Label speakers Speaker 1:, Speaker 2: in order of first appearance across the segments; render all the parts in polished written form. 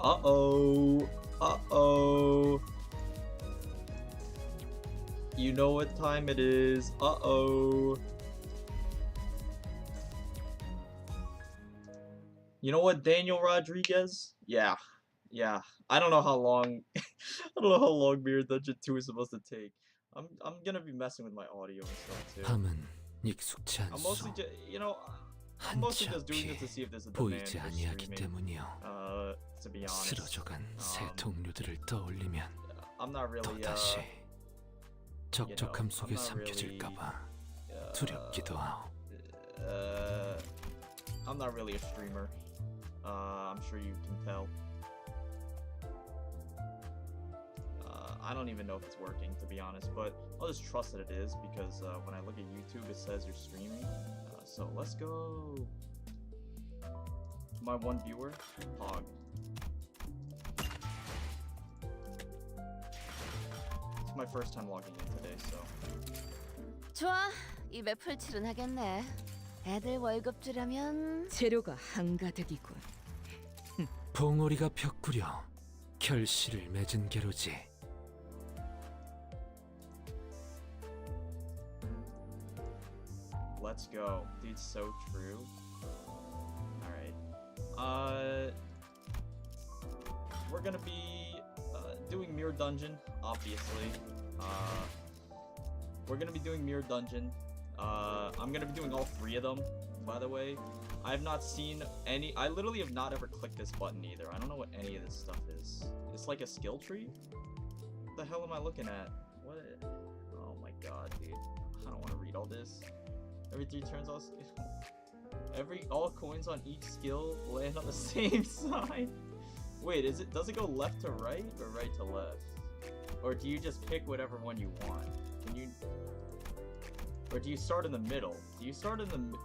Speaker 1: Uh-oh. Uh-oh. You know what time it is. Uh-oh. You know what, Daniel Rodriguez? Yeah. Yeah. I don't know how long I don't know how long Mirror Dungeon 2 is supposed to take. I'm gonna be messing with my audio and stuff too.
Speaker 2: 밤은 익숙치
Speaker 1: I'm mostly
Speaker 2: 않소.
Speaker 1: just, you know, I'm mostly just doing this to see if there's a demand
Speaker 2: 보이지
Speaker 1: for
Speaker 2: 아니하기
Speaker 1: streaming.
Speaker 2: 때문이요.
Speaker 1: To be honest,
Speaker 2: 쓰러져간 새 동료들을 떠올리면
Speaker 1: I'm not really
Speaker 2: 또다시 적적함
Speaker 1: I'm
Speaker 2: 속에
Speaker 1: not really,
Speaker 2: 삼켜질까봐 두렵기도 하오.
Speaker 1: I'm not really a streamer. I'm sure you can tell. I don't even know if it's working, to be honest, but I'll just trust that it is because when I look at YouTube, it says you're streaming. So let's go. My one viewer, Hog. It's my first time logging in today, so.
Speaker 3: 좋아, 입에 풀칠은 하겠네. 애들 월급주려면
Speaker 4: 재료가 한가득이군.
Speaker 2: 봉오리가 벽구려 결실을 맺은 게로지.
Speaker 1: Let's go. Dude, so true. Alright. We're gonna be doing Mirror Dungeon, obviously. We're gonna be doing Mirror Dungeon. I'm gonna be doing all three of them, by the way. I have not seen any. I literally have not ever clicked this button either. I don't know what any of this stuff is. It's like a skill tree? What the hell am I looking at? What? Oh my god, dude. I don't want to read all this. Every 3 turns, all coins on each skill land on the same side. Wait, does it go left to right or right to left? Or do you just pick whatever one you want? Or do you start in the middle? Do you start in the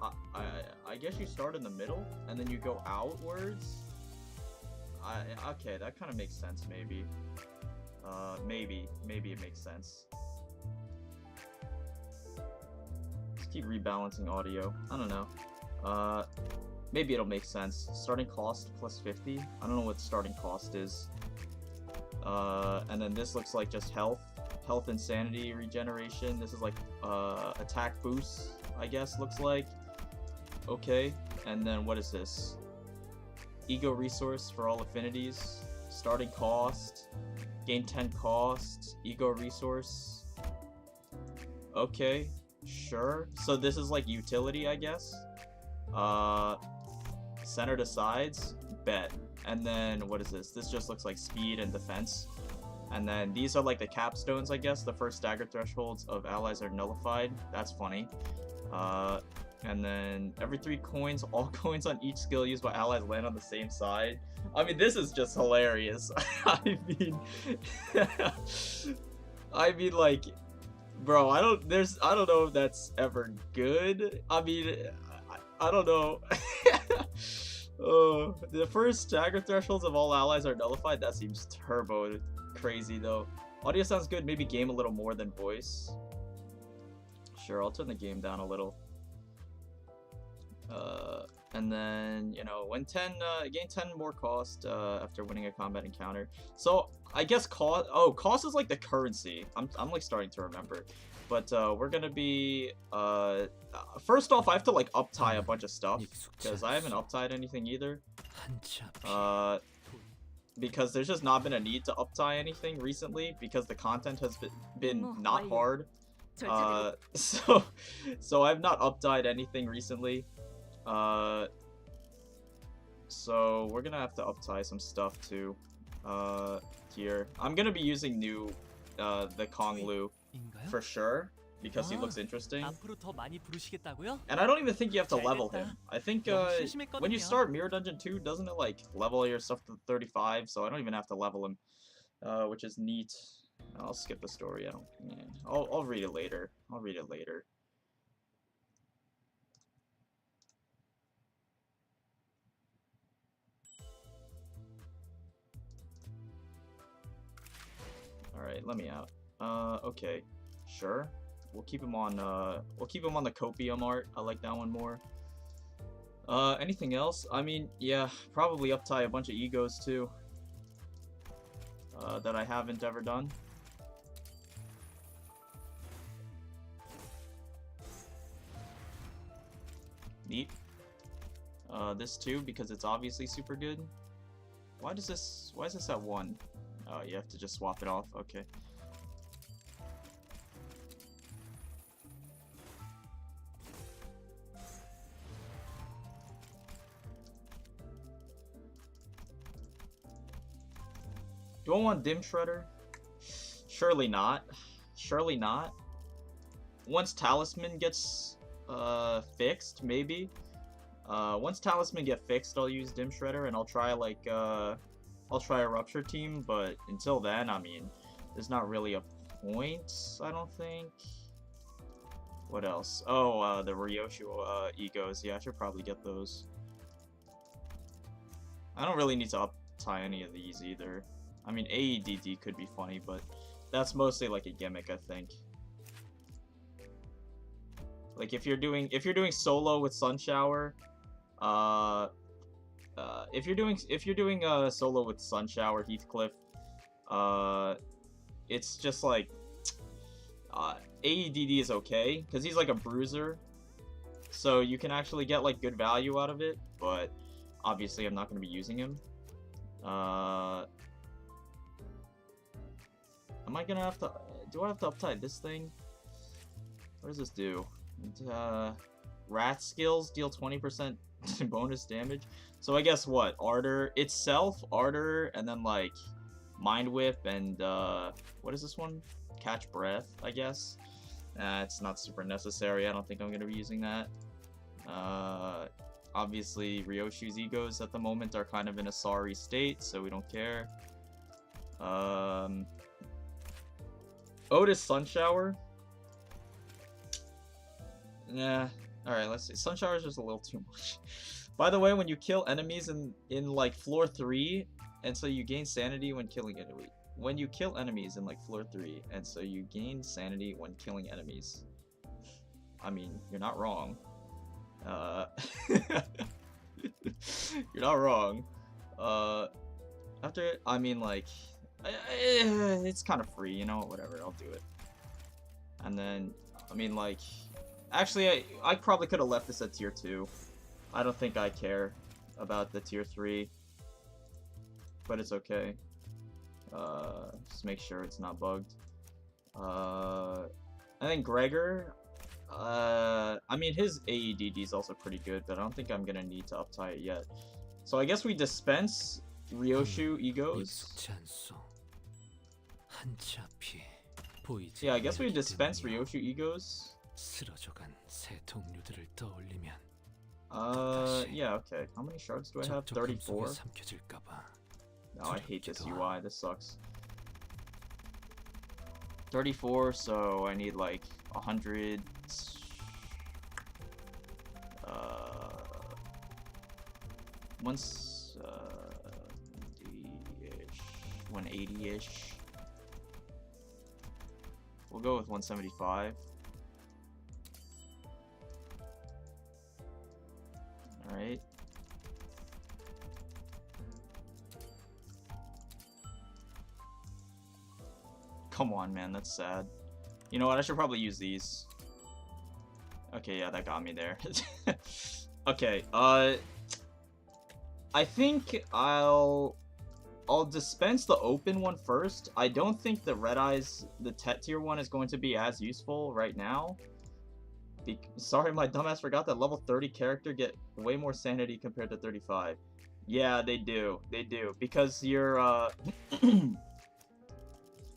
Speaker 1: I guess you start in the middle and then you go outwards? Okay, that kind of makes sense maybe. Maybe it makes sense. Keep rebalancing audio. I don't know. Maybe it'll make sense. Starting cost plus 50. I don't know what starting cost is. And then this looks like just health, insanity, regeneration. This is like attack boost, I guess. Looks like. Okay. And then what is this? Ego resource for all affinities. Starting cost. Gain 10 cost. Ego resource. Okay. Sure. So this is like utility, I guess. Center to sides. Bet. And then what is this? This just looks like speed and defense. And then these are like the capstones, I guess. The first stagger thresholds of allies are nullified. That's funny. And then every 3 coins, all coins on each skill used by allies land on the same side. I mean, this is just hilarious. I mean like, bro, I don't know if that's ever good. I mean, I don't know. Oh, the first stagger thresholds of all allies are nullified. That seems turbo crazy though. Audio sounds good. Maybe game a little more than voice. Sure, I'll turn the game down a little. And then, you know, when gain 10 more cost after winning a combat encounter. So I guess cost is like the currency. I'm like starting to remember. But we're gonna be first off, I have to like uptie a bunch of stuff because I haven't uptied anything either. Because there's just not been a need to uptie anything recently because the content has been not hard. So I've not uptied anything recently. So we're gonna have to uptie some stuff too. Here I'm gonna be using the Kong Lu for sure because he looks interesting. And I don't even think you have to level him. I think when you start Mirror Dungeon 2, doesn't it like level your stuff to 35? So I don't even have to level him, which is neat. I'll skip the story. I'll read it later. I'll read it later. Alright, let me out. Okay. Sure. We'll keep him on the Copium art. I like that one more. Anything else? I mean, yeah, probably uptie a bunch of egos too. that I haven't ever done. Neat. This too, because it's obviously super good. Why is this at 1? Oh, you have to just swap it off. Okay. Do I want Dim Shredder? Surely not. Surely not. Once Talisman gets fixed, maybe. Once Talisman get fixed, I'll use Dim Shredder, and I'll try like I'll try a Rupture Team. But until then, I mean, there's not really a point, I don't think. What else? Oh, the Ryoshu egos. Yeah, I should probably get those. I don't really need to up-tie any of these either. I mean, AEDD could be funny, but that's mostly like a gimmick, I think. Like if you're doing solo with Sun Shower, if you're doing solo with Sun Shower Heathcliff, it's just like AEDD is okay because he's like a bruiser, so you can actually get like good value out of it. But obviously, I'm not going to be using him. Am I gonna have to? Do I have to uptie this thing? What does this do? Rat skills deal 20% bonus damage. So I guess what? Ardor itself, Ardor, and then like Mind Whip and what is this one? Catch Breath, I guess. It's not super necessary. I don't think I'm gonna be using that. Obviously, Ryoshu's egos at the moment are kind of in a sorry state, so we don't care. Otis Sun Shower. Yeah. Alright, let's see. Sun Shower is just a little too much. By the way, when you kill enemies in like floor 3, and so you gain sanity when killing enemy. When you kill enemies in like floor 3, and so you gain sanity when killing enemies. I mean, you're not wrong. You're not wrong. After, I mean, like, it's kind of free, you know, whatever, I'll do it. And then, I mean, like, actually, I probably could have left this at tier 2. I don't think I care about the tier 3, but it's okay. Just make sure it's not bugged. I think Gregor, I mean, his AEDD is also pretty good, but I don't think I'm gonna need to uptie it yet. So I guess we dispense Ryoshu egos. Yeah, I guess we dispense Ryoshu egos. Yeah, okay. How many shards do I have? 34? No, I hate this UI. This sucks. 34, so I need like 100. Once 180-ish. We'll go with 175. Alright. Come on, man, that's sad. You know what, I should probably use these. Okay, yeah, that got me there. Okay, I think I'll dispense the open one first. I don't think the Red Eyes, the Tet tier one, is going to be as useful right now. Sorry, my dumbass forgot that level 30 character get way more sanity compared to 35. Yeah, they do. They do. Because your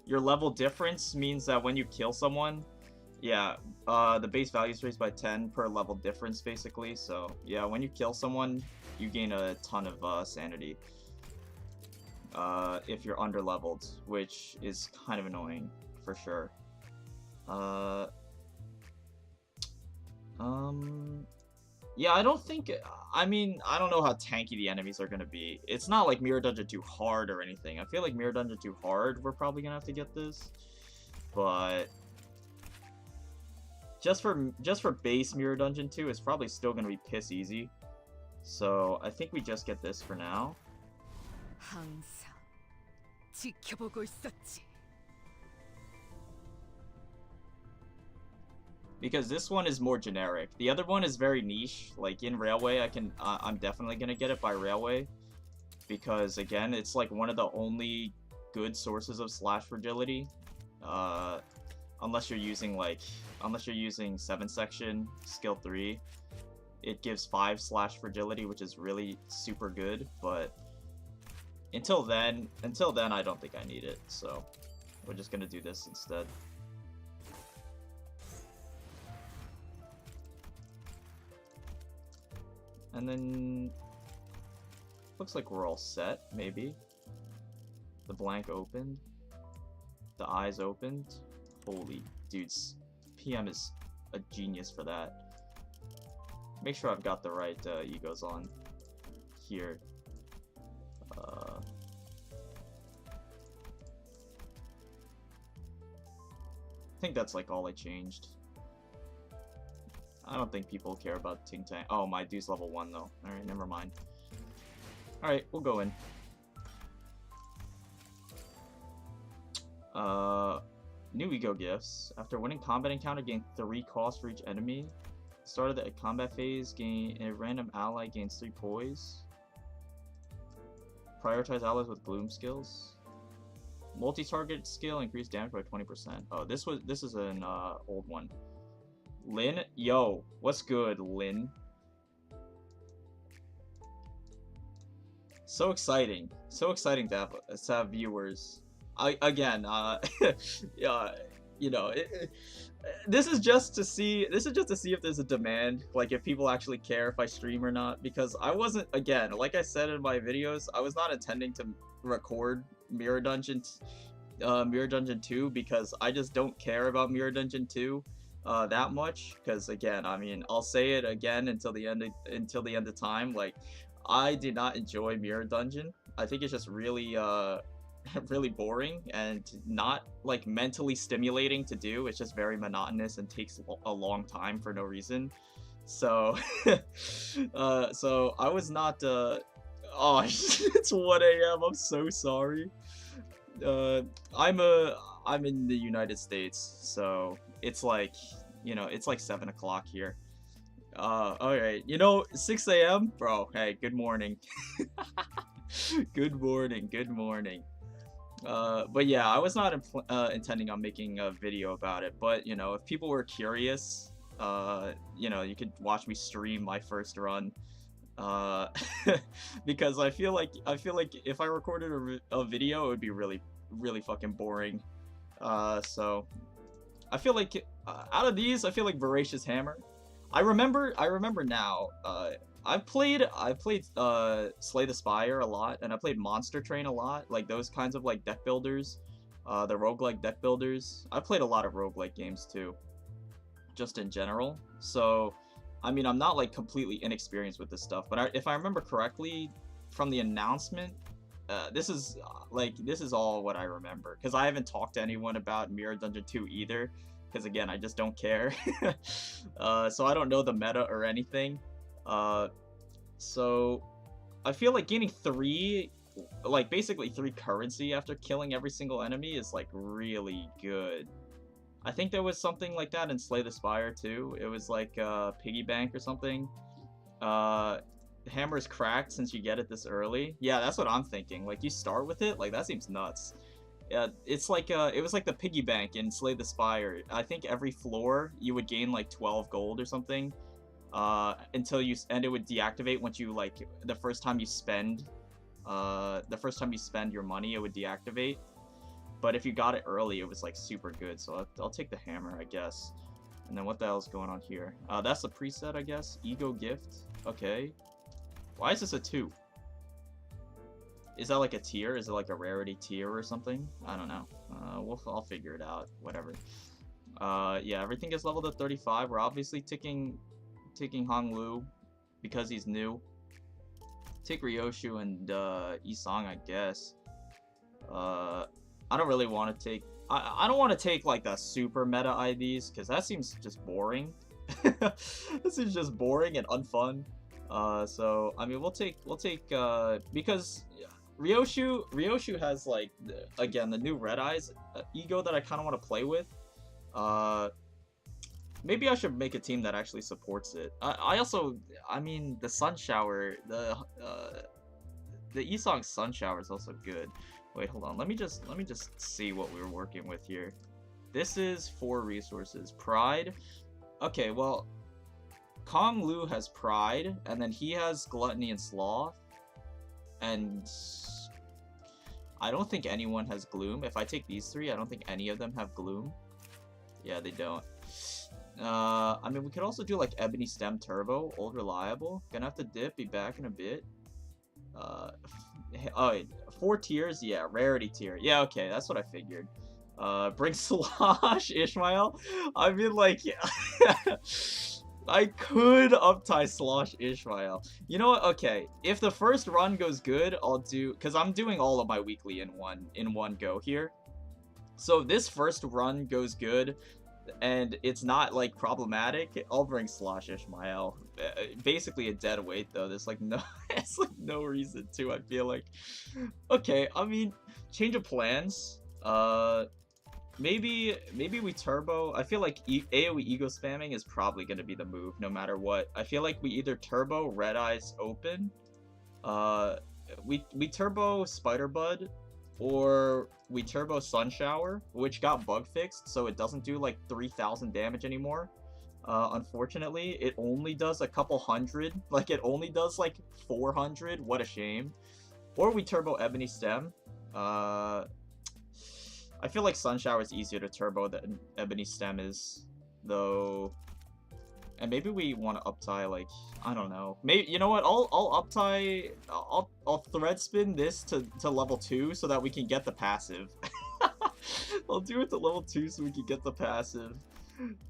Speaker 1: your level difference means that when you kill someone, yeah, the base value is raised by 10 per level difference, basically. So, yeah, when you kill someone, you gain a ton of sanity. If you're under-leveled, which is kind of annoying, for sure. Yeah, I don't think... I mean, I don't know how tanky the enemies are gonna be. It's not like Mirror Dungeon 2 hard or anything. I feel like Mirror Dungeon 2 hard, we're probably gonna have to get this. But... Just for base Mirror Dungeon 2, it's probably still gonna be piss easy. So, I think we just get this for now.
Speaker 4: 지켜보고 있었지.
Speaker 1: Because this one is more generic. The other one is very niche. Like in Railway, I'm definitely gonna get it by Railway, because again, it's like one of the only good sources of slash fragility. Unless you're using 7 section skill 3, it gives 5 slash fragility, which is really super good. But until then, I don't think I need it. So we're just gonna do this instead. And then, looks like we're all set, maybe. The blank opened. The eyes opened. Holy dudes, PM is a genius for that. Make sure I've got the right egos on here. I think that's like all I changed. I don't think people care about Ting Tang. Oh, my dude's level 1 though. Alright, never mind. Alright, we'll go in. New ego gifts. After winning combat encounter, gain 3 cost for each enemy. Start of the combat phase, gain a random ally gains 3 poise. Prioritize allies with gloom skills. Multi-target skill, increase damage by 20%. Oh, this is an old one. Lin, yo, what's good, Lin? So exciting to have viewers. Yeah, you know, this is just to see if there's a demand, like if people actually care if I stream or not. Because I wasn't, again, like I said in my videos, I was not intending to record Mirror Dungeon 2 because I just don't care about Mirror Dungeon 2. That much, because again, I mean, I'll say it again until the end of time. Like, I did not enjoy Mirror Dungeon. I think it's just really really boring and not like mentally stimulating to do. It's just very monotonous and takes a long time for no reason. So so I was not oh, it's 1 AM. I'm so sorry. I'm in the United States, so it's like, you know, it's like 7 o'clock here. Alright, you know, 6 AM? Bro, hey, good morning. Good morning. But yeah, I was not intending on making a video about it, but, you know, if people were curious, you know, you could watch me stream my first run. Because I feel like if I recorded a video, it would be really fucking boring. So I feel like out of these, I feel like Voracious Hammer. I remember now. I played Slay the Spire a lot, and I played Monster Train a lot, like those kinds of like deck builders, the roguelike deck builders. I played a lot of roguelike games too, just in general. So, I mean, I'm not like completely inexperienced with this stuff, but if I remember correctly from the announcement, this is all what I remember, because I haven't talked to anyone about Mirror Dungeon 2 either, because again, I just don't care. So I don't know the meta or anything. So I feel like gaining 3, like basically 3 currency after killing every single enemy is like really good. I think there was something like that in Slay the Spire too. It was like piggy bank or something. Hammer's cracked since you get it this early. Yeah, that's what I'm thinking. Like, you start with it, like that seems nuts. Yeah, it's like it was like the piggy bank in Slay the Spire. I think every floor you would gain like 12 gold or something. Until it would deactivate once you, like, the first time you spend your money, it would deactivate. But if you got it early, it was like super good. So I'll take the hammer, I guess. And then what the hell's going on here? That's the preset, I guess. Ego gift. Okay. Why is this a 2? Is that like a tier? Is it like a rarity tier or something? I don't know. I'll figure it out. Whatever. Yeah, everything is leveled at 35. We're obviously taking Hong Lu because he's new. Take Ryoshu and Isang, I guess. I don't really want to take... I don't want to take like the super meta IDs, because that seems just boring. This is just boring and unfun. So I mean, we'll take because Ryoshu has like again the new Red Eyes ego that I kind of want to play with. Maybe I should make a team that actually supports it. I mean, the Sun Shower, the Esong Sun Shower is also good. Wait, hold on. Let me just see what we're working with here. This is 4 resources. Pride. Okay, well, Kong Lu has Pride, and then he has Gluttony and Sloth. And I don't think anyone has Gloom. If I take these 3, I don't think any of them have Gloom. Yeah, they don't. I mean, we could also do like Ebony Stem Turbo, Old Reliable. Gonna have to dip, be back in a bit. Oh, 4 tiers, yeah, rarity tier. Yeah, okay, that's what I figured. Bring Slosh Ishmael. I mean, like, I could Uptie Slosh Ishmael. You know what? Okay, if the first run goes good, I'll do, because I'm doing all of my weekly in one go here. So if this first run goes good, and it's not like problematic, I'll bring Slosh Ishmael. Basically a dead weight though. There's like no, it's like no reason to. I feel like, okay. I mean, change of plans. Maybe we turbo. I feel like AoE ego spamming is probably gonna be the move no matter what. I feel like we either turbo Red Eyes open, we turbo Spider Bud, or we turbo Sun Shower, which got bug fixed, so it doesn't do like 3,000 damage anymore. Unfortunately, it only does a couple hundred. Like, it only does like 400. What a shame. Or we turbo Ebony Stem. I feel like Sun Shower is easier to turbo than Ebony Stem is, though. And maybe we want to Uptie, like, I don't know. Maybe, you know what? I'll Uptie. I'll thread spin this to level 2 so that we can get the passive. I'll do it to level 2 so we can get the passive.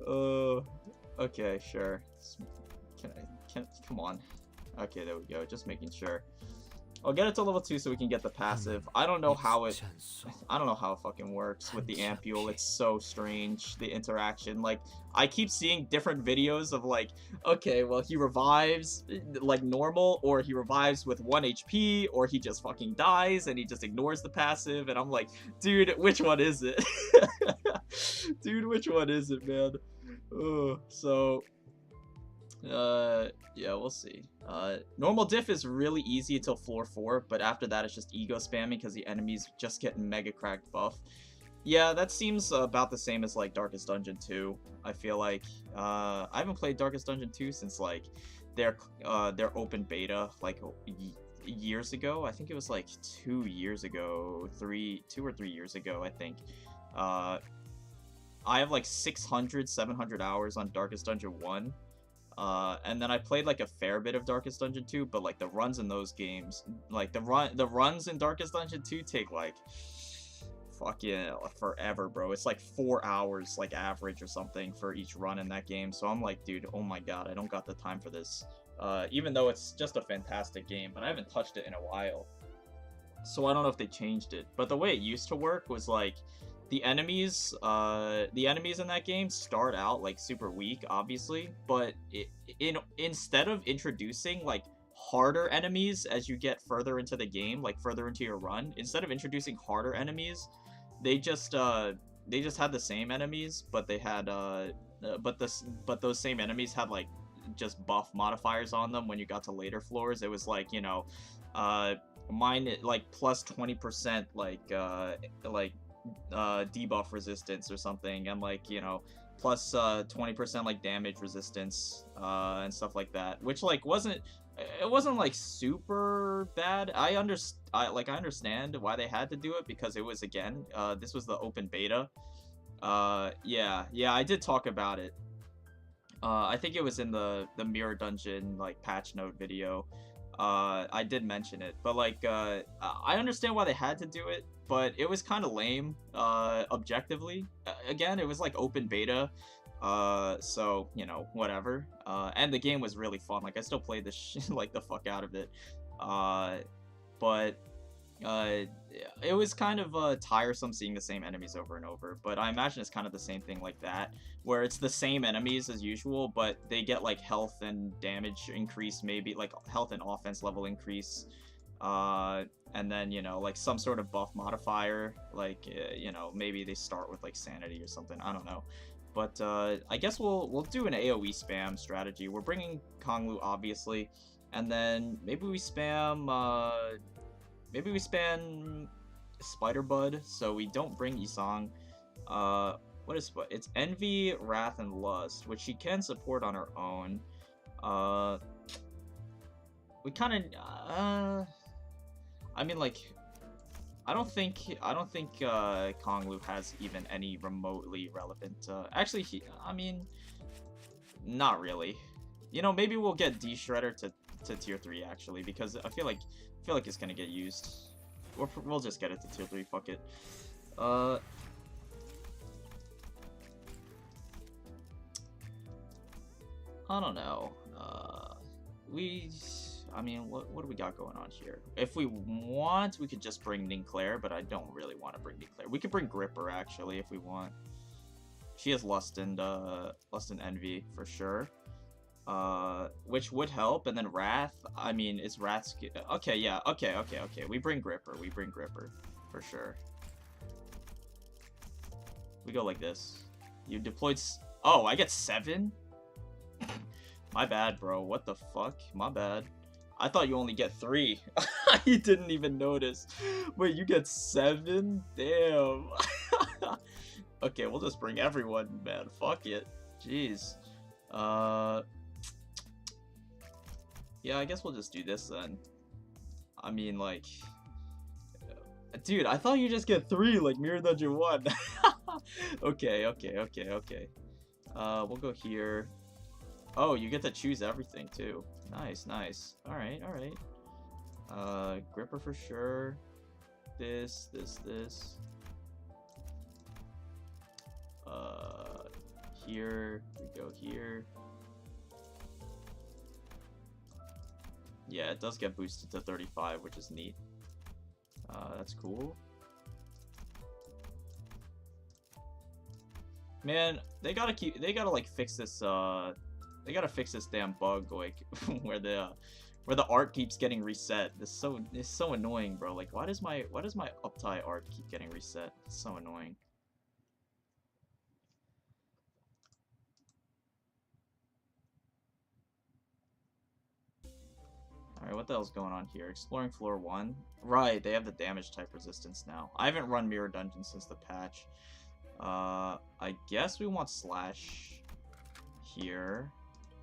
Speaker 1: Okay, sure. Come on. Okay, there we go. Just making sure. I'll get it to level 2 so we can get the passive. I don't know how it fucking works with the ampule. It's so strange, the interaction. Like, I keep seeing different videos of like, okay, well, he revives like normal, or he revives with 1 HP, or he just fucking dies and he just ignores the passive, and I'm like, dude, which one is it? Dude, which one is it, man? Yeah, we'll see. Normal diff is really easy until floor 4, but after that it's just ego spamming because the enemies just get mega cracked buff. Yeah, that seems about the same as like Darkest Dungeon 2. I feel like I haven't played Darkest Dungeon 2 since like their open beta like years ago. I think it was like 2 years ago, 2 or 3 years ago, I think. I have like 600-700 hours on Darkest Dungeon 1. And then I played like a fair bit of Darkest Dungeon 2, but like the runs in those games, like the runs in Darkest Dungeon 2 take like fucking forever, bro. It's like 4 hours like average or something for each run in that game. So I'm like, dude, oh my god, I don't got the time for this. Even though it's just a fantastic game, but I haven't touched it in a while. So I don't know if they changed it. But the way it used to work was like the enemies in that game start out like super weak, obviously, but instead of introducing like harder enemies as you get further into the game, like further into your run, instead of introducing harder enemies, they just had the same enemies, but they had but those same enemies had like just buff modifiers on them when you got to later floors. It was like, you know, mine like plus 20% like debuff resistance or something, and like, you know, plus 20% like damage resistance and stuff like that, which like wasn't like super bad. I understand why they had to do it, because it was, again, this was the open beta. Yeah, I did talk about it. I think it was in the Mirror Dungeon like patch note video. I did mention it, but like I understand why they had to do it, but it was kind of lame, objectively. Again, it was like open beta, so, you know, whatever. And the game was really fun. Like, I still played this like the fuck out of it. But it was kind of tiresome seeing the same enemies over and over. But I imagine it's kind of the same thing like that, where it's the same enemies as usual, but they get like health and damage increase, maybe like health and offense level increase. and then, you know, like some sort of buff modifier, like, you know, maybe they start with like sanity or something, I don't know. But I guess we'll do an AoE spam strategy. We're bringing Konglu, obviously, and then maybe we spam Spider Bud, so we don't bring Isang. What is what? It's Envy, Wrath, and Lust, which she can support on her own. We kind of I mean, like, I don't think Konglu has even any remotely relevant. Actually, I mean, not really. You know, maybe we'll get D Shredder to tier 3 actually, because I feel like it's gonna get used. We'll just get it to tier 3. Fuck it. I don't know. I mean, what do we got going on here? If we want, we could just bring Ninclair, but I don't really want to bring Ninclair. We could bring Gripper, actually, if we want. She has Lust and Envy, for sure. Which would help, and then Wrath. I mean, it's Wrath's... Okay, yeah, okay. We bring Gripper, for sure. We go like this. You deployed... Oh, I get 7? My bad, bro. What the fuck? My bad. I thought you only get 3. You didn't even notice. Wait, you get 7? Damn. Okay, we'll just bring everyone, man. Fuck it. Jeez. Yeah, I guess we'll just do this then. I mean, like... Dude, I thought you just get 3, like Mirror Dungeon 1. Okay. We'll go here. Oh, you get to choose everything too. Nice. Alright. Gripper for sure. This. Here. We go here. Yeah, it does get boosted to 35, which is neat. That's cool. Man, they gotta like fix this, they gotta fix this damn bug, like, where the art keeps getting reset. It's so annoying, bro. Like, why does my Uptie art keep getting reset? It's so annoying. Alright, what the hell's going on here? Exploring floor 1? Right, they have the damage type resistance now. I haven't run Mirror Dungeon since the patch. I guess we want Slash here.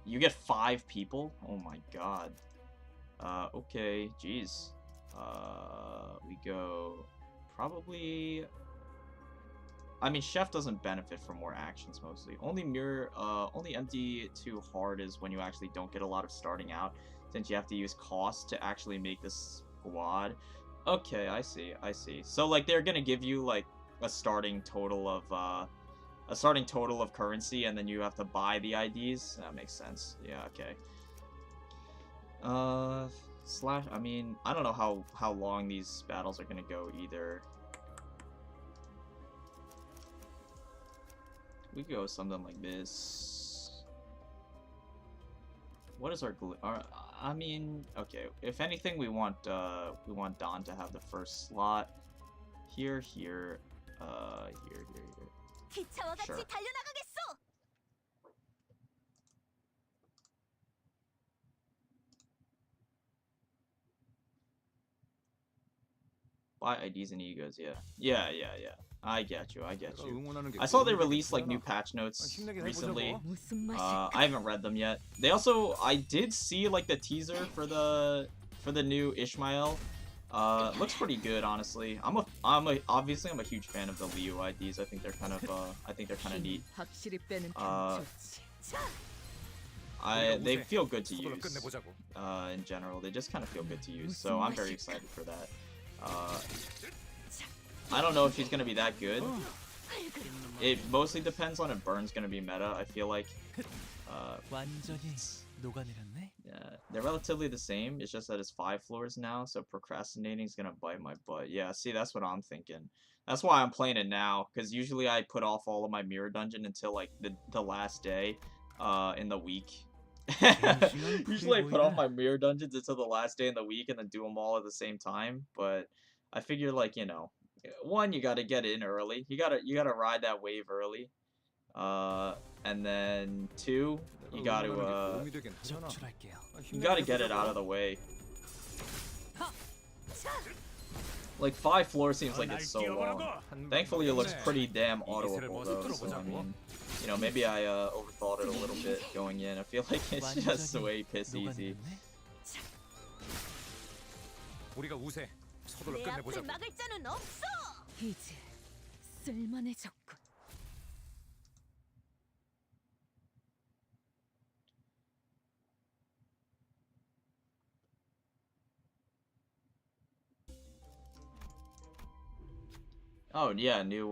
Speaker 1: You get 5 people? Oh my god. Okay, jeez. We go... Probably... I mean, Chef doesn't benefit from more actions, mostly. Only MD2 hard is when you actually don't get a lot of starting out, since you have to use cost to actually make this squad. Okay, I see. So, like, they're gonna give you, like, a starting total of currency, and then you have to buy the IDs. That makes sense. Yeah, okay. Slash, I mean, I don't know how long these battles are gonna go either. We go something like this. What is our I mean, okay. If anything, we want Don to have the first slot. Here. Here. Sure. Buy IDs and egos, yeah. I get you. I saw they released like new patch notes recently. I haven't read them yet. They also, I did see like the teaser for the new Ishmael. Looks pretty good, honestly. Obviously I'm a huge fan of the Liu IDs. I think they're kind of neat. They feel good to use. In general, they just kind of feel good to use. So I'm very excited for that. I don't know if she's gonna be that good. It mostly depends on if Burn's gonna be meta. I feel like yeah, they're relatively the same. It's just that it's 5 floors now, so procrastinating is gonna bite my butt. Yeah, see, that's what I'm thinking. That's why I'm playing it now, because usually I put off all of my Mirror Dungeon until like the last day in the week. Usually I put off my mirror dungeons until the last day in the week and then do them all at the same time, but I figure like, you know, one, you gotta get in early. You gotta ride that wave early. And then two, you gotta
Speaker 2: 적출할게요.
Speaker 1: you gotta get it out of the way. Like 5 floors seems like it's so long. Thankfully it looks pretty damn autoable though, so I mean, you know, maybe I overthought it a little bit going in. I feel like it's just way piss easy.
Speaker 4: 우리가 우세. 서둘러
Speaker 3: 내
Speaker 4: 끝내보자.
Speaker 3: 앞을 막을 자는 없어. 이제 쓸만해졌군.
Speaker 1: Oh yeah, new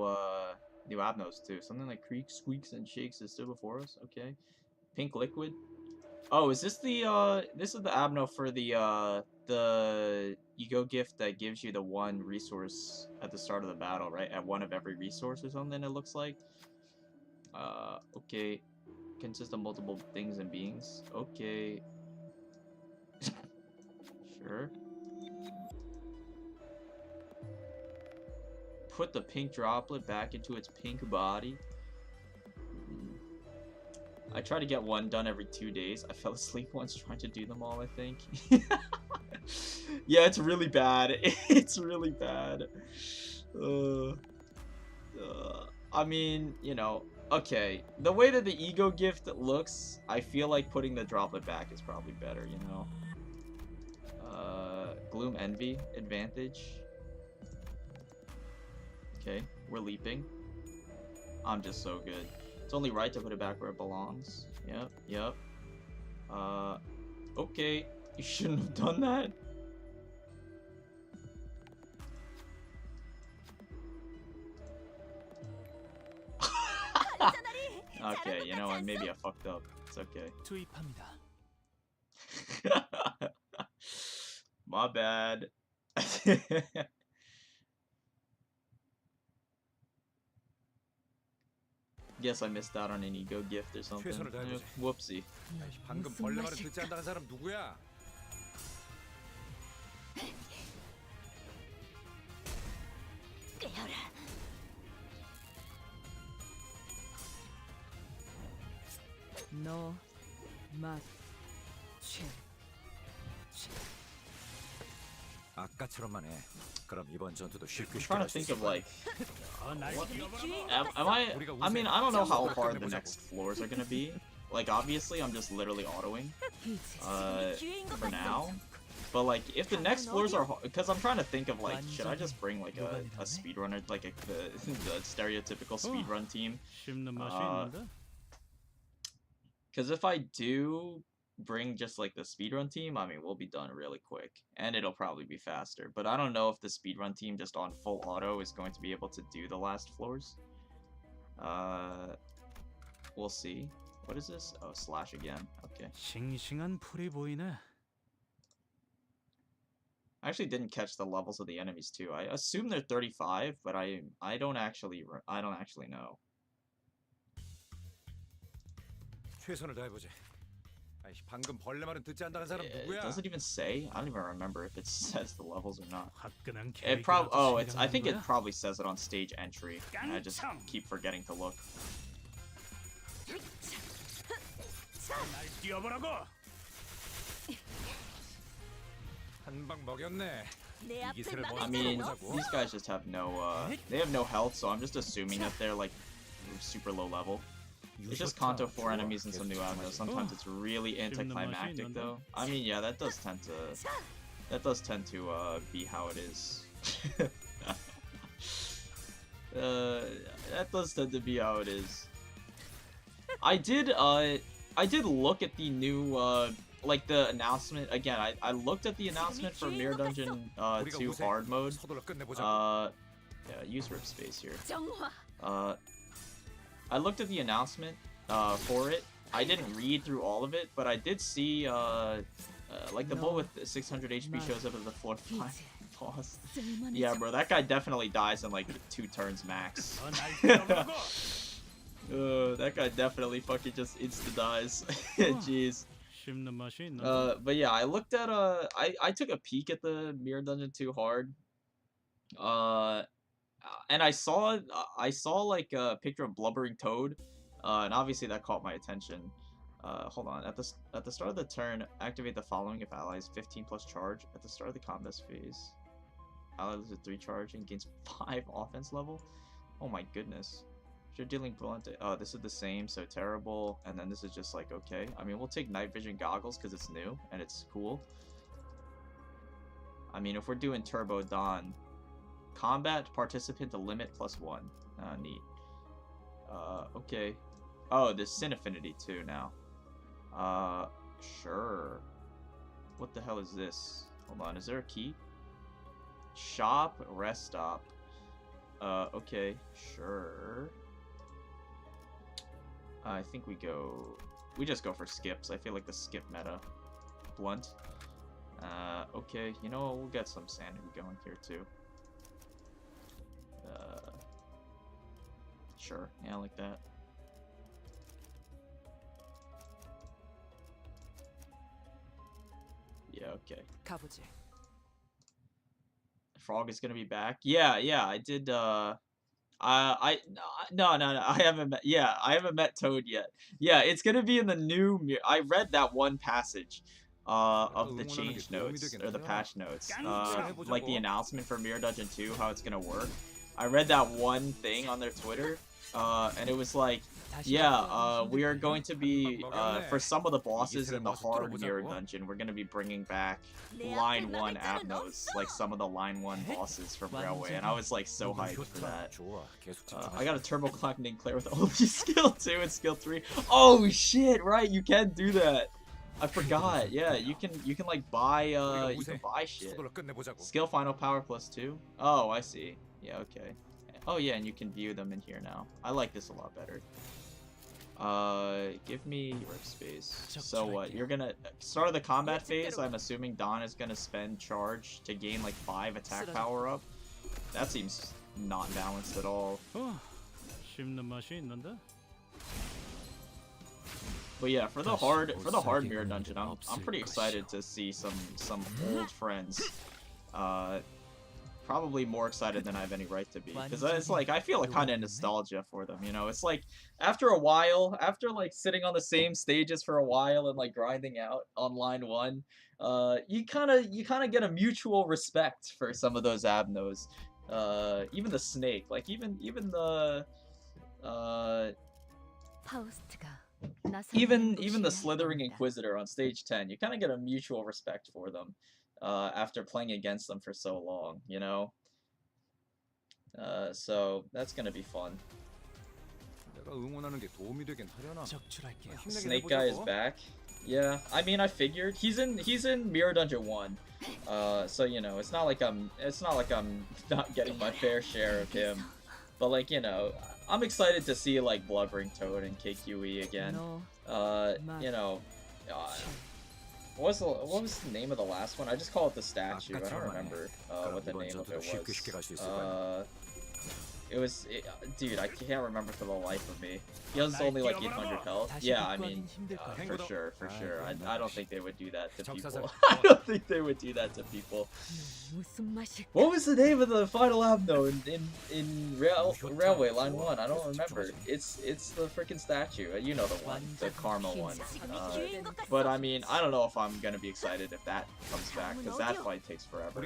Speaker 1: Abnos too. Something like creaks, squeaks, and shakes is still before us. Okay. Pink liquid. Oh, is this the this is the Abno for the ego gift that gives you the one resource at the start of the battle, right? At one of every resource or something, it looks like. Okay. Consists of multiple things and beings. Okay. Sure. Put the pink droplet back into its pink body. I try to get one done every 2 days. I fell asleep once trying to do them all, I think. Yeah, it's really bad. It's really bad. I mean, you know, okay. The way that the ego gift looks, I feel like putting the droplet back is probably better, you know? Gloom Envy advantage. Okay, we're leaping. I'm just so good. It's only right to put it back where it belongs. Yep, yep. Okay. You shouldn't have done that. Okay, you know what? Maybe I fucked up. It's okay.
Speaker 2: 투입합니다.
Speaker 1: My bad. Guess I missed out on an ego gift or something.
Speaker 4: 최선을 다해보자.
Speaker 1: Whoopsie.
Speaker 4: 방금 벌레 말은 듣지 않다는 사람 누구야?
Speaker 3: 깨어라. 너 맛.
Speaker 4: 아까처럼만 해. 그럼 이번 전투도 쉽게
Speaker 1: I'm
Speaker 4: 쉽게
Speaker 1: trying to
Speaker 4: 할수
Speaker 1: think
Speaker 4: 있어.
Speaker 1: of like, what, I mean, I don't know how hard the next floors are gonna be. Like, obviously, I'm just literally autoing, for now. But like, if the next floors are, because I'm trying to think of like, should I just bring like a speedrunner, like the stereotypical speedrun team? Because if I do bring just like the speedrun team, I mean, we'll be done really quick, and it'll probably be faster. But I don't know if the speedrun team just on full auto is going to be able to do the last floors. We'll see. What is this? Oh, slash again. Okay.
Speaker 2: 싱싱한 풀이 보이네.
Speaker 1: I actually didn't catch the levels of the enemies too. I assume they're 35, but I don't actually know.
Speaker 4: 최선을 다해보자. 아이씨, 방금 벌레 말은 듣지 않다는 사람 누구야?
Speaker 1: Does it even say? I don't even remember if it says the levels or not.
Speaker 2: 화끈한
Speaker 1: It
Speaker 2: 계획이라도
Speaker 1: I think it
Speaker 2: 생각하는 거야?
Speaker 1: probably says it on stage entry. And I just keep forgetting to look.
Speaker 4: 날 뛰어보라고. 한 방 먹였네.
Speaker 3: 내
Speaker 4: 이 기세를
Speaker 3: 앞을
Speaker 1: I
Speaker 3: 막을
Speaker 1: mean,
Speaker 3: 자는 없어.
Speaker 1: these guys just have they have no health, so I'm just assuming that they're like super low level. It's just Kanto 4 enemies and some new Abnos. Sometimes it's really anticlimactic though. I mean, yeah, that does tend to be how it is. That does tend to be how it is. I did look at the new like the announcement again. I looked at the announcement for Mirror Dungeon 2 hard mode.
Speaker 4: 서둘러 끝내보자.
Speaker 1: Yeah, use rip space here.
Speaker 3: 정화.
Speaker 1: I looked at the announcement for it. I didn't read through all of it, but I did see like the bull with 600 HP shows up at the floor 5 boss. Yeah, bro, that guy definitely dies in like 2 turns max. That guy definitely fucking just insta dies. Jeez.
Speaker 2: 씹는 맛이 있는데.
Speaker 1: But yeah, I looked at I took a peek at the Mirror Dungeon 2 hard. Uh, and I saw like a picture of blubbering toad, and obviously that caught my attention. Hold on. At the start of the turn, activate the following if allies 15 plus charge at the start of the combat phase. Ally loses 3 charge and gains 5 offense level. Oh my goodness. If you're dealing blunt, oh, this is the same, so terrible. And then this is just like okay. I mean, we'll take night vision goggles because it's new and it's cool. I mean, if we're doing Turbo Dawn, combat participant to limit +1. Neat. Okay. Oh, there's Sin Affinity too now. Sure. What the hell is this? Hold on, is there a key? Shop, rest stop. Okay, sure. I think we just go for skips. I feel like the skip meta. Blunt. Okay, you know what? We'll get some sanity going here too. Sure, yeah, I like that. Yeah, okay.
Speaker 3: 가보지.
Speaker 1: Frog is gonna be back. Yeah, I did. No, I haven't met. Yeah, I haven't met Toad yet. Yeah, it's gonna be in the new. I read that one passage, of the change notes or the patch notes. Like the announcement for Mirror Dungeon 2, how it's gonna work. I read that one thing on their Twitter, and it was like, yeah, we are going to be, for some of the bosses in the hard Mirror Dungeon, we're going to be bringing back Line 1 Abnos, like some of the Line 1 bosses from Railway, and I was like so hyped for that. I got a Turbo Clock Ninclair with OP skill 2 and skill 3. Oh shit, right, you can do that. I forgot. Yeah, you can like buy you can buy shit. Skill final power +2. Oh, I see. Yeah, okay. Oh yeah, and you can view them in here now. I like this a lot better. Give me workspace. So what? You're gonna start of the combat phase. I'm assuming Dawn is gonna spend charge to gain like 5 attack power up. That seems not balanced at all.
Speaker 2: 씹는 맛이 있는데.
Speaker 1: But yeah, for the hard Mirror Dungeon, I'm pretty excited to see some old friends. Probably more excited than I have any right to be, because it's like I feel a kind of nostalgia for them, you know. It's like after a while, after like sitting on the same stages for a while and like grinding out on Line 1, you kind of get a mutual respect for some of those Abnos. Even the Snake, like even the even the Slithering Inquisitor on stage 10, you kind of get a mutual respect for them. After playing against them for so long, you know? So that's gonna be fun. Snake guy is back. Yeah, I mean I figured he's in Mirror Dungeon 1. So you know, it's not like I'm not getting my fair share of him. But like, you know, I'm excited to see like Blubbering Toad and KQE again. You know, what was the name of the last one? I just call it the statue. I don't remember what the name of it was. Dude, I can't remember for the life of me. He has only like 800 health. Yeah, I mean, for sure. I don't think they would do that to people. I don't think they would do that to people. What was the name of the final Abno in Railway Line 1? I don't remember. It's the freaking statue. You know the one, the Karma one. But I mean, I don't know if I'm gonna be excited if that comes back, because that fight takes forever.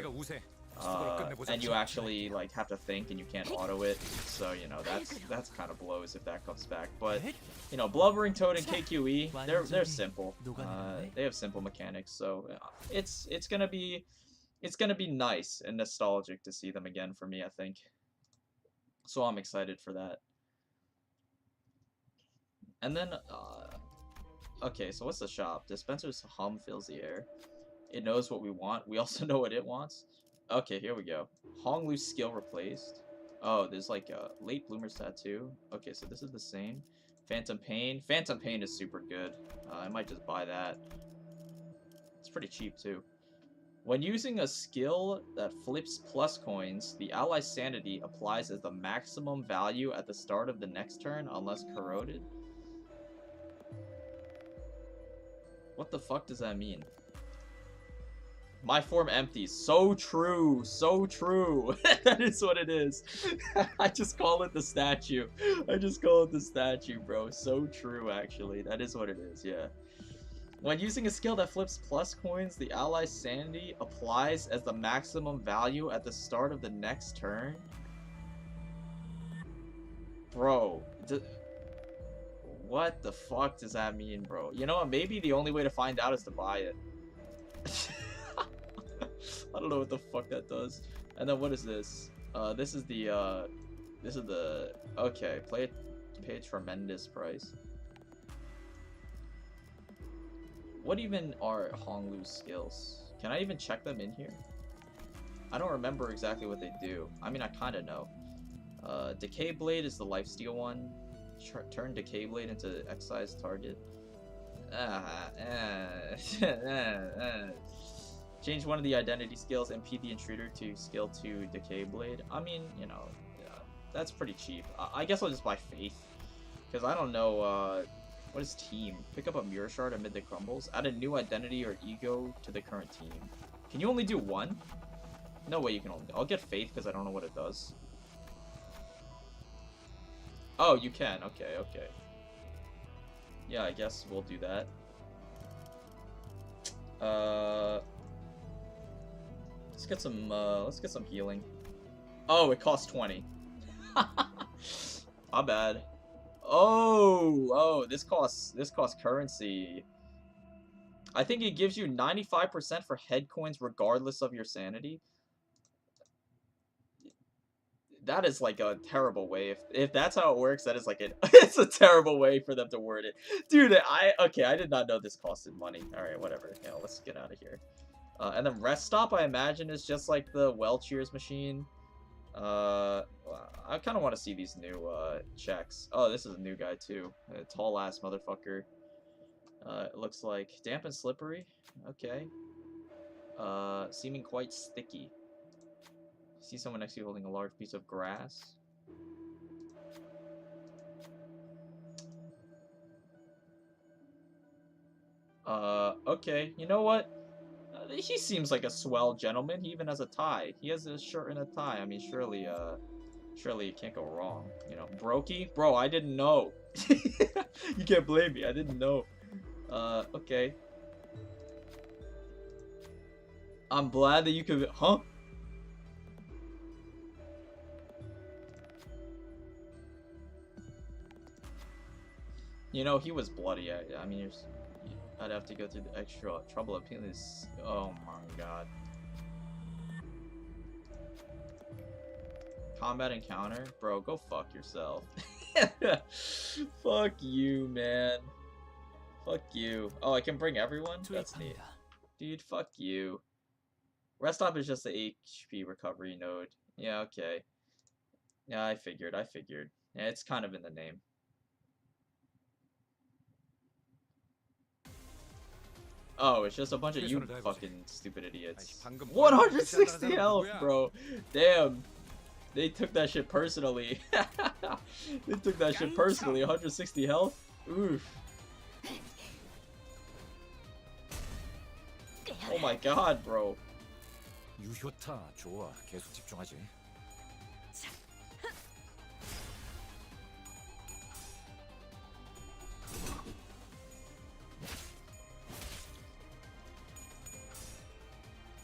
Speaker 1: And you actually like have to think, and you can't auto it, so you know that's kind of blows if that comes back. But you know, Blubbering Toad and KQE, they're simple. They have simple mechanics, so it's gonna be nice and nostalgic to see them again for me, I think. So I'm excited for that. And then okay, so what's the shop? Dispenser's hum fills the air. It knows what we want. We also know what it wants. Okay, here we go. Honglu's skill replaced. Oh, there's like a late bloomer's tattoo. Okay, so this is the same. Phantom Pain. Phantom Pain is super good. I might just buy that. It's pretty cheap too. When using a skill that flips plus coins, the ally's sanity applies as the maximum value at the start of the next turn unless corroded. What the fuck does that mean? My form empties. So true. So true. That is what it is. I just call it the statue. I just call it the statue, bro. So true, actually. That is what it is, yeah. When using a skill that flips plus coins, the ally's sanity applies as the maximum value at the start of the next turn. Bro, what the fuck does that mean, bro? You know what? Maybe the only way to find out is to buy it. I don't know what the fuck that does. And then what is this? This is the okay. Pay a tremendous price. What even are Honglu's skills? Can I even check them in here? I don't remember exactly what they do. I mean, I kind of know. Decay Blade is the lifesteal one. Turn Decay Blade into excise target. Change one of the identity skills, impede the intruder to skill 2 Decay Blade. I mean, you know, yeah, that's pretty cheap. I guess I'll just buy Faith. Because I don't know, what is team? Pick up a mirror shard amid the crumbles. Add a new identity or ego to the current team. Can you only do one? No way you can only... I'll get Faith because I don't know what it does. Oh, you can. Okay, okay. Yeah, I guess we'll do that. Let's get some healing. Oh, it costs 20. Not bad. Oh, this costs currency. I think it gives you 95% for head coins regardless of your sanity. That is like a terrible way. If that's how it works, that is like it's a terrible way for them to word it. Dude, I did not know this costed money. Alright, whatever. Yeah, let's get out of here. And then Rest Stop, I imagine, is just like the Well Cheers machine. I kind of want to see these new checks. Oh, this is a new guy too. A tall ass motherfucker. It looks like damp and slippery. Okay. Seeming quite sticky. See someone next to you holding a large piece of grass. Okay. You know what? He seems like a swell gentleman. He even has a tie. He has a shirt and a tie. I mean, surely you can't go wrong. You know, Brokey? Bro, I didn't know. You can't blame me. I didn't know. Okay. I'm glad that you could... Huh? You know, he was bloody. I mean, I'd have to go through the extra trouble of peeling this. Oh my god. Combat encounter? Bro, go fuck yourself. Fuck you, man. Fuck you. Oh, I can bring everyone? That's neat. Dude, fuck you. Rest Stop is just the HP recovery node. Yeah, okay. Yeah, I figured. Yeah, it's kind of in the name. Oh, it's just a bunch of you fucking stupid idiots. 160 health, bro. Damn. They took that shit personally. They took that shit personally. 160 health? Oof. Oh my god, bro.
Speaker 4: 유효타 좋아. 계속 집중하지.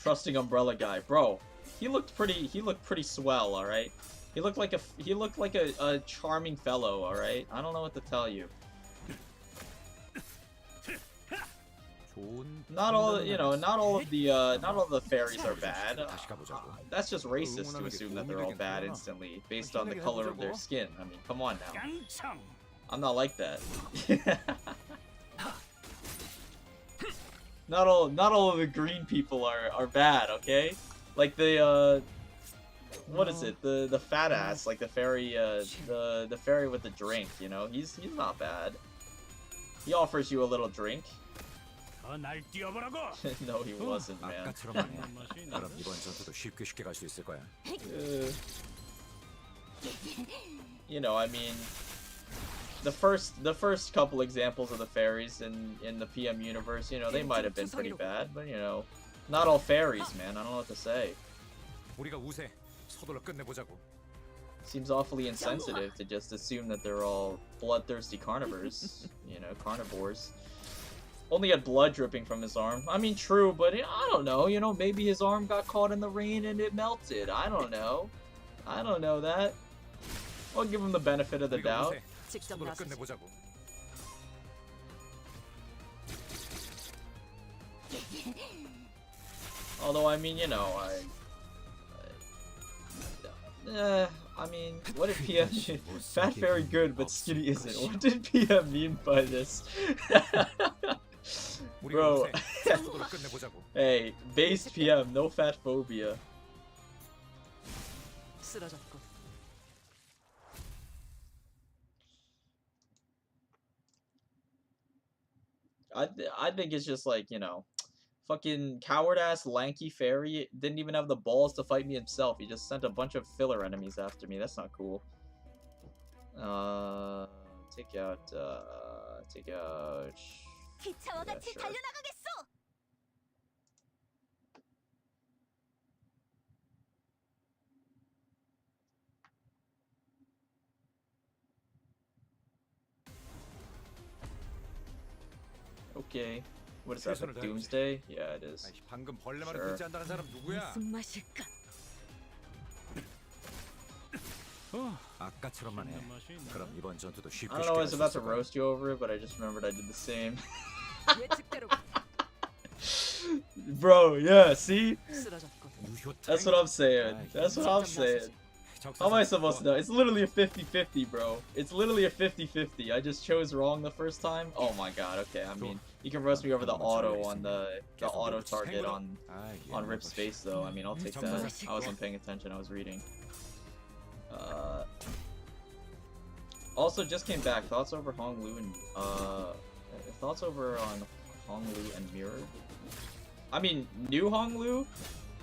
Speaker 1: Trusting umbrella guy, bro. He looked pretty swell, all right. He looked like a charming fellow, all right. I don't know what to tell you. Not all, you know, not all of the fairies are bad. That's just racist to assume that they're all bad instantly based on the color of their skin. I mean, come on now. I'm not like that. Not all of the green people are bad, okay? Like the what is it? The fat ass, like the fairy the fairy with the drink, you know? He's not bad. He offers you a little drink. No, he wasn't, man. You know, I mean, the first couple examples of the fairies in the PM universe, you know, they might have been pretty bad, but you know, not all fairies, man. I don't know what to say.
Speaker 4: 우리가 우세. 서둘러 끝내보자고.
Speaker 1: Seems awfully insensitive to just assume that they're all bloodthirsty carnivores, you know, carnivores. Only had blood dripping from his arm. I mean, true, but I don't know. You know, maybe his arm got caught in the rain and it melted. I don't know. I don't know that. I'll give him the benefit of the
Speaker 4: 우리가
Speaker 1: doubt.
Speaker 4: 우세.
Speaker 3: 직접
Speaker 4: 서둘러
Speaker 3: 나서지.
Speaker 4: 끝내보자고.
Speaker 1: Although, I mean, you know, I mean, what did PM mean? Fat very good, but skinny isn't. What did PM mean by this?
Speaker 4: 우리가
Speaker 1: Bro,
Speaker 4: 우세. 서둘러 끝내보자고.
Speaker 1: hey, based PM, no fat phobia.
Speaker 3: 쓰러졌고.
Speaker 1: I think it's just like, you know, fucking coward-ass lanky fairy didn't even have the balls to fight me himself. He just sent a bunch of filler enemies after me. That's not cool. Take out.
Speaker 3: 기차와
Speaker 1: Yeah,
Speaker 3: 같이
Speaker 1: sure.
Speaker 3: 달려나가겠어.
Speaker 1: Okay. What is that,
Speaker 4: 최선을
Speaker 1: like
Speaker 4: 다해보지.
Speaker 1: Doomsday? Yeah, it is.
Speaker 4: 아이씨, 방금 벌레 말은
Speaker 1: Sure.
Speaker 4: 듣지 않다는 사람 누구야?
Speaker 3: 무슨 맛일까?
Speaker 4: 아까처럼만 해.
Speaker 2: 씹는 맛이 있는데?
Speaker 4: 그럼 이번 전투도 쉽게
Speaker 1: I don't know, I was
Speaker 4: 쉽게
Speaker 1: about
Speaker 4: 할수
Speaker 1: to
Speaker 4: 있을 거야.
Speaker 1: roast you over it, but I just remembered I did the same.
Speaker 3: 예측대로
Speaker 1: Bro, yeah, see?
Speaker 3: 쓰러졌고.
Speaker 4: 유효
Speaker 1: That's what I'm saying. That's what I'm saying. How am I supposed to know? It's literally a 50-50, bro. It's literally a 50-50. I just chose wrong the first time. Oh my god, okay. I mean, you can roast me over the auto on the auto target on Rip's face, though. I mean, I'll take that. I wasn't paying attention. I was reading. Also, just came back. Thoughts over Hong Lu and thoughts over on Hong Lu and Mirror. I mean, new Hong Lu.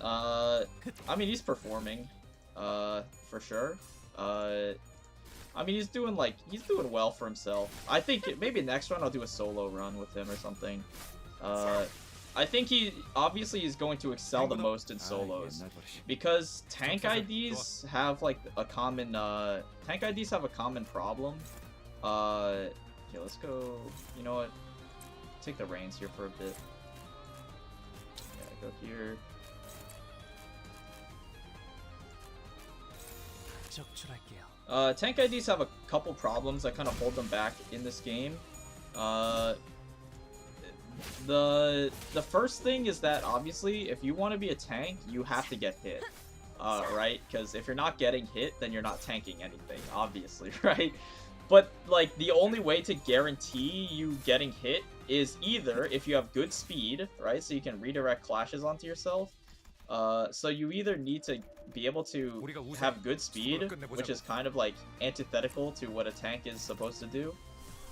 Speaker 1: I mean, he's performing. For sure. I mean, he's doing well for himself. I think maybe next run I'll do a solo run with him or something. I think he obviously is going to excel the most in solos because tank IDs have like a common problem. Okay, let's go. You know what? Take the reins here for a bit. Yeah, go here. Tank IDs have a couple problems that kind of hold them back in this game. The first thing is that obviously if you want to be a tank, you have to get hit. Right? Because if you're not getting hit, then you're not tanking anything, obviously, right? But like the only way to guarantee you getting hit is either if you have good speed, right? So you can redirect clashes onto yourself. So you either need to be able to have good speed, which is kind of like antithetical to what a tank is supposed to do.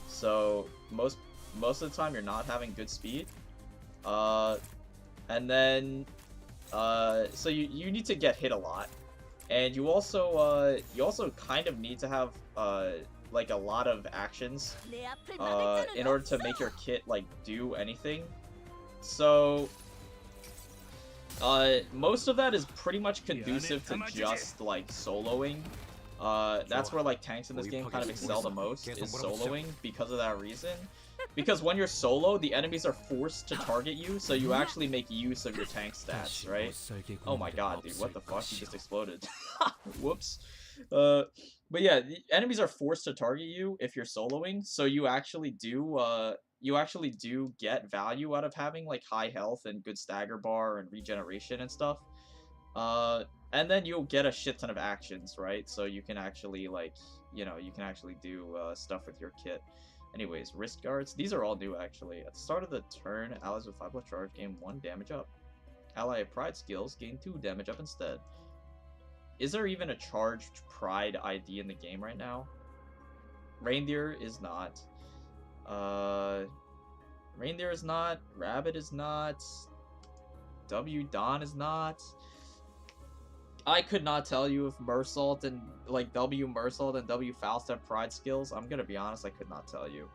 Speaker 1: So most of the time you're not having good speed. And then so you need to get hit a lot. And you also kind of need to have like a lot of actions in order to make your kit like do anything. So most of that is pretty much conducive to just like soloing. That's where like tanks in this game kind of excel the most, is soloing because of that reason. Because when you're solo, the enemies are forced to target you, so you actually make use of your tank stats, right? Oh my god, dude, what the fuck? He just exploded. Whoops. But yeah, the enemies are forced to target you if you're soloing, so you actually do get value out of having like high health and good stagger bar and regeneration and stuff. And then you'll get a shit ton of actions, right? So you can actually like, you know, you can actually do stuff with your kit. Anyways, wrist guards. These are all new actually. At the start of the turn, allies with 5+ charge gain 1 damage up. Ally pride skills gain 2 damage up instead. Is there even a charged pride ID in the game right now? Reindeer is not. Reindeer is not. Rabbit is not. W Don is not. I could not tell you if Mersault and like W Mersault and W Faust have pride skills. I'm gonna be honest, I could not tell you.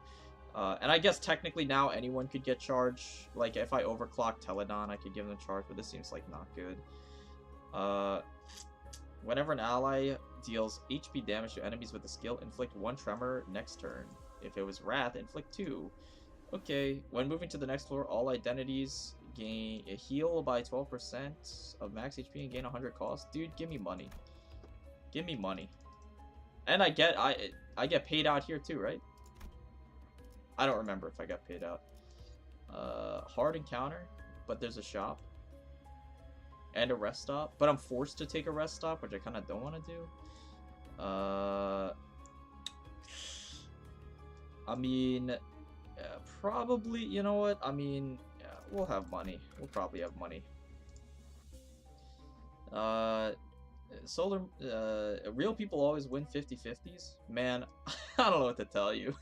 Speaker 1: And I guess technically now anyone could get charge. Like if I overclock Teledon, I could give them charge, but this seems like not good. Whenever an ally deals HP damage to enemies with a skill, inflict 1 tremor next turn. If it was Wrath, inflict 2. Okay, when moving to the next floor, all identities gain a heal by 12% of max HP and gain 100 cost. Dude, give me money. Give me money. And I get paid out here too, right? I don't remember if I got paid out. Hard encounter, but there's a shop. And a rest stop. But I'm forced to take a rest stop, which I kind of don't want to do. I mean, probably, you know what? I mean, yeah, we'll have money. We'll probably have money. Solar, real people always win 50-50s. Man, I don't know what to tell you.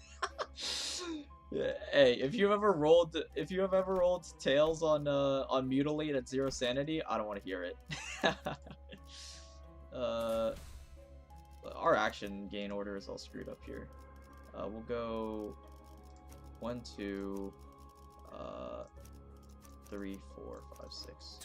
Speaker 1: Hey, if you've ever rolled tails on Mutilate at 0 sanity, I don't want to hear it. Our action gain order is all screwed up here. We'll go 1, 2, 3, 4, 5, 6.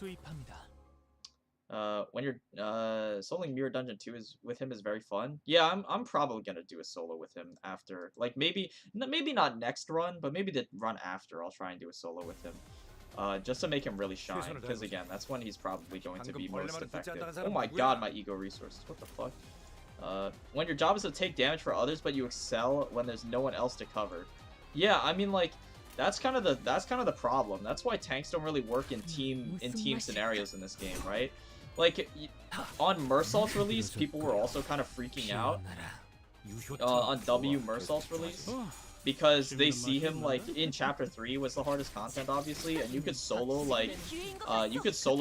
Speaker 1: When you're soloing Mirror Dungeon 2 with him is very fun. Yeah, I'm probably gonna do a solo with him after, like maybe not next run, but maybe the run after. I'll try and do a solo with him, just to make him really shine. Because again, that's when he's probably going to be most effective. Oh my god, my ego resources. What the fuck? When your job is to take damage for others, but you excel when there's no one else to cover. Yeah, I mean like. That's kind of the problem. That's why tanks don't really work in team scenarios in this game, right? Like on Mersault's release, people were also kind of freaking out on W Mersault's release because they see him like in chapter 3 was the hardest content, obviously, and you could solo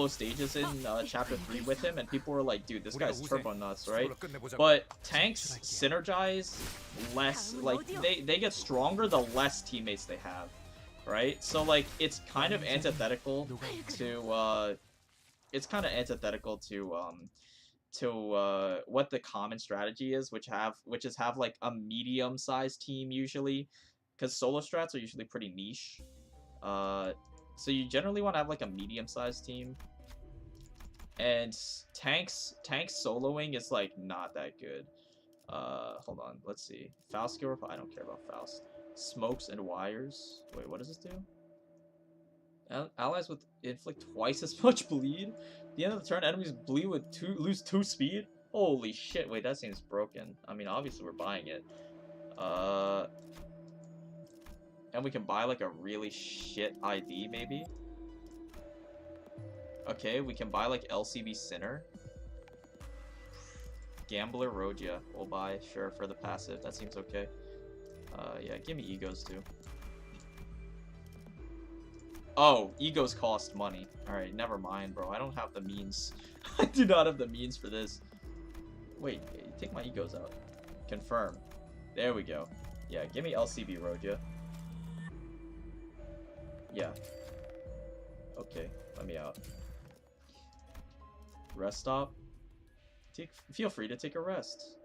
Speaker 1: stages in chapter 3 with him, and people were like, dude, this guy's turbo nuts, right? But tanks synergize less, like they get stronger the less teammates they have, right? So like it's kind of antithetical to what the common strategy is, which is have like a medium-sized team usually, because solo strats are usually pretty niche. So you generally want to have like a medium-sized team, and tanks soloing is like not that good. Hold on, let's see. Faust skill. I don't care about Faust. Smokes and wires. Wait, what does this do? Allies with inflict twice as much bleed. At the end of the turn, enemies bleed with lose 2 speed. Holy shit! Wait, that seems broken. I mean, obviously we're buying it. And we can buy like a really shit ID maybe. Okay, we can buy like LCB Sinner. Gambler Rogia. We'll buy, sure, for the passive. That seems okay. Yeah, give me egos too. Oh, egos cost money. Alright, never mind, bro. I don't have the means. I do not have the means for this. Wait, take my egos out. Confirm. There we go. Yeah, give me LCB Rogia. Yeah. Okay, let me out. Rest stop. Feel free to take a rest.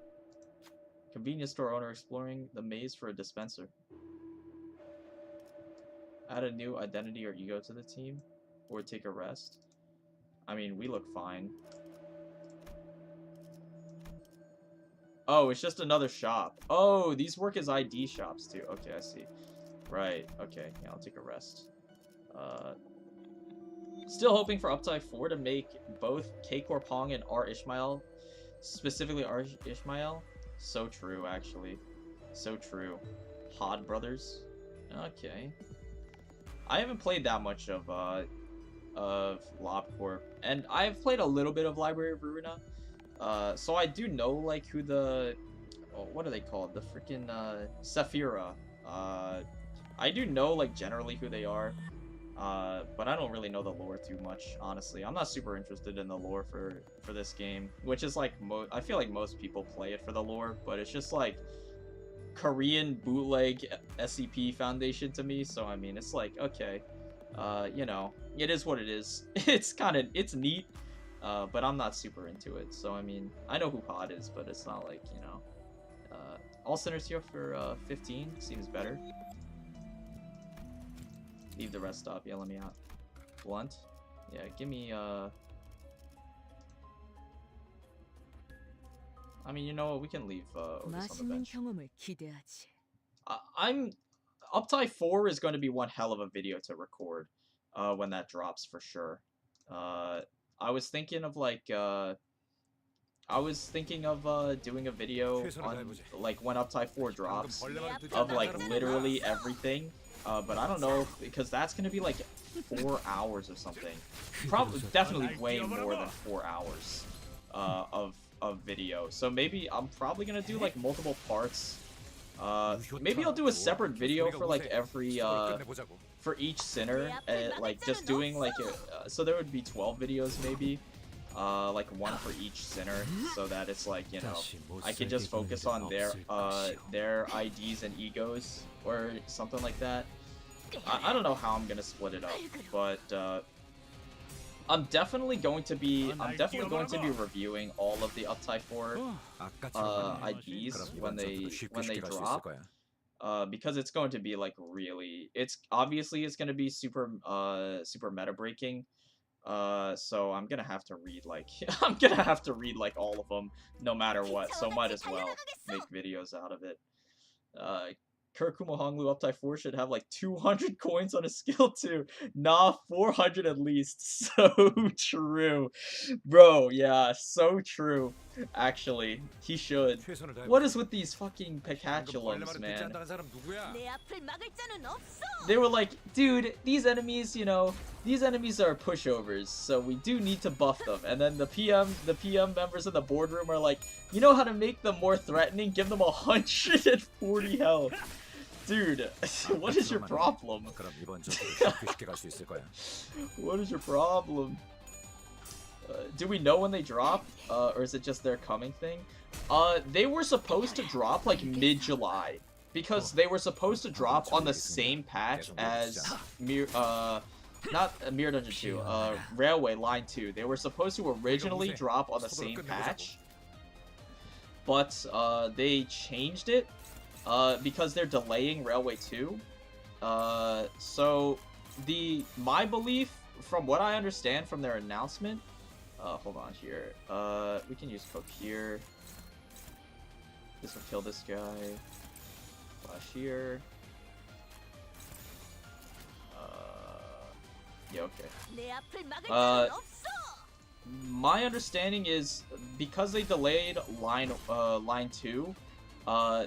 Speaker 1: Convenience store owner exploring the maze for a dispenser. Add a new identity or ego to the team, or take a rest. I mean, we look fine. Oh, it's just another shop. Oh, these work as ID shops too. Okay, I see. Right, okay. Yeah, I'll take a rest. Still hoping for Uptie 4 to make both K-Core Pong and R. Ishmael. Specifically R. Ishmael. So true, actually. So true. Hod Brothers. Okay. I haven't played that much of LobCorp, and I've played a little bit of Library of Ruina, so I do know like who the, what are they called? The freaking Saphira. I do know like generally who they are, but I don't really know the lore too much. Honestly, I'm not super interested in the lore for this game, which is like I feel like most people play it for the lore, but it's just like Korean bootleg SCP Foundation to me, so I mean, it's like, okay, you know, it is what it is. It's neat, but I'm not super into it. So I mean, I know who Pod is, but it's not like, you know. All Sinners here for 15 seems better. Leave the rest up. Yeah, let me out. Blunt. Yeah, give me I mean, you know what? We can leave Otis on the
Speaker 3: 맛있는
Speaker 1: bench.
Speaker 3: 경험을 기대하지.
Speaker 1: I'm Uptie 4 is going to be one hell of a video to record when that drops for sure. I was thinking of like doing a video on like when Uptie 4 drops of like literally everything. But I don't know if, because that's gonna be like 4 hours or something. Probably definitely way more than 4 hours of video. So maybe I'm probably gonna do like multiple parts. Maybe I'll do a separate video for like every for each sinner, like just doing like so there would be 12 videos maybe, like one for each sinner, so that it's like, you know, I can just focus on their IDs and egos or something like that. I don't know how I'm gonna split it up, but I'm definitely going to be reviewing all of the Uptie 4 IDs when they drop. Because it's going to be like really, it's going to be super meta breaking. So I'm gonna have to read like all of them no matter what. So might as well make videos out of it. Kurkumo Honglu Uptie 4 should have like 200 coins on his skill too. Nah, 400 at least. So true. Bro, yeah, so true. Actually, he should. What is with these fucking Picatulums, man? They were like, dude, these enemies, you know, these enemies are pushovers, so we do need to buff them. And then the PM members in the boardroom are like, you know how to make them more threatening? Give them 140 health. Dude, what is your problem? What is your problem? Do we know when they drop? Or is it just their coming thing? They were supposed to drop like mid-July. Because they were supposed to drop on the same patch as not Mirror Dungeon 2, Railway Line 2. They were supposed to originally drop on the same patch. But they changed it because they're delaying Railway 2. So my belief, from what I understand from their announcement, hold on here. We can use Cook here. This will kill this guy. Flash here. Yeah, okay. My understanding is because they delayed line 2,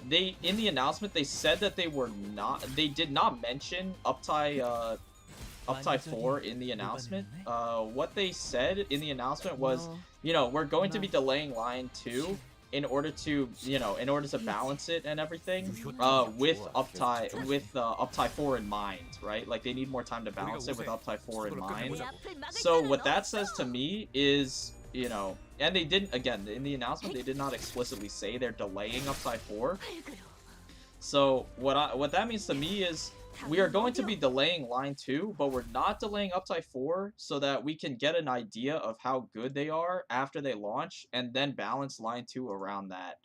Speaker 1: they in the announcement they said that they did not mention Uptie 4 in the announcement. What they said in the announcement was, you know, we're going to be delaying line 2 in order to balance it and everything, with Uptie 4 in mind, right? Like they need more time to balance it with Uptie 4 in mind. So what that says to me is, you know, and they didn't, again, in the announcement they did not explicitly say they're delaying Uptie 4. So what that means to me is we are going to be delaying line 2, but we're not delaying Uptie 4 so that we can get an idea of how good they are after they launch and then balance line 2 around that.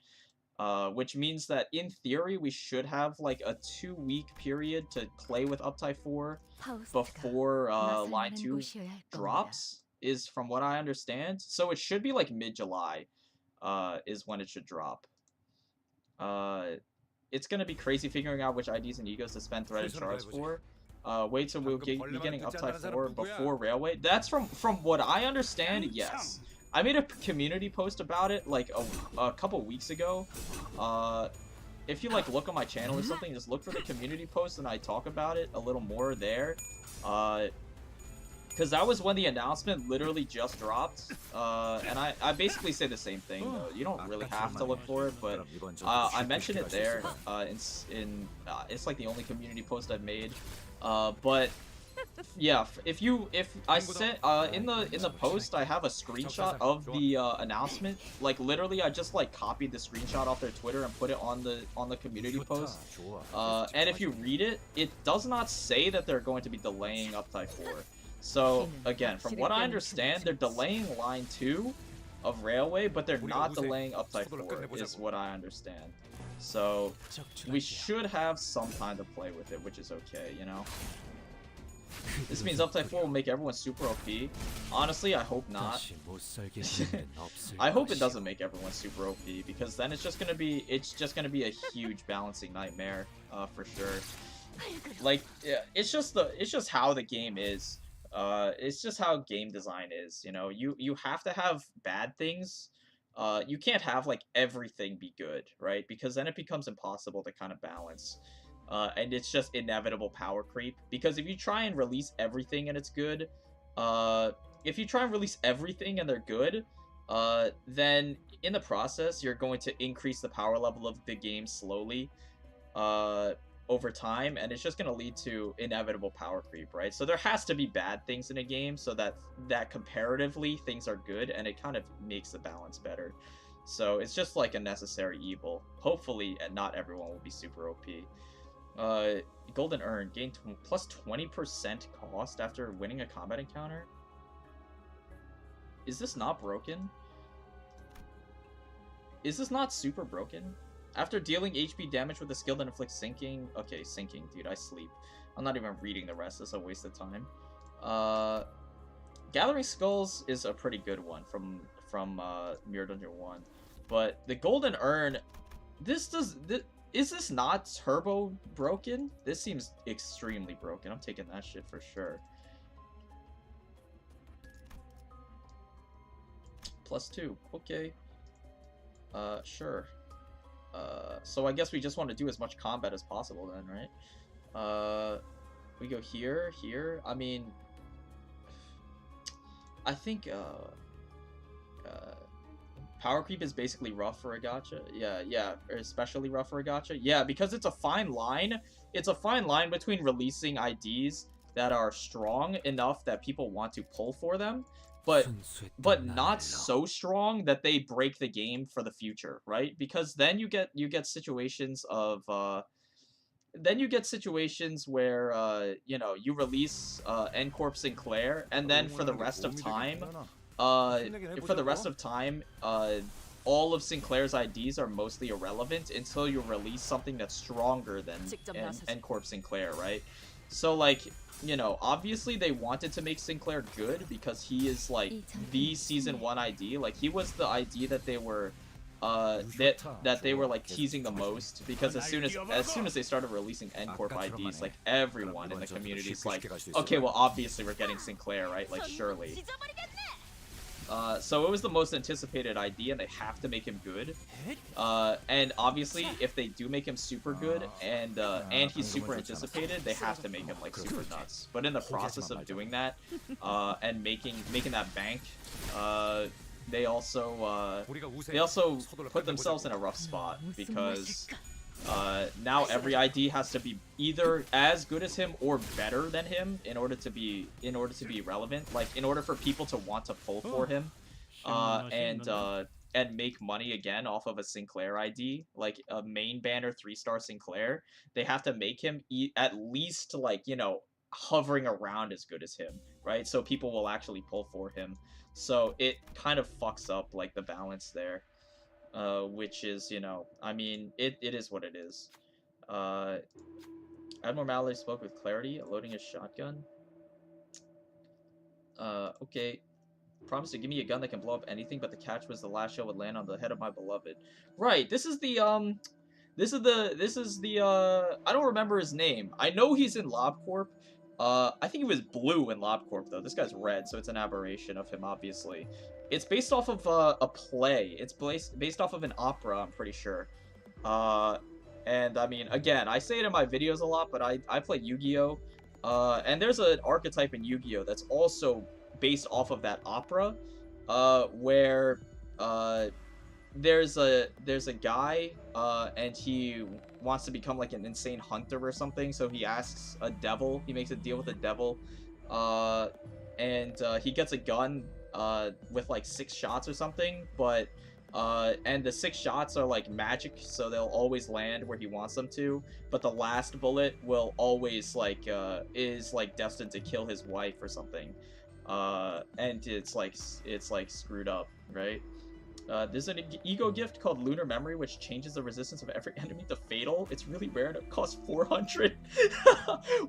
Speaker 1: Which means that in theory we should have like a 2-week period to play with Uptie 4 before line 2 drops, is from what I understand. So it should be like mid-July is when it should drop. It's gonna be crazy figuring out which IDs and egos to spend threaded shards for. Wait till we'll be getting Uptie 4 before Railway. That's from what I understand, yes. I made a community post about it like a couple weeks ago. If you like look on my channel or something, just look for the community post and I talk about it a little more there. Because that was when the announcement literally just dropped, and I basically say the same thing though. You don't really have to look for it, but I mentioned it there. It's like the only community post I've made. But yeah, if I sent in the post, I have a screenshot of the announcement. Like literally, I just like copied the screenshot off their Twitter and put it on the community post. And if you read it, it does not say that they're going to be delaying Uptie 4. So again, from what I understand, they're delaying line 2 of Railway, but they're not delaying Uptie 4, is what I understand. So we should have some time to play with it, which is okay, you know? This means Uptie 4 will make everyone super OP. Honestly, I hope not. I hope it doesn't make everyone super OP, because then it's just gonna be a huge balancing nightmare, for sure. Like, yeah, it's just how the game is. It's just how game design is, you know? You have to have bad things. You can't have, like, everything be good, right? Because then it becomes impossible to kind of balance. And it's just inevitable power creep. Because if you try and release everything and it's good, if you try and release everything and they're good, then in the process, you're going to increase the power level of the game slowly, over time, and it's just going to lead to inevitable power creep, right? So there has to be bad things in a game so that comparatively things are good, and it kind of makes the balance better. So it's just like a necessary evil. Hopefully not everyone will be super OP. Golden Urn, gain plus 20% cost after winning a combat encounter. Is this not broken? Is this not super broken? After dealing HP damage with a skill that inflicts sinking... Okay, sinking, dude, I sleep. I'm not even reading the rest, it's a waste of time. Gathering Skulls is a pretty good one from Mirror Dungeon 1. But the Golden Urn... is this not turbo broken? This seems extremely broken. I'm taking that shit for sure. +2, okay. Sure. So I guess we just want to do as much combat as possible then, right? We go here, here. I mean, I think, power creep is basically rough for a gacha. Yeah, especially rough for a gacha. Yeah, because it's a fine line. It's a fine line between releasing IDs that are strong enough that people want to pull for them, but not so strong that they break the game for the future, right? Because then you get situations of where you know, you release N-Corp Sinclair, and then for the rest of time all of Sinclair's IDs are mostly irrelevant until you release something that's stronger than N-Corp Sinclair, right? So, like, you know, obviously they wanted to make Sinclair good because he is, like, the Season 1 ID. Like, he was the ID that they were, that they were, like, teasing the most, because as soon as they started releasing N-Corp IDs, like, everyone in the community is like, okay, well, obviously we're getting Sinclair, right? Like, surely. So it was the most anticipated ID, and they have to make him good. And obviously, if they do make him super good, and he's super anticipated, they have to make him, like, super nuts. But in the process of doing that, and making that bank, they also put themselves in a rough spot, because now every ID has to be either as good as him or better than him in order to be relevant. Like, in order for people to want to pull for him, and make money again off of a Sinclair ID, like a main banner 3-star Sinclair, they have to make him at least, like, you know, hovering around as good as him, right? So people will actually pull for him. So it kind of fucks up, like, the balance there. Which is, you know, I mean, it is what it is. Admiral Mallory spoke with clarity, loading a shotgun. Okay. Promised to give me a gun that can blow up anything, but the catch was the last shell would land on the head of my beloved. Right, this is the, I don't remember his name. I know he's in LobCorp. I think he was blue in LobCorp, though. This guy's red, so it's an aberration of him, obviously. It's based off of a play. It's based off of an opera, I'm pretty sure. And I mean, again, I say it in my videos a lot, but I play Yu-Gi-Oh! And there's an archetype in Yu-Gi-Oh! That's also based off of that opera, where there's a guy, and he wants to become, like, an insane hunter or something, so he asks a devil, he makes a deal with a devil, and he gets a gun with, like, 6 shots or something, but And the 6 shots are like magic, so they'll always land where he wants them to. But the last bullet will always like is like destined to kill his wife or something. And it's like screwed up, right? There's an ego gift called Lunar Memory, which changes the resistance of every enemy to fatal. It's really rare and it costs 400.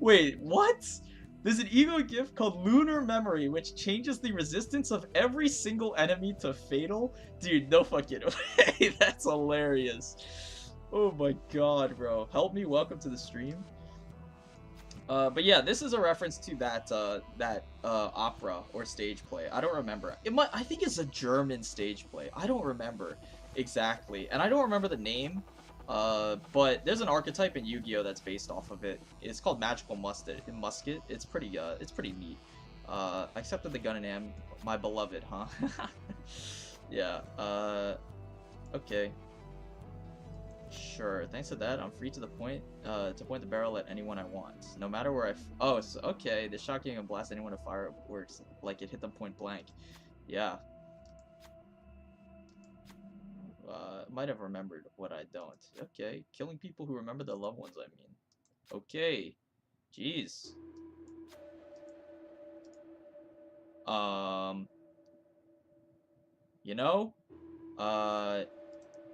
Speaker 1: Wait, what? There's an ego gift called Lunar Memory, which changes the resistance of every single enemy to fatal? Dude, no fucking way. That's hilarious. Oh my god, bro. Help me, welcome to the stream. But yeah, this is a reference to that opera or stage play. I don't remember. I think it's a German stage play. I don't remember exactly, and I don't remember the name. But there's an archetype in Yu-Gi-Oh that's based off of it. It's called Magical Musket. It's pretty neat. I accepted the gun and am my beloved, huh? Yeah. Okay. Sure. Thanks to that, I'm free to point the barrel at anyone I want, no matter where oh, so, okay. The shotgun can blast anyone with fireworks like it hit them point blank. Yeah. Might have remembered what I don't. Okay. Killing people who remember their loved ones, I mean. Okay. Jeez. You know?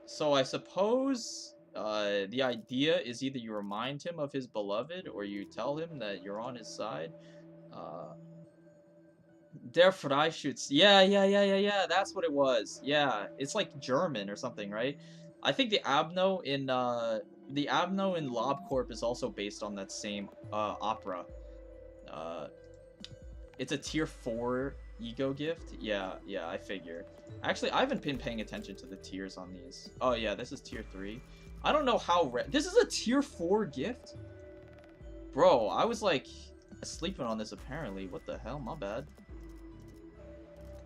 Speaker 1: So I suppose the idea is either you remind him of his beloved or you tell him that you're on his side. Der Freischütz. Yeah. That's what it was. Yeah, it's like German or something, right? I think the Abno in LobCorp is also based on that same opera. Uh, it's a tier 4 ego gift. Yeah, I figure. Actually, I haven't been paying attention to the tiers on these. Oh yeah, this is tier 3. I don't know how this is a tier 4 gift? Bro, I was like sleeping on this apparently. What the hell? My bad.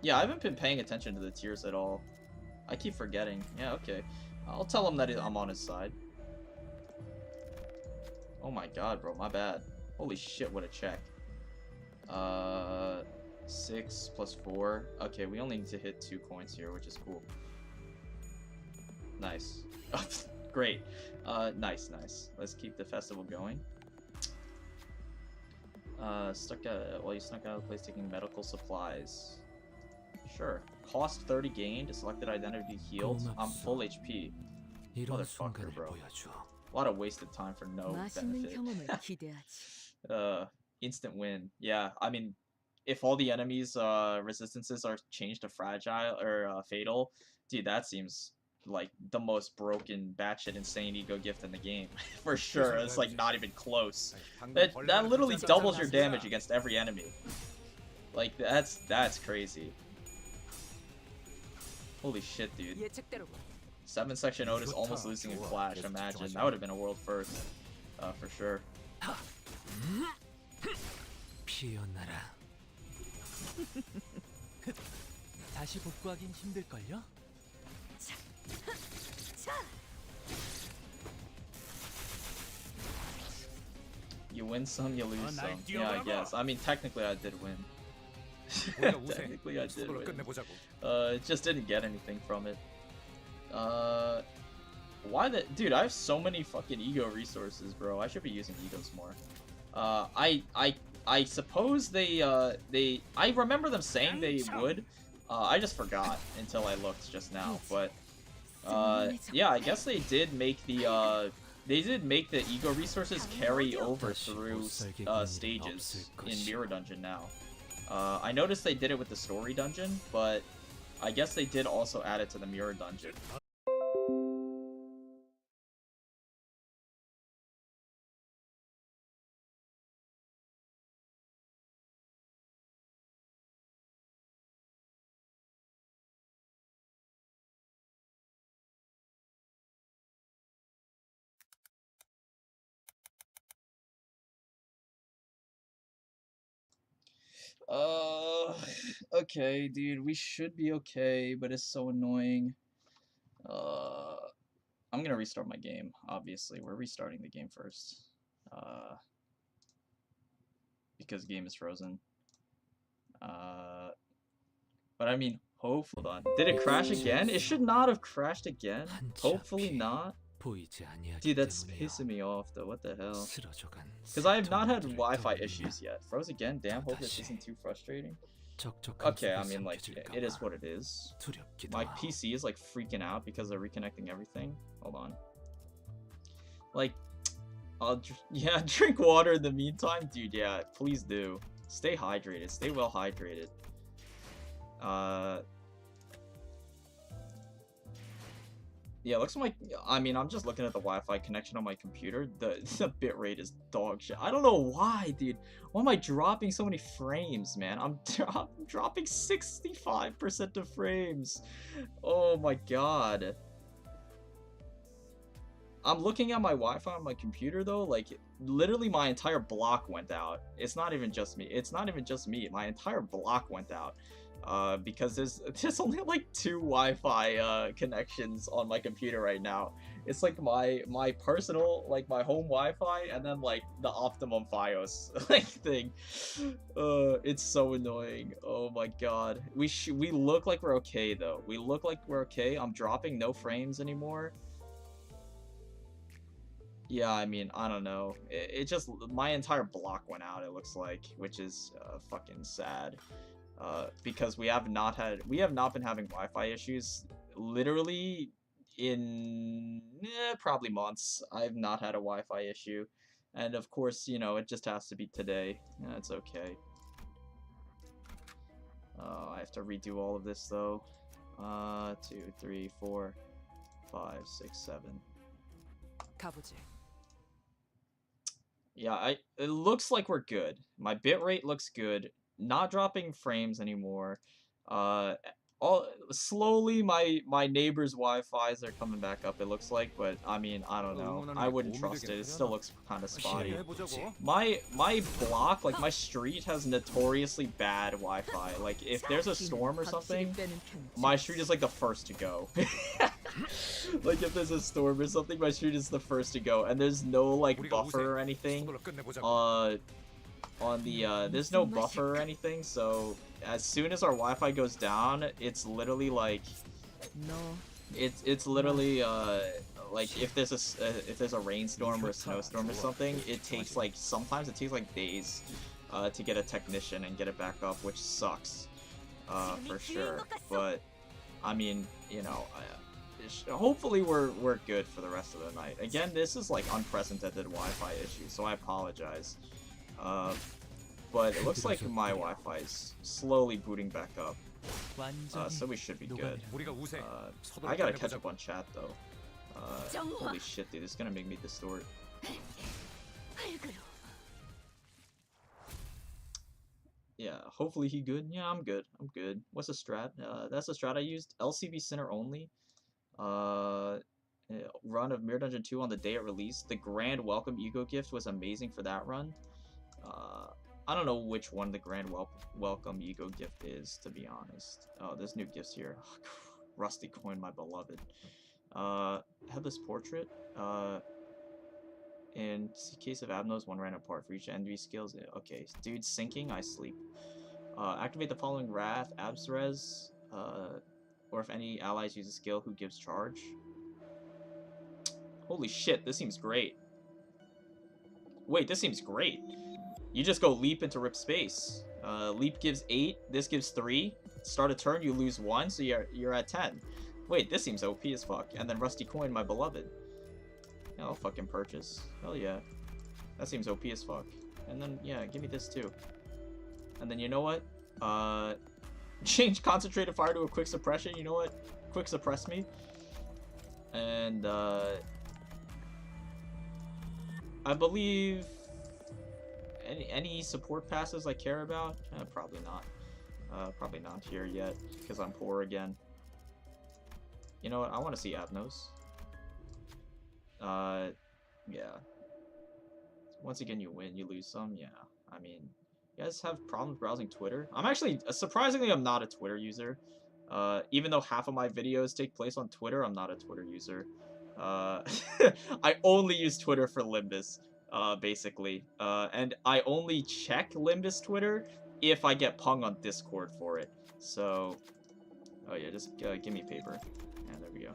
Speaker 1: Yeah, I haven't been paying attention to the tiers at all. I keep forgetting. Yeah, okay. I'll tell him that I'm on his side. Oh my god, bro. My bad. Holy shit, what a check. 6 plus 4. Okay, we only need to hit 2 coins here, which is cool. Nice. Great. Nice. Let's keep the festival going. While you snuck out of the place taking medical supplies. Sure. Cost 30 gained. Selected identity healed. I'm full HP. Motherfucker, bro. A lot of wasted time for no benefit. Instant win. Yeah, I mean, if all the enemies' resistances are changed to fragile or fatal, dude, that seems like the most broken, batshit insane ego gift in the game. For sure. It's like not even close. That literally doubles your damage against every enemy. Like, that's crazy. Holy shit, dude. 7 section Otis almost losing in Flash, imagine. That would have been a world first. For sure.
Speaker 5: 다시 복구하긴 힘들걸요?
Speaker 1: You win some, you lose some. Yeah, I guess. I mean, technically I did win. Technically I did win. It just didn't get anything from it. Why the dude? I have so many fucking ego resources, bro. I should be using egos more. I suppose I remember them saying they would. I just forgot until I looked just now. But yeah, I guess they did make the ego resources carry over through stages in Mirror Dungeon now. I noticed they did it with the story dungeon, but I guess they did also add it to the Mirror Dungeon. Okay, dude, we should be okay, but it's so annoying. I'm gonna restart my game, obviously. We're restarting the game first. Because game is frozen. But I mean, Hold on. Did it crash again? It should not have crashed again.
Speaker 5: 한치
Speaker 1: Hopefully
Speaker 5: 앞이
Speaker 1: not.
Speaker 5: 보이지 아니하기
Speaker 1: Dude, that's
Speaker 5: 때문에요.
Speaker 1: pissing me off though. What the hell?
Speaker 5: 쓰러져간
Speaker 1: Because I have not had
Speaker 5: 새통들을
Speaker 1: Wi-Fi
Speaker 5: 떠올리며
Speaker 1: issues yet. Froze again? Damn, hope this
Speaker 5: 또다시
Speaker 1: isn't too frustrating.
Speaker 5: 적적한
Speaker 1: Okay, I
Speaker 5: 속에
Speaker 1: mean, like,
Speaker 5: 삼켜질까
Speaker 1: it is
Speaker 5: 봐
Speaker 1: what it is.
Speaker 5: 두렵기도
Speaker 1: My
Speaker 5: 하고.
Speaker 1: PC is, like, freaking out because they're reconnecting everything. Hold on. Like, yeah, drink water in the meantime. Dude, yeah, please do. Stay hydrated. Stay well hydrated. Yeah, looks like, I mean, I'm just looking at the Wi-Fi connection on my computer. The bitrate is dog shit. I don't know why, dude. Why am I dropping so many frames, man? I'm dropping 65% of frames. Oh my god. I'm looking at my Wi-Fi on my computer though, like, literally my entire block went out. It's not even just me. It's not even just me. My entire block went out. Because there's only like 2 Wi-Fi connections on my computer right now. It's like my personal, like my home Wi-Fi, and then like the Optimum FiOS like thing. It's so annoying. Oh my god. We look like we're okay though. We look like we're okay. I'm dropping no frames anymore. Yeah, I mean, I don't know. It just, my entire block went out, it looks like, which is fucking sad. Because we have not been having Wi-Fi issues literally in probably months. I've not had a Wi-Fi issue, and of course, you know, it just has to be today. It's okay. I have to redo all of this though. 2, 3, 4, 5, 6, 7.
Speaker 3: 가보지.
Speaker 1: Yeah, it looks like we're good. My bitrate looks good. Not dropping frames anymore. Slowly my neighbor's Wi-Fi's are coming back up, it looks like, but I mean, I don't know. I wouldn't trust it. It still looks kind of spotty. My block, like my street, has notoriously bad Wi-Fi. Like if there's a storm or something, my street is like the first to go. Like if there's a storm or something, my street is the first to go, and there's no like buffer or anything. There's no buffer or anything, so as soon as our Wi-Fi goes down, it's literally like, it's literally like if there's a rainstorm or a snowstorm or something, it takes like, sometimes it takes like days to get a technician and get it back up, which sucks for sure. But I mean, you know, hopefully we're good for the rest of the night. Again, this is like unprecedented Wi-Fi issue, so I apologize. But it looks like my Wi-Fi is slowly booting back up, so we should be good. I gotta catch up on chat though. Holy shit, dude, this is gonna make me distort. Yeah, hopefully he good. Yeah, I'm good. I'm good. What's the strat? That's the strat I used. LCB Center only. Run of Mirror Dungeon 2 on the day it released. The Grand Welcome Ego Gift was amazing for that run. I don't know which one the Grand Welcome Ego Gift is, to be honest. Oh, there's new gifts here. Rusty Coin, my beloved. Headless Portrait. In case of Abnos, 1 random part for each envy skills. Okay, dude, sinking, I sleep. Activate the following Wrath, Absres, or if any allies use a skill, who gives charge. Holy shit, this seems great. Wait, this seems great. You just go leap into rip space. Leap gives 8, this gives 3. Start a turn, you lose 1, so you're at 10. Wait, this seems OP as fuck. And then Rusty Coin, my beloved. Yeah, I'll fucking purchase. Hell yeah. That seems OP as fuck. And then, yeah, give me this too. And then, you know what? Change Concentrated Fire to a Quick Suppression. You know what? Quick Suppress me. And, I believe any support passes I care about? Probably not. Probably not here yet, because I'm poor again. You know what? I want to see Abnos. Yeah. Once again, you win, you lose some. Yeah. I mean, you guys have problems browsing Twitter? I'm actually, surprisingly, I'm not a Twitter user. Even though half of my videos take place on Twitter, I'm not a Twitter user. I only use Twitter for Limbus, basically. And I only check Limbus Twitter if I get pung on Discord for it. So, Oh yeah, just give me paper. And there we go.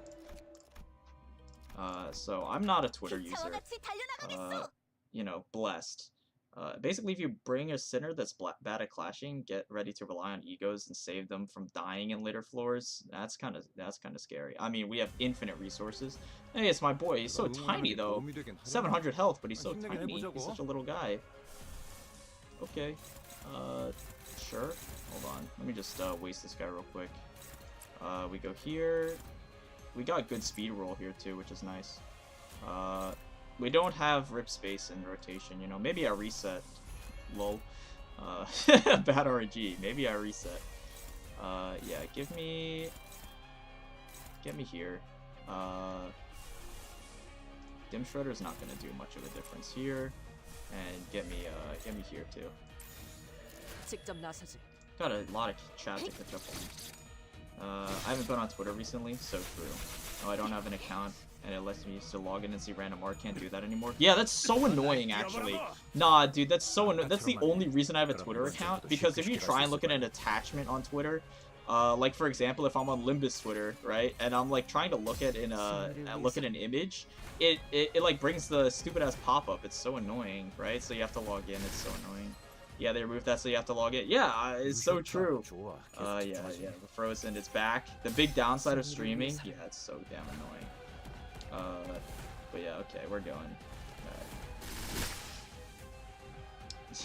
Speaker 1: So I'm not a Twitter user. You know, blessed. Basically, if you bring a sinner that's bad at clashing, get ready to rely on egos and save them from dying in later floors. That's kind of scary. I mean, we have infinite resources. Hey, it's my boy. He's so tiny though. 700 health, but he's so tiny. He's such a little guy. Okay. Sure. Hold on. Let me just waste this guy real quick. We go here. We got good speed roll here too, which is nice. We don't have rip space in rotation, you know. Maybe I reset. Lol. Bad RNG. Maybe I reset. Yeah, get me here. Dim Shredder's not gonna do much of a difference here. And get me here too. Got a lot of chat to catch up on. I haven't been on Twitter recently, so true. Oh, I don't have an account, and it lets me to log in and see random art. Can't do that anymore. Yeah, that's so annoying, actually. Nah, dude, that's so annoying. That's the only reason I have a Twitter account, because if you try and look at an attachment on Twitter, like for example, if I'm on LIMBUS Twitter, right, and I'm like trying to look at an image, it like brings the stupid ass pop-up. It's so annoying, right? So you have to log in. It's so annoying. Yeah, they removed that, so you have to log in. Yeah, it's so true. Yeah, the Frozen, it's back. The big downside of streaming, yeah, it's so damn annoying. But yeah, okay, we're going.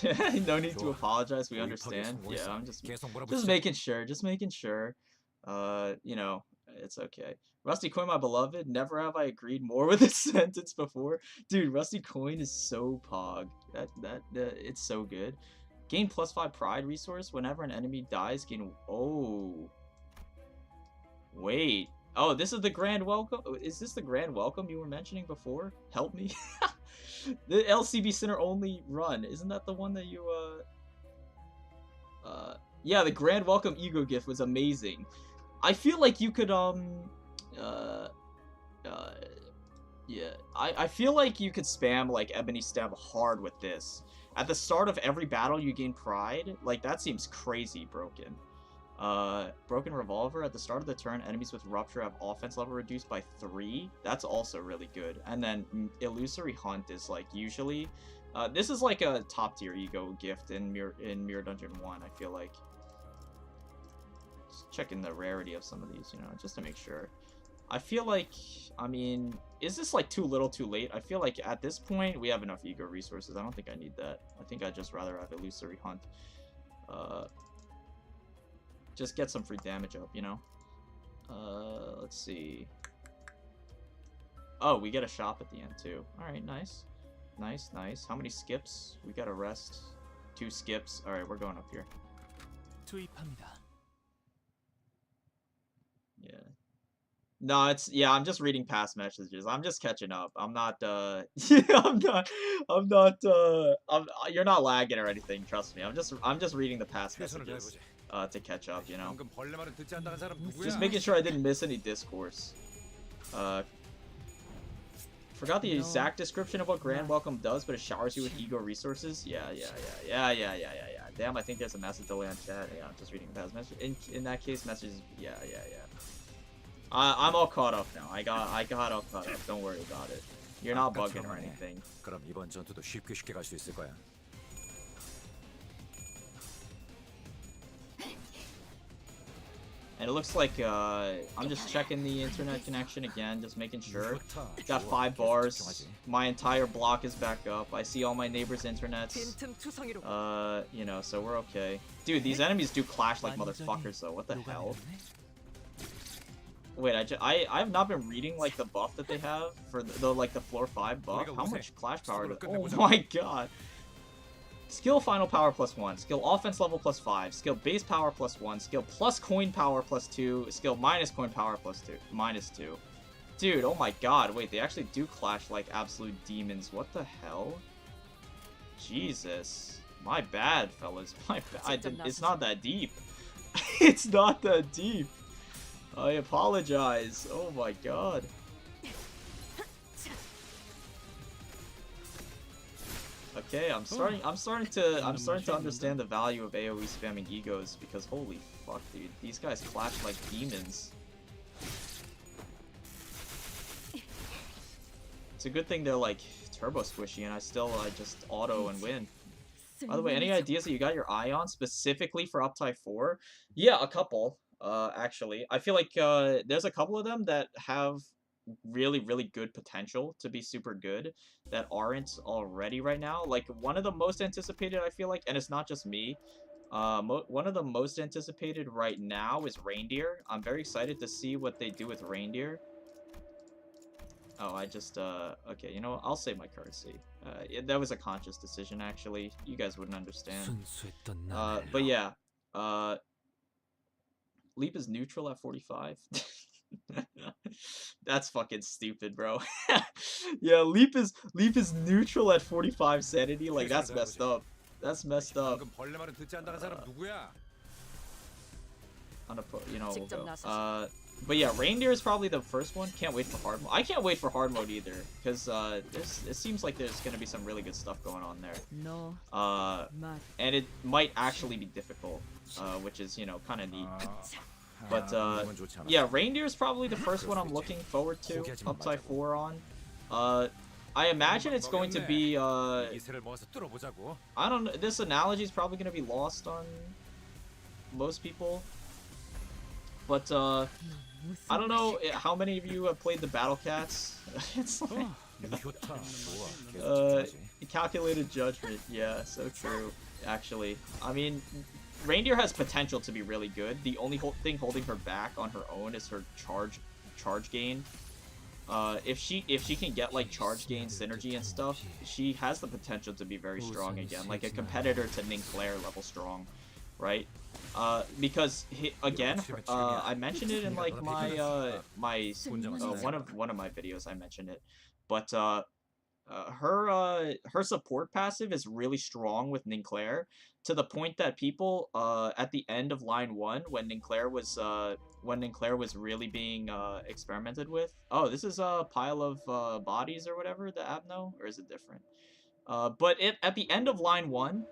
Speaker 1: Right. No need to apologize, we understand. Yeah, I'm just making sure. You know, it's okay. Rusty Coin, my beloved, never have I agreed more with this sentence before. Dude, Rusty Coin is so pog. It's so good. Gain +5 pride resource whenever an enemy dies. Gain. Oh. Wait. Oh, this is the grand welcome. Is this the grand welcome you were mentioning before? Help me. The LCB Center only run. Isn't that the one that you yeah, the grand welcome ego gift was amazing. I feel like you could yeah, I feel like you could spam like Ebony Stab hard with this. At the start of every battle you gain pride. Like, that seems crazy broken. Broken Revolver. At the start of the turn, enemies with Rupture have offense level reduced by 3. That's also really good. And then Illusory Hunt is like usually... this is like a top tier ego gift in Mirror Dungeon 1, I feel like. Just checking the rarity of some of these, you know, just to make sure. I feel like, I mean, is this like too little too late? I feel like at this point we have enough ego resources. I don't think I need that. I think I'd just rather have Illusory Hunt. Just get some free damage up, you know? Let's see. Oh, we get a shop at the end too. Alright, nice. Nice. How many skips? We gotta rest. 2 skips. Alright, we're going up here. Yeah. No, it's, yeah, I'm just reading past messages. I'm just catching up. I'm not, you're not lagging or anything, trust me. I'm just reading the past messages, to catch up, you know? Just making sure I didn't miss any discourse. Forgot the exact description of what Grand Welcome does, but it showers you with ego resources. Yeah. Damn, I think there's a massive delay on chat. Yeah, I'm just reading past messages. In that case, messages, yeah. I'm all caught up now. I got all caught up. Don't worry about it. You're not bugging or anything.
Speaker 4: 그럼 이번 전투도 쉽게 갈 수 있을 거야.
Speaker 1: And it looks like I'm just checking the internet connection again, just making sure. Got 5 bars. My entire block is back up. I see all my neighbors' internets. You know, so we're okay. Dude, these enemies do clash like motherfuckers though. What the hell? Wait, I've not been reading like the buff that they have for the like the floor 5 buff. How much clash power? Oh my god! Skill final power +1, skill offense level +5, skill base power +1, skill plus coin power +2, skill minus coin power -2. Dude, oh my god! Wait, they actually do clash like absolute demons. What the hell? Jesus, my bad, fellas. My bad. It's not that deep. It's not that deep. I apologize. Oh my god. Okay, I'm starting to understand the value of AoE spamming egos because holy fuck, dude, these guys clash like demons. It's a good thing they're like turbo squishy and I just auto and win. By the way, any ideas that you got your eye on specifically for Uptie 4? Yeah, a couple, actually. I feel like there's a couple of them that have really, really good potential to be super good that aren't already right now. Like, one of the most anticipated, I feel like, and it's not just me, one of the most anticipated right now is Reindeer. I'm very excited to see what they do with Reindeer. Oh, I just, okay, you know what? I'll save my currency. That was a conscious decision, actually. You guys wouldn't understand.
Speaker 5: 순수했던
Speaker 1: But
Speaker 5: 나날로
Speaker 1: yeah, Leap is neutral at 45. That's fucking stupid, bro. Yeah, Leap is neutral at 45 sanity. Like, that's messed up. That's messed up.
Speaker 4: 방금 벌레 말은 듣지 않다는 사람 누구야?
Speaker 1: You know, we'll go. But yeah, Reindeer is probably the first one. Can't wait for hard mode. I can't wait for hard mode either, because it seems like there's gonna be some really good stuff going on there.
Speaker 3: No.
Speaker 1: And it might actually be difficult, which is, you know, kind of neat. But yeah, Reindeer is probably the first one I'm looking forward to Uptie 4 on. I imagine it's going to be
Speaker 4: 이세를 모아서 뚫어보자고.
Speaker 1: I don't know. This analogy is probably going to be lost on most people. But I don't know how many of you have played the Battle Cats. It's like
Speaker 4: 좋다. 좋아.
Speaker 1: calculated judgment. Yeah, so true. Actually, I mean, Reindeer has potential to be really good. The only thing holding her back on her own is her charge gain. If she can get like charge gain synergy and stuff, she has the potential to be very strong again, like a competitor to Ninclair level strong, right? Because again, I mentioned it in like my one of my videos. I mentioned it, but her support passive is really strong with Ninclair to the point that people at the end of line 1 when Ninclair was really being experimented with. Oh, this is a pile of bodies or whatever, the Abno, or is it different? But at the end of line 1,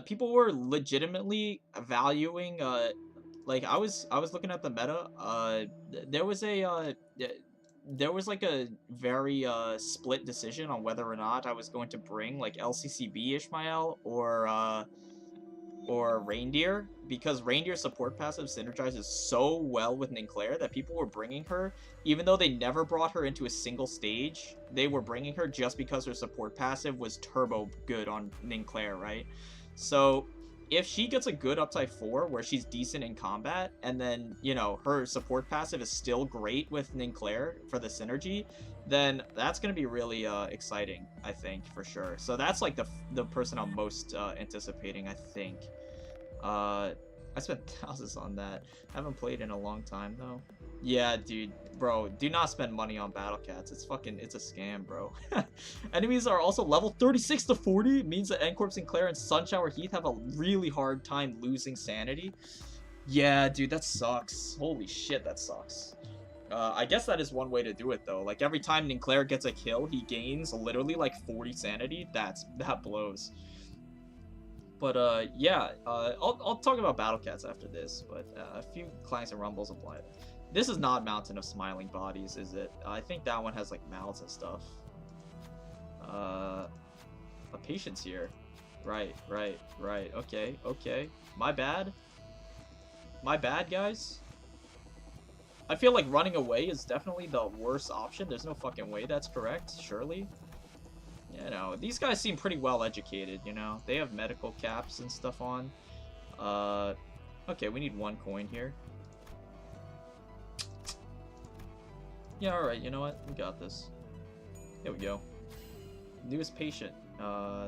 Speaker 1: people were legitimately valuing like I was looking at the meta. There was like a very split decision on whether or not I was going to bring like LCCB Ishmael or Reindeer, because Reindeer support passive synergizes so well with Ninclair that people were bringing her, even though they never brought her into a single stage. They were bringing her just because her support passive was turbo good on Ninclair, right? So if she gets a good Uptie 4 where she's decent in combat, and then, you know, her support passive is still great with Ninclair for the synergy, then that's going to be really exciting, I think, for sure. So that's like the person I'm most anticipating, I think. I spent thousands on that. I haven't played in a long time, though. Yeah, dude, bro, do not spend money on Battle Cats. It's a scam, bro. Enemies are also level 36 to 40. It means that N-Corp Sinclair and Sunshower Heath have a really hard time losing sanity. Yeah, dude, that sucks. Holy shit, that sucks. I guess that is one way to do it, though. Like, every time Ninclair gets a kill, he gains literally, like, 40 sanity. That blows. But, yeah, I'll talk about Battle Cats after this, but a few clanks and rumbles of life. This is not Mountain of Smiling Bodies, is it? I think that one has, like, mouths and stuff. A patience here. Right. Okay. My bad, guys. I feel like running away is definitely the worst option. There's no fucking way that's correct, surely. You know, these guys seem pretty well educated, you know? They have medical caps and stuff on. Okay, we need 1 coin here. Yeah, alright, you know what? We got this. There we go. Newest patient.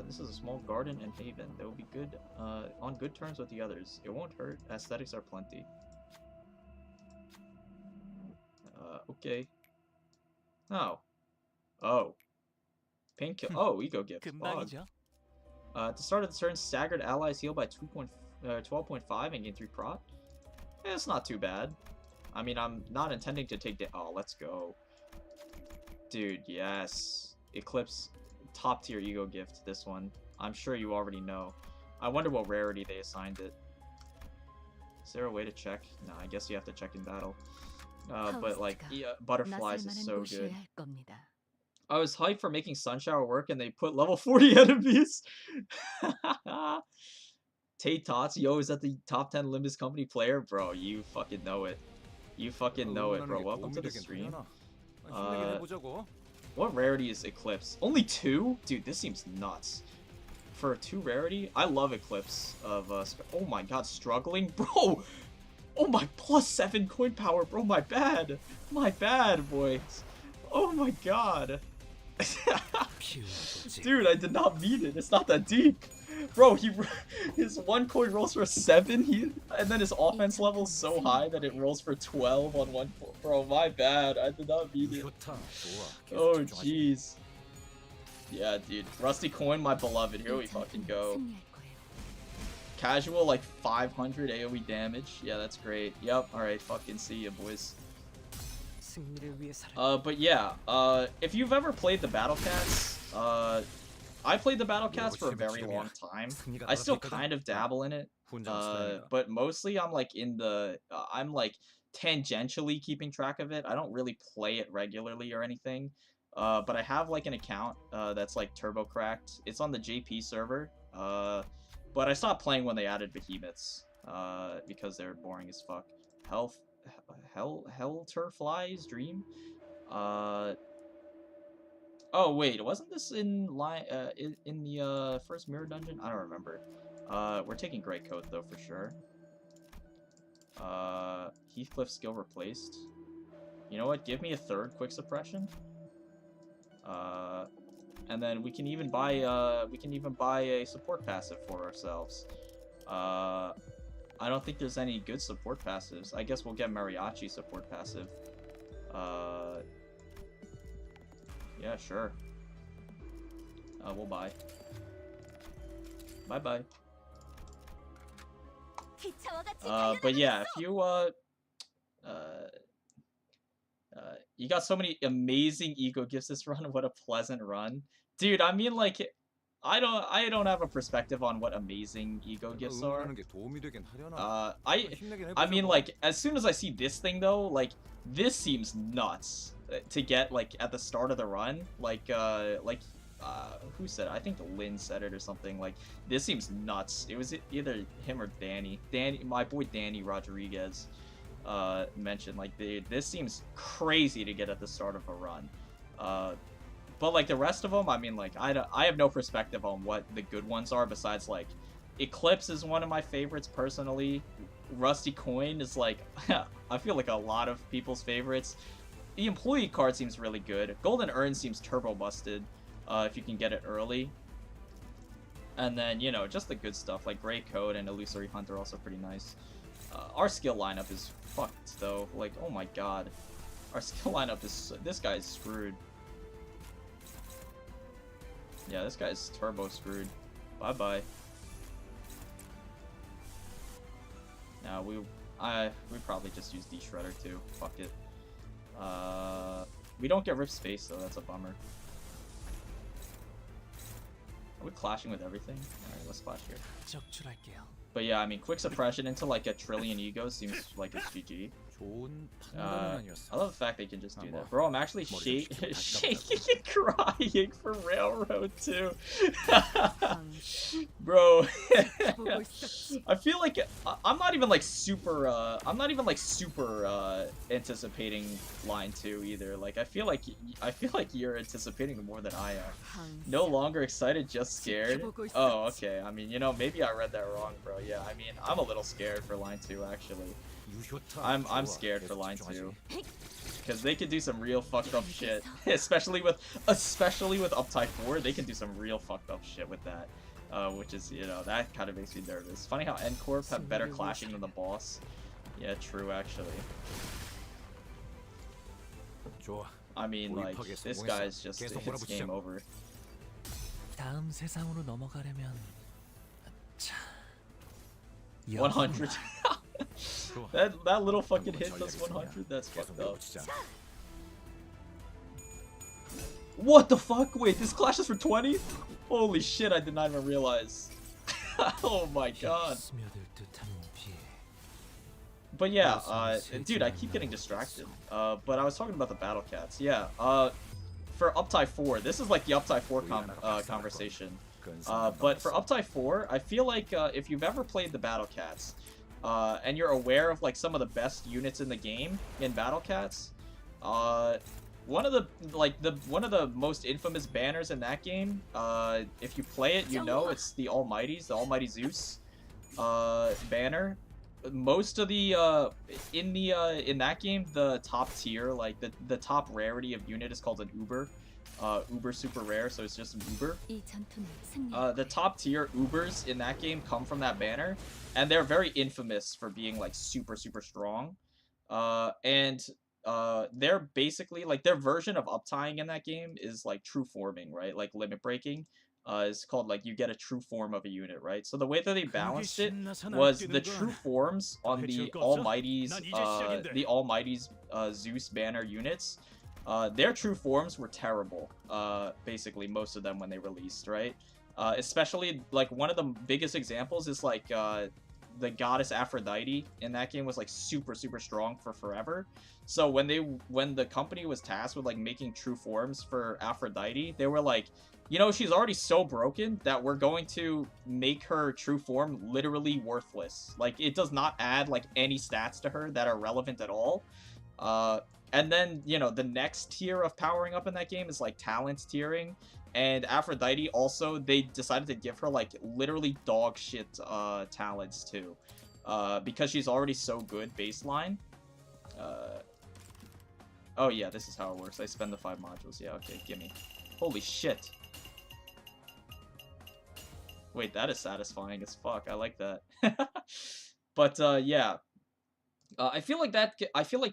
Speaker 1: This is a small garden and haven. They will be good, on good terms with the others. It won't hurt. Aesthetics are plenty. Okay. Oh. Painkiller. Oh, ego gift.
Speaker 5: 금방이죠.
Speaker 1: At the start of the turn, staggered allies heal by 12.5 and gain 3 prot. It's not too bad. I mean, I'm not intending to take the... Oh, let's go. Dude, yes. Eclipse top tier ego gift, this one. I'm sure you already know. I wonder what rarity they assigned it. Is there a way to check? No, I guess you have to check in battle. But like, yeah, Butterflies is so good. I was hyped for making Sunshower work and they put level 40 enemies. Tate Tots, yo, is that the top 10 Limbus Company player? Bro, you fucking know it. You fucking know it, bro. Welcome to the stream. What rarity is Eclipse? Only 2? Dude, this seems nuts. For 2 rarity? I love Eclipse of, oh my god, struggling? Bro! Oh my, +7 coin power, bro, my bad. My bad, boys. Oh my god. Dude, I did not mean it. It's not that deep. Bro, his 1 coin rolls for 7, and then his offense level is so high that it rolls for 12 on 1 coin. Bro, my bad. I did not mean it. Oh, jeez. Yeah, dude. Rusty coin, my beloved. Here we fucking go. Casual, like 500 AoE damage. Yeah, that's great. Yep. Alright, fucking see ya, boys. But yeah, if you've ever played the Battle Cats, I played the Battle Cats for a very long time. I still kind of dabble in it, but mostly I'm like in the, I'm like tangentially keeping track of it. I don't really play it regularly or anything, but I have like an account that's like turbo cracked. It's on the JP server, but I stopped playing when they added behemoths because they're boring as fuck. Helterfly's Dream? Oh wait, wasn't this in the first mirror dungeon? I don't remember. We're taking Great Coat though for sure. Heathcliff skill replaced. You know what? Give me a 3rd quick suppression. And then we can even buy a support passive for ourselves. I don't think there's any good support passives. I guess we'll get Mariachi support passive. Yeah, sure. We'll buy. Bye-bye. But yeah, if you, you got so many amazing ego gifts this run. What a pleasant run. Dude, I mean, like, I don't have a perspective on what amazing ego gifts are. I mean, like, as soon as I see this thing though, like, this seems nuts to get like at the start of the run. Like who said it? I think Lynn said it or something. Like, this seems nuts. It was either him or Danny, my boy Danny Rodriguez, mentioned like, this seems crazy to get at the start of a run. But like the rest of them, I mean, like, I have no perspective on what the good ones are besides like Eclipse is one of my favorites personally. Rusty Coin is like I feel like a lot of people's favorites. The employee card seems really good. Golden Urn seems turbo busted if you can get it early. And then, you know, just the good stuff like Grey Coat and Illusory Hunt are also pretty nice. Our skill lineup is fucked though. Like, oh my god. Our skill lineup is, this guy's screwed. Yeah, this guy's turbo screwed. Bye-bye. Now we probably just use D-Shredder too. Fuck it. We don't get Rift Space though, that's a bummer. Are we clashing with everything? Alright, let's clash here. But yeah, I mean, quick suppression into like a trillion egos seems like it's GG. I love the fact they can just do that. Bro, I'm actually shaking and crying for Railroad too. Bro, I feel like I'm not even like super anticipating line 2 either. Like, I feel like you're anticipating more than I am. No longer excited, just scared. Oh, okay. I mean, you know, maybe I read that wrong, bro. Yeah, I mean, I'm a little scared for line 2 actually. I'm scared for line 2 because they could do some real fucked up shit, especially with Uptie 4. They can do some real fucked up shit with that, which is, you know, that kind of makes me nervous. Funny how N Corp have better clashing than the boss. Yeah, true actually. I mean, like, this guy's just, it's game over. 100. that little fucking hit does 100. That's fucked up. What the fuck? Wait, this clashes for 20? Holy shit, I did not even realize. Oh my god.
Speaker 5: 스며들 듯한 비에
Speaker 1: But yeah, dude, I keep getting distracted. But I was talking about the battle cats. Yeah, for Uptie 4, this is like the Uptie 4 conversation. But for Uptie 4, I feel like if you've ever played the battle cats, and you're aware of like some of the best units in the game in battle cats, one of the most infamous banners in that game, if you play it, you know it's the Almighty Zeus banner. Most of the in that game, the top tier, like the top rarity of unit is called an Uber. Uber super rare, so it's just an Uber.
Speaker 3: 이 전투는 승리.
Speaker 1: The top tier Ubers in that game come from that banner, and they're very infamous for being like super strong. They're basically like their version of uptying in that game is like true forming, right? Like limit breaking. Is called like you get a true form of a unit, right? So the way that they balanced it was the true forms on the Almighty's Zeus banner units. Their true forms were terrible. Basically most of them when they released, right? Especially like one of the biggest examples is like the goddess Aphrodite in that game was like super strong for forever. So when the company was tasked with like making true forms for Aphrodite, they were like, you know, she's already so broken that we're going to make her true form literally worthless. Like, it does not add, like, any stats to her that are relevant at all. And then, you know, the next tier of powering up in that game is, like, talents tiering. And Aphrodite also, they decided to give her, like, literally dog shit talents, too. Because she's already so good baseline. Oh, yeah, this is how it works. I spend the 5 modules. Yeah, okay, gimme. Holy shit. Wait, that is satisfying as fuck. I like that. But yeah, I feel like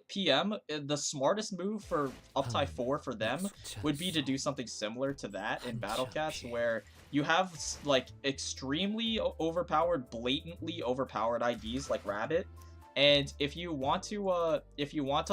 Speaker 1: PM, the smartest move for Uptie 4 for them would be to do something similar to that in Battle Cats, where you have like extremely overpowered, blatantly overpowered IDs like Rabbit, and if you want to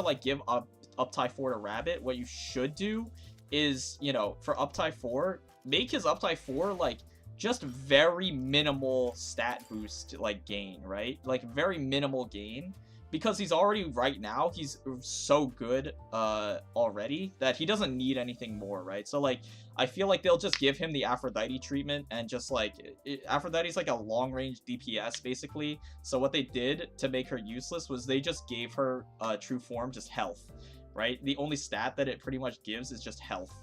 Speaker 1: like give up Uptie 4 to Rabbit, what you should do is, you know, for Uptie 4, make his Uptie 4 like just very minimal stat boost, like, gain, right? Like, very minimal gain. Because he's already, right now, he's so good already that he doesn't need anything more, right? So, like, I feel like they'll just give him the Aphrodite treatment and just, like, Aphrodite's like a long-range DPS, basically. So what they did to make her useless was they just gave her true form just health, right? The only stat that it pretty much gives is just health.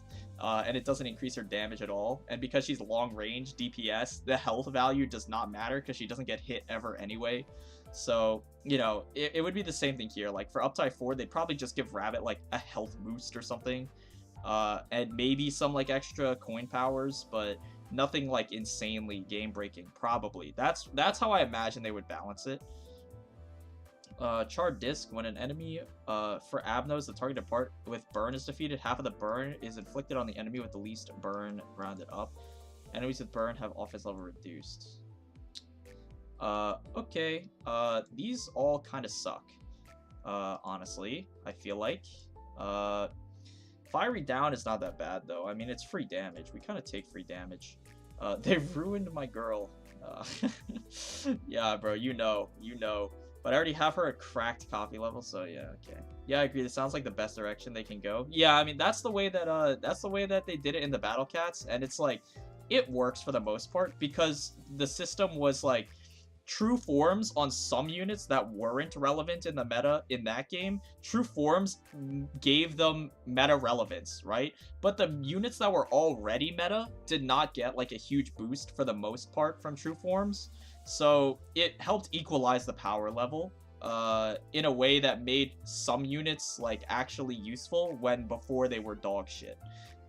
Speaker 1: And it doesn't increase her damage at all. And because she's long range DPS, the health value does not matter because she doesn't get hit ever anyway. So, you know, it would be the same thing here. Like for Uptie 4, they'd probably just give Rabbit like a health boost or something. And maybe some like extra coin powers, but nothing like insanely game breaking, probably. That's how I imagine they would balance it. Charred Disc, when an enemy for Abnos, the targeted part with burn is defeated, half of the burn is inflicted on the enemy with the least burn rounded up. Enemies with burn have offense level reduced. Okay. These all kind of suck. Honestly, I feel like. Fiery Down is not that bad, though. I mean, it's free damage. We kind of take free damage. They ruined my girl. Yeah, bro, you know. But I already have her at cracked copy level, so yeah, okay. Yeah, I agree. This sounds like the best direction they can go. Yeah, I mean, that's the way that they did it in the Battle Cats, and it's like, it works for the most part, because the system was like, true forms on some units that weren't relevant in the meta in that game, true forms gave them meta relevance, right? But the units that were already meta did not get like a huge boost for the most part from true forms. So it helped equalize the power level in a way that made some units like actually useful when before they were dog shit.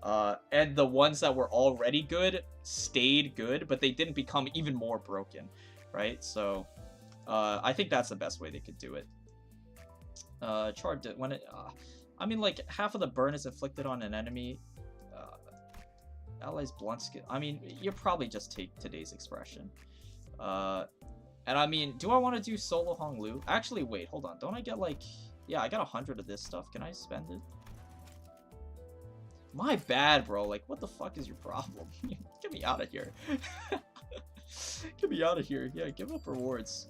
Speaker 1: And the ones that were already good stayed good, but they didn't become even more broken. Right, so I think that's the best way they could do it. When it, I mean, like half of the burn is inflicted on an enemy. Allies blunt skill. I mean, you probably just take today's expression. And I mean, do I want to do solo Hong Lu? Actually, wait, hold on. Don't I get like, yeah, I got 100 of this stuff. Can I spend it? My bad, bro. Like, what the fuck is your problem? Get me out of here. Get me out of here. Yeah, give up rewards.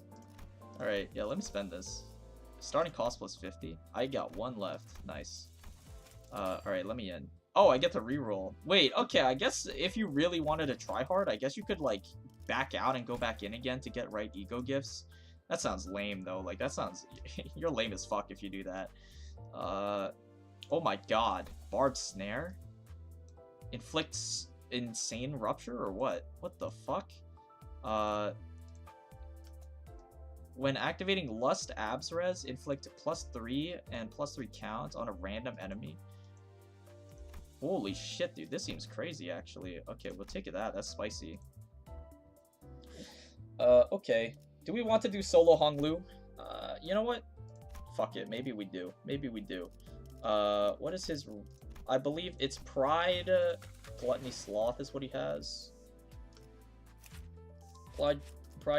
Speaker 1: Alright, yeah, let me spend this. Starting cost plus 50. I got one left. Nice. Alright, let me in. Oh, I get to reroll. Wait, okay, I guess if you really wanted to try hard, I guess you could, like, back out and go back in again to get right ego gifts. That sounds lame, though. Like, that sounds... You're lame as fuck if you do that. Oh my god. Barbed Snare? Inflicts insane rupture, or what? What the fuck? When activating Lust Abs Res, inflict +3 and +3 count on a random enemy. Holy shit, dude. This seems crazy, actually. Okay, we'll take it that. That's spicy. Okay. Do we want to do solo Honglu? You know what? Fuck it. Maybe we do. Maybe we do. What is his... I believe it's Pride, Gluttony, Sloth is what he has. Pride,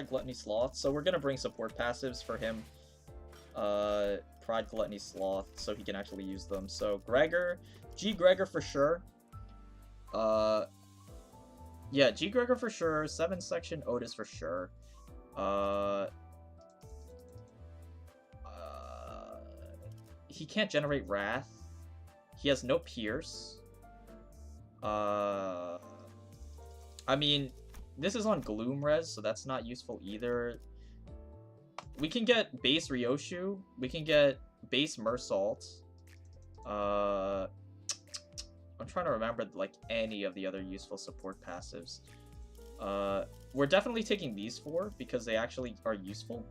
Speaker 1: Gluttony, Sloth. So we're gonna bring support passives for him. Pride, Gluttony, Sloth, so he can actually use them. So Gregor, G. Gregor for sure. Yeah, G. Gregor for sure. 7 section Otis for sure. He can't generate Wrath. He has no Pierce. I mean, this is on Gloom Res, so that's not useful either. We can get base Ryoshu. We can get base Mersault. I'm trying to remember, like, any of the other useful support passives. We're definitely taking these 4 because they actually are useful.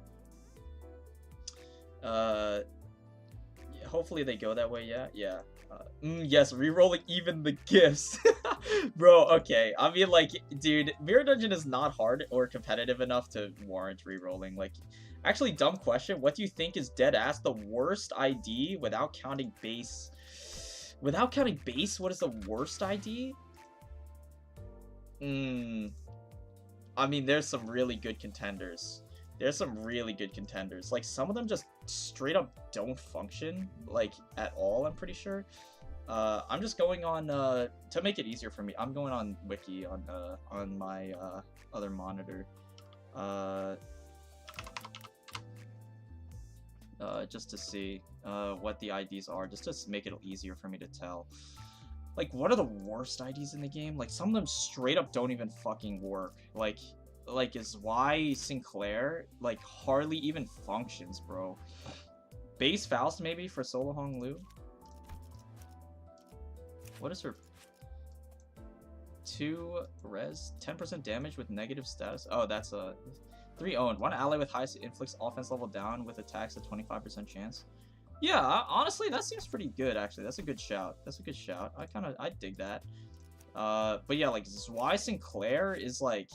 Speaker 1: Hopefully they go that way, yeah. Yes, rerolling even the gifts. Bro, okay. I mean, like, dude, Mirror Dungeon is not hard or competitive enough to warrant rerolling. Like, actually, dumb question. What do you think is deadass the worst ID without counting base? Without counting base, what is the worst ID? I mean, there's some really good contenders. There's some really good contenders. Like, some of them just straight up don't function, like, at all, I'm pretty sure. I'm just going on, to make it easier for me, I'm going on Wiki on my, other monitor. Just to see, what the IDs are, just to make it easier for me to tell. Like, what are the worst IDs in the game? Like, some of them straight up don't even fucking work. Like is why Sinclair, like, hardly even functions, bro. Base Faust, maybe, for Solo Honglu? What is her... 2 res, 10% damage with negative status. Oh, that's a... 3 owned. 1 ally with highest inflicts offense level down with attacks at 25% chance. Yeah, honestly, that seems pretty good, actually. That's a good shout. That's a good shout. I dig that. But yeah, like, Zwei Sinclair is, like,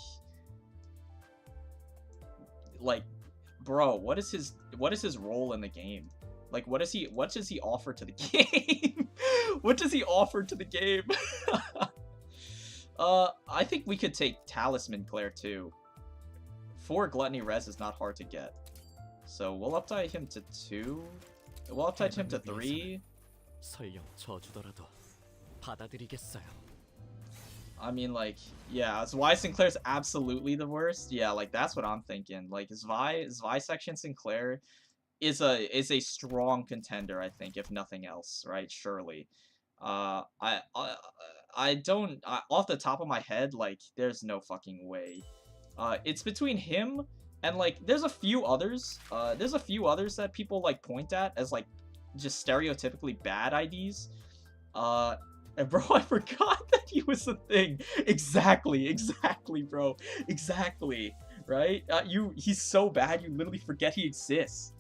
Speaker 1: bro, what is his role in the game? Like, what does he offer to the game? What does he offer to the game? I think we could take Talisman Claire too. 4 Gluttony Res is not hard to get. So we'll uptie him to 2. We'll uptie him to 3.
Speaker 5: 설령 저주더라도 받아들이겠어요.
Speaker 1: I mean, like, yeah, Zwei Sinclair's absolutely the worst. Yeah, like, that's what I'm thinking. Like, Zwei section Sinclair is a strong contender, I think, if nothing else, right? Surely. I don't, off the top of my head, like, there's no fucking way. It's between him and, like, there's a few others that people, like, point at as, like, just stereotypically bad IDs. And bro, I forgot that he was the thing. Exactly, bro. Exactly, right? He's so bad, you literally forget he exists.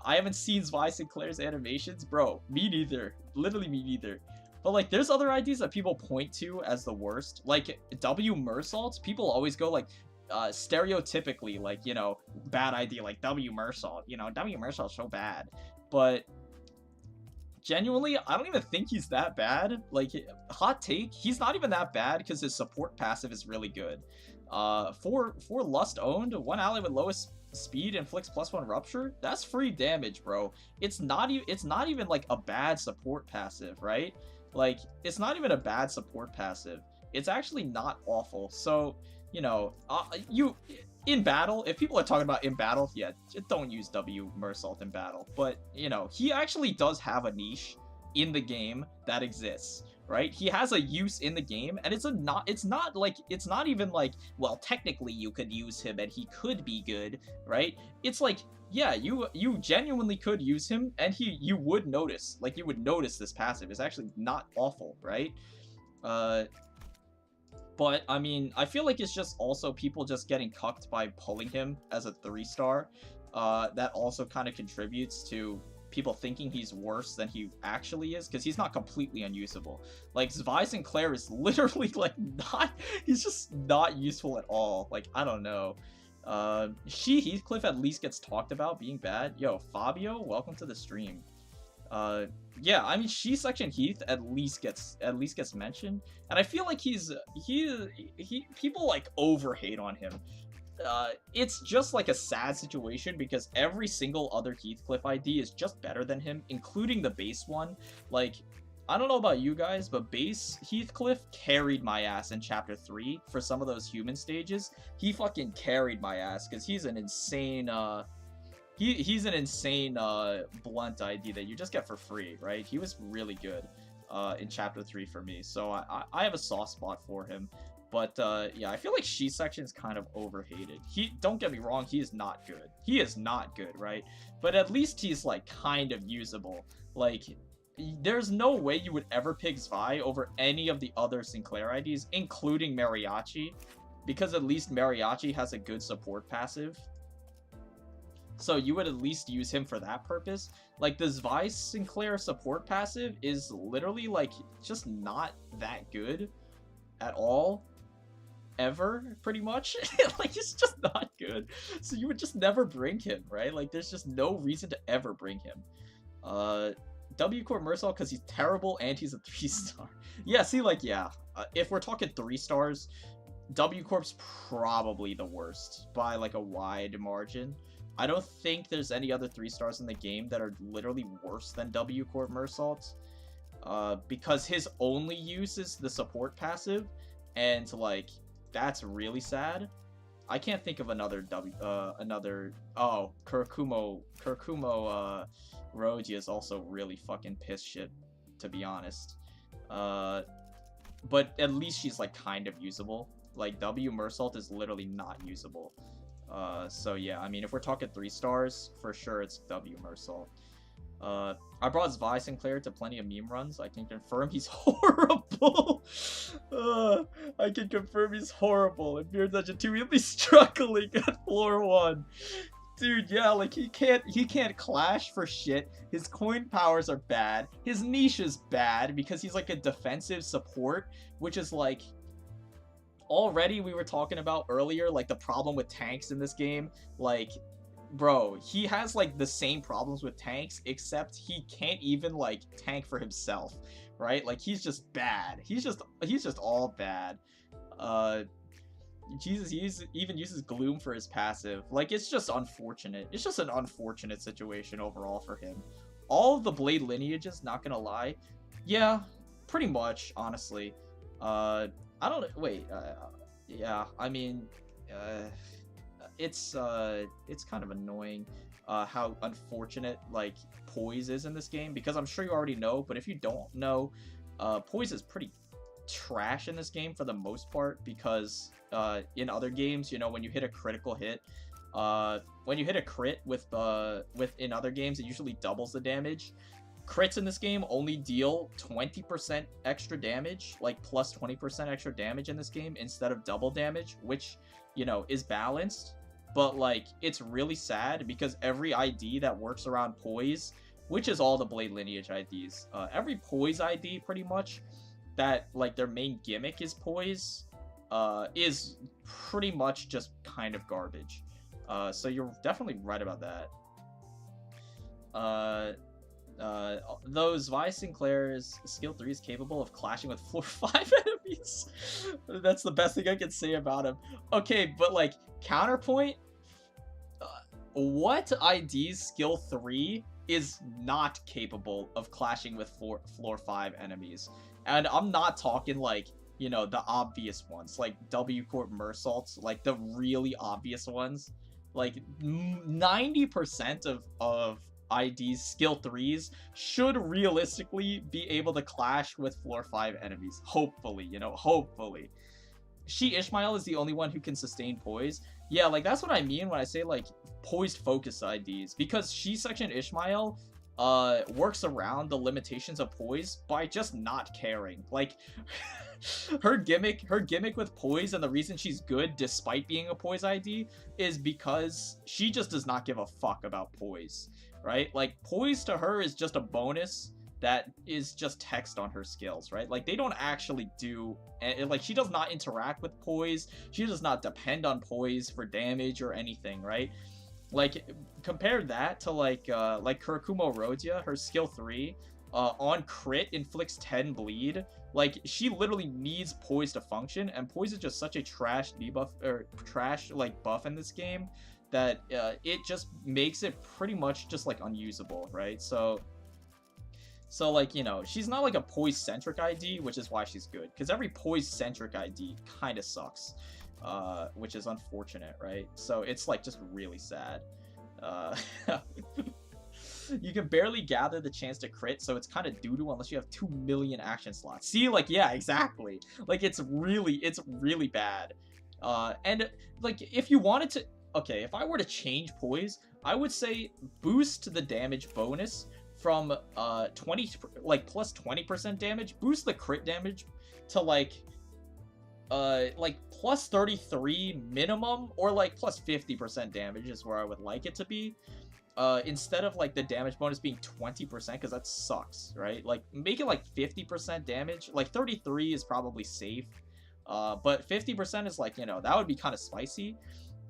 Speaker 1: I haven't seen Zwei Sinclair's animations. Bro, me neither. Literally me neither. But, like, there's other IDs that people point to as the worst. Like, W. Mersault, people always go, like, stereotypically, like, you know, bad ID, like, W. Mersault. You know, W. Mersault's so bad. But... genuinely, I don't even think he's that bad. Like, hot take, he's not even that bad because his support passive is really good. 4 Lust owned, 1 ally with lowest speed inflicts +1 rupture. That's free damage, bro. It's not even like a bad support passive, right? Like, it's not even a bad support passive. It's actually not awful. So, you know, in battle, if people are talking about in battle, yeah, don't use W Mersault in battle. But, you know, he actually does have a niche in the game that exists, right? He has a use in the game, and it's not even like, well, technically you could use him and he could be good, right? It's like, yeah, you genuinely could use him, and you would notice, like, you would notice this passive is actually not awful, right? But, I mean, I feel like it's just also people just getting cucked by pulling him as a 3-star. That also kind of contributes to people thinking he's worse than he actually is, because he's not completely unusable. Like, Zvi Sinclair is literally, like, he's just not useful at all. Like, I don't know. Heathcliff at least gets talked about being bad. Yo, Fabio, welcome to the stream. Yeah, I mean, Section Heath at least gets mentioned, and I feel like people like overhate on him. It's just like a sad situation because every single other Heathcliff ID is just better than him, including the base one. Like, I don't know about you guys, but base Heathcliff carried my ass in Chapter 3 for some of those human stages. He fucking carried my ass because he's an insane, he's an insane blunt ID that you just get for free, right? He was really good in Chapter 3 for me, so I have a soft spot for him. But yeah, I feel like Section is kind of overhated. Don't get me wrong, he is not good. He is not good, right? But at least he's like kind of usable. Like, there's no way you would ever pick Zvi over any of the other Sinclair IDs, including Mariachi, because at least Mariachi has a good support passive. So you would at least use him for that purpose. Like, the Zvi Sinclair support passive is literally, like, just not that good at all. Ever, pretty much. Like, it's just not good. So you would just never bring him, right? Like, there's just no reason to ever bring him. W Corp Mersault, because he's terrible and he's a 3-star. Yeah, see, like, yeah. If we're talking 3 stars, W Corp's probably the worst by, like, a wide margin. I don't think there's any other 3 stars in the game that are literally worse than W Corp Mersault. Because his only use is the support passive, and, like, that's really sad. I can't think of another Kurkumo Roji is also really fucking piss shit, to be honest. But at least she's, like, kind of usable. Like, W Mersault is literally not usable. So yeah, I mean, if we're talking 3 stars, for sure it's W Mersault. I brought Zvi Sinclair to plenty of meme runs. I can confirm he's horrible. I can confirm he's horrible. In Fear Dungeon 2, he'll be struggling at floor 1. Dude, yeah, like, he can't clash for shit. His coin powers are bad. His niche is bad because he's like a defensive support, which is like, already we were talking about earlier, like, the problem with tanks in this game. Like, bro, he has, like, the same problems with tanks, except he can't even, like, tank for himself, right? Like, he's just bad. He's just all bad. Jesus, he even uses Gloom for his passive. Like, it's just unfortunate. It's just an unfortunate situation overall for him. All of the Blade lineages, not gonna lie. Yeah, pretty much, honestly. I don't, wait, yeah, I mean, it's kind of annoying, how unfortunate, like, Poise is in this game, because I'm sure you already know, but if you don't know, Poise is pretty trash in this game for the most part, because, in other games, you know, when you hit a critical hit, when you hit a crit in other games, it usually doubles the damage. Crits in this game only deal 20% extra damage, like plus 20% extra damage in this game instead of double damage, which, you know, is balanced. But, like, it's really sad because every ID that works around Poise, which is all the Blade Lineage IDs, every Poise ID pretty much that, like, their main gimmick is Poise, is pretty much just kind of garbage. So you're definitely right about that. Though Zvi Sinclair's skill 3 is capable of clashing with floor 5 enemies. That's the best thing I can say about him. Okay, but, like, counterpoint, what ID's skill 3 is not capable of clashing with floor 5 enemies. And I'm not talking like, you know, the obvious ones, like W Corp Mersaults, like the really obvious ones. Like 90% of ID's skill 3s should realistically be able to clash with floor 5 enemies. Hopefully, you know, hopefully. She Ishmael is the only one who can sustain poise. Yeah, like that's what I mean when I say like poised focus IDs, because She Section Ishmael works around the limitations of poise by just not caring. Like her gimmick with poise, and the reason she's good despite being a poise ID is because she just does not give a fuck about poise, right? Like poise to her is just a bonus that is just text on her skills, right? Like they don't actually do, like she does not interact with poise, she does not depend on poise for damage or anything, right? Like compare that to like Kurakumo Rodia, her skill 3 on crit inflicts 10 bleed. Like she literally needs poise to function, and poise is just such a trash debuff or trash like buff in this game that it just makes it pretty much just like unusable, right? So like, you know, she's not like a poise-centric ID, which is why she's good. Because every poise-centric ID kind of sucks, which is unfortunate, right? So it's like just really sad. You can barely gather the chance to crit, so it's kind of doo-doo unless you have 2 million action slots. See, like, yeah, exactly. Like, it's really bad. And, like, if you wanted to... Okay, if I were to change poise, I would say boost the damage bonus from plus 20% damage, boost the crit damage to like plus 33 minimum, or like plus 50% damage is where I would like it to be, instead of like the damage bonus being 20%, because that sucks, right? Like make it like 50% damage. Like 33 is probably safe, but 50% is like, you know, that would be kind of spicy.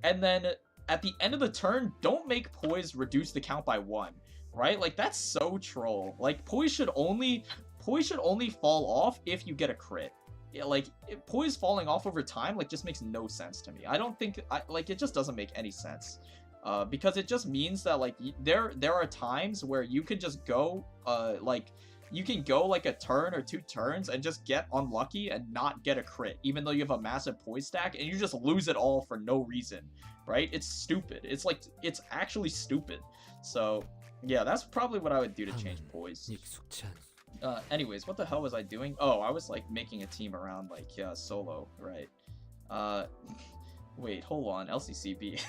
Speaker 1: And then at the end of the turn, don't make poise reduce the count by 1. Right? Like, that's so troll. Like, poise should only fall off if you get a crit. Yeah, like, poise falling off over time, like, just makes no sense to me. I don't think, like, it just doesn't make any sense. Because it just means that, like, there are times where you can just go, you can go, like, a turn or 2 turns and just get unlucky and not get a crit, even though you have a massive poise stack, and you just lose it all for no reason, right? It's stupid. It's, like, it's actually stupid. So... yeah, that's probably what I would do to change poise. Anyways, what the hell was I doing? Oh, I was, like, making a team around, like, solo, right? Wait, hold on, LCCB.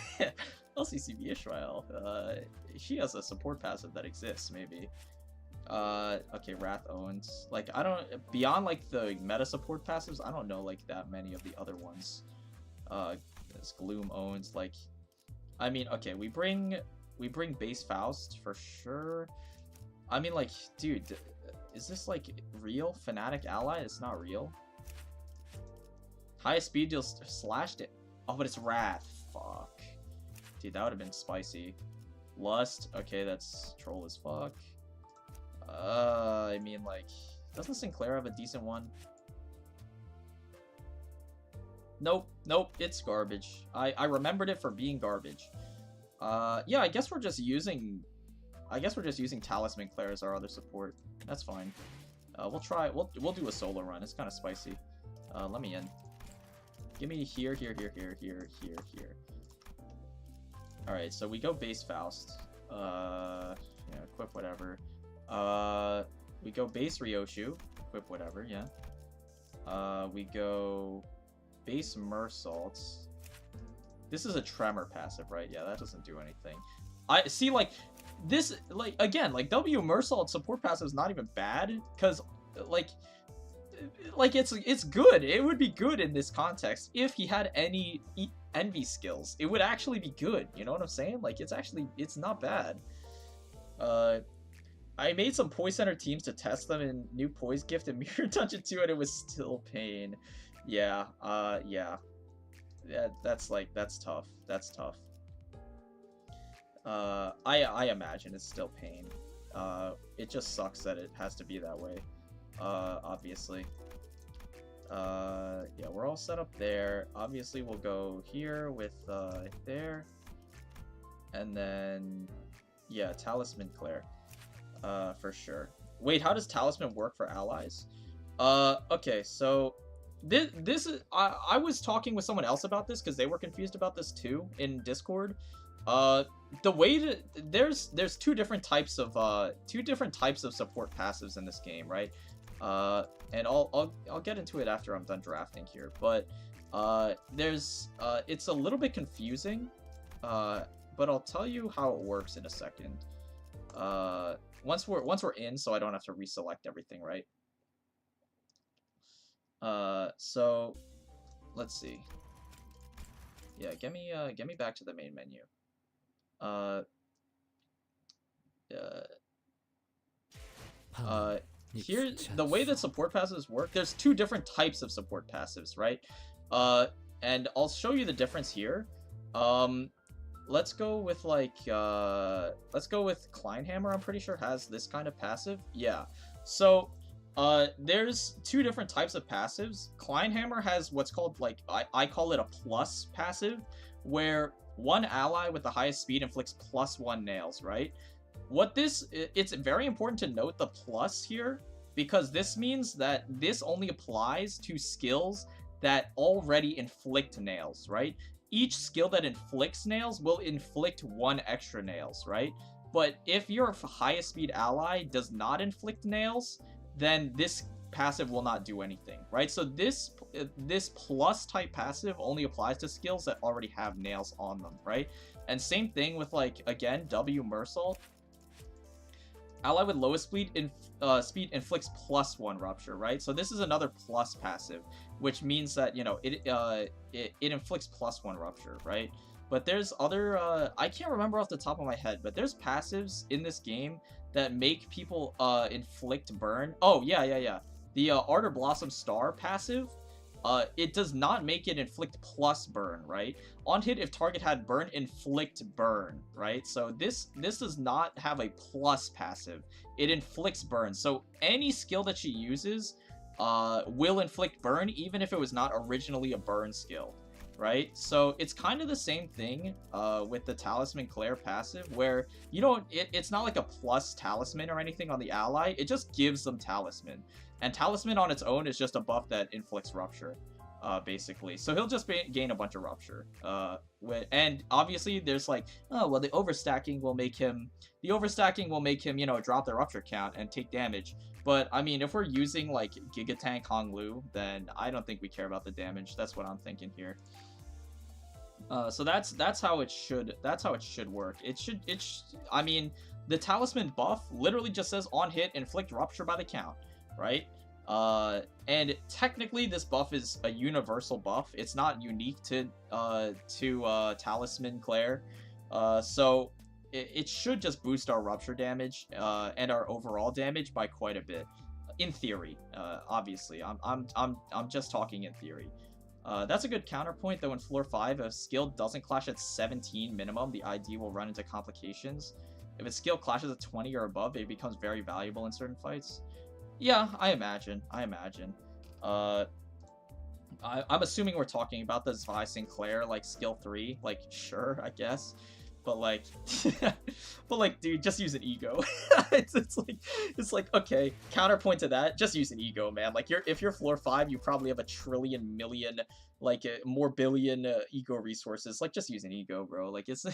Speaker 1: LCCB Ishrael. She has a support passive that exists, maybe. Okay, Wrath owns. Like, I don't... beyond, like, the meta support passives, I don't know, like, that many of the other ones. This Gloom owns, like... I mean, okay, we bring base Faust for sure. I mean, like, dude, is this like real? Fnatic ally? It's not real. Highest speed deals slashed it. Oh, but it's Wrath. Fuck. Dude, that would have been spicy. Lust. Okay, that's troll as fuck. I mean, like, doesn't Sinclair have a decent one? Nope, it's garbage. I remembered it for being garbage. Yeah, I guess we're just using Talisman Claire as our other support. That's fine. We'll do a solo run. It's kind of spicy. Let me in. Give me here. Alright, so we go base Faust. Yeah, equip whatever. We go base Ryoshu. Equip whatever, yeah. We go base Mersaults. This is a Tremor passive, right? Yeah, that doesn't do anything. I see, like, this, like, again, like, W Mersault support passive is not even bad, because, like, it's good. It would be good in this context if he had any envy skills. It would actually be good, you know what I'm saying? Like, it's not bad. I made some Poise Center teams to test them in new Poise Gift and Mirror Dungeon 2, and it was still pain. Yeah, yeah. Yeah, that's tough. That's tough. I imagine it's still pain. It just sucks that it has to be that way. Obviously. Yeah, we're all set up there. Obviously, we'll go here with, there. And then, yeah, Talisman Claire. for sure. Wait, how does Talisman work for allies? Okay, so this is I was talking with someone else about this because they were confused about this too in Discord. The way to there's two different types of support passives in this game, right? And I'll get into it after I'm done drafting here, but there's it's a little bit confusing, but I'll tell you how it works in a second. Once we're in, so I don't have to reselect everything, right? So let's see. Yeah, get me back to the main menu. Here, the way that support passives work, there's two different types of support passives, right? And I'll show you the difference here. Let's go with like, let's go with Kleinhammer. I'm pretty sure has this kind of passive. Yeah. So, there's two different types of passives. Kleinhammer has what's called like, I call it a plus passive, where one ally with the highest speed inflicts +1 nails, right? It's very important to note the plus here, because this means that this only applies to skills that already inflict nails, right? Each skill that inflicts nails will inflict 1 extra nails, right? But if your highest speed ally does not inflict nails, then this passive will not do anything, right? So this plus type passive only applies to skills that already have nails on them, right? And same thing with, like, again, W Mersault. Ally with lowest speed speed inflicts +1 rupture, right? So this is another plus passive, which means that, you know, it inflicts +1 rupture, right? But there's other, I can't remember off the top of my head, but there's passives in this game that make people inflict burn. Oh, yeah. The Ardor Blossom Star passive, it does not make it inflict plus burn, right? On hit, if target had burn, inflict burn, right? So this does not have a plus passive. It inflicts burn. So any skill that she uses will inflict burn, even if it was not originally a burn skill, right? So it's kind of the same thing with the Talisman Claire passive, where you don't, it's not like a plus talisman or anything on the ally. It just gives them talisman. And Talisman on its own is just a buff that inflicts rupture, basically. So he'll just gain a bunch of rupture. And obviously there's like, oh, well, the overstacking will make him, you know, drop the rupture count and take damage. But, I mean, if we're using, like, Giga Tank Hong Lu, then I don't think we care about the damage. That's what I'm thinking here. So that's how it should work. I mean, the Talisman buff literally just says on hit, inflict rupture by the count, right? And technically this buff is a universal buff. It's not unique to Talisman Claire. So it should just boost our rupture damage and our overall damage by quite a bit, in theory. Obviously, I'm just talking in theory. That's a good counterpoint, though. In floor 5, if a skill doesn't clash at 17 minimum, the ID will run into complications. If a skill clashes at 20 or above, it becomes very valuable in certain fights. Yeah, I imagine. I'm assuming we're talking about the Zvi Sinclair, like, skill 3. Like, sure, I guess. But like, dude, just use an ego. it's like, okay, counterpoint to that, just use an ego, man. Like, if you're floor 5, you probably have a trillion million, like, more billion ego resources. Like, just use an ego, bro. Like, it's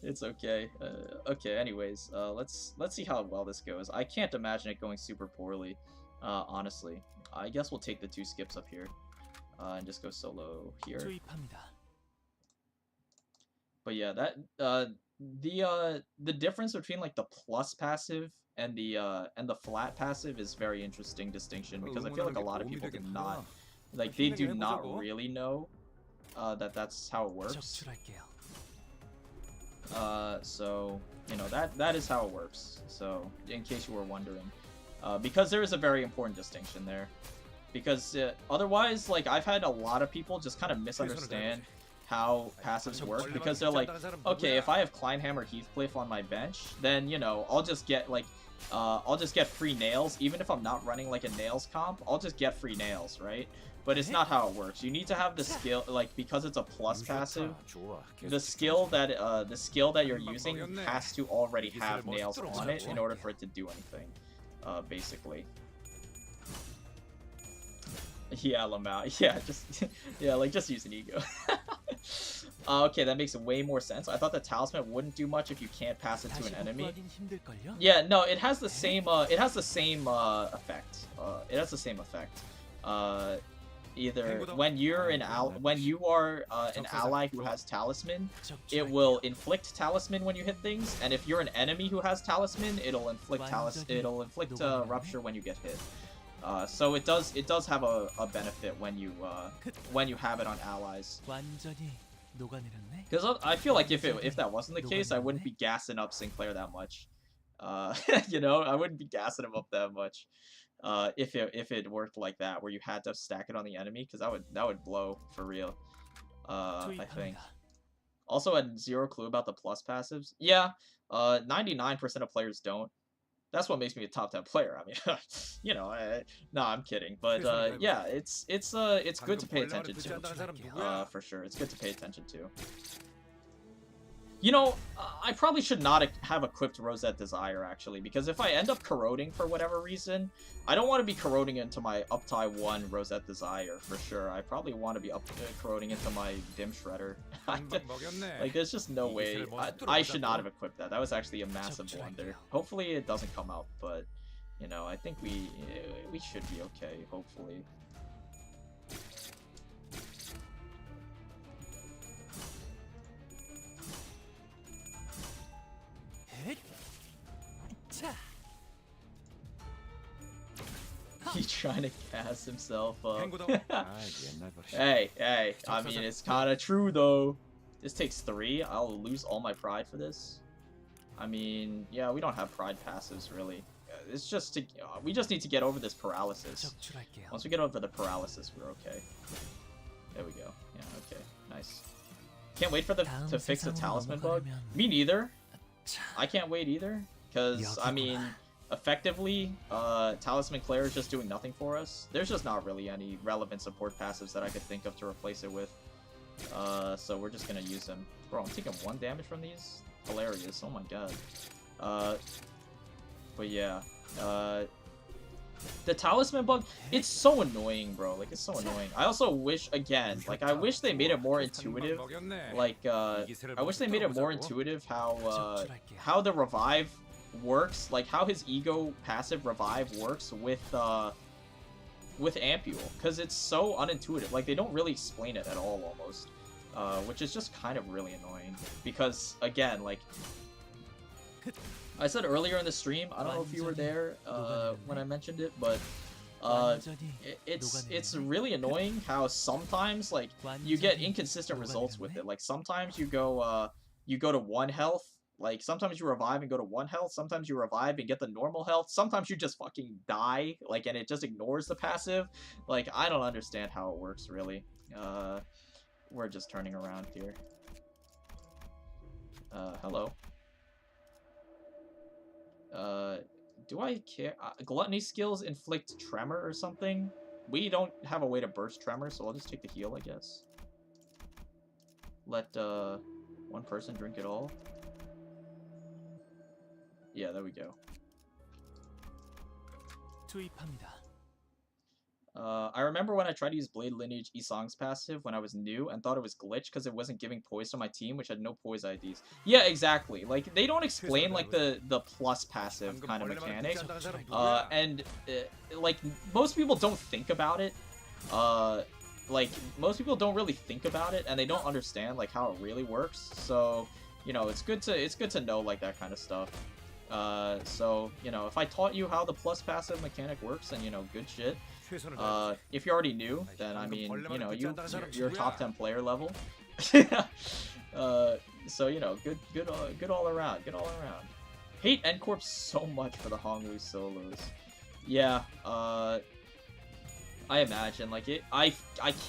Speaker 1: it's okay. Okay, anyways, let's see how well this goes. I can't imagine it going super poorly, honestly. I guess we'll take the 2 skips up here and just go solo here. But yeah, that the difference between, like, the plus passive and the flat passive is very interesting distinction, because I feel like a lot of people do not, like, they do not really know that's how it works. So, you know, that is how it works. So, in case you were wondering, because there is a very important distinction there, because otherwise, like, I've had a lot of people just kind of misunderstand how passives work, because they're like, okay, if I have Kleinhammer Heathcliff on my bench, then, you know, I'll just get, like, I'll just get free nails, even if I'm not running, like, a nails comp, I'll just get free nails, right? but it's not how it works. You need to have the skill, like, because it's a plus passive,
Speaker 4: 좋아.
Speaker 1: the skill that you're using has to already have nails on it in order for it to do anything, basically. Yeah, Lamau. Yeah, just just use an ego. Okay, that makes way more sense. I thought the talisman wouldn't do much if you can't pass it to an enemy. Yeah, no, it has the same effect. It has the same effect. Either when you are an ally who has talisman, it will inflict talisman when you hit things, and if you're an enemy who has talisman, it'll inflict rupture when you get hit. So it does have a benefit when you have it on allies. Because I feel like if that wasn't the case, I wouldn't be gassing up Sinclair that much. You know, I wouldn't be gassing him up that much. If it worked like that, where you had to stack it on the enemy, because that would blow for real. I think. Also, I had zero clue about the plus passives. Yeah, 99% of players don't. That's what makes me a top 10 player. I mean, you know, no, I'm kidding. But yeah, it's good to pay attention to. For sure, it's good to pay attention to. You know, I probably should not have equipped Rosette Desire, actually, because if I end up corroding for whatever reason, I don't want to be corroding into my Uptie 1 Rosette Desire, for sure. I probably want to be corroding into my Dim Shredder. Like, there's just no way. I should not have equipped that. That was actually a massive blunder. Hopefully it doesn't come out, but, you know, I think we should be okay, hopefully. He's trying to gas himself up. Hey, I mean, it's kind of true, though. This takes 3. I'll lose all my pride for this. I mean, yeah, we don't have pride passives, really. It's just we just need to get over this paralysis. Once we get over the paralysis, we're okay. There we go. Yeah, okay. Nice. Can't wait for to fix the talisman bug. Me neither. I can't wait either. Because, I mean, effectively, Talisman Claire is just doing nothing for us. There's just not really any relevant support passives that I could think of to replace it with. So we're just gonna use them. Bro, I'm taking 1 damage from these? Hilarious, oh my god. But yeah, the talisman bug, it's so annoying, bro. Like, it's so annoying. I also wish, again, like, I wish they made it more intuitive. Like, I wish they made it more intuitive how the revive works, like how his ego passive revive works with Ampule, because it's so unintuitive. Like, they don't really explain it at all, almost, which is just kind of really annoying. Because, again, like I said earlier in the stream, I don't know if you were there when I mentioned it, but it's really annoying how sometimes, like, you get inconsistent results with it. Like, sometimes you go to 1 health. Like, sometimes you revive and go to 1 health, sometimes you revive and get the normal health, sometimes you just fucking die, like, and it just ignores the passive. Like, I don't understand how it works, really. We're just turning around here. Hello. Do I care? Gluttony skills inflict tremor or something? We don't have a way to burst tremor, so I'll just take the heal, I guess. Let, 1 person drink it all. Yeah, there we go. I remember when I tried to use Blade Lineage Isong's passive when I was new and thought it was glitched because it wasn't giving poise to my team, which had no poise IDs. Yeah, exactly. Like, they don't explain, like, the plus passive kind of mechanic. Like, most people don't think about it. Like, most people don't really think about it, and they don't understand, like, how it really works. So, you know, it's good to know, like, that kind of stuff. So, you know, if I taught you how the plus passive mechanic works, then, you know, good shit. If you already knew, then, I mean, you know, you're top 10 player level. So, you know, good all around, Hate N-Corp so much for the Honglu solos. Yeah, I imagine, like, I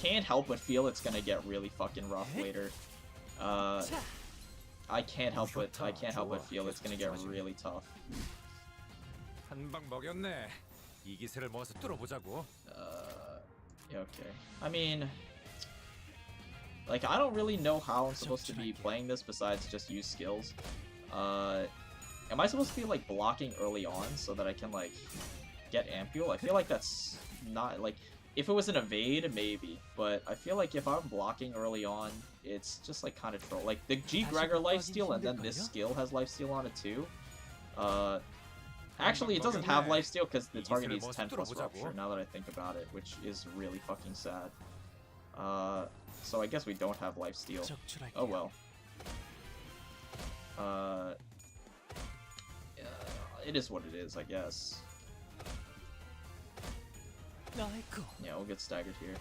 Speaker 1: can't help but feel it's gonna get really fucking rough later. I can't help but feel it's gonna get really tough. Yeah, okay. I mean, like, I don't really know how I'm supposed to be playing this besides just use skills. Am I supposed to be, like, blocking early on so that I can, like, get Ampule? I feel like that's not, like, if it was an evade, maybe. But I feel like if I'm blocking early on, it's just, like, kind of troll. Like, the G. Gregor lifesteal and then this skill has lifesteal on it, too. Actually, it doesn't have lifesteal because the target needs 10 plus rupture, now that I think about it, which is really fucking sad. So I guess we don't have lifesteal. Oh well. It is what it is, I guess. Yeah, we'll get staggered here.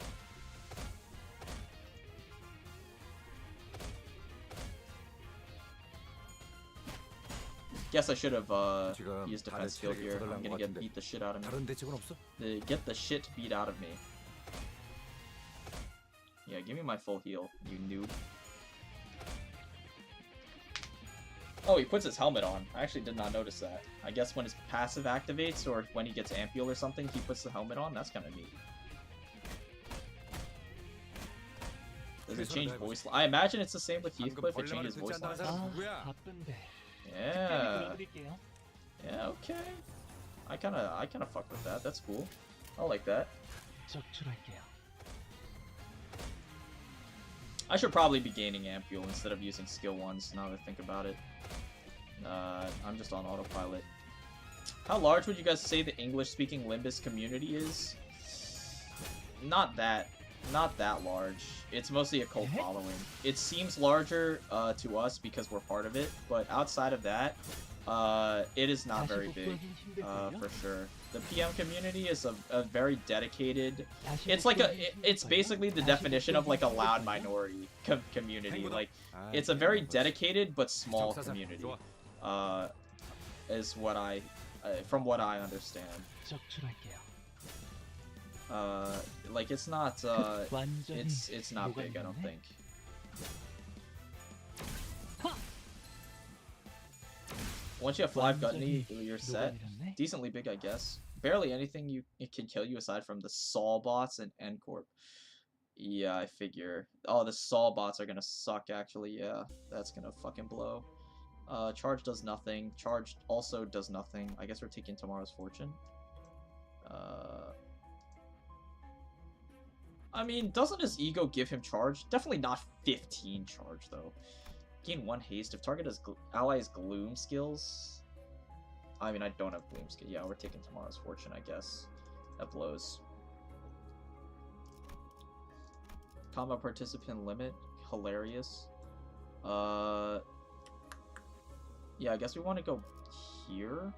Speaker 1: Guess I should have used defense skill here. I'm gonna get beat the shit out of me. Get the shit beat out of me. Yeah, give me my full heal, you noob. Oh, he puts his helmet on. I actually did not notice that. I guess when his passive activates or when he gets Ampule or something, he puts the helmet on. That's kind of neat. Does it change voice line? I imagine it's the same with Heathcliff. It changes voice line. Yeah. Yeah, okay. I kind of fuck with that. That's cool. I like that. I should probably be gaining Ampule instead of using skill ones, now that I think about it. I'm just on autopilot. How large would you guys say the English-speaking Limbus community is? Not that large. It's mostly a cult following. It seems larger to us because we're part of it, but outside of that, it is not very big, for sure. The PM community is a very dedicated. It's like it's basically the definition of like a loud minority community. Like, it's a very dedicated but small community. Is what from what I understand. Like it's not it's not big, I don't think. Once you have 5 Gluttony, you're set. Decently big, I guess. Barely anything it can kill you aside from the Sol bots and N-Corp. Yeah, I figure. Oh, the Sol bots are gonna suck, actually. Yeah, that's gonna fucking blow. Charge does nothing. Charge also does nothing. I guess we're taking tomorrow's fortune. I mean, doesn't his ego give him charge? Definitely not 15 charge, though. Gain 1 haste if target has allies gloom skills. I mean, I don't have gloom skill. Yeah, we're taking tomorrow's fortune, I guess. That blows. Combat participant limit, hilarious. Yeah, I guess we want to go here.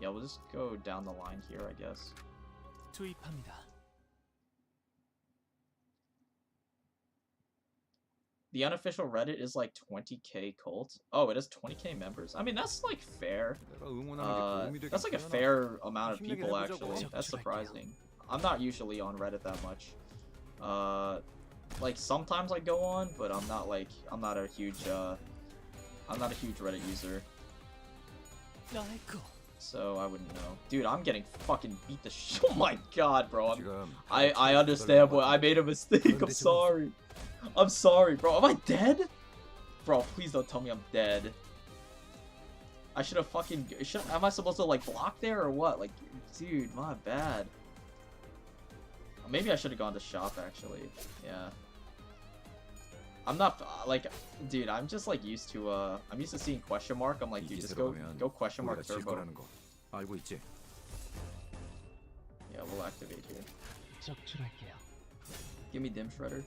Speaker 1: Yeah, we'll just go down the line here, I guess. The unofficial Reddit is like 20k cult. Oh, it has 20k members. I mean, that's like fair. That's like a fair amount of people, actually. That's surprising. I'm not usually on Reddit that much. Like sometimes I go on, but I'm not a huge Reddit user. So I wouldn't know. Dude, I'm getting fucking beat the shit. Oh my god, bro. I understand, boy. I made a mistake. I'm sorry. I'm sorry, bro. Am I dead? Bro, please don't tell me I'm dead. I should have fucking... Am I supposed to, like, block there or what? Like, dude, my bad. Maybe I should have gone to shop, actually. Yeah. I'm not, like... Dude, I'm just, like, used to, I'm used to seeing question mark. I'm like, dude, just go question mark turbo. Yeah, we'll activate here. Give me Dim Shredder.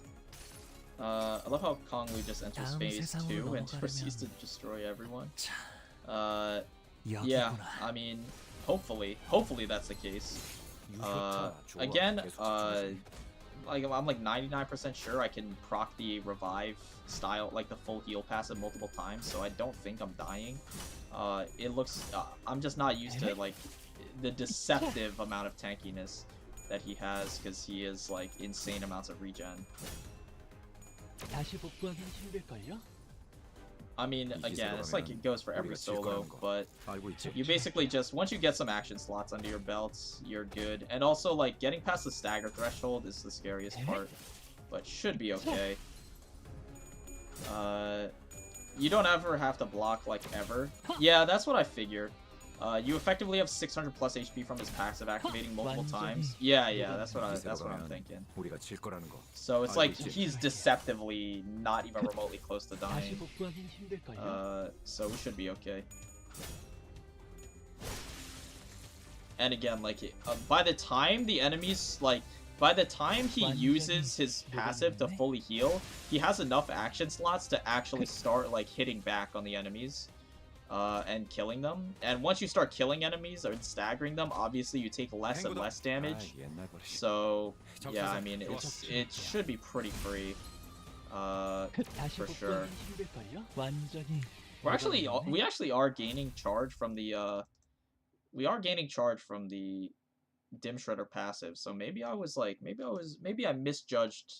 Speaker 1: I love how Kong Lu just enters phase 2 and proceeds to destroy everyone. Yeah, I mean, hopefully that's the case. Again, like I'm like 99% sure I can proc the revive style, like the full heal passive multiple times, so I don't think I'm dying. It looks, I'm just not used to like the deceptive amount of tankiness that he has, because he is like insane amounts of regen. I mean, again, it's like it goes for every solo, but
Speaker 4: 알고 있지?
Speaker 1: you basically just, once you get some action slots under your belts, you're good. And also, like, getting past the stagger threshold is the scariest part, but should be okay. You don't ever have to block, like, ever. Yeah, that's what I figured. You effectively have 600 plus HP from his passive activating multiple times. Yeah, that's what I'm thinking.
Speaker 4: 우리가 질 거라는 거.
Speaker 1: So it's like he's deceptively not even remotely close to dying. So we should be okay. And again, like by the time the enemies by the time he uses his passive to fully heal, he has enough action slots to actually start like hitting back on the enemies. And killing them. And once you start killing enemies or staggering them, obviously you take less and less damage. So yeah, I mean it should be pretty free. For sure. We actually are gaining charge from the Dim Shredder passive. So maybe I misjudged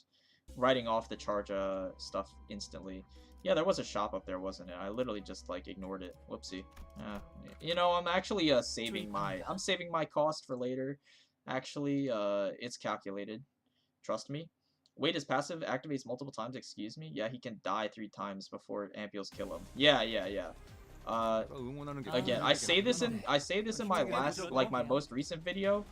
Speaker 1: writing off the charge stuff instantly. Yeah, there was a shop up there, wasn't it? I literally just like ignored it. Whoopsie. You know, I'm actually saving my cost for later. Actually, it's calculated. Trust me. Wait, his passive activates multiple times, excuse me? Yeah, he can die 3 times before Ampules kill him. Yeah. Again, I say this in my my most recent video.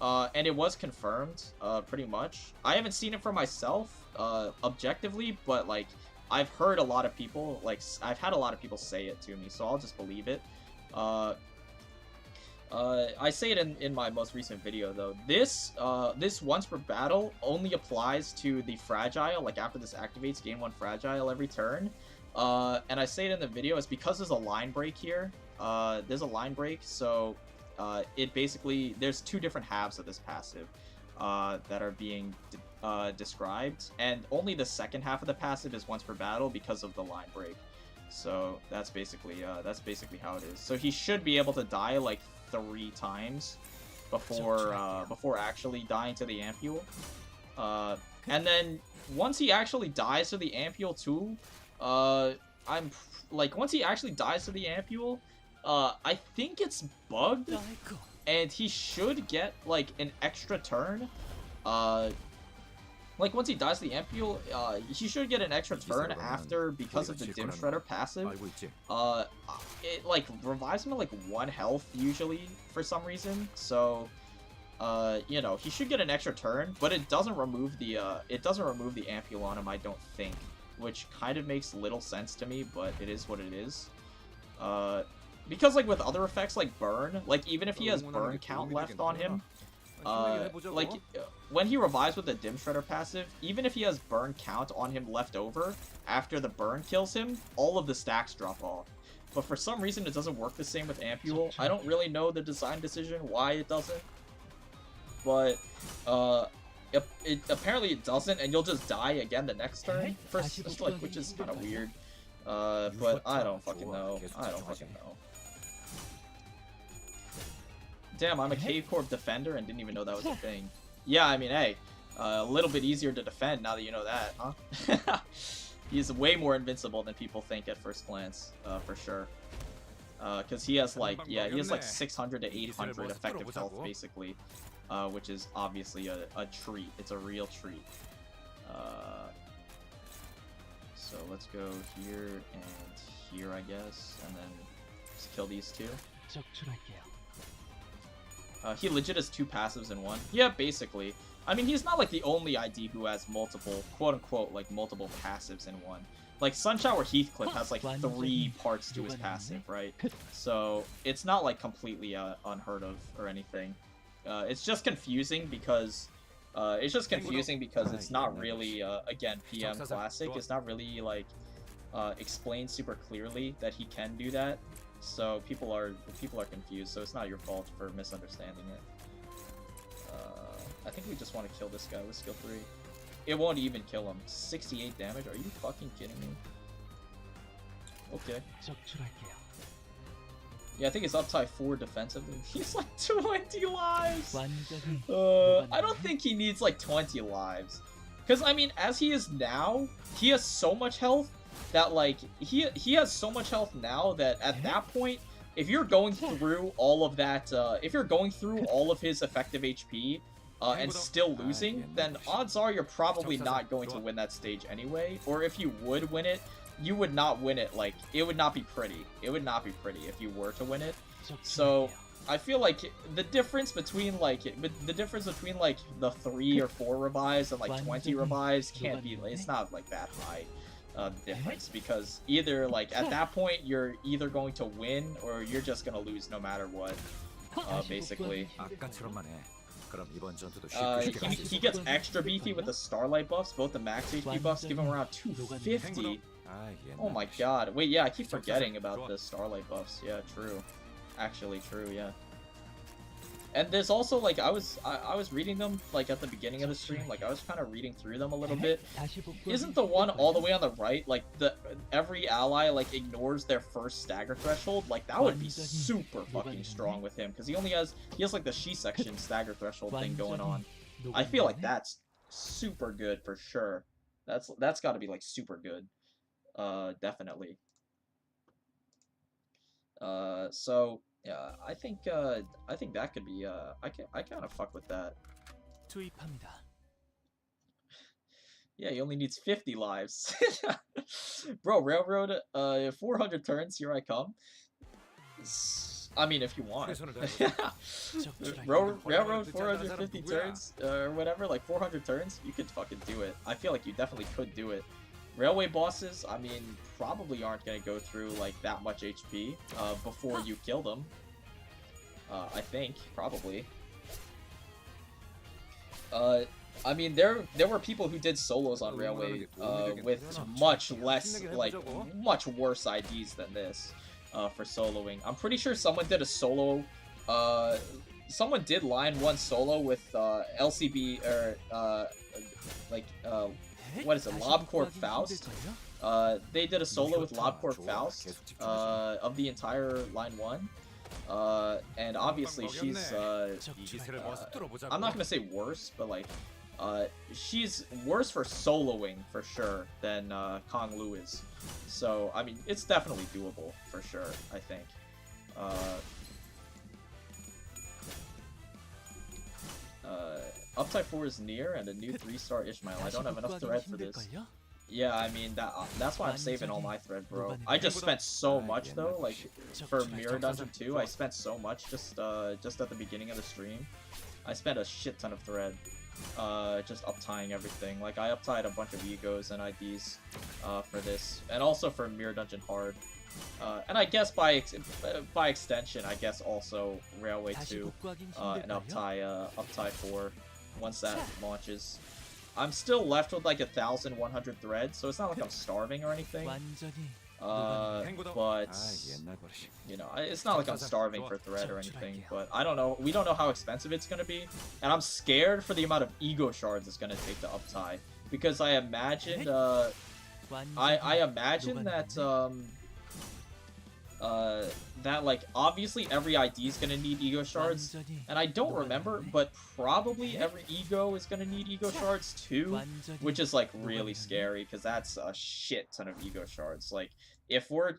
Speaker 1: And it was confirmed, pretty much. I haven't seen it for myself, objectively, but like I've heard a lot of people, I've had a lot of people say it to me, so I'll just believe it. I say it in my most recent video, though. This once per battle only applies to the Fragile, like after this activates, gain 1 Fragile every turn. And I say it in the video, it's because there's a line break here. There's a line break, so it basically, there's 2 different halves of this passive that are being described, and only the second half of the passive is once per battle because of the line break. So that's basically how it is. So he should be able to die like 3 times before actually dying to the Ampule. And then once he actually dies to the Ampule too, once he actually dies to the Ampule, I think it's bugged, and he should get like an extra turn. Like once he dies to the Ampule, he should get an extra turn after, because of the Dim Shredder passive. It like revives him at like 1 health usually for some reason. So you know, he should get an extra turn, but it doesn't remove the Ampule on him, I don't think, which kind of makes little sense to me, but it is what it is. Because like with other effects like burn, like even if he has burn count left on him, like when he revives with the Dim Shredder passive, even if he has burn count on him left over after the burn kills him, all of the stacks drop off. But for some reason it doesn't work the same with Ampule. I don't really know the design decision why it doesn't, but apparently it doesn't, and you'll just die again the next turn, which is kind of weird. But I don't fucking know. Damn, I'm a Cave Corp defender and didn't even know that was a thing. Yeah, I mean, hey, a little bit easier to defend now that you know that, huh? He's way more invincible than people think at first glance, for sure. Because he has like, he has like 600 to 800 effective health, basically. Which is obviously a treat. It's a real treat. So let's go here and here, I guess, and then just kill these 2. He legit has 2 passives in 1. Yeah, basically. I mean, he's not like the only ID who has multiple, quote-unquote, like multiple passives in 1. Like, Sunshower Heathcliff has like 3 parts to his passive, right? So it's not like completely unheard of or anything. It's just confusing because it's not really again, PM Classic. It's not really like explained super clearly that he can do that. So people are confused. So it's not your fault for misunderstanding it. I think we just want to kill this guy with skill 3. It won't even kill him. 68 damage. Are you fucking kidding me? Okay. Yeah, I think it's Uptie 4 defensively. He's like 20 lives! I don't think he needs like 20 lives. Because, I mean, as he is now, he has so much health that like he has so much health now that at that point, if you're going through all of that, if you're going through all of his effective HP and still losing, then odds are you're probably not going to win that stage anyway. Or if you would win it, you would not win it, like, it would not be pretty. It would not be pretty if you were to win it. So I feel like the difference between like the 3 or 4 revives and like 20 revives can't be, it's not like that high difference, because either like at that point you're either going to win or you're just gonna lose no matter what, basically. He gets extra beefy with the Starlight buffs. Both the max HP buffs give him around 250. Oh my god. Wait, yeah, I keep forgetting about the Starlight buffs. Yeah, true. Actually, true, yeah. And there's also, like, I was reading them, like, at the beginning of the stream. Like, I was kind of reading through them a little bit. Isn't the one all the way on the right, like, every ally, like, ignores their first stagger threshold? Like, that would be super fucking strong with him, because he has, like, the She section stagger threshold thing going on. I feel like that's super good for sure. That's got to be, like, super good. Definitely. So... yeah, I think that could be, I kind of fuck with that. Yeah, he only needs 50 lives. Bro, Railroad, 400 turns, here I come. I mean, if you want. Railroad 450 turns, or whatever, like 400 turns, you could fucking do it. I feel like you definitely could do it. Railway bosses, I mean, probably aren't going to go through, like, that much HP before you kill them. I think, probably. I mean, there were people who did solos on Railway with much less, like, much worse IDs than this for soloing. I'm pretty sure someone did a solo, someone did line 1 solo with LCB, or, like, what is it, LobCorp Faust? They did a solo with LobCorp Faust of the entire line 1. And obviously she's, I'm not gonna say worse, but like, she's worse for soloing for sure than Kong Lu is. So, I mean, it's definitely doable for sure, I think. Uptie 4 is near, and a new 3-star Ishmael. I don't have enough thread for this. Yeah, I mean, that's why I'm saving all my thread, bro. I just spent so much, though, like, for Mirror Dungeon 2, I spent so much just at the beginning of the stream. I spent a shit ton of thread, just uptying everything. Like, I uptied a bunch of egos and IDs, for this, and also for Mirror Dungeon Hard. And I guess by extension, I guess also Railway 2, and Uptie 4, once that launches. I'm still left with like 1,100 threads, so it's not like I'm starving or anything. But, you know, it's not like I'm starving for thread or anything, but I don't know. We don't know how expensive it's going to be, and I'm scared for the amount of ego shards it's going to take to uptie, because I imagined, I imagine that, that, like, obviously every ID is gonna need ego shards, and I don't remember, but probably every ego is gonna need ego shards too, which is, like, really scary, because that's a shit ton of ego shards. Like, if we're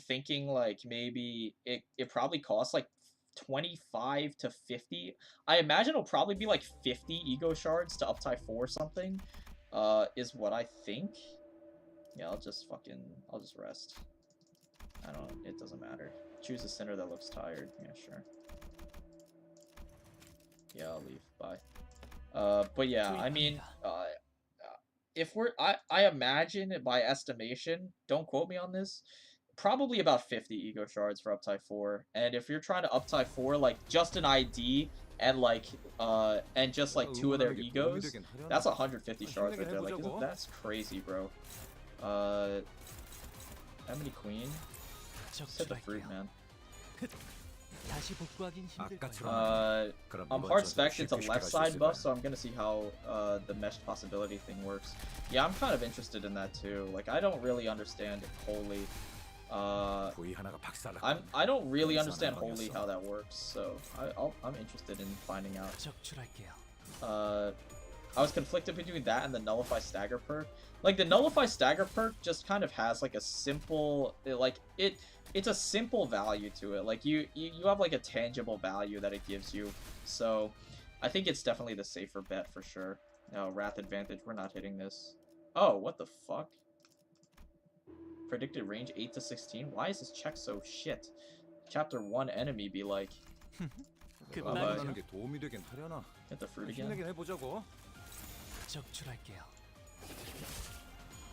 Speaker 1: thinking, like, maybe it probably costs, like, 25 to 50, I imagine it'll probably be, like, 50 ego shards to Uptie 4 or something, is what I think. Yeah, I'll just rest. I don't, it doesn't matter. Choose a center that looks tired. Yeah, sure. Yeah, I'll leave. Bye. But yeah, I mean, if I imagine by estimation, don't quote me on this, probably about 50 ego shards for Uptie 4. And if you're trying to Uptie 4, like, just an ID and, like, and just, like, 2 of their egos, that's 150 shards right there. Like, that's crazy, bro. How many queen? Just hit the fruit, man. Hard spec, it's a left side buff, so I'm gonna see how the meshed possibility thing works. Yeah, I'm kind of interested in that too. Like, I don't really understand Holy. I don't really understand Holy how that works, so I'm interested in finding out. I was conflicted between that and the Nullify Stagger perk. Like, the Nullify Stagger perk just kind of has, like, a simple... Like, it's a simple value to it. Like, you have, like, a tangible value that it gives you. So, I think it's definitely the safer bet for sure. No, Wrath Advantage, we're not hitting this. Oh, what the fuck? Predicted range 8 to 16? Why is this check so shit? Chapter 1 enemy be like...
Speaker 4: 하는 게 도움이 되긴 하려나.
Speaker 1: Hit the fruit again.
Speaker 4: 힘내긴 해보자고.
Speaker 5: 적출할게요.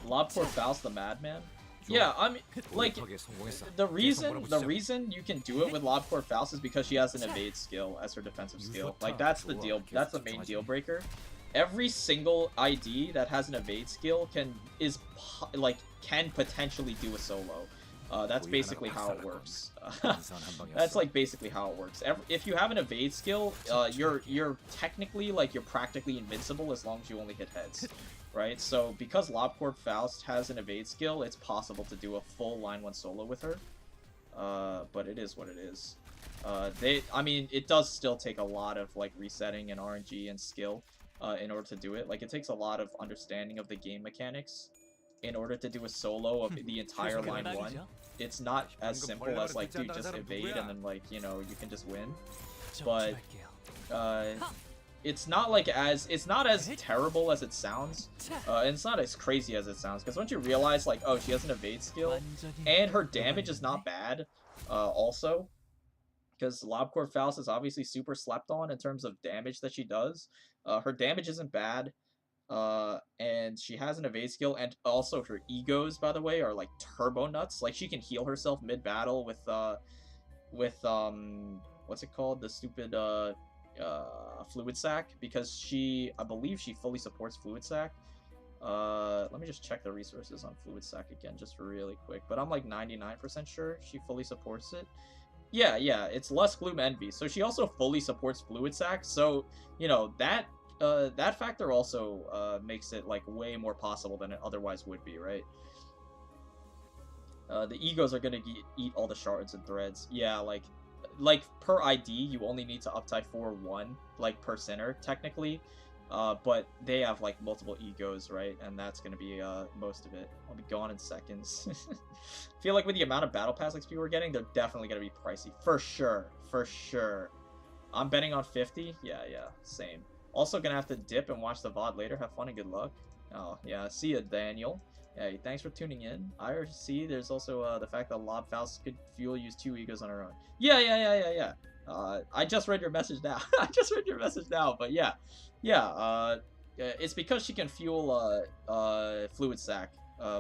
Speaker 1: Lobcore Faust the Madman? Yeah, I mean, like, the reason you can do it with Lobcore Faust is because she has an evade skill as her defensive skill. Like, that's the main deal breaker. Every single ID that has an evade skill can potentially do a solo. That's basically how it works. That's like basically how it works. If you have an evade skill, you're technically, like, you're practically invincible as long as you only hit heads, right? So because Lobcorp Faust has an evade skill, it's possible to do a full line 1 solo with her. But it is what it is. I mean, it does still take a lot of, like, resetting and RNG and skill in order to do it. Like, it takes a lot of understanding of the game mechanics in order to do a solo of the entire line 1. It's not as simple as, like, dude, just evade and then, like, you know, you can just win. But it's not as terrible as it sounds. And it's not as crazy as it sounds, because once you realize, like, oh, she has an evade skill and her damage is not bad also, because Lobcore Faust is obviously super slept on in terms of damage that she does. Her damage isn't bad. And she has an evade skill, and also her egos, by the way, are like turbo nuts. Like, she can heal herself mid-battle with what's it called? The stupid fluid sac, because I believe she fully supports fluid sac. Let me just check the resources on fluid sac again, just really quick. But I'm like 99% sure she fully supports it. Yeah, it's Lust Gloom Envy. So she also fully supports fluid sac. So, you know, that factor also makes it, like, way more possible than it otherwise would be, right? The egos are gonna eat all the shards and threads. Yeah, like per ID, you only need to uptie 4-1, like, per center, technically. But they have, like, multiple egos, right? And that's gonna be most of it. I'll be gone in seconds. I feel like with the amount of Battle Pass XP we're getting, they're definitely gonna be pricey. For sure. I'm betting on 50. Yeah, same. Also gonna have to dip and watch the VOD later. Have fun and good luck. Oh, yeah. See ya, Daniel. Hey, thanks for tuning in. I see there's also the fact that Lob Faust could use 2 egos on her own. Yeah. I just read your message now. But yeah. It's because she can fuel Fluid Sac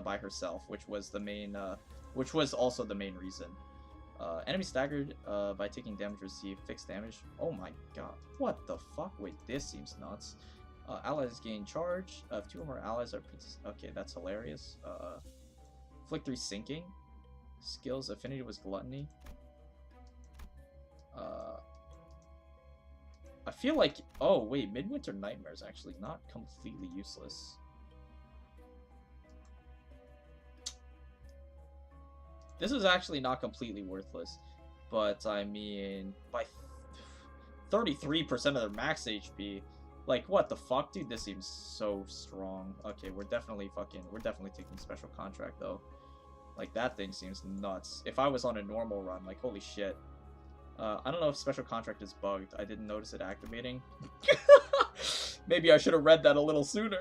Speaker 1: by herself, which was also the main reason. Enemy staggered by taking damage received. Fixed damage. Oh my god. What the fuck? Wait, this seems nuts. Allies gain charge. If 2 or more allies are... Okay, that's hilarious. Flick 3 sinking. Skills. Affinity was gluttony. I feel like... Oh, wait. Midwinter Nightmare is actually not completely useless. This is actually not completely worthless, but I mean, by 33% of their max HP, like, what the fuck, dude? This seems so strong. Okay, we're definitely taking special contract though. Like, that thing seems nuts. If I was on a normal run, like, holy shit. I don't know if special contract is bugged. I didn't notice it activating. Maybe I should have read that a little sooner.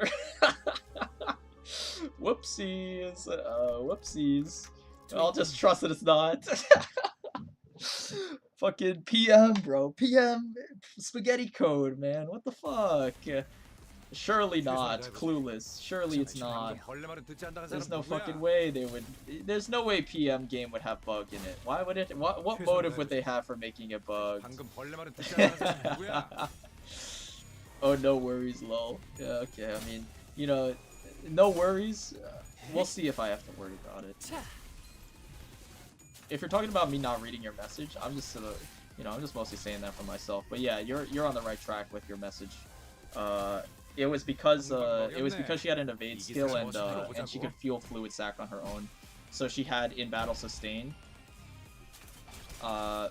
Speaker 1: Whoopsies. Whoopsies. I'll just trust that it's not. Fucking PM, bro. PM spaghetti code, man. What the fuck? Surely not. Clueless. Surely it's not. There's no fucking way they would... There's no way PM game would have bug in it. Why would it... What motive would they have for making it bugged? Oh, no worries, lol. Yeah, okay, I mean, you know, no worries. We'll see if I have to worry about it. If you're talking about me not reading your message, I'm just you know, I'm just mostly saying that for myself. But yeah, you're on the right track with your message. It was because she had an evade skill and she could fuel fluid sac on her own, so she had in battle sustain.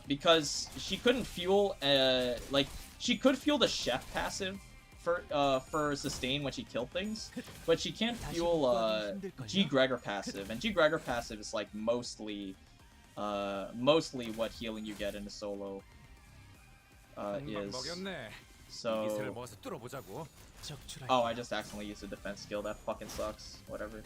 Speaker 1: Because she couldn't fuel like she could fuel the chef passive for sustain when she killed things, but she can't fuel G Gregor passive, and G Gregor passive is like mostly what healing you get in a solo is. So oh, I just accidentally used a defense skill. That fucking sucks. Whatever.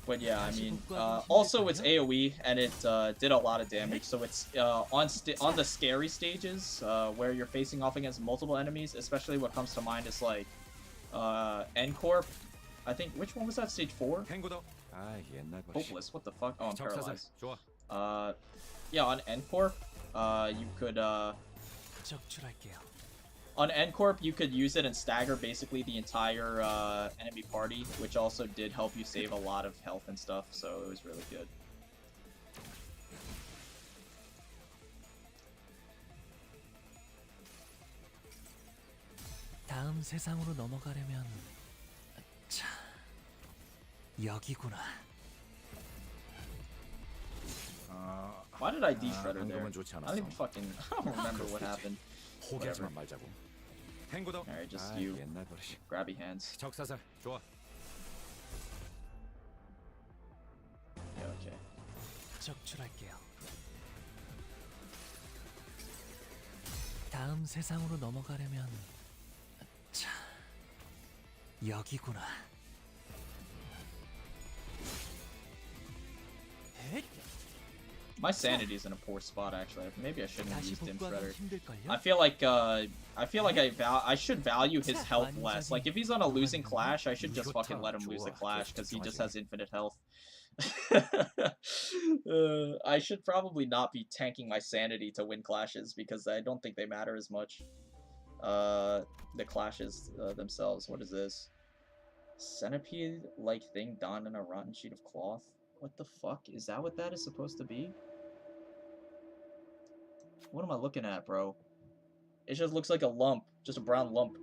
Speaker 1: But yeah, I mean, also it's AoE and it did a lot of damage. So it's on the scary stages where you're facing off against multiple enemies. Especially what comes to mind is like N-Corp. I think which one was that? Stage 4? Hopeless. What the fuck? Oh, I'm paralyzed. Yeah, on N-Corp, you could on N-Corp, you could use it and stagger basically the entire enemy party, which also did help you save a lot of health and stuff, so it was really good.
Speaker 5: 다음 세상으로 넘어가려면 자, 여기구나.
Speaker 1: Why did I de-shredder there? I don't even fucking I don't remember what happened.
Speaker 4: 포기하지만 말자고. 탱고도.
Speaker 1: Alright, just you.
Speaker 4: 옛날 버릇이.
Speaker 1: Grabby hands.
Speaker 4: 적사살. 좋아.
Speaker 1: Yeah, okay.
Speaker 5: 적출할게요. 다음 세상으로 넘어가려면 자, 여기구나.
Speaker 1: My sanity is in a poor spot actually. Maybe I shouldn't have used Dim Shredder. I feel like I should value his health less. Like if he's on a losing clash, I should just fucking let him lose the clash because he just has infinite health. I should probably not be tanking my sanity to win clashes because I don't think they matter as much. The clashes themselves. What is this? Centipede-like thing donned in a rotten sheet of cloth. What the fuck? Is that what that is supposed to be? What am I looking at, bro? It just looks like a lump. Just a brown lump.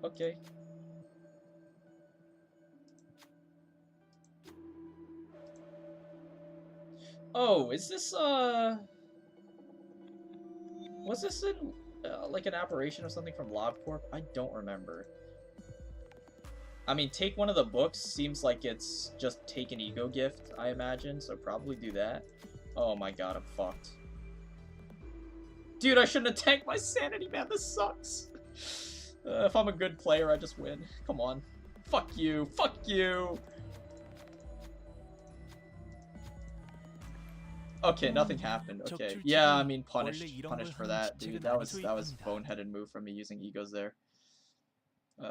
Speaker 1: Okay. Oh, is this, was this in, like an apparition or something from LobCorp? I don't remember. I mean, take one of the books seems like it's just take an ego gift, I imagine, so probably do that. Oh my god, I'm fucked. Dude, I shouldn't have tanked my sanity, man, this sucks. If I'm a good player, I just win. Come on. Fuck you, fuck you! Okay, nothing happened, okay. Yeah, I mean, punished for that, dude. That was a boneheaded move from me using egos there.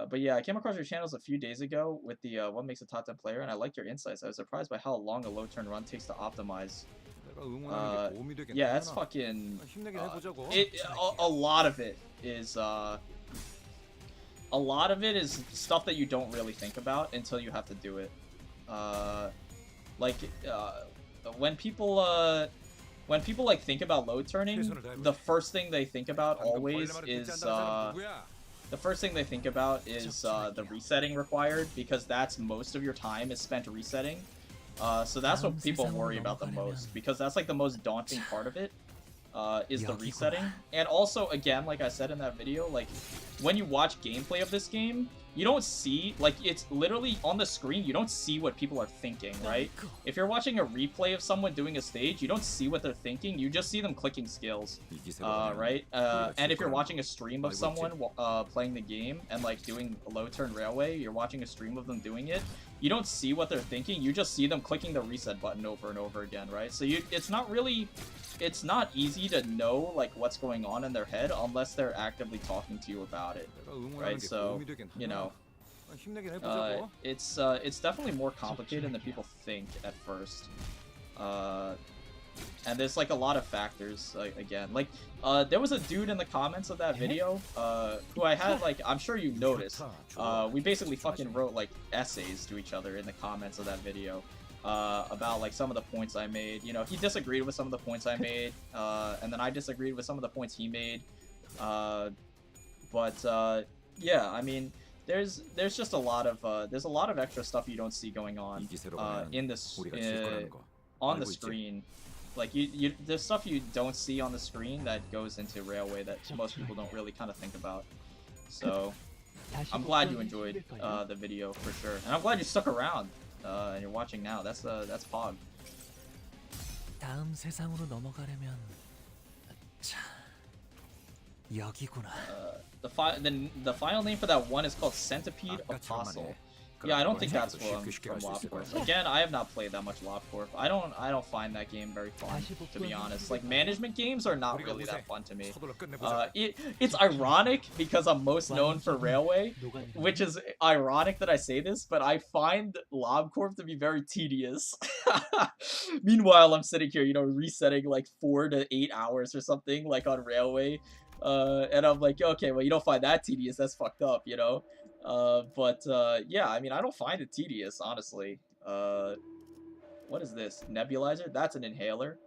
Speaker 1: But yeah, I came across your channels a few days ago with the what makes a top 10 player, and I liked your insights. I was surprised by how long a low turn run takes to optimize. Yeah, that's fucking. A lot of it is stuff that you don't really think about until you have to do it. When people like think about load turning, the first thing they think about always is the resetting required, because that's most of your time is spent resetting. So that's what people worry about the most, because that's like the most daunting part of it, is the resetting. And also, again, like I said in that video, like when you watch gameplay of this game, you don't see, like, it's literally on the screen, you don't see what people are thinking, right? If you're watching a replay of someone doing a stage, you don't see what they're thinking, you just see them clicking skills, right? And if you're watching a stream of someone playing the game and, like, doing a low turn railway, you're watching a stream of them doing it, you don't see what they're thinking, you just see them clicking the reset button over and over again, right? So it's not easy to know, like, what's going on in their head unless they're actively talking to you about it, right? So, you know, it's definitely more complicated than people think at first. And there's, like, a lot of factors, like, again. Like, there was a dude in the comments of that video, who I had, like, I'm sure you noticed. We basically fucking wrote, like, essays to each other in the comments of that video. About, like, some of the points I made. You know, he disagreed with some of the points I made, and then I disagreed with some of the points he made. Yeah, I mean, there's just a lot of extra stuff you don't see going on in this on the screen. Like there's stuff you don't see on the screen that goes into Railway that most people don't really kind of think about. So I'm glad you enjoyed the video for sure, and I'm glad you stuck around and you're watching now. That's Pog.
Speaker 5: 다음 세상으로 넘어가려면 자 여기구나.
Speaker 1: The final name for that one is called Centipede Apostle. Yeah, I don't think that's from LobCorp. Again, I have not played that much LobCorp. I don't find that game very fun, to be honest. Like, management games are not really that fun to me. It's ironic because I'm most known for Railway, which is ironic that I say this, but I find LobCorp to be very tedious. Meanwhile, I'm sitting here, you know, resetting like 4 to 8 hours or something, like on Railway. And I'm like, okay, well, you don't find that tedious, that's fucked up, you know? Yeah, I mean, I don't find it tedious, honestly. What is this? Nebulizer? That's an inhaler.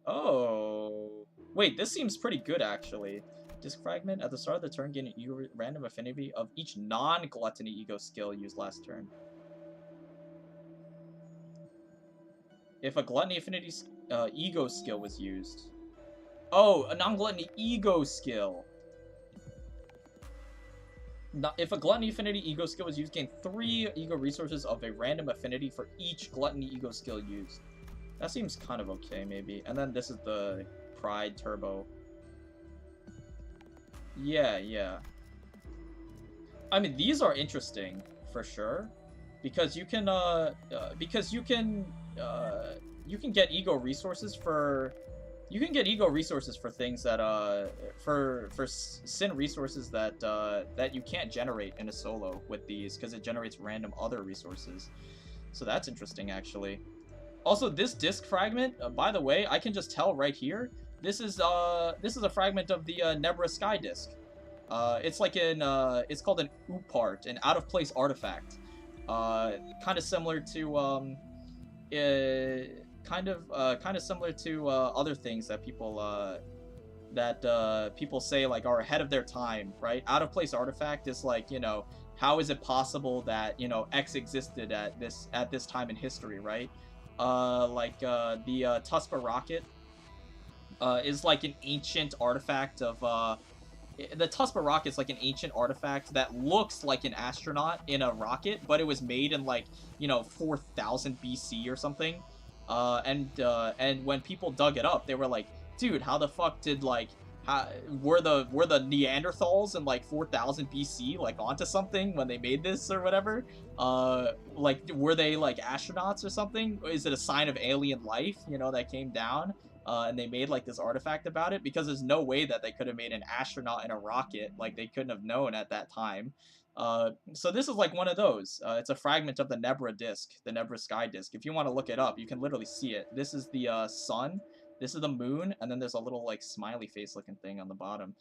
Speaker 1: Oh. Wait, this seems pretty good, actually. Disc fragment. At the start of the turn, gain an random affinity of each non-gluttony ego skill used last turn. If a gluttony affinity ego skill was used. Oh, a non-gluttony ego skill. If a gluttony affinity ego skill was used, gain 3 ego resources of a random affinity for each gluttony ego skill used. That seems kind of okay, maybe. And then this is the Pride Turbo. Yeah. I mean, these are interesting for sure, because you can get ego resources for. You can get ego resources for things that for sin resources that that you can't generate in a solo with these, because it generates random other resources. So that's interesting, actually. Also, this disc fragment, by the way, I can just tell right here. This is a fragment of the Nebra Sky disc. It's like it's called an Upart, an out of place artifact. Kind of similar to kind of similar to other things that people say like are ahead of their time, right? Out of place artifact is like, you know, how is it possible that, you know, X existed at this time in history, right? The Tuspa rocket is like an ancient artifact of the Tuspa rocket is like an ancient artifact that looks like an astronaut in a rocket, but it was made in like, you know, 4000 BC or something. And when people dug it up, they were like, dude, how the fuck did were the Neanderthals in like 4000 BC like onto something when they made this or whatever? Like, were they like astronauts or something? Is it a sign of alien life, you know, that came down? And they made like this artifact about it, because there's no way that they could have made an astronaut in a rocket. Like, they couldn't have known at that time. So this is like one of those. It's a fragment of the Nebra disc, the Nebra Sky disc. If you want to look it up, you can literally see it. This is the sun, this is the moon, and then there's a little like smiley face looking thing on the bottom.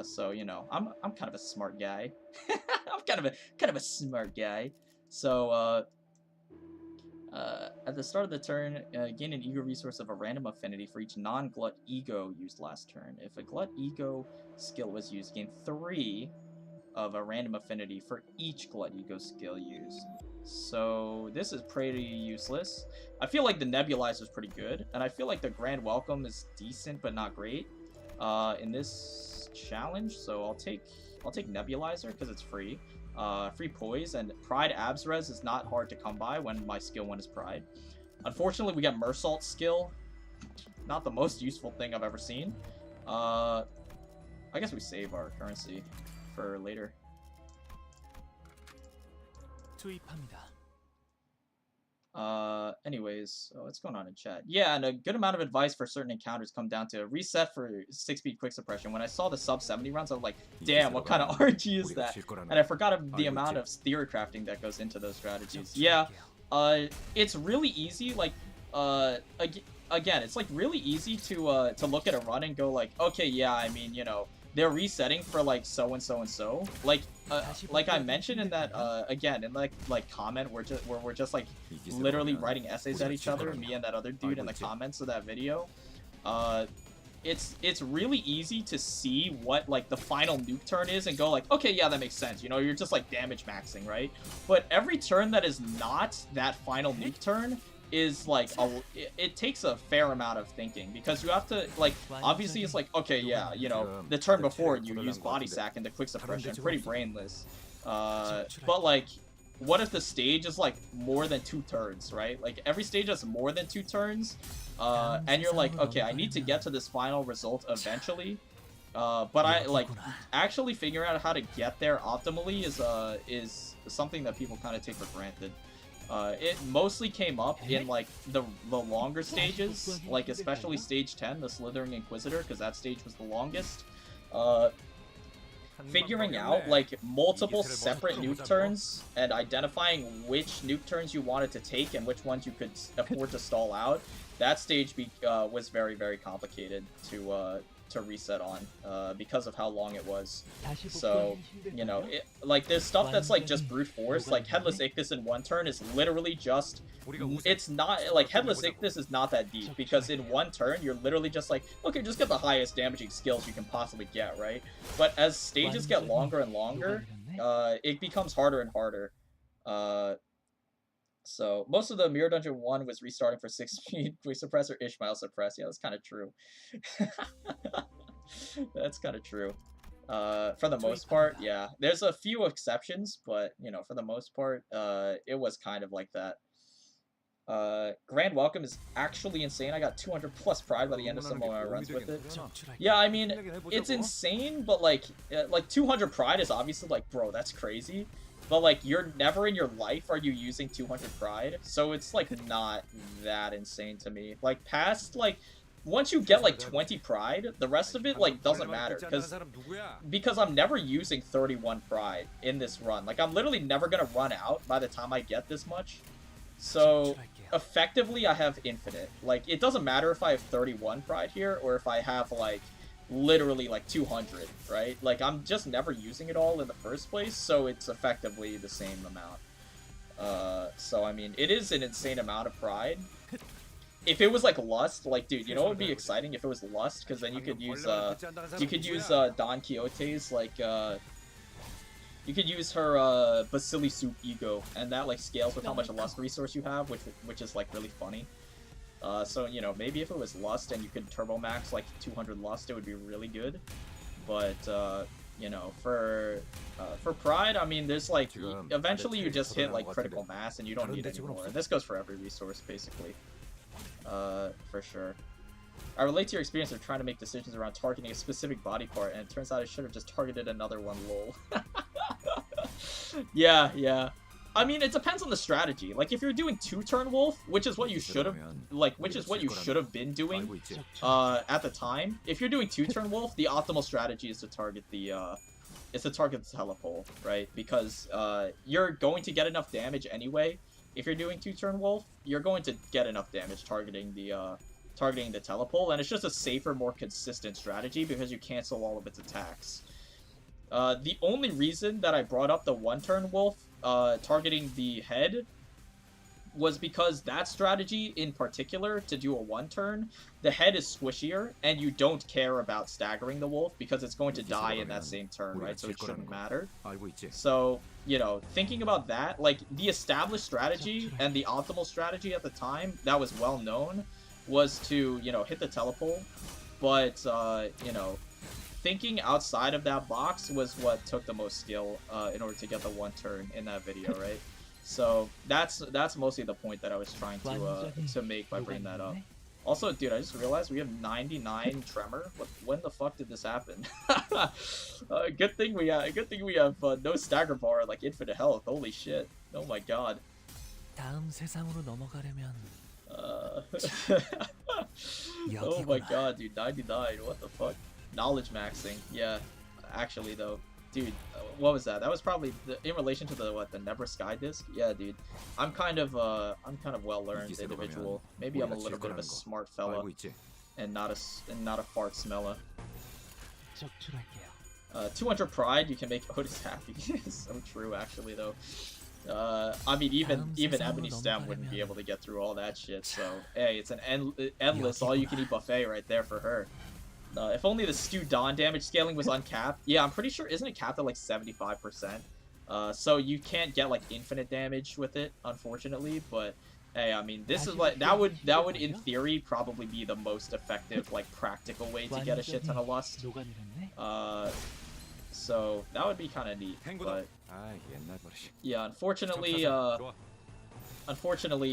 Speaker 1: So, you know, I'm kind of a smart guy. I'm kind of a smart guy. So at the start of the turn, gain an ego resource of a random affinity for each non-glut ego used last turn. If a glut ego skill was used, gain 3 of a random affinity for each glut ego skill used. So this is pretty useless. I feel like the Nebulizer is pretty good, and I feel like the Grand Welcome is decent but not great in this challenge. So I'll take Nebulizer because it's free. Free Poise, and Pride Abs Res is not hard to come by when my skill 1 is Pride. Unfortunately, we got Mersault skill. Not the most useful thing I've ever seen. I guess we save our currency for later.
Speaker 5: 투입합니다.
Speaker 1: Anyways, what's going on in chat? Yeah, and a good amount of advice for certain encounters come down to reset for 6-speed quick suppression. When I saw the sub 70 runs, I was like, damn, what kind of RG is that? And I forgot the amount of theory crafting that goes into those strategies. Yeah, it's really easy. Like, again, it's like really easy to look at a run and go like, okay, yeah, I mean, you know, they're resetting for like so and so and so. Like I mentioned in that again in like comment where we're just like literally writing essays at each other, me and that other dude in the comments of that video. It's really easy to see what like the final nuke turn is and go like, okay, yeah, that makes sense. You know, you're just like damage maxing, right? But every turn that is not that final nuke turn is like it takes a fair amount of thinking, because you have to, like, obviously it's like, okay, yeah, you know, the turn before you use body sack into quick suppression, pretty brainless. But like, what if the stage is like more than 2 turns, right? Like every stage has more than 2 turns, and you're like, okay, I need to get to this final result eventually. But I like actually figuring out how to get there optimally is something that people kind of take for granted. It mostly came up in like the longer stages, like especially stage 10, the Slithering Inquisitor, because that stage was the longest. Figuring out like multiple separate nuke turns and identifying which nuke turns you wanted to take and which ones you could afford to stall out, that stage was very, very complicated to reset on, because of how long it was. So, you know, like there's stuff that's like just brute force, like Headless Ichthys in 1 turn is literally just, it's not, like Headless Ichthys is not that deep, because in 1 turn you're literally just like, okay, just get the highest damaging skills you can possibly get, right? But as stages get longer and longer, it becomes harder and harder. So most of the Mirror Dungeon 1 was restarting for 6 speed, we suppress or Ishmael suppress. Yeah, that's kind of true. That's kind of true. For the most part, yeah. There's a few exceptions, but, you know, for the most part, it was kind of like that. Grand Welcome is actually insane. I got 200 plus pride by the end of some of my runs with it. Yeah, I mean, it's insane, but like 200 pride is obviously like, bro, that's crazy. But like, you're never in your life are you using 200 pride, so it's like not that insane to me. Like past like, once you get like 20 pride, the rest of it like doesn't matter, because I'm never using 31 pride in this run. Like I'm literally never gonna run out by the time I get this much. So effectively I have infinite. Like it doesn't matter if I have 31 pride here or if I have like literally like 200, right? Like I'm just never using it all in the first place, so it's effectively the same amount. So I mean, it is an insane amount of pride. If it was like Lust, like dude, you know what would be exciting if it was Lust, because then you could use Don Quixote's like you could use her Basili Soup ego, and that like scales with how much Lust resource you have, which is like really funny. So, you know, maybe if it was Lust and you could turbo max like 200 Lust, it would be really good. But, you know, for Pride, I mean, there's like, eventually you just hit like critical mass and you don't need any more. And this goes for every resource, basically. For sure. I relate to your experience of trying to make decisions around targeting a specific body part, and it turns out I should have just targeted another one, lol. Yeah. I mean, it depends on the strategy. Like, if you're doing 2-turn Wolf, which is what you should have, been doing, at the time. If you're doing 2-turn Wolf, the optimal strategy is to target the, telepole, right? Because, you're going to get enough damage anyway. If you're doing 2-turn Wolf, you're going to get enough damage targeting the telepole, and it's just a safer, more consistent strategy because you cancel all of its attacks. The only reason that I brought up the 1-turn Wolf targeting the head was because that strategy in particular, to do a 1-turn, the head is squishier and you don't care about staggering the wolf because it's going to die in that same turn, right? So it shouldn't matter. So, you know, thinking about that, like the established strategy and the optimal strategy at the time that was well known was to, you know, hit the telepole, but you know, thinking outside of that box was what took the most skill in order to get the 1-turn in that video, right? So that's mostly the point that I was trying to make by bringing that up. Also, dude, I just realized we have 99 tremor. When the fuck did this happen? Good thing we have no stagger bar, like infinite health. Holy shit! Oh my god. Oh my god, dude, 99. What the fuck? Knowledge maxing. Yeah, actually though, dude, what was that? That was probably in relation to the Nebra Sky disc. Yeah, dude, I'm kind of well learned individual. Maybe I'm a little bit of a smart fella and not a fart smeller. 200 pride, you can make Otis happy. So true, actually though. I mean, even Ebony Stem wouldn't be able to get through all that shit. So hey, it's an endless all-you-can-eat buffet right there for her. If only the Stu Dawn damage scaling was uncapped. Yeah, I'm pretty sure, isn't it capped at like 75%? So you can't get like infinite damage with it, unfortunately. But hey, I mean, this is like that would in theory probably be the most effective like practical way to get a shit ton of lust. So that would be kind of neat. But yeah, unfortunately,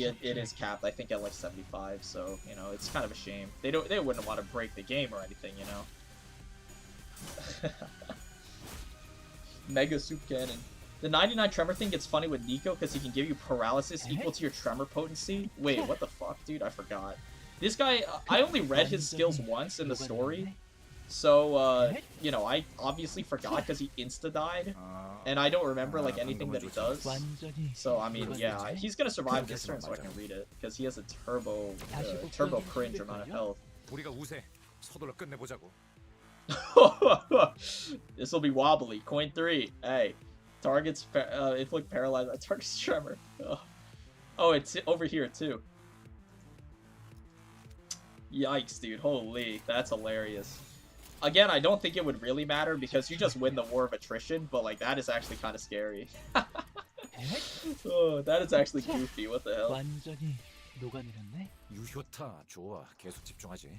Speaker 1: it is capped. I think at like 75. So you know, it's kind of a shame. They wouldn't want to break the game or anything, you know. Mega soup cannon. The 99 tremor thing gets funny with Nico because he can give you paralysis equal to your tremor potency. Wait, what the fuck, dude? I forgot. This guy, I only read his skills once in the story. So, you know, I obviously forgot because he insta-died. And I don't remember, like, anything that he does. So, I mean, yeah, he's gonna survive this turn so I can read it. Because he has a turbo cringe amount of health.
Speaker 4: 우리가 우세. 서둘러 끝내보자고.
Speaker 1: This will be wobbly. Coin 3. Hey. Targets inflict paralyzed on target's tremor. Oh, it's over here too. Yikes, dude. Holy, that's hilarious. Again, I don't think it would really matter because you just win the war of attrition, but like that is actually kind of scary. Oh, that is actually goofy. What the hell?
Speaker 4: 유효타 좋아. 계속 집중하지.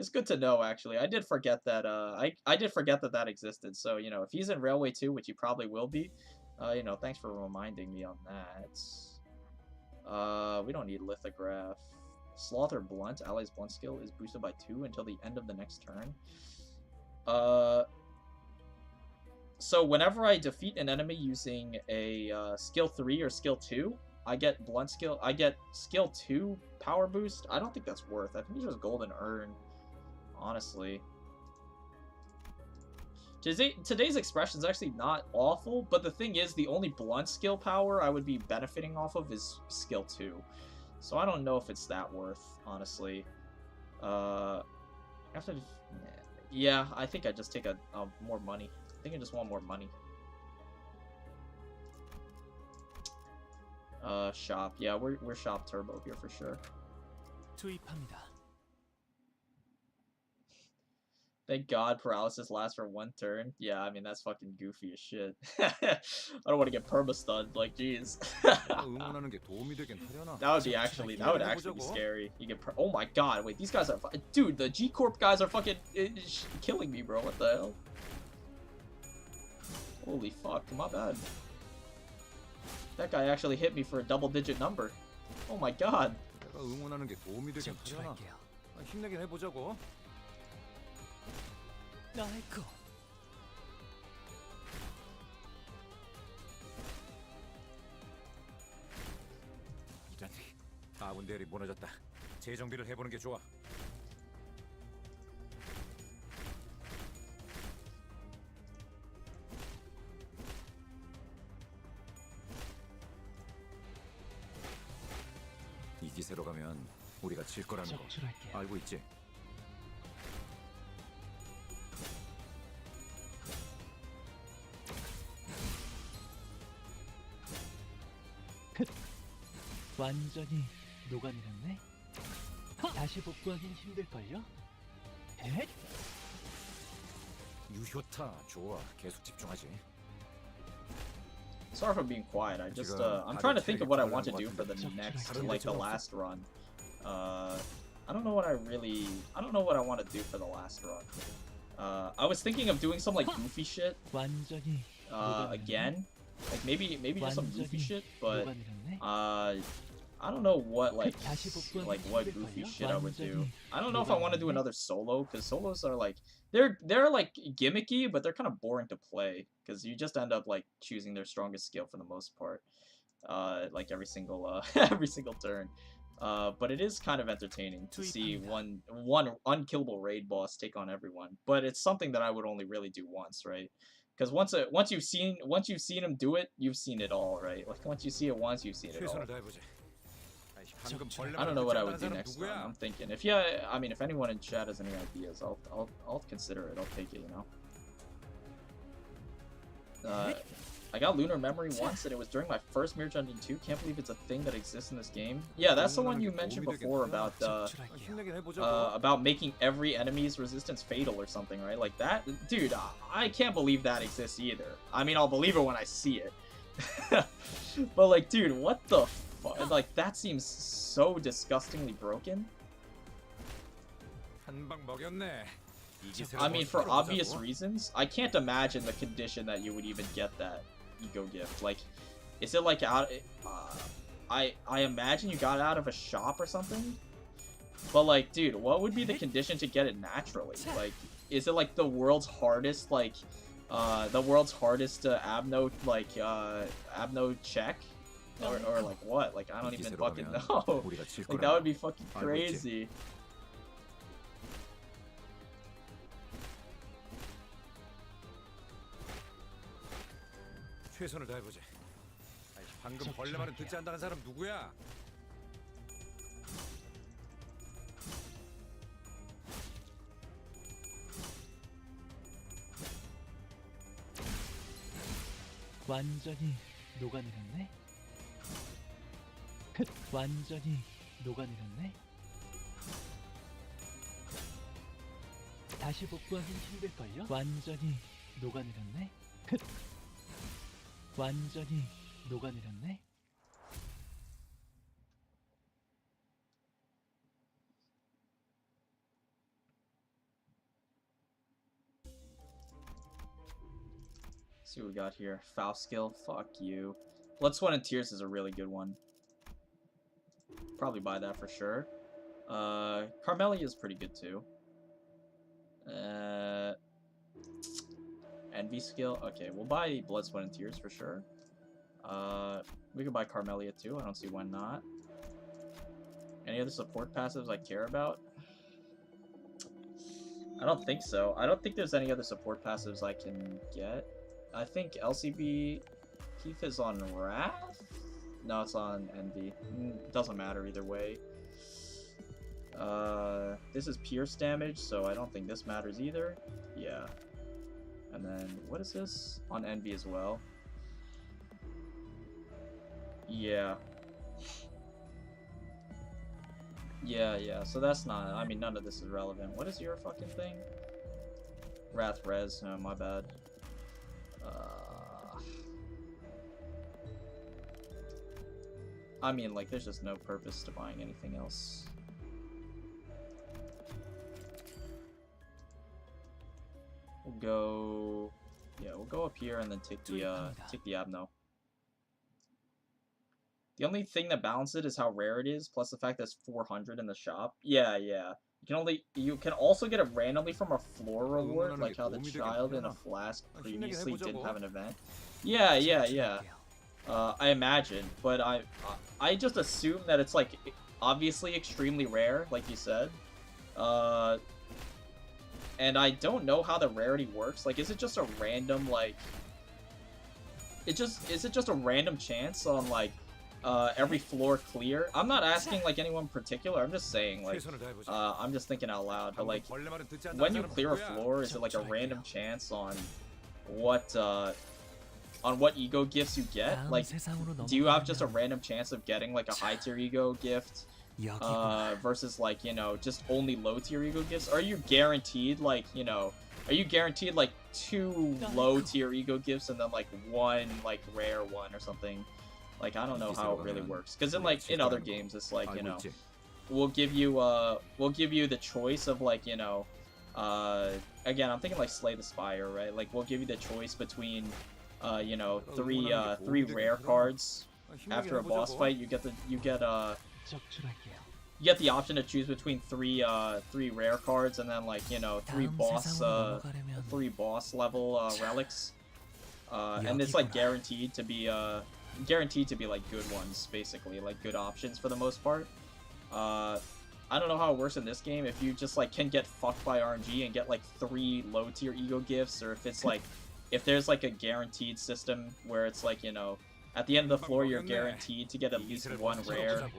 Speaker 1: It's good to know, actually. I did forget that, I did forget that that existed. So, you know, if he's in Railway 2, which he probably will be, you know, thanks for reminding me on that. We don't need Lithograph. Slaughter Blunt, Ally's Blunt skill is boosted by 2 until the end of the next turn. So whenever I defeat an enemy using a, skill 3 or skill 2, I get Blunt skill, I get skill 2 power boost. I don't think that's worth. I think it's just golden urn. Honestly, today's expression is actually not awful, but the thing is, the only blunt skill power I would be benefiting off of is skill 2, so I don't know if it's that worth, honestly. After, yeah, I think I just take a more money. I think I just want more money. Shop, yeah, we're shop turbo here for sure.
Speaker 5: 투입합니다.
Speaker 1: Thank God paralysis lasts for 1 turn. Yeah, I mean, that's fucking goofy as shit. I don't want to get perma-stunned, like, jeez. That would actually be scary. You get oh my god, wait, these guys are dude, the G-Corp guys are fucking killing me, bro. What the hell? Holy fuck, my bad. That guy actually hit me for a double-digit number. Oh my god.
Speaker 4: 힘내긴 해보자고.
Speaker 5: 나이코.
Speaker 4: 이런 아군 대열이 무너졌다. 재정비를 해보는 게 좋아. 이 기세로 가면 우리가 질 거라는 거 알고 있지?
Speaker 5: 완전히 녹아내렸네. 다시 복구하긴 힘들걸요? 헷?
Speaker 4: 유효타 좋아. 계속 집중하지.
Speaker 1: Sorry for being quiet. I just I'm trying to think of what I want to do for the next, like the last run. I don't know what I want to do for the last run. I was thinking of doing some like goofy shit. Again, like maybe just some goofy shit, but I don't know what what goofy shit I would do. I don't know if I want to do another solo, because solos are like they're like gimmicky, but they're kind of boring to play because you just end up like choosing their strongest skill for the most part, like every single turn. But it is kind of entertaining to see one unkillable raid boss take on everyone. But it's something that I would only really do once, right? Because once you've seen him do it, you've seen it all, right? Like once you see it once, you've seen it all. I don't know what I would do next time. I'm thinking if anyone in chat has any ideas, I'll consider it. I'll take it, you know. I got Lunar Memory once, and it was during my first Mirror Dungeon 2. Can't believe it's a thing that exists in this game. Yeah, that's the one you mentioned before about
Speaker 4: 힘내긴 해보자고.
Speaker 1: about making every enemy's resistance fatal or something, right? Like that, dude. I can't believe that exists either. I mean, I'll believe it when I see it. But like, dude, what the fuck? Like, that seems so disgustingly broken.
Speaker 4: 한방 먹였네.
Speaker 1: I mean, for obvious reasons, I can't imagine the condition that you would even get that ego gift. Like, is it like out? I imagine you got it out of a shop or something. But like, dude, what would be the condition to get it naturally? Like, is it like the world's hardest, like, Abno, like, Abno check? Or like what? Like, I don't even fucking know. Like, that would be fucking crazy.
Speaker 4: 최선을 다해보지. 방금 벌레 말은 듣지 않다는 사람 누구야?
Speaker 5: 완전히 녹아내렸네. 완전히 녹아내렸네. 다시 복구하긴 힘들걸요? 완전히 녹아내렸네. 완전히 녹아내렸네.
Speaker 1: See what we got here. Faust skill, fuck you. Blood, Sweat, and Tears is a really good one. Probably buy that for sure. Carmelia is pretty good too. Envy skill. Okay, we'll buy Blood, Sweat, and Tears for sure. We could buy Carmelia too. I don't see why not. Any other support passives I care about? I don't think so. I don't think there's any other support passives I can get. I think LCB Keith is on Wrath? No, it's on Envy. Doesn't matter either way. This is Pierce damage, so I don't think this matters either. Yeah. And then, what is this? On Envy as well. Yeah. Yeah, so that's not... I mean, none of this is relevant. What is your fucking thing? Wrath Res. Oh, my bad. I mean, like, there's just no purpose to buying anything else. We'll go... Yeah, we'll go up here and then take the Abno. The only thing that balances it is how rare it is, plus the fact that it's 400 in the shop. Yeah. You can also get it randomly from a floor reward, like how the child in a flask previously didn't have an event. Yeah. I imagine, but I just assume that it's like obviously extremely rare, like you said. And I don't know how the rarity works. Like, is it just a random like? Is it just a random chance on like every floor clear? I'm not asking like anyone in particular. I'm just saying like I'm just thinking out loud. But like when you clear a floor, is it like a random chance on what ego gifts you get? Like, do you have just a random chance of getting like a high tier ego gift versus like, you know, just only low tier ego gifts? Are you guaranteed like, you know, are you guaranteed like 2 low tier ego gifts and then like 1 like rare one or something? Like, I don't know how it really works, because in like in other games it's like, you know, we'll give you the choice of like, you know, again, I'm thinking like Slay the Spire, right? Like, we'll give you the choice between you know, 3 rare cards after a boss fight. You get the option to choose between 3 rare cards and then like, you know, 3 boss level relics, and it's like guaranteed to be like good ones, basically, like good options for the most part. I don't know how it works in this game, if you just like can get fucked by RNG and get like 3 low tier ego gifts, or if it's like, if there's like a guaranteed system where it's like, you know, at the end of the floor you're guaranteed to get at least 1 rare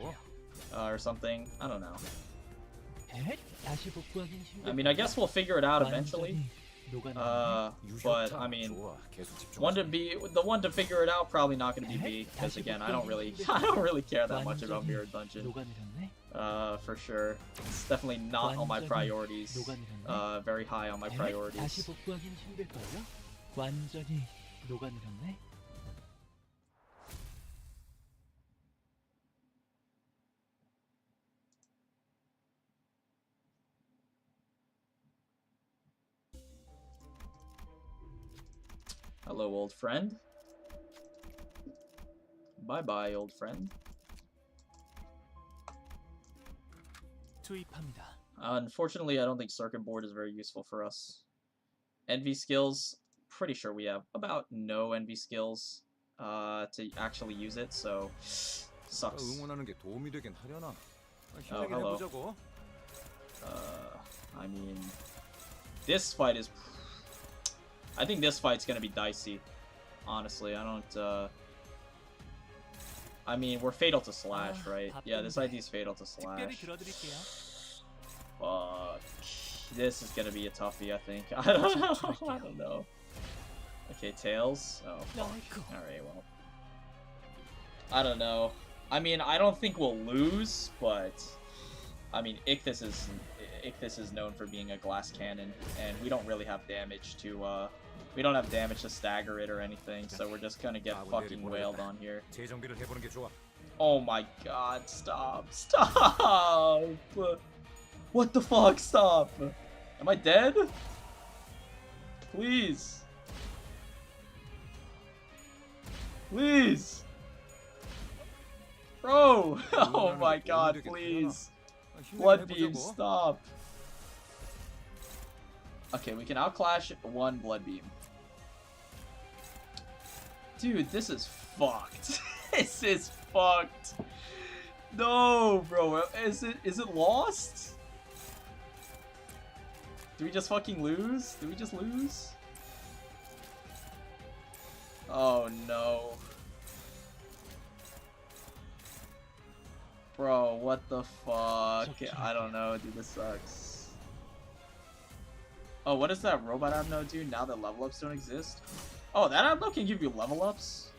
Speaker 1: or something. I don't know. I mean, I guess we'll figure it out eventually.
Speaker 5: 녹아내렸네.
Speaker 1: But I mean,
Speaker 4: 좋아. 계속 집중.
Speaker 1: the one to figure it out probably not going to be me, because again, I don't really care that much about Mirror Dungeon.
Speaker 5: 녹아내렸네.
Speaker 1: For sure, it's definitely not on my priorities.
Speaker 5: 녹아내렸네.
Speaker 1: Very high on my
Speaker 5: 다시
Speaker 1: priorities.
Speaker 5: 복구하긴 힘들걸요? 완전히 녹아내렸네.
Speaker 1: Hello, old friend. Bye bye, old friend.
Speaker 5: 투입합니다.
Speaker 1: Unfortunately, I don't think circuit board is very useful for us. Envy skills, pretty sure we have about no envy skills to actually use it, so sucks.
Speaker 4: 응원하는 게 도움이 되긴 하려나.
Speaker 1: Oh,
Speaker 4: 힘내긴
Speaker 1: hello.
Speaker 4: 해보자고.
Speaker 1: I mean, this fight is... I think this fight's gonna be dicey. Honestly, I don't, I mean, we're fatal to slash, right? Yeah, this ID's fatal to slash.
Speaker 5: 특별히 들어드릴게요.
Speaker 1: Fuck. This is gonna be a toughie, I think. I don't know. I don't know. Okay, Tails. Oh, fuck. Alright, well. I don't know. I mean, I don't think we'll lose, but... I mean, Ichthys is known for being a glass cannon, and we don't really have damage to, we don't have damage to stagger it or anything, so we're just gonna get fucking wailed on here.
Speaker 4: 재정비를 해보는 게 좋아.
Speaker 1: Oh my god, stop. Stop! What the fuck, stop! Am I dead? Please. Please! Bro! Oh my god, please. Blood beam, stop. Okay, we can outclash one blood beam. Dude, this is fucked. This is fucked. No, bro. Is it lost? Do we just fucking lose? Do we just lose? Oh no. Bro, what the fuck? I don't know, dude, this sucks. Oh, what does that robot abno do now that level ups don't exist? Oh, that abno can give you level ups?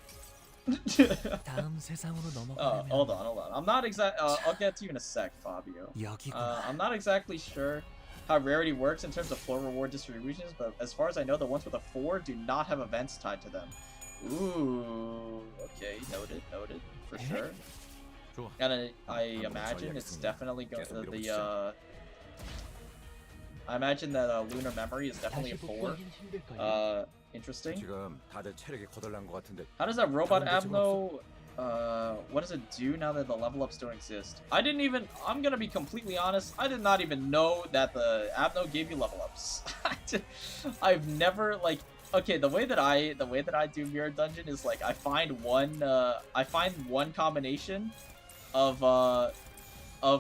Speaker 5: 다음 세상으로 넘어가려면
Speaker 1: hold on. I'm not I'll get to you in a sec, Fabio.
Speaker 5: 여기구나.
Speaker 1: I'm not exactly sure how rarity works in terms of floor reward distributions, but as far as I know, the ones with a 4 do not have events tied to them. Ooh, okay, noted, for sure. And I imagine it's definitely going to I imagine that Lunar Memory is definitely a 4. Interesting.
Speaker 4: 지금 다들 체력이 거덜난 것 같은데.
Speaker 1: How does that robot abno what does it do now that the level ups don't exist? I'm gonna be completely honest, I did not even know that the abno gave you level ups. I've never, like, okay, the way that I do Mirror Dungeon is like I find one combination of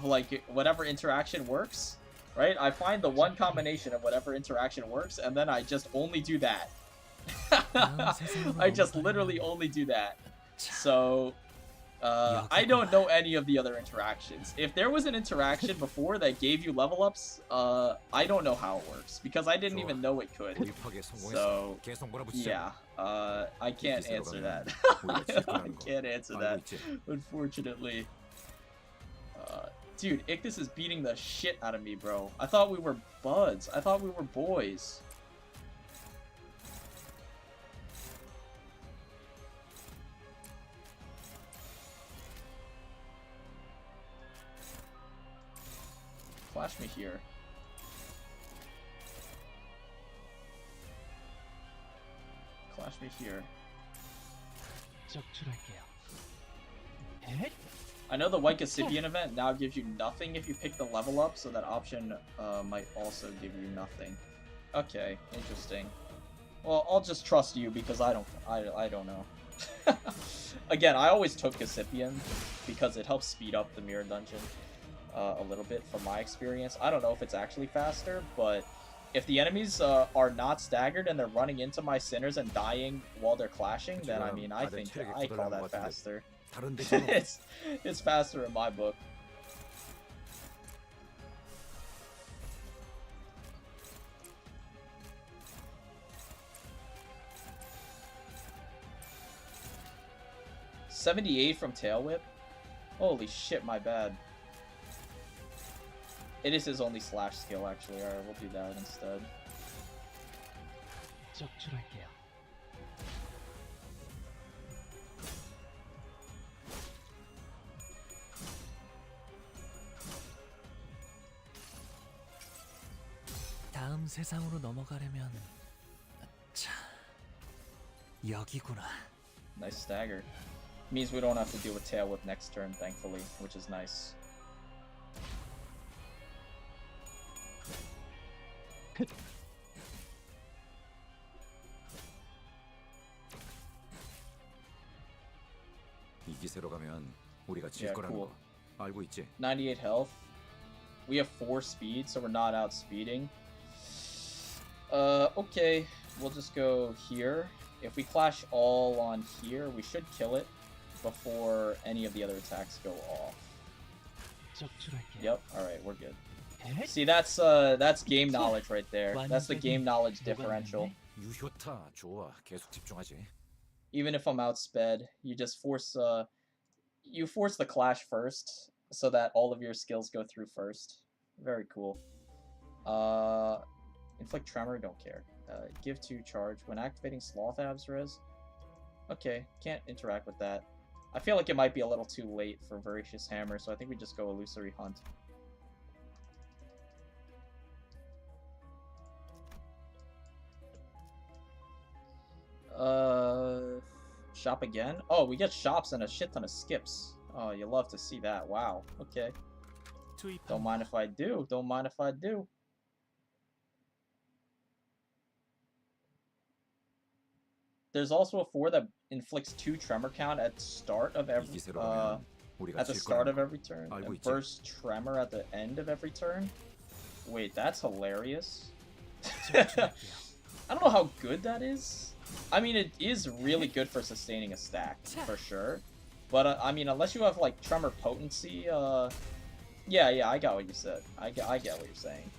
Speaker 1: like whatever interaction works, right? I find the one combination of whatever interaction works, and then I just only do that. I just literally only do that. So I don't know any of the other interactions. If there was an interaction before that gave you level ups, I don't know how it works because I didn't even know it could. So yeah, I can't answer that. I can't answer that, unfortunately. Dude, Ichthys is beating the shit out of me, bro. I thought we were buds. I thought we were boys. Flash me here. Flash me here.
Speaker 5: 적출할게요.
Speaker 1: I know the White Cassibian event now gives you nothing if you pick the level up, so that option might also give you nothing. Okay, interesting. Well, I'll just trust you because I don't know. Again, I always took Cassibian because it helps speed up the Mirror Dungeon a little bit from my experience. I don't know if it's actually faster, but if the enemies are not staggered and they're running into my sinners and dying while they're clashing, then I mean, I think I call that faster. It's faster in my book. 78 from Tail Whip? Holy shit, my bad. It is his only slash skill, actually. Alright, we'll do that instead.
Speaker 5: 적출할게요. 다음 세상으로 넘어가려면 자, 여기구나.
Speaker 1: Nice stagger. Means we don't have to deal with Tail Whip next turn, thankfully, which is nice.
Speaker 4: 이 기세로 가면 우리가 질
Speaker 1: Yeah,
Speaker 4: 거라는
Speaker 1: cool.
Speaker 4: 거 알고 있지?
Speaker 1: 98 health. We have 4 speed, so we're not outspeeding. Okay. We'll just go here. If we clash all on here, we should kill it before any of the other attacks go off.
Speaker 5: 적출할게요.
Speaker 1: Yep, alright, we're good.
Speaker 5: 에헤?
Speaker 1: See, that's game knowledge right there. That's the game knowledge differential.
Speaker 4: 유효타 좋아. 계속 집중하지.
Speaker 1: Even if I'm outsped, you just force the clash first so that all of your skills go through first. Very cool. Inflict tremor, don't care. Give 2 charge when activating Sloth Abs res. Okay, can't interact with that. I feel like it might be a little too late for Voracious Hammer, so I think we just go Illusory Hunt. Shop again? Oh, we get shops and a shit ton of skips. Oh, you love to see that. Wow. Okay. Don't mind if I do. Don't mind if I do. There's also a 4 that inflicts 2 tremor count at start of every at the start of every turn, and burst tremor at the end of every turn. Wait, that's hilarious. I don't know how good that is. I mean, it is really good for sustaining a stack, for sure. But, I mean, unless you have, like, tremor potency, yeah, I got what you said. I get what you're saying.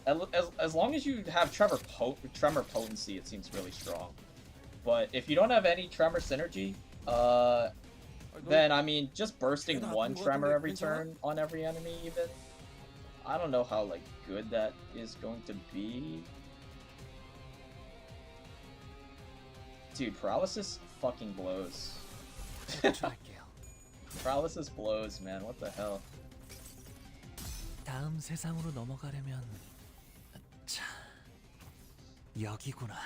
Speaker 1: As long as you have tremor potency, it seems really strong. But if you don't have any tremor synergy, then, I mean, just bursting 1 tremor every turn on every enemy, even, I don't know how, like, good that is going to be. Dude, paralysis fucking blows. Paralysis blows, man. What the hell?
Speaker 5: 다음 세상으로 넘어가려면 자, 여기구나.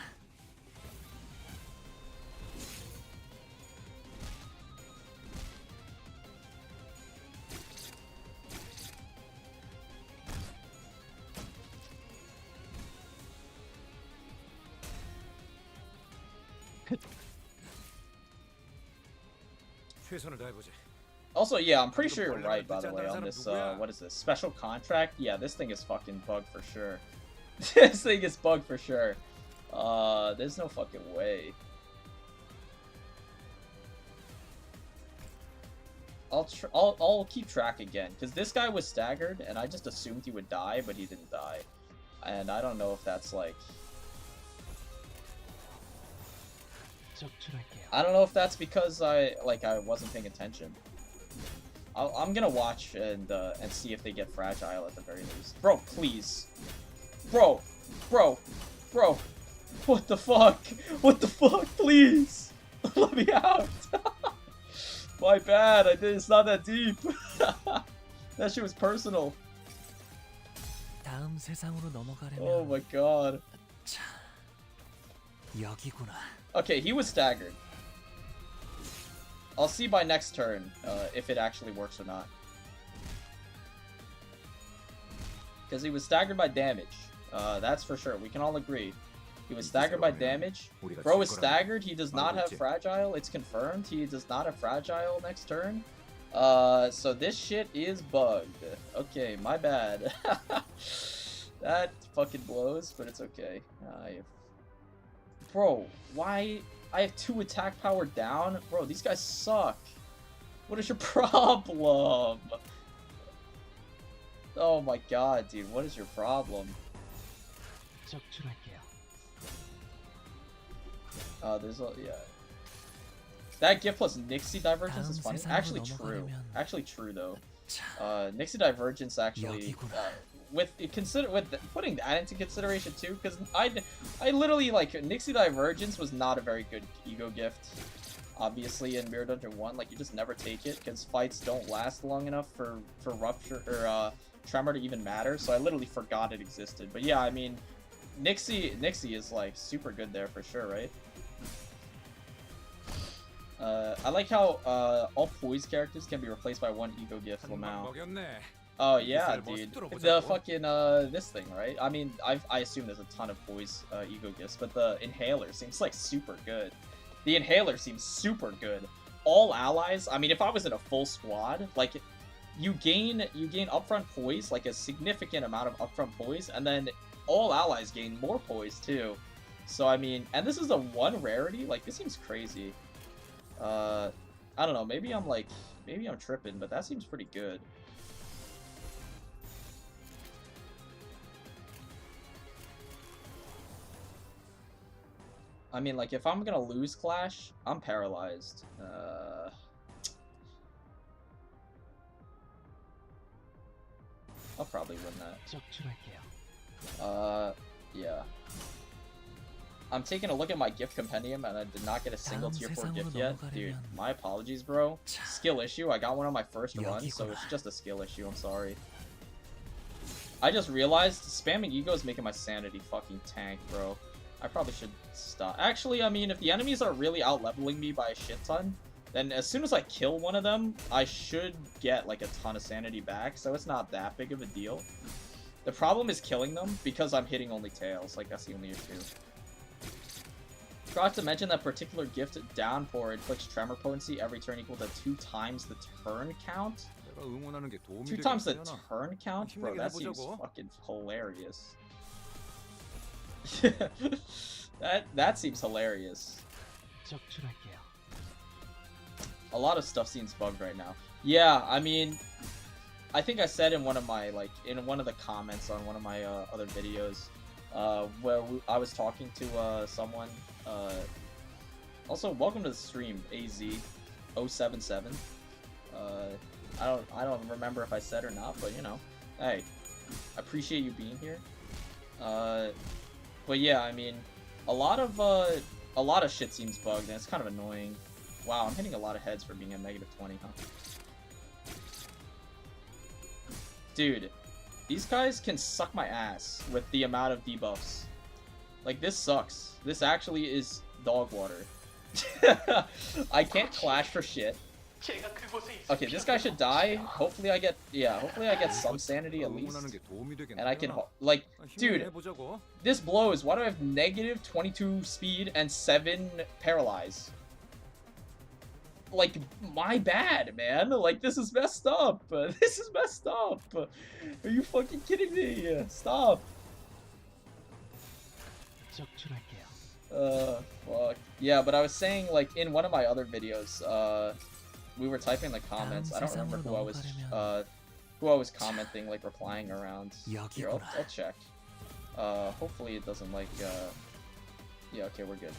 Speaker 4: 최선을 다해보지.
Speaker 1: Also, yeah, I'm pretty sure you're right, by the way, on this, what is this? Special contract? Yeah, this thing is fucking bugged for sure. This thing is bugged for sure. There's no fucking way. I'll keep track again, because this guy was staggered, and I just assumed he would die, but he didn't die. And I don't know if that's, like... I don't know if that's because I wasn't paying attention. I'm gonna watch and see if they get fragile at the very least. Bro, please. Bro. What the fuck? What the fuck? Please. Let me out. My bad. It's not that deep. That shit was personal. Oh my god. Okay, he was staggered. I'll see by next turn if it actually works or not. Because he was staggered by damage. That's for sure. We can all agree. He was staggered by damage. Bro is staggered. He does not have fragile. It's confirmed. He does not have fragile next turn. So this shit is bugged. Okay, my bad. That fucking blows, but it's okay. Bro, why? I have 2 attack power down? Bro, these guys suck. What is your problem? Oh my god, dude, what is your problem? There's a, yeah. That gift plus Nixie Divergence is funny. Actually true. Actually true though. Nixie Divergence actually with putting that into consideration too, because I literally like Nixie Divergence was not a very good ego gift. Obviously in Mirror Dungeon 1, like you just never take it because fights don't last long enough for Rupture or Tremor to even matter. So I literally forgot it existed. But yeah, I mean, Nixie is like super good there for sure, right? I like how all poise characters can be replaced by one ego gift, Lamau. Oh yeah, dude. The fucking this thing, right? I mean, I assume there's a ton of poise ego gifts, but the inhaler seems like super good. The inhaler seems super good. All allies. I mean, if I was in a full squad, like you gain upfront poise, like a significant amount of upfront poise, and then all allies gain more poise too. So I mean, and this is a 1 rarity. Like this seems crazy. I don't know. Maybe I'm tripping, but that seems pretty good. I mean, like, if I'm gonna lose Clash, I'm paralyzed. I'll probably win that. Yeah. I'm taking a look at my gift compendium, and I did not get a single tier 4 gift yet. Dude, my apologies, bro. Skill issue. I got one on my first run, so it's just a skill issue. I'm sorry. I just realized spamming ego is making my sanity fucking tank, bro. I probably should stop. Actually, I mean, if the enemies are really out-leveling me by a shit ton, then as soon as I kill one of them, I should get, like, a ton of sanity back, so it's not that big of a deal. The problem is killing them, because I'm hitting only tails. Like, that's the only issue. Forgot to mention that particular gift Downpour inflicts tremor potency every turn equal to 2 times the turn count? 2 times the turn count? Bro, that seems fucking hilarious. that seems hilarious. A lot of stuff seems bugged right now. Yeah, I mean, I think I said in one of my in one of the comments on one of my other videos, where I was talking to someone. Also, welcome to the stream, AZ077. I don't remember if I said or not, but you know, hey, I appreciate you being here. But yeah, I mean, a lot of shit seems bugged, and it's kind of annoying. Wow, I'm hitting a lot of heads for being at -20, huh? Dude, these guys can suck my ass with the amount of debuffs. Like, this sucks. This actually is dog water. I can't clash for shit. Okay, this guy should die. Hopefully I get some sanity at least. And I can, like, dude, this blows. Why do I have -22 speed and 7 paralyze? Like, my bad, man. Like, this is messed up. This is messed up. Are you fucking kidding me? Stop. Fuck. Yeah, but I was saying, like, in one of my other videos, we were typing in the comments. I don't remember who I was commenting, like, replying around. Here, I'll check. Hopefully it doesn't, like, yeah, okay, we're good.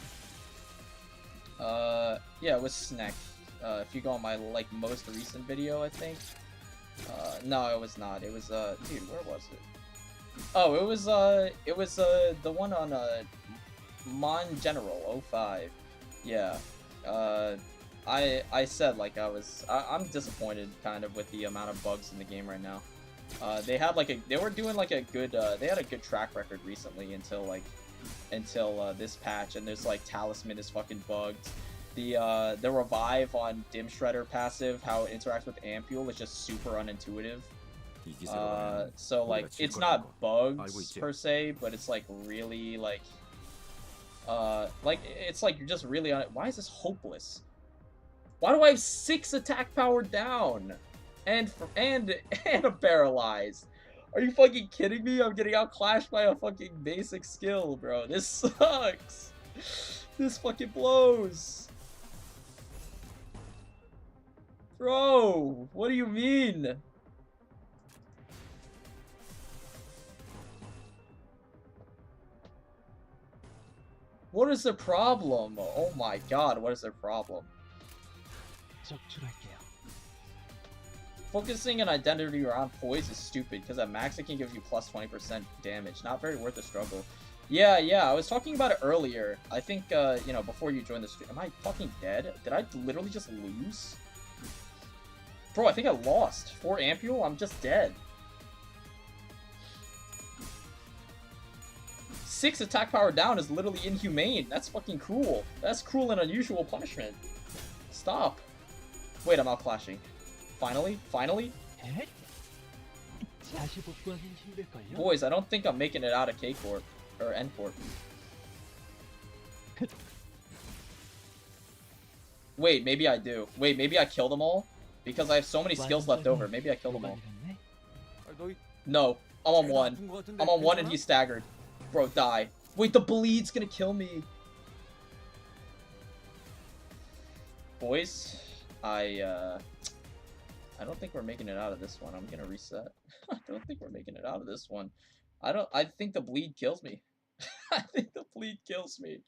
Speaker 1: Yeah, it was Sneck. If you go on my, like, most recent video, I think. No, it was not. It was, dude, where was it? Oh, it was the one on, Mon General 05. Yeah. I said, like, I'm disappointed, kind of, with the amount of bugs in the game right now. They had, like, they were doing, like, a good, they had a good track record recently until this patch, and there's, like, Talisman is fucking bugged. The revive on Dim Shredder passive, how it interacts with Ampule, is just super unintuitive. So, like, it's not bugs, per se, but it's, like, really, like, it's like you're just really on it. Why is this hopeless? Why do I have 6 attack power down? And a paralyzed? Are you fucking kidding me? I'm getting outclashed by a fucking basic skill, bro. This sucks. This fucking blows. Bro, what do you mean? What is the problem? Oh my god, what is the problem?
Speaker 5: 적출할게요.
Speaker 1: Focusing an identity around poise is stupid, because at max it can give you plus 20% damage. Not very worth the struggle. Yeah, I was talking about it earlier. I think, you know, before you joined the stream. Am I fucking dead? Did I literally just lose? Bro, I think I lost. 4 ampule? I'm just dead. 6 attack power down is literally inhumane. That's fucking cruel. That's cruel and unusual punishment. Stop. Wait, I'm outclashing. Finally?
Speaker 5: 에? 다시 복구하긴 힘들걸요?
Speaker 1: Boys, I don't think I'm making it out of K-Corp. Or N-Corp. Wait, maybe I do. Wait, maybe I kill them all? Because I have so many skills left over. Maybe I kill them all.
Speaker 5: 녹아내렸네?
Speaker 1: No. I'm on 1. I'm on 1 and he's staggered. Bro, die. Wait, the bleed's gonna kill me. Boys, I don't think we're making it out of this one. I'm gonna reset. I don't think we're making it out of this one. I think the bleed kills me. I think the bleed kills me.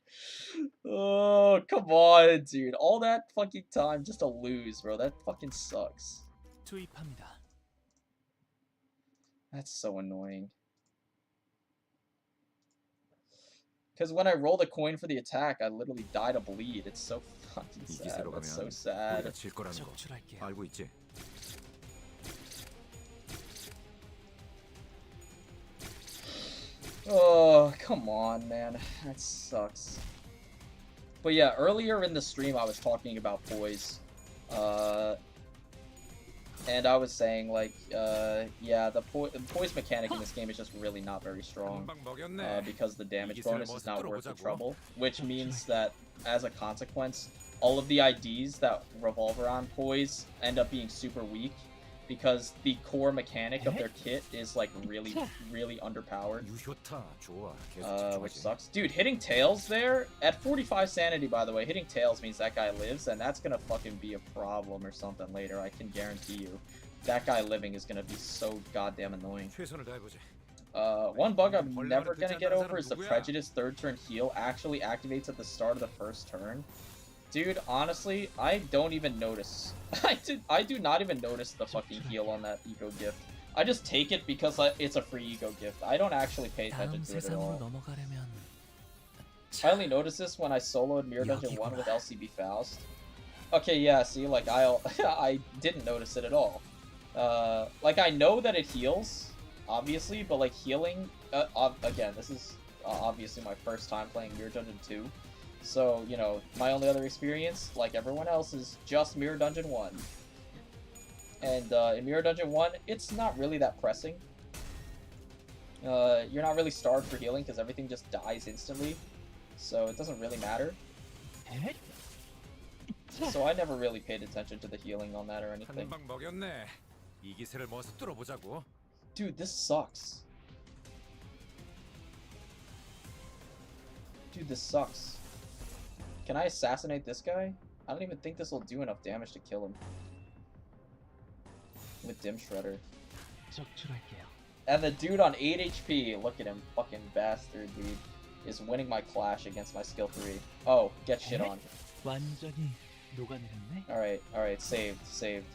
Speaker 1: Oh, come on, dude. All that fucking time just to lose, bro. That fucking sucks.
Speaker 5: 투입합니다.
Speaker 1: That's so annoying. Because when I roll the coin for the attack, I literally die to bleed. It's so fucking
Speaker 4: 이
Speaker 1: sad.
Speaker 4: 기세로
Speaker 1: That's so
Speaker 4: 가면
Speaker 1: sad.
Speaker 4: 우리가 질 거라는 거
Speaker 5: 적출할게요.
Speaker 4: 알고 있지?
Speaker 1: Oh, come on, man. That sucks. But yeah, earlier in the stream I was talking about poise. And I was saying, like, yeah, the poise mechanic in this game is just really not very strong. Because the damage bonus is not worth the trouble. Which means that, as a consequence, all of the IDs that revolve around poise end up being super weak. Because the core mechanic of their kit is, like, really underpowered. Which sucks. Dude, hitting tails there, at 45 sanity, by the way, hitting tails means that guy lives, and that's gonna fucking be a problem or something later, I can guarantee you. That guy living is gonna be so goddamn annoying. One bug I'm never gonna get over is the Prejudice third turn heal actually activates at the start of the first turn. Dude, honestly, I don't even notice. I do not even notice the fucking heal on that eco gift. I just take it because it's a free eco gift. I don't actually pay attention to it at all. I only noticed this when I soloed Mirror Dungeon 1 with LCB Faust. Okay, yeah, see, like, I didn't notice it at all. Like, I know that it heals, obviously, but, like, healing... again, this is obviously my first time playing Mirror Dungeon 2. So, you know, my only other experience, like everyone else, is just Mirror Dungeon 1. And in Mirror Dungeon 1, it's not really that pressing. You're not really starved for healing because everything just dies instantly. So it doesn't really matter. So I never really paid attention to the healing on that or anything. Dude, this sucks. Dude, this sucks. Can I assassinate this guy? I don't even think this will do enough damage to kill him. With Dim Shredder. And the dude on 8 HP, look at him, fucking bastard, dude, is winning my clash against my skill 3. Oh, get shit on.
Speaker 5: 완전히 녹아내렸네.
Speaker 1: Alright, saved.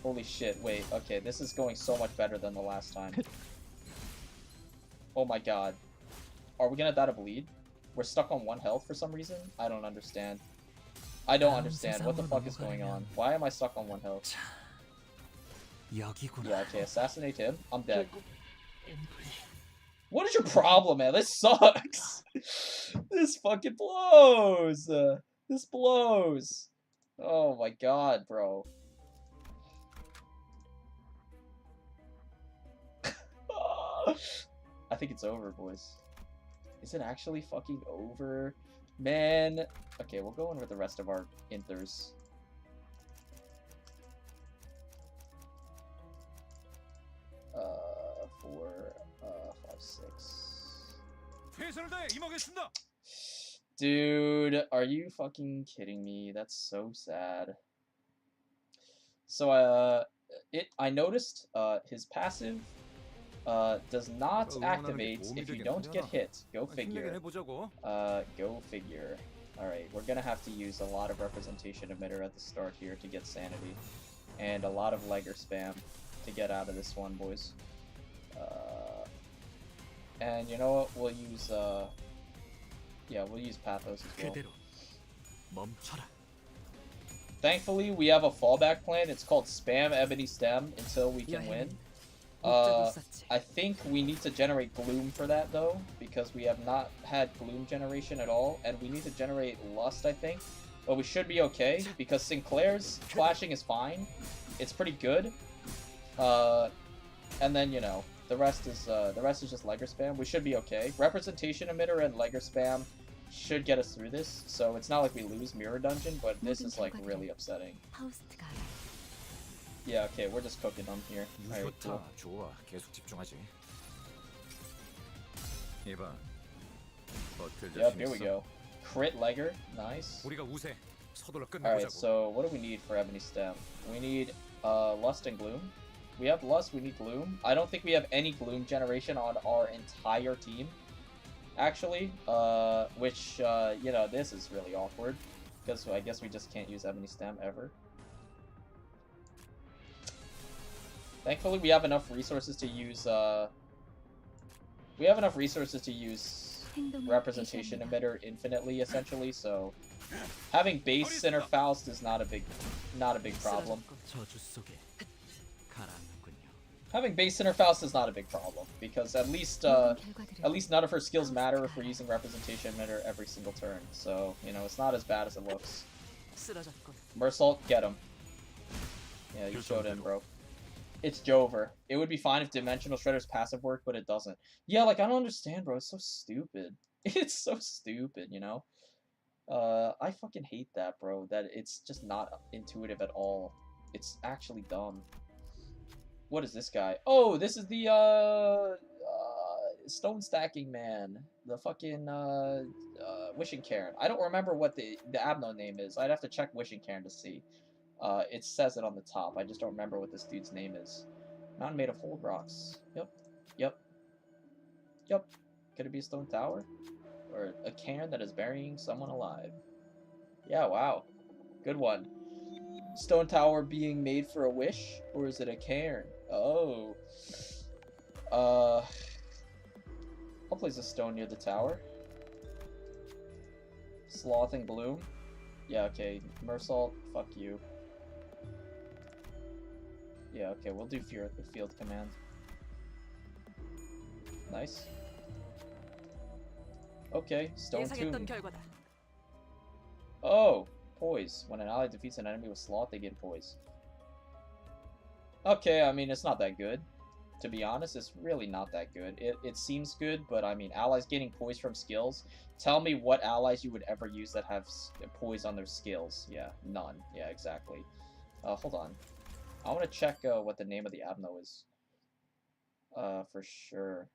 Speaker 1: Holy shit, wait, okay, this is going so much better than the last time. Oh my god. Are we gonna die to bleed? We're stuck on 1 health for some reason? I don't understand. I don't understand. What the fuck is going on? Why am I stuck on 1 health? Yeah, okay, assassinate him. I'm dead. What is your problem, man? This sucks! This fucking blows! This blows! Oh my god, bro. I think it's over, boys. Is it actually fucking over? Man. Okay, we'll go in with the rest of our inthers. 4, 5, 6. Dude, are you fucking kidding me? That's so sad. So, I noticed, his passive does not activate if you don't get hit. Go figure. Go figure. Alright, we're gonna have to use a lot of representation emitter at the start here to get sanity. And a lot of legger spam to get out of this one, boys. And you know what? We'll use, yeah, we'll use Pathos as well.
Speaker 5: 그대로 멈춰라.
Speaker 1: Thankfully, we have a fallback plan. It's called Spam Ebony Stem until we can win. I think we need to generate Gloom for that, though, because we have not had Gloom generation at all, and we need to generate Lust, I think. But we should be okay, because Sinclair's flashing is fine. It's pretty good. And then, you know, the rest is just Legger Spam. We should be okay. Representation Emitter and Legger Spam should get us through this, so it's not like we lose Mirror Dungeon, but this is, like, really upsetting.
Speaker 3: 하우스트가
Speaker 1: Yeah, okay, we're just cooking them here. Alright,
Speaker 4: 좋다.
Speaker 1: cool.
Speaker 4: 좋아. 계속 집중하지. 이봐. 버틸
Speaker 1: Yep,
Speaker 4: 자신
Speaker 1: here we
Speaker 4: 있어?
Speaker 1: go. Crit Legger, nice.
Speaker 4: 우리가 우세. 서둘러
Speaker 1: Alright,
Speaker 4: 끝내보자고.
Speaker 1: so what do we need for Ebony Stem? We need Lust and Gloom. We have Lust, we need Gloom. I don't think we have any Gloom generation on our entire team, actually. Which, you know, this is really awkward. Because I guess we just can't use Ebony Stem ever. Thankfully, we have enough resources to use, representation emitter infinitely, essentially, so having base center Faust is not a big problem.
Speaker 5: 저주 속에 가라앉는군요.
Speaker 1: Having base center Faust is not a big problem, because at least none of her skills matter if we're using representation emitter every single turn, so, you know, it's not as bad as it looks.
Speaker 5: 쓰러졌군.
Speaker 1: Mersault, get him. Yeah, you showed him, bro. It's Jover. It would be fine if Dimensional Shredder's passive worked, but it doesn't. Yeah, like, I don't understand, bro. It's so stupid. It's so stupid, you know? I fucking hate that, bro. That it's just not intuitive at all. It's actually dumb. What is this guy? Oh, this is the, Stone Stacking Man. The fucking, Wishing Cairn. I don't remember what the Abno name is. I'd have to check Wishing Cairn to see. It says it on the top. I just don't remember what this dude's name is. Mountain made of hold rocks. Yep. Yep. Yep. Could it be a stone tower? Or a cairn that is burying someone alive? Yeah, wow. Good one. Stone tower being made for a wish? Or is it a cairn? Oh. I'll place a stone near the tower. Sloth and Gloom. Yeah, okay. Mersault, fuck you. Yeah, okay, we'll do field command. Nice. Okay, Stone Tomb. Oh, poise. When an ally defeats an enemy with Sloth, they get poise. Okay, I mean, it's not that good. To be honest, it's really not that good. It seems good, but I mean, allies getting poise from skills. Tell me what allies you would ever use that have poise on their skills. Yeah, none. Yeah, exactly. Hold on. I want to check what the name of the Abno is. For sure.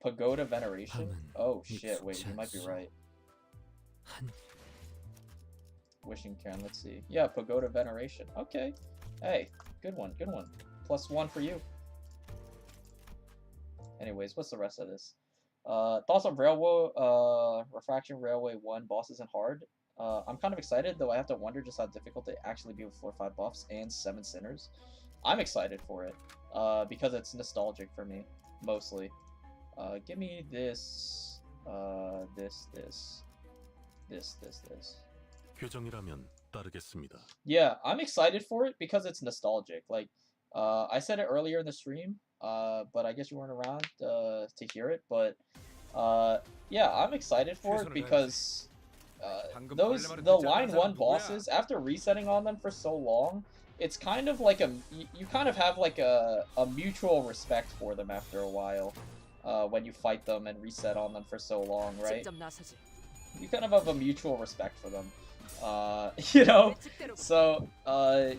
Speaker 1: Pagoda Veneration? Oh shit, wait, you might be right. Wishing Cairn, let's see. Yeah, Pagoda Veneration. Okay. Hey, good one, good one. +1 for you. Anyways, what's the rest of this? Thoughts on Railway, Refraction Railway 1 boss isn't hard. I'm kind of excited, though I have to wonder just how difficult it actually be with 4 or 5 buffs and 7 sinners. I'm excited for it, because it's nostalgic for me, mostly. Give me this, this.
Speaker 6: 표정이라면 따르겠습니다.
Speaker 1: Yeah, I'm excited for it because it's nostalgic. Like, I said it earlier in the stream, but I guess you weren't around to hear it. But yeah, I'm excited for it because the line 1 bosses, after resetting on them for so long, it's kind of like you kind of have like a mutual respect for them after a while. When you fight them and reset on them for so long, right? You kind of have a mutual respect for them. You know? So,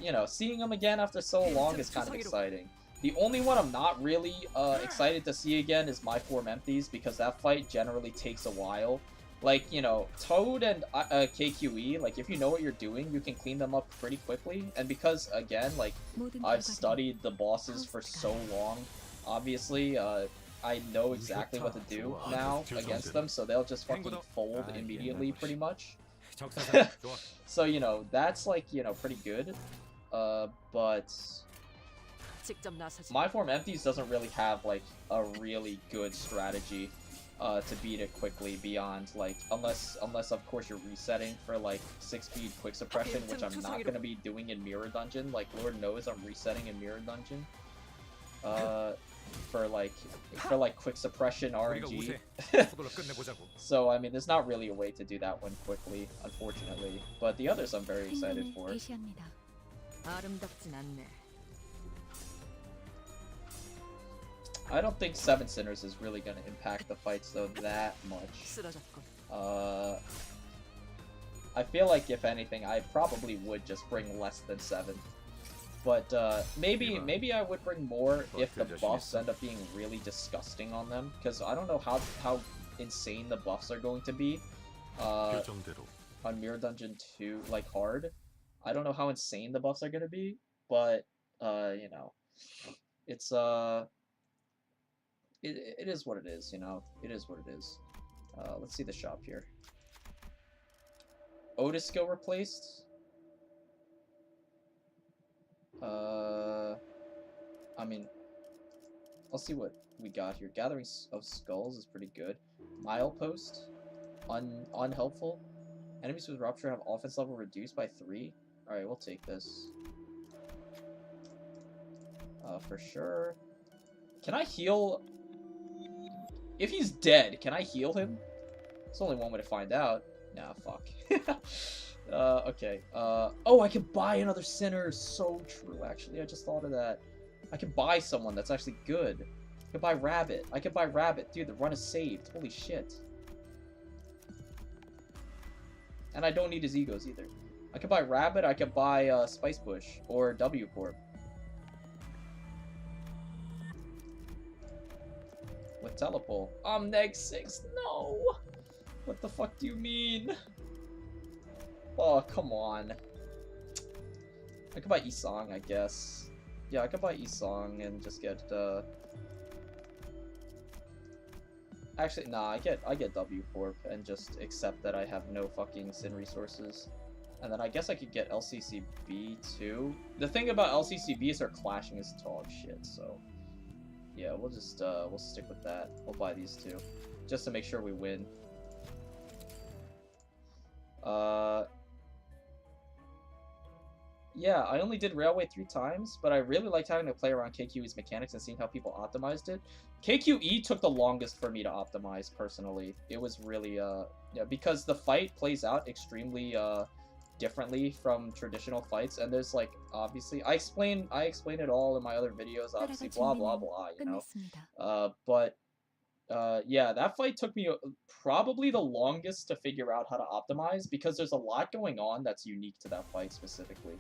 Speaker 1: you know, seeing them again after so long is kind of exciting. The only one I'm not really excited to see again is My Form Empties, because that fight generally takes a while. Like, you know, Toad and KQE, like, if you know what you're doing, you can clean them up pretty quickly. And because, again, like, I've studied the bosses for so long, obviously, I know exactly what to do now against them, so they'll just fucking fold immediately, pretty much.
Speaker 4: 적사상 좋아.
Speaker 1: So, you know, that's like, you know, pretty good. But
Speaker 3: 직접 나서지.
Speaker 1: my form empties doesn't really have like a really good strategy to beat it quickly beyond like unless of course you're resetting for like 6-speed quick suppression, which I'm not gonna be doing in Mirror Dungeon. Like Lord knows I'm resetting in Mirror Dungeon. For like quick suppression
Speaker 4: 우리가
Speaker 1: RNG.
Speaker 4: 우세. 서둘러 끝내보자고.
Speaker 1: So I mean there's not really a way to do that one quickly, unfortunately. But the others I'm very excited for.
Speaker 3: 게시합니다. 아름답진 않네.
Speaker 1: I don't think Seven Sinners is really gonna impact the fights though that much.
Speaker 3: 쓰러졌군.
Speaker 1: I feel like if anything, I probably would just bring less than 7. But maybe I would bring more if the buffs end up being really disgusting on them, because I don't know how insane the buffs are going to be
Speaker 6: 규정대로
Speaker 1: on Mirror Dungeon 2, like hard. I don't know how insane the buffs are gonna be, but you know, it's it is what it is, you know. It is what it is. Let's see the shop here. Otis skill replaced. I mean, I'll see what we got here. Gathering of Skulls is pretty good. Milepost, unhelpful. Enemies with Rupture have offense level reduced by 3. Alright, we'll take this. For sure. Can I heal? If he's dead, can I heal him? There's only one way to find out. Nah, fuck. Okay. Oh, I can buy another Sinner. So true, actually. I just thought of that. I can buy someone that's actually good. I can buy Rabbit. I can buy Rabbit. Dude, the run is saved. Holy shit. And I don't need his egos either. I can buy Rabbit. I can buy Spice Bush or W Corp. With Telepole. I'm neg 6. No! What the fuck do you mean? Oh, come on. I could buy Isong, I guess. Yeah, I could buy Isong and just get, Actually, nah, I get W Corp and just accept that I have no fucking Sin resources. And then I guess I could get LCCB too. The thing about LCCB is they're clashing as dog shit, so... Yeah, we'll just, we'll stick with that. We'll buy these two. Just to make sure we win. Yeah, I only did Railway 3 times, but I really liked having to play around KQE's mechanics and seeing how people optimized it. KQE took the longest for me to optimize, personally. It was really, yeah, because the fight plays out extremely, differently from traditional fights, and there's, like, obviously, I explain it all in my other videos, obviously, blah, blah, blah, you know? Yeah, that fight took me probably the longest to figure out how to optimize, because there's a lot going on that's unique to that fight specifically.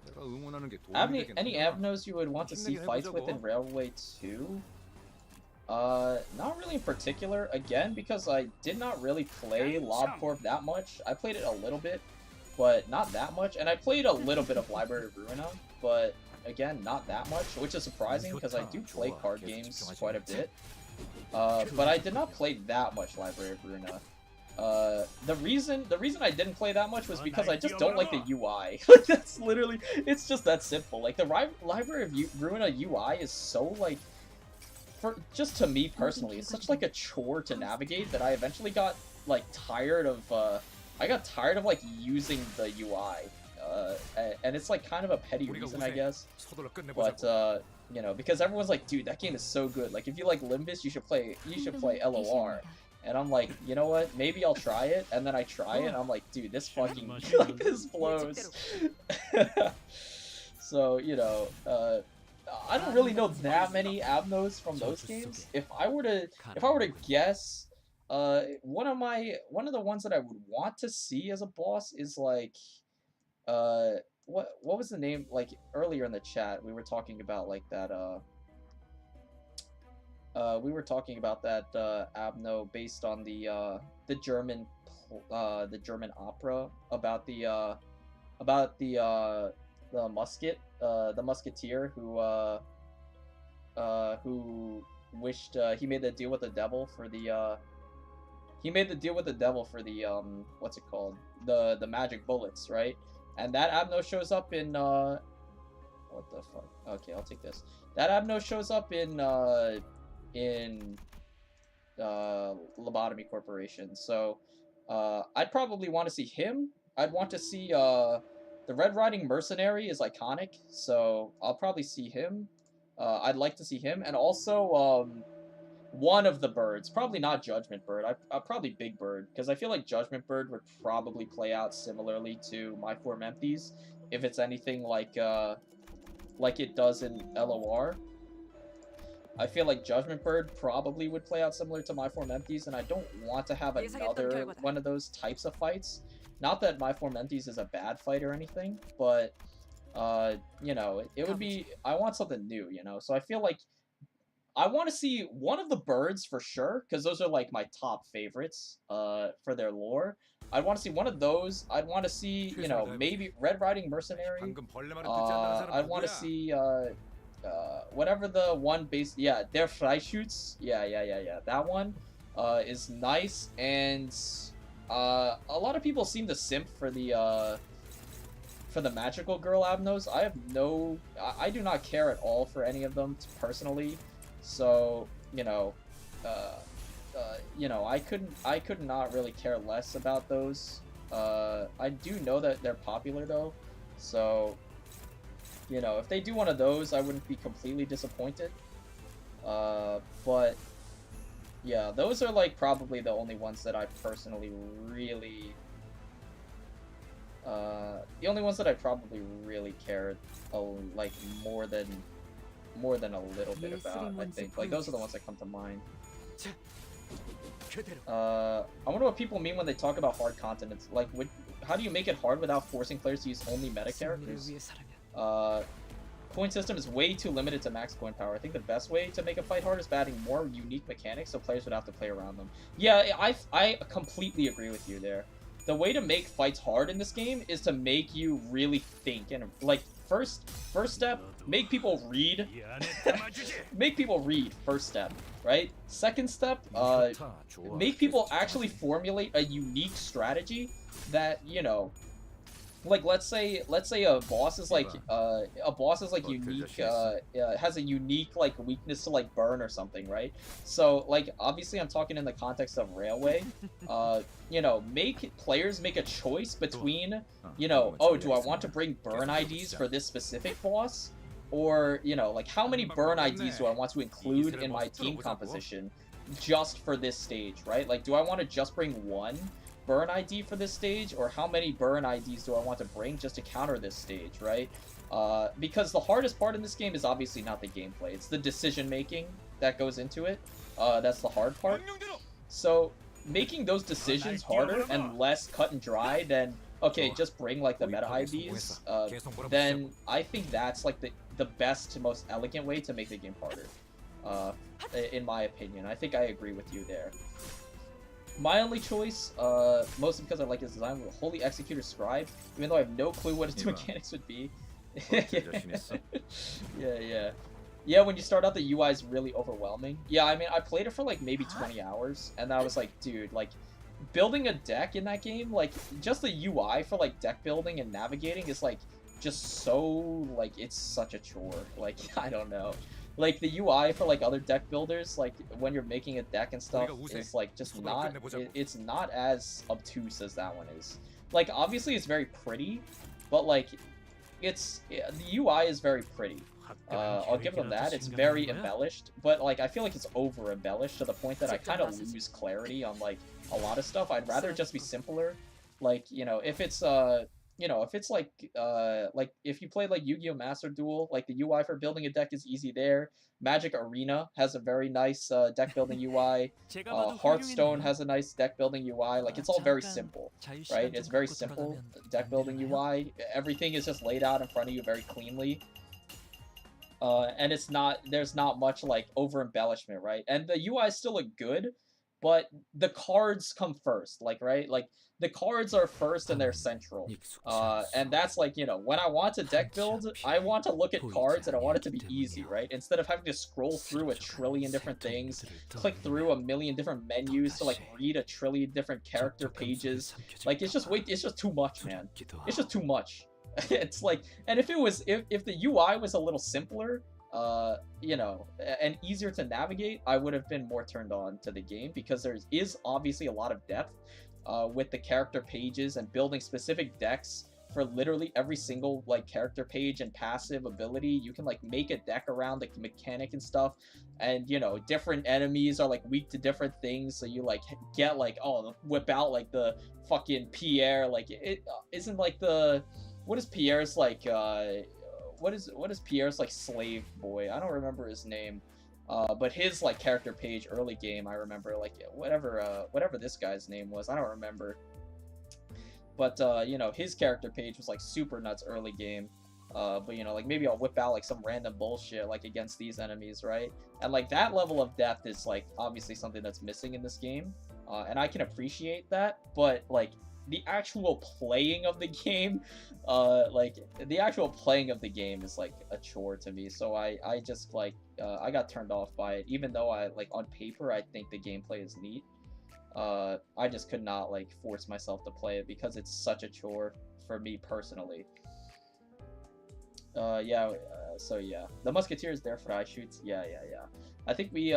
Speaker 4: 내가 응원하는 게 도움이
Speaker 1: Any
Speaker 4: 되겠구나.
Speaker 1: Avnos you would want to see fights with in Railway 2? Not really in particular, again, because I did not really play LobCorp that much. I played it a little bit, but not that much, and I played a little bit of Library of Ruina, but again, not that much, which is surprising, because I do play card games quite a bit. But I did not play that much Library of Ruina. The reason I didn't play that much was because I just don't like the UI. Like, that's literally, it's just that simple. Like, the Library of Ruina UI is so, like, just to me personally, it's such, like, a chore to navigate that I eventually got, like, tired of, like, using the UI. And it's, like, kind of a petty reason, I guess. But, you know, because everyone's like, dude, that game is so good. Like, if you like Limbus, you should play LOR. And I'm like, you know what? Maybe I'll try it. And then I try it, and I'm like, dude, this fucking, like, this blows. So, you know, I don't really know that many Avnos from those games. If I were to guess, one of the ones that I would want to see as a boss is like, what was the name? Like, earlier in the chat, we were talking about like that, Avno based on the German opera about the musketeer who wished he made the deal with the devil for the what's it called, the magic bullets, right? And that Abno shows up in what the fuck? Okay, I'll take this. That Abno shows up in Lobotomy Corporation. So I'd probably want to see him. I'd want to see the Red Riding Mercenary is iconic, so I'll probably see him. I'd like to see him, and also one of the birds, probably not Judgment Bird. I probably Big Bird, because I feel like Judgment Bird would probably play out similarly to My Four Empties, if it's anything like it does in LOR. I feel like Judgment Bird probably would play out similar to My Four Empties, and I don't want to have another one of those types of fights. Not that My Four Empties is a bad fight or anything, but you know, it would be. I want something new, you know. So I feel like I want to see one of the birds for sure, because those are like my top favorites for their lore. I'd want to see one of those. I'd want to see, you know, maybe Red Riding Mercenary. I'd want to see whatever the one base, yeah, Der Freischütz. Yeah. That one is nice, and a lot of people seem to simp for the magical girl Abnos. I do not care at all for any of them personally. So, you know, I could not really care less about those. I do know that they're popular though, so, you know, if they do one of those, I wouldn't be completely disappointed. But yeah, those are like probably the only ones that I personally really, the only ones that I probably really care like more than a little bit about, I think. Like, those are the ones that come to mind. I wonder what people mean when they talk about hard content. It's like, how do you make it hard without forcing players to use only meta characters? Coin system is way too limited to max coin power. I think the best way to make a fight hard is by adding more unique mechanics so players would have to play around them. Yeah, I completely agree with you there. The way to make fights hard in this game is to make you really think, and like, first step, make people read. Make people read, first step, right? Second step, make people actually formulate a unique strategy that, you know, like, let's say a boss is like unique, has a unique like weakness to like burn or something, right? So like, obviously I'm talking in the context of Railway. You know, make players make a choice between, you know, oh, do I want to bring burn IDs for this specific boss? Or, you know, like, how many burn IDs do I want to include in my team composition just for this stage, right? Like, do I want to just bring one burn ID for this stage, or how many burn IDs do I want to bring just to counter this stage, right? Because the hardest part in this game is obviously not the gameplay, it's the decision making that goes into it. That's the hard part. So making those decisions harder and less cut and dry than, okay, just bring like the meta IDs, then I think that's like the best, most elegant way to make the game harder, in my opinion. I think I agree with you there. My only choice, mostly because I like his design, was Holy Executor Scribe, even though I have no clue what its mechanics would be. Yeah, when you start out, the UI is really overwhelming. Yeah, I mean, I played it for like maybe 20 hours, and I was like, dude, like, building a deck in that game, like, just the UI for like deck building and navigating is like just so, like, it's such a chore. Like, I don't know. Like, the UI for like other deck builders, like when you're making a deck and stuff, is like just not, it's not as obtuse as that one is. Like, obviously it's very pretty, but like, the UI is very pretty. I'll give them that. It's very embellished, but like, I feel like it's over embellished to the point that I kind of lose clarity on like a lot of stuff. I'd rather just be simpler. Like, you know, if it's you know, if it's like if you play like Yu-Gi-Oh! Master Duel, like, the UI for building a deck is easy there. Magic Arena has a very nice deck building UI. Hearthstone has a nice deck building UI. Like, it's all very simple, right? It's very simple deck building UI. Everything is just laid out in front of you very cleanly. And there's not much like over embellishment, right? And the UI still look good, but the cards come first, like, right? Like, the cards are first and they're central. And that's like, you know, when I want to deck build, I want to look at cards and I want it to be easy, right? Instead of having to scroll through a trillion different things, click through a million different menus to like read a trillion different character pages. Like, it's just too much, man. It's just too much. It's like, and if the UI was a little simpler, you know, and easier to navigate, I would have been more turned on to the game, because there is obviously a lot of depth with the character pages and building specific decks for literally every single like character page and passive ability. You can like make a deck around the mechanic and stuff, and you know, different enemies are like weak to different things, so you like get like, oh, whip out like the fucking Pierre, like it isn't like the, what is Pierre's like what is Pierre's like slave boy? I don't remember his name. But his like character page early game, I remember, like whatever this guy's name was, I don't remember. But you know, his character page was like super nuts early game. But you know, like maybe I'll whip out like some random bullshit like against these enemies, right? And like that level of depth is like obviously something that's missing in this game, and I can appreciate that. But like the actual playing of the game, is like a chore to me. So I just like I got turned off by it, even though I like on paper I think the gameplay is neat. I just could not like force myself to play it because it's such a chore for me personally. So yeah, the musketeer is there for eye shoots. Yeah. I think we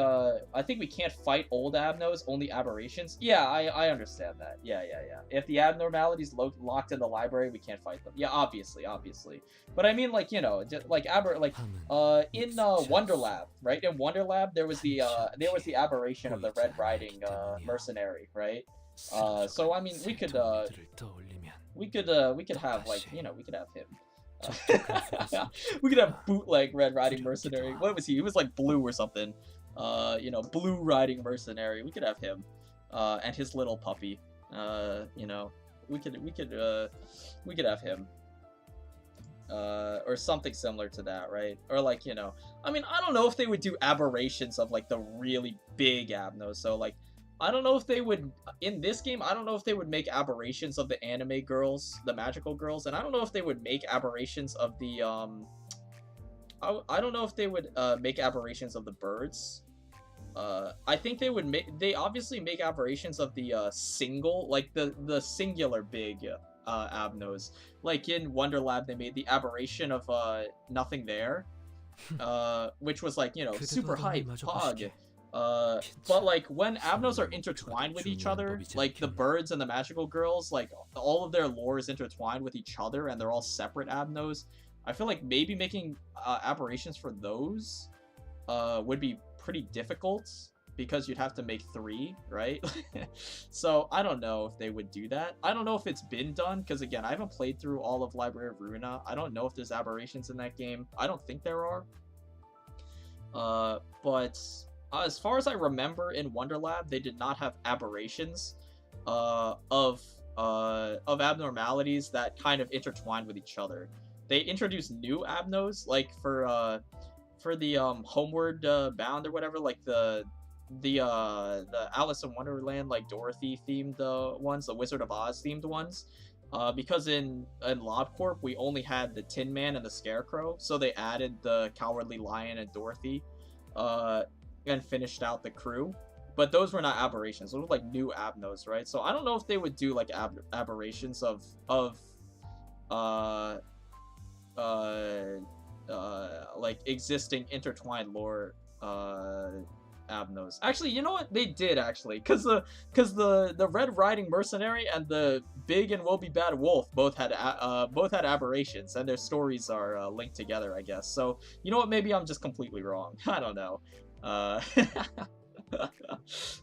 Speaker 1: can't fight old abnos, only aberrations. Yeah, I understand that. Yeah. If the abnormalities locked in the library, we can't fight them. Yeah, obviously. But I mean, like, you know, just like in Wonderlab, right? In Wonderlab, there was the aberration of the Red Riding mercenary, right? So I mean, we could have like, you know, we could have him. We could have bootleg Red Riding Mercenary. What was he? He was like blue or something. You know, blue riding mercenary. We could have him, and his little puppy. You know, we could have him, or something similar to that, right? Or like, you know, I mean, I don't know if they would do aberrations of like the really big abnos. So like, I don't know if they would, in this game, I don't know if they would make aberrations of the anime girls, the magical girls, and I don't know if they would make aberrations of the, I don't know if they would make aberrations of the birds. I think they obviously make aberrations of the single, like the singular big abnos. Like in Wonderlab, they made the aberration of Nothing There, which was like, you know, super hype, hog. But like when abnos are intertwined with each other, like the birds and the magical girls, like all of their lore is intertwined with each other and they're all separate abnos. I feel like maybe making aberrations for those would be pretty difficult, because you'd have to make 3, right? So I don't know if they would do that. I don't know if it's been done, because again, I haven't played through all of Library of Ruina. I don't know if there's aberrations in that game. I don't think there are. But as far as I remember, in Wonderlab, they did not have aberrations of abnormalities that kind of intertwined with each other. They introduced new abnos, like for the Homeward Bound or whatever, like the Alice in Wonderland, like Dorothy themed ones, the Wizard of Oz themed ones. Because in LobCorp we only had the Tin Man and the Scarecrow, so they added the Cowardly Lion and Dorothy, and finished out the crew. But those were not aberrations; those were like new abnos, right? So I don't know if they would do like aberrations of like existing intertwined lore abnos. Actually, you know what? They did actually, because the Red Riding Mercenary and the Big and Will Be Bad Wolf both had aberrations, and their stories are linked together, I guess. So you know what? Maybe I'm just completely wrong. I don't know.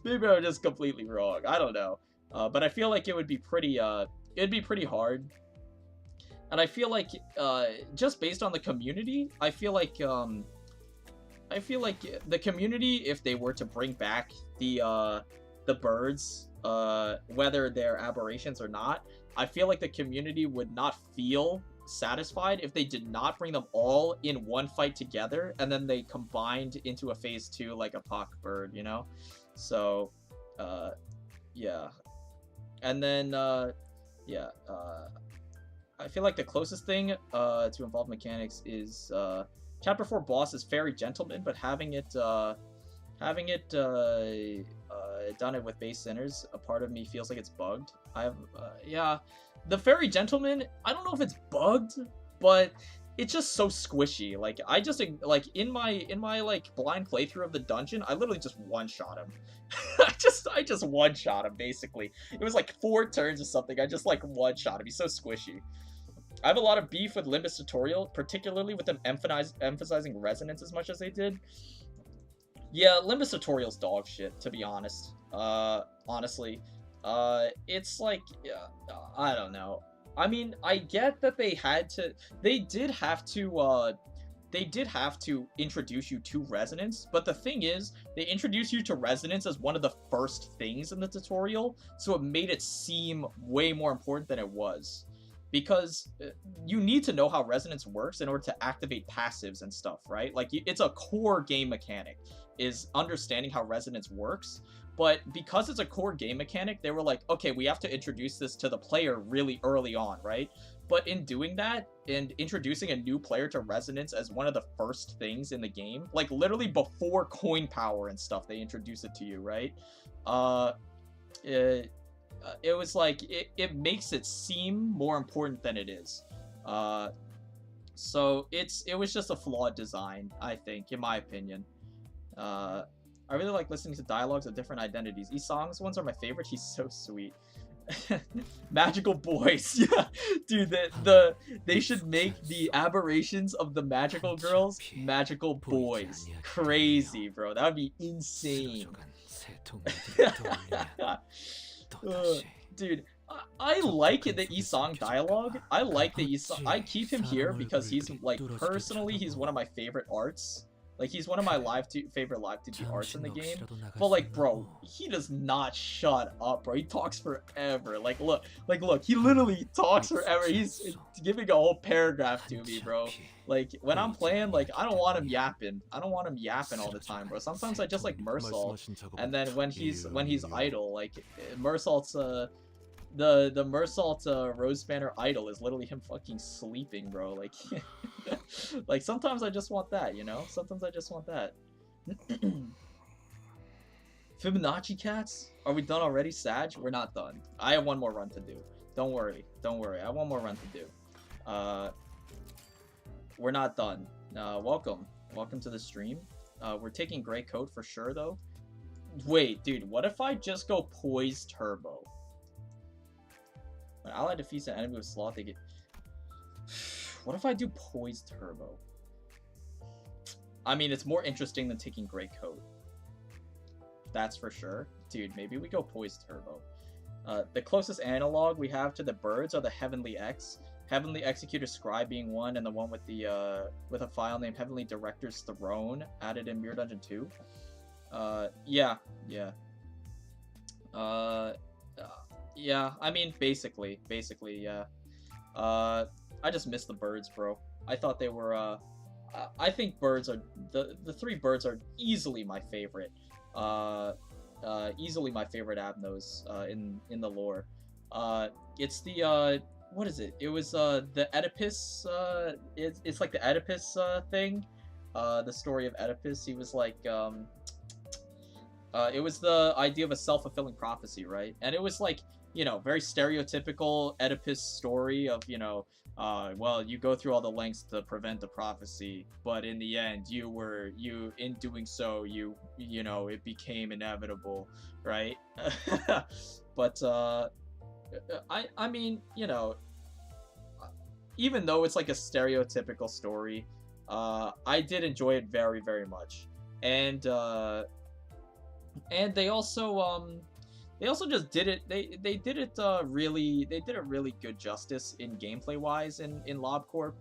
Speaker 1: Maybe I'm just completely wrong. I don't know. But I feel like it would be pretty hard. And I feel like just based on the community, I feel like the community, if they were to bring back the birds, whether they're aberrations or not, I feel like the community would not feel satisfied if they did not bring them all in one fight together and then they combined into a phase 2 like a Pock bird, you know? So Yeah. And then yeah, I feel like the closest thing to involve mechanics is chapter 4 boss is Fairy Gentleman, but having it done it with base sinners, a part of me feels like it's bugged. Yeah, the Fairy Gentleman, I don't know if it's bugged, but it's just so squishy. Like I just like in my like blind playthrough of the dungeon, I literally just one-shot him. I just one-shot him basically. It was like 4 turns or something. I just like one-shot him. He's so squishy. I have a lot of beef with Limbus Tutorial, particularly with them emphasizing resonance as much as they did. Yeah, Limbus Tutorial's dog shit, to be honest. Honestly. It's like, I don't know. I mean, I get that they did have to introduce you to resonance, but the thing is, they introduced you to resonance as one of the first things in the tutorial, so it made it seem way more important than it was. Because you need to know how resonance works in order to activate passives and stuff, right? Like, it's a core game mechanic, is understanding how resonance works. But because it's a core game mechanic, they were like, okay, we have to introduce this to the player really early on, right? But in doing that, and introducing a new player to resonance as one of the first things in the game, like literally before coin power and stuff, they introduce it to you, right? It was like, it makes it seem more important than it is. So it was just a flawed design, I think, in my opinion. I really like listening to dialogues of different identities. Isong's ones are my favorite. He's so sweet. Magical boys. Yeah, dude, they should make the aberrations of the magical girls magical boys. Crazy, bro. That would be insane. Dude, I like the Isong dialogue. I like the Isong. I keep him here because he's like, personally, he's one of my favorite arts. Like, he's one of my favorite live 2D arts in the game. But, like, bro, he does not shut up, bro. He talks forever. Like, look, he literally talks forever. He's giving a whole paragraph to me, bro. Like, when I'm playing, like, I don't want him yapping. I don't want him yapping all the time, bro. Sometimes I just like Mersault. And then when he's idle, like, Mersault's, the Mersault Rose Banner idol is literally him fucking sleeping, bro. Like, like sometimes I just want that, you know? Sometimes I just want that. Fibonacci cats? Are we done already, Sag? We're not done. I have one more run to do. Don't worry. I have one more run to do. We're not done. Welcome to the stream. We're taking Grey Coat for sure, though. Wait, dude, what if I just go Poise Turbo? When ally defeats an enemy with Sloth, they get... What if I do Poise Turbo? I mean, it's more interesting than taking Grey Coat. That's for sure. Dude, maybe we go Poise Turbo. The closest analog we have to the birds are the Heavenly X. Heavenly Executor Scribe being one, and the one with the with a file named Heavenly Director's Throne added in Mirror Dungeon 2. Yeah. Yeah, I mean, basically, yeah. I just miss the birds, bro. I thought they were, I think birds are, the 3 birds are easily my favorite. Easily my favorite Abnos, in the lore. It's the, what is it? It was, the Oedipus, it's like the Oedipus, thing. The story of Oedipus, he was like, it was the idea of a self-fulfilling prophecy, right? And it was like, you know, very stereotypical Oedipus story of, you know, well, you go through all the lengths to prevent the prophecy, but in the end, in doing so, you know, it became inevitable, right? But, I mean, you know, even though it's like a stereotypical story, I did enjoy it very, very much. And they also just did it. They did it really good justice in gameplay wise in LobCorp,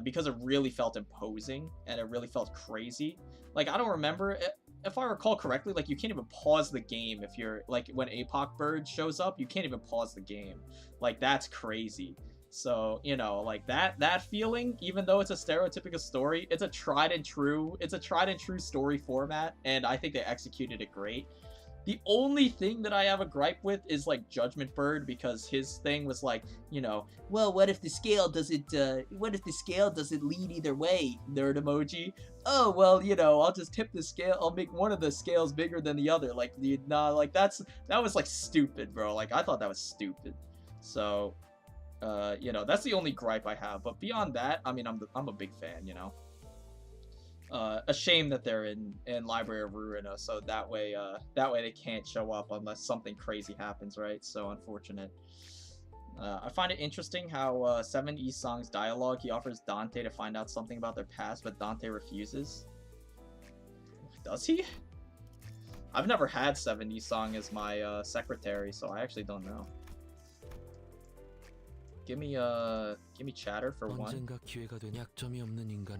Speaker 1: because it really felt imposing and it really felt crazy. Like, I don't remember, if I recall correctly, like, you can't even pause the game if you're like, when Apoc Bird shows up, you can't even pause the game. Like, that's crazy. So, you know, like, that feeling, even though it's a stereotypical story, it's a tried and true story format, and I think they executed it great. The only thing that I have a gripe with is like Judgment Bird, because his thing was like, you know, well, what if the scale doesn't lead either way, nerd emoji? Oh, well, you know, I'll just tip the scale, I'll make one of the scales bigger than the other. Like, like that was like stupid, bro. Like, I thought that was stupid. So, you know, that's the only gripe I have. But beyond that, I mean, I'm a big fan, you know. A shame that they're in Library of Ruina, so that way they can't show up unless something crazy happens, right? So unfortunate. I find it interesting how 7 Isang's dialogue, he offers Dante to find out something about their past, but Dante refuses. Does he? I've never had 7 Isang as my secretary, so I actually don't know. Give me chatter for 1.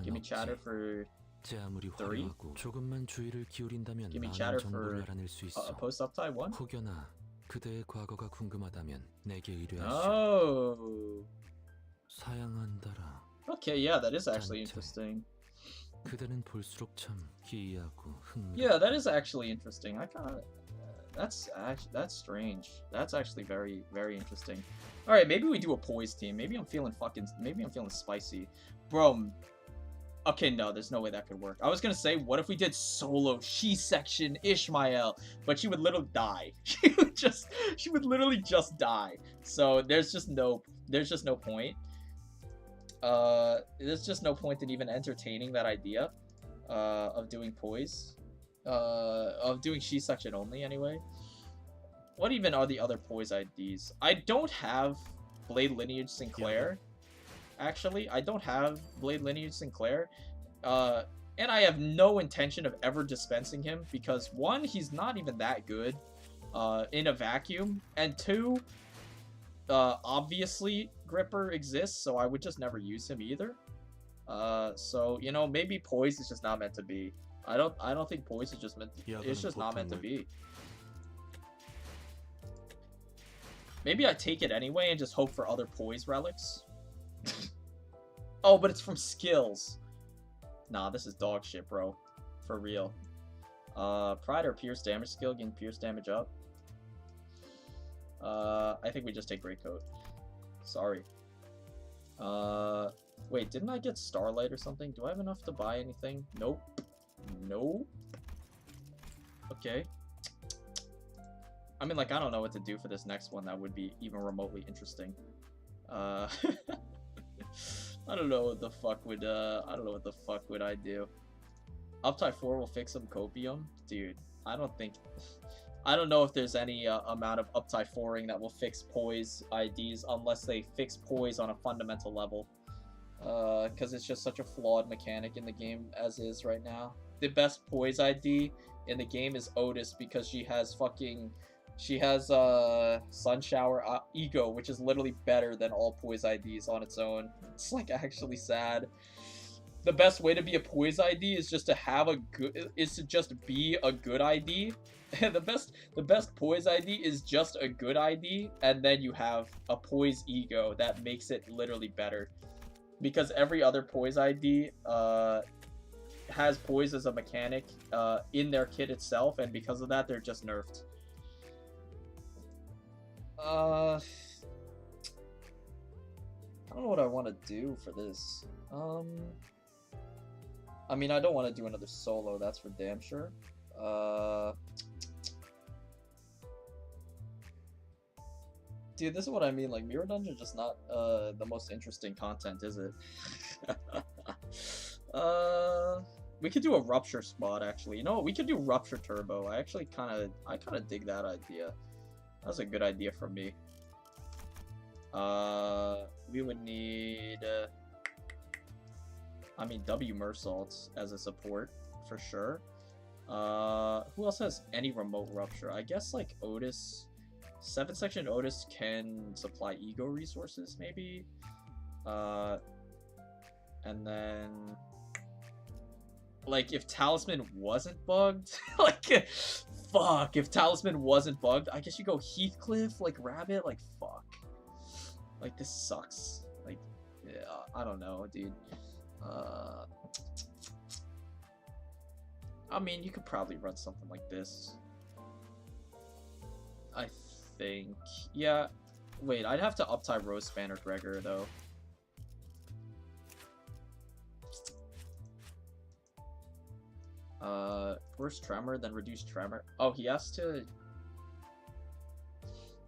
Speaker 1: Give me chatter for 3.
Speaker 7: 조금만 주의를 기울인다면
Speaker 1: Give me
Speaker 7: 많은
Speaker 1: chatter
Speaker 7: 정보를
Speaker 1: for
Speaker 7: 알아낼 수 있어.
Speaker 1: post Uptie 1.
Speaker 7: 혹여나 그대의 과거가 궁금하다면 내게 의뢰하시오.
Speaker 1: Oh.
Speaker 7: 사양한다라.
Speaker 1: Okay, yeah, that is actually interesting.
Speaker 7: 그대는 볼수록 참 기이하고 흥미로워.
Speaker 1: Yeah, that is actually interesting. I kind of that's strange. That's actually very, very interesting. All right, maybe we do a poise team. Maybe I'm feeling spicy, bro. Okay, no, there's no way that could work. I was gonna say, what if we did solo She-section Ishmael, but she would literally die. She would literally just die. So there's just no point. There's just no point in even entertaining that idea of doing poise, of doing She-section only anyway. What even are the other poise IDs? I don't have Blade Lineage Sinclair. Actually, I don't have Blade Lineage Sinclair, and I have no intention of ever dispensing him, because 1, he's not even that good in a vacuum, and 2, obviously Gripper exists, so I would just never use him either. So, you know, maybe poise is just not meant to be. I don't think poise is just meant to, it's just not meant to be. Maybe I take it anyway and just hope for other poise relics. Oh, but it's from skills. Nah, this is dog shit, bro. For real. Pride or pierce damage skill, getting pierce damage up. I think we just take Greatcoat. Sorry. Wait, didn't I get Starlight or something? Do I have enough to buy anything? Nope. Nope. Okay. I mean, like, I don't know what to do for this next one that would be even remotely interesting. I don't know what the fuck would I do. Uptie 4 will fix some copium? Dude, I don't know if there's any amount of Uptie 4ing that will fix poise IDs unless they fix poise on a fundamental level. Because it's just such a flawed mechanic in the game as is right now. The best poise ID in the game is Otis, because she has Sun Shower Ego, which is literally better than all poise IDs on its own. It's like actually sad. The best way to be a poise ID is just to have be a good ID. the best poise ID is just a good ID, and then you have a poise ego that makes it literally better. Because every other poise ID has poise as a mechanic in their kit itself, and because of that, they're just nerfed. I don't know what I want to do for this. I mean, I don't want to do another solo, that's for damn sure. Dude, this is what I mean, like, Mirror Dungeon is just not the most interesting content, is it? We could do a Rupture squad, actually. You know what? We could do Rupture Turbo. I kind of dig that idea. That's a good idea from me. We would need, I mean, W Mersaults as a support, for sure. Who else has any remote Rupture? I guess, like, Otis. 7th section Otis can supply ego resources, maybe. And then, like, if Talisman wasn't bugged, like, fuck, if Talisman wasn't bugged, I guess you go Heathcliff, like, Rabbit, like, fuck. Like, this sucks. Like, yeah, I don't know, dude. I mean, you could probably run something like this. I think. Yeah. Wait, I'd have to Uptie Rose Spanner Gregor, though. Burst Tremor, then Reduce Tremor. Oh, he has to...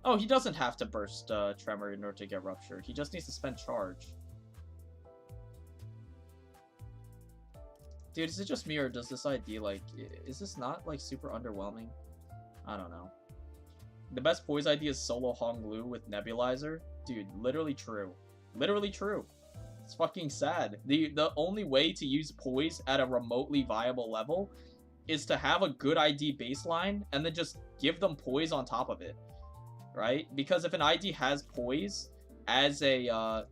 Speaker 1: Oh, he doesn't have to burst Tremor in order to get Rupture. He just needs to spend Charge. Dude, is it just me, or does this ID, like... Is this not, like, super underwhelming? I don't know. The best poise ID is Solo Hong Lu with Nebulizer. Dude, literally true. Literally true. It's fucking sad. The only way to use poise at a remotely viable level is to have a good ID baseline and then just give them poise on top of it. Right? Because if an ID has poise as a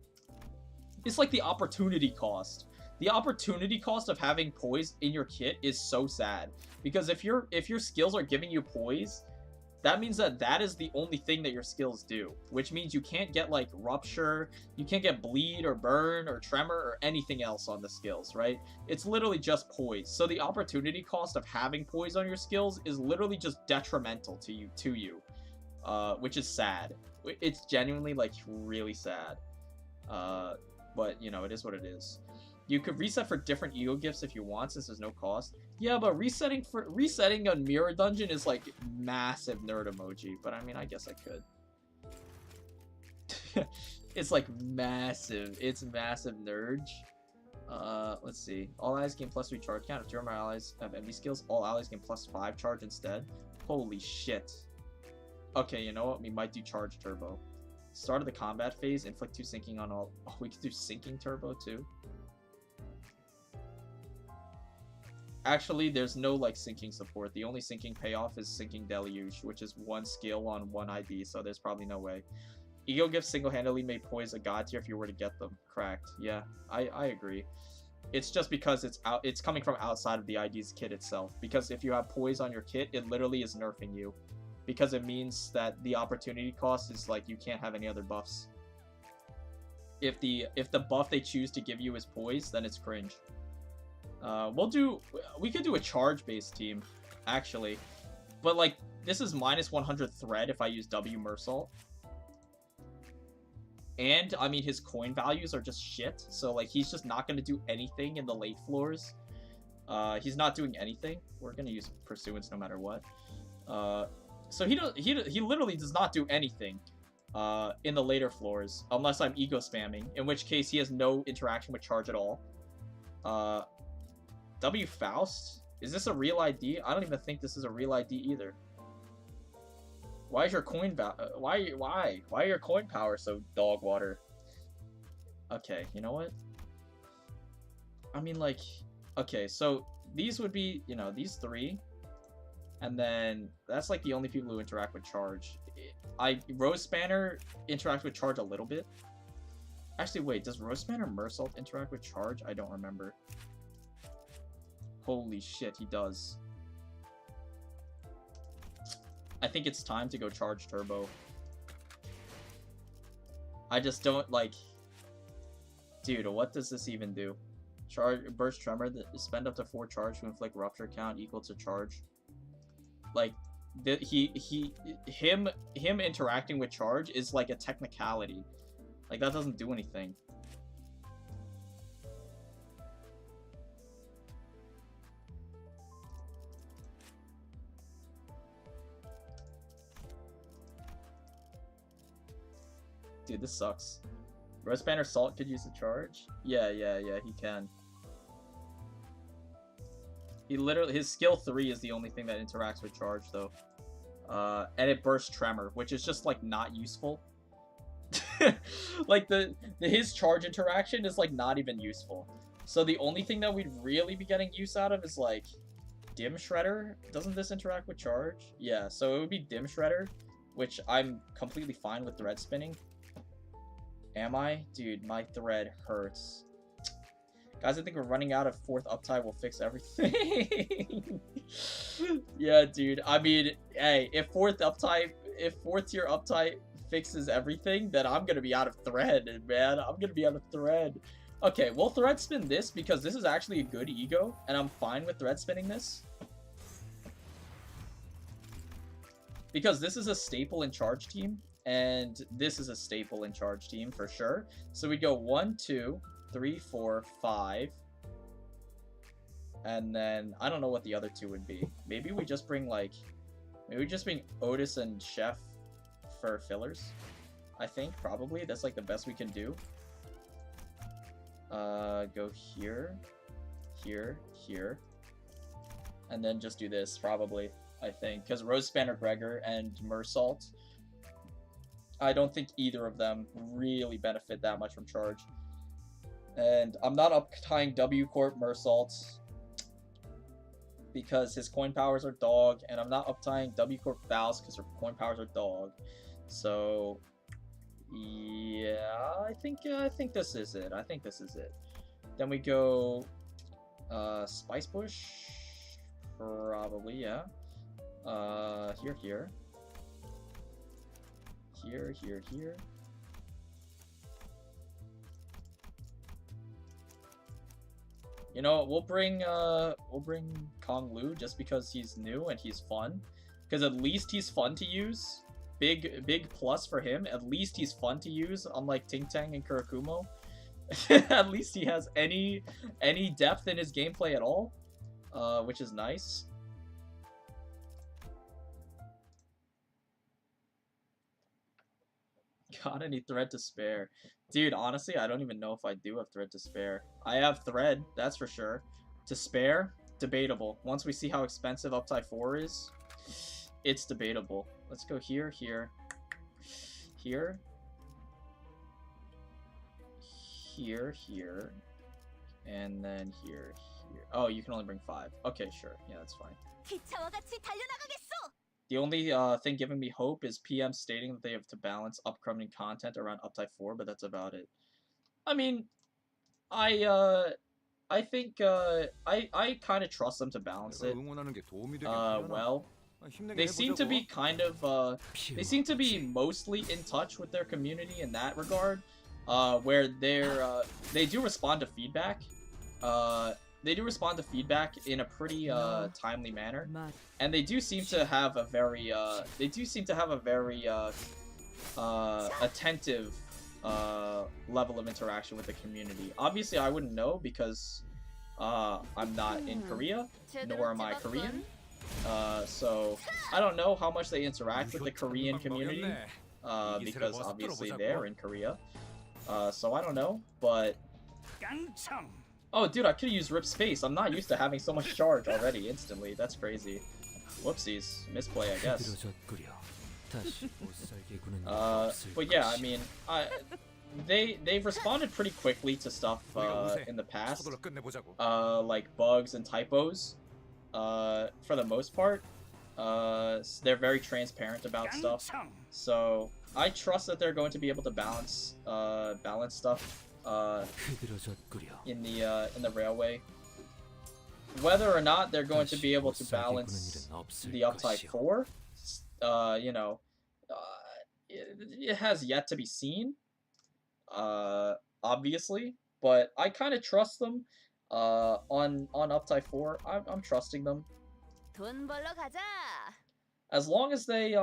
Speaker 1: it's like the opportunity cost. The opportunity cost of having poise in your kit is so sad. Because if your skills are giving you poise, that means that is the only thing that your skills do, which means you can't get, like, Rupture, you can't get Bleed or Burn or Tremor or anything else on the skills, right? It's literally just poise. So the opportunity cost of having poise on your skills is literally just detrimental to you, which is sad. It's genuinely, like, really sad. But, you know, it is what it is. You could reset for different ego gifts if you want, since there's no cost. Yeah, but resetting a mirror dungeon is like massive nerd emoji. But I mean, I guess I could. It's like massive. It's massive nerd. Let's see. All allies gain +3 charge count. If 2 of my allies have envy skills, all allies gain +5 charge instead. Holy shit. Okay, you know what? We might do charge turbo. Start of the combat phase. Inflict 2 sinking on all. Oh, we could do sinking turbo too. Actually, there's no, like, sinking support. The only sinking payoff is Sinking Deluge, which is 1 skill on 1 ID, so there's probably no way. Ego gifts single-handedly may poise a god tier if you were to get them. Cracked. Yeah, I agree. It's just because it's coming from outside of the ID's kit itself. Because if you have poise on your kit, it literally is nerfing you. Because it means that the opportunity cost is, like, you can't have any other buffs. If the buff they choose to give you is poise, then it's cringe. We could do a charge-based team, actually. But, like, this is -100 thread if I use W Mersault. And, I mean, his coin values are just shit. So, like, he's just not going to do anything in the late floors. He's not doing anything. We're going to use Pursuance no matter what. So he literally does not do anything in the later floors. Unless I'm ego spamming. In which case, he has no interaction with charge at all. W Faust? Is this a real ID? I don't even think this is a real ID either. Why is your coin why are your coin power so dog water? Okay, you know what? I mean, like, okay, so these would be, you know, these 3, and then that's like the only people who interact with charge. Rose Spanner interacts with charge a little bit. Actually, wait, does Rose Spanner Mersault interact with charge? I don't remember. Holy shit, he does. I think it's time to go charge turbo. I just don't, like... Dude, what does this even do? Burst Tremor, spend up to 4 charge to inflict Rupture count equal to charge. Like, him interacting with charge is like a technicality. Like, that doesn't do anything. Dude, this sucks. Rose Banner Salt could use the charge? Yeah, he can. He literally, his skill 3 is the only thing that interacts with charge, though. And it bursts Tremor, which is just, like, not useful. Like, his charge interaction is, like, not even useful. So the only thing that we'd really be getting use out of is, like, Dim Shredder. Doesn't this interact with charge? Yeah, so it would be Dim Shredder, which I'm completely fine with thread spinning. Am I? Dude, my thread hurts. Guys, I think we're running out of 4th Uptie will fix everything. Yeah, dude. I mean, hey, if 4th tier Uptie fixes everything, then I'm gonna be out of thread, man. I'm gonna be out of thread. Okay, we'll thread spin this because this is actually a good ego, and I'm fine with thread spinning this. because this is a staple in charge team, and this is a staple in charge team for sure. So we go 1, 2, 3, 4, 5. And then I don't know what the other two would be. Maybe we just bring Otis and Chef for fillers. I think probably that's like the best we can do. Go here, here, here, and then just do this probably. I think because Rose Spanner Gregor and Mersault, I don't think either of them really benefit that much from charge. And I'm not up-tying W Corp Mersault because his coin powers are dog, and I'm not up-tying W Corp Faust because her coin powers are dog. So yeah, I think this is it. I think this is it. Then we go Spice Bush, probably, yeah. Here, here. Here, here, here. You know, we'll bring Kong Lu just because he's new and he's fun. Because at least he's fun to use. Big plus for him. At least he's fun to use, unlike Ting Tang and Kurakumo. At least he has any depth in his gameplay at all, which is nice. Got any thread to spare? Dude, honestly, I don't even know if I do have thread to spare. I have thread, that's for sure. To spare, debatable. Once we see how expensive Uptie 4 is, it's debatable. Let's go here, here, here, here, here, and then here, here. Oh, you can only bring 5. Okay, sure. Yeah, that's fine.
Speaker 3: 기차와 같이 달려나가겠소.
Speaker 1: The only thing giving me hope is PM stating that they have to balance upcoming content around Uptie 4, but that's about it. I mean, I think I kind of trust them to balance it. Well, they seem to be kind of they seem to be mostly in touch with their community in that regard, where they do respond to feedback. They do respond to feedback in a pretty timely manner, and they do seem to have a very attentive level of interaction with the community. Obviously, I wouldn't know because I'm not in Korea, nor am I Korean. So I don't know how much they interact with the Korean community, because obviously they're in Korea. So I don't know, but... Oh, dude, I could've used Rip Space. I'm not used to having so much charge already, instantly. That's crazy. Whoopsies. Misplay, I guess. But yeah, I mean, they've responded pretty quickly to stuff in the past, like bugs and typos. For the most part, they're very transparent about stuff. So I trust that they're going to be able to balance stuff in the railway. Whether or not they're going to be able to balance the Uptie 4, you know, it has yet to be seen, obviously, but I kind of trust them on Uptie 4. I'm trusting them.
Speaker 3: 돈 벌러 가자.
Speaker 1: As long as they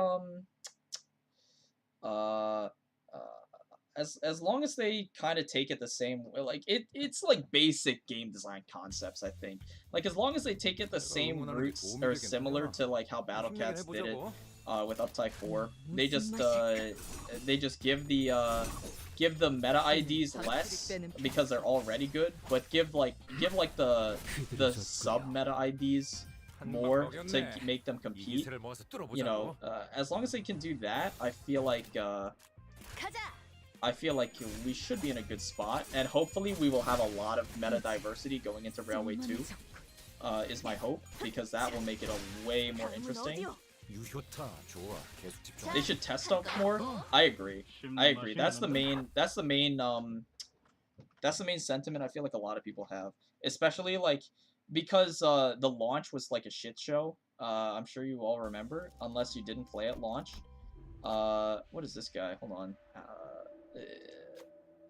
Speaker 1: as long as they kind of take it the same way, like it's like basic game design concepts, I think. Like as long as they take it the same routes or similar to like how Battle Cats did it with Uptie 4, they just give the meta IDs less because they're already good, but give the sub meta IDs more to make them compete. You know, as long as they can do that, I feel like we should be in a good spot, and hopefully we will have a lot of meta diversity going into Railway 2, is my hope, because that will make it a way more interesting. They should test stuff more. I agree. That's the main sentiment I feel like a lot of people have, especially like because the launch was like a shit show. I'm sure you all remember, unless you didn't play at launch. What is this guy? Hold on.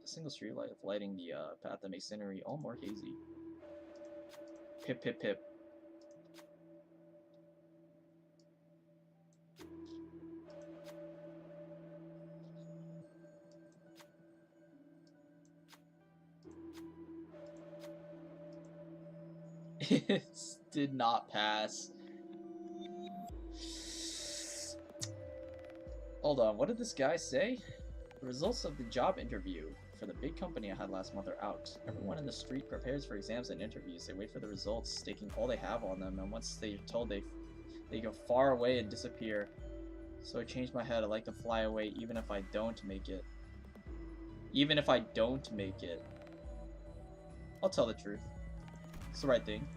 Speaker 1: Single street light lighting the path that makes scenery all more hazy. Pip pip pip. It did not pass. Hold on, what did this guy say? The results of the job interview for the big company I had last month are out. Everyone in the street prepares for exams and interviews. They wait for the results, staking all they have on them, and once they're told they go far away and disappear. So I changed my head. I like to fly away even if I don't make it. Even if I don't make it. I'll tell the truth. It's the right thing.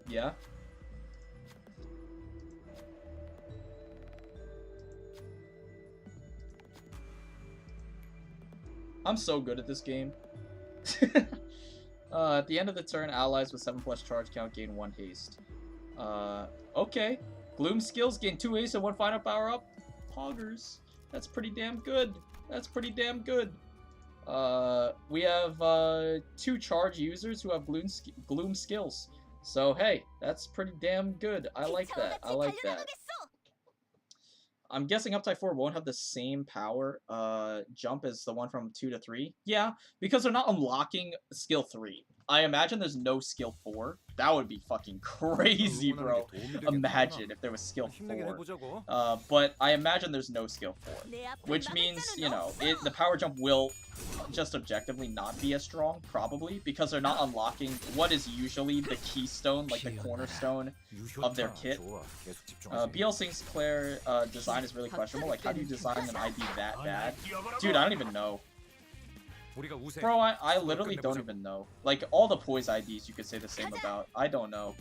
Speaker 1: Yeah? I'm so good at this game. At the end of the turn, allies with 7+ charge count gain 1 haste. Okay. Gloom skills gain 2 haste and 1 final power up. Poggers. That's pretty damn good. That's pretty damn good. We have 2 charge users who have gloom skills. So hey, that's pretty damn good. I like that. I like that. I'm guessing Uptie 4 won't have the same power jump as the one from 2 to 3. Yeah, because they're not unlocking skill 3. I imagine there's no skill 4. That would be fucking crazy, bro. Imagine if there was skill 4. But I imagine there's no skill 4. Which means, you know, the power jump will just objectively not be as strong, probably, because they're not unlocking what is usually the keystone, like the cornerstone of their kit. BL Sinclair design is really questionable. Like, how do you design an ID that bad? Dude, I don't even know. Bro, I literally don't even know. Like, all the Poise IDs you could say the same about. I don't know.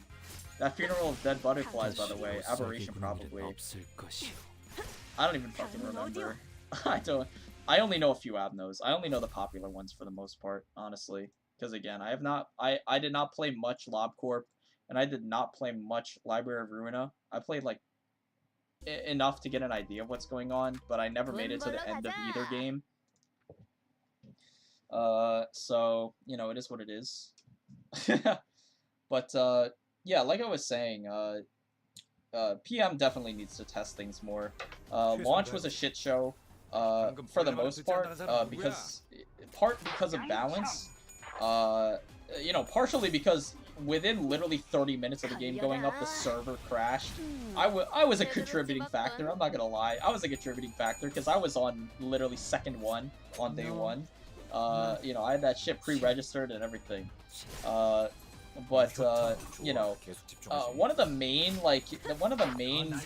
Speaker 1: That Funeral of Dead Butterflies, by the way. Aberration, probably. I don't even fucking remember. I only know a few Abnos. I only know the popular ones for the most part, honestly. Because again, I did not play much LobCorp, and I did not play much Library of Ruina. I played, like, enough to get an idea of what's going on, but I never made it to the end of either game. So, you know, it is what it is. But, yeah, like I was saying, PM definitely needs to test things more. Launch was a shit show, for the most part, because of balance, you know, partially because within literally 30 minutes of the game going up, the server crashed. I was a contributing factor, I'm not gonna lie. I was a contributing factor, because I was on literally second one on day one. You know, I had that shit pre-registered and everything. But, you know, one of the main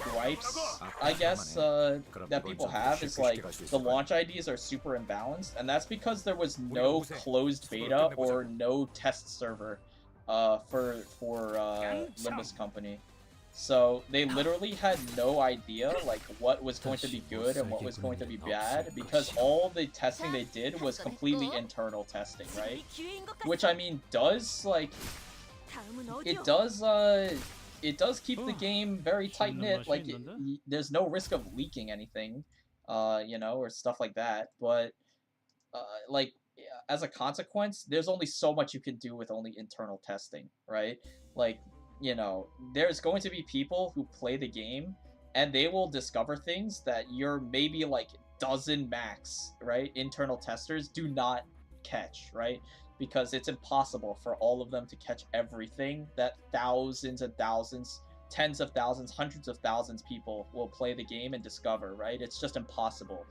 Speaker 1: gripes, I guess, that people have is, like, the launch IDs are super imbalanced, and that's because there was no closed beta or no test server, for Limbus Company. So, they literally had no idea, like, what was going to be good and what was going to be bad, because all the testing they did was completely internal testing, right? Which, I mean, does, like, it does keep the game very tight-knit, like, there's no risk of leaking anything, you know, or stuff like that, but, like, as a consequence, there's only so much you can do with only internal testing, right? Like, you know, there's going to be people who play the game, and they will discover things that your maybe, like, dozen max, right, internal testers do not catch, right? Because it's impossible for all of them to catch everything that thousands and thousands, tens of thousands, hundreds of thousands people will play the game and discover, right? It's just impossible,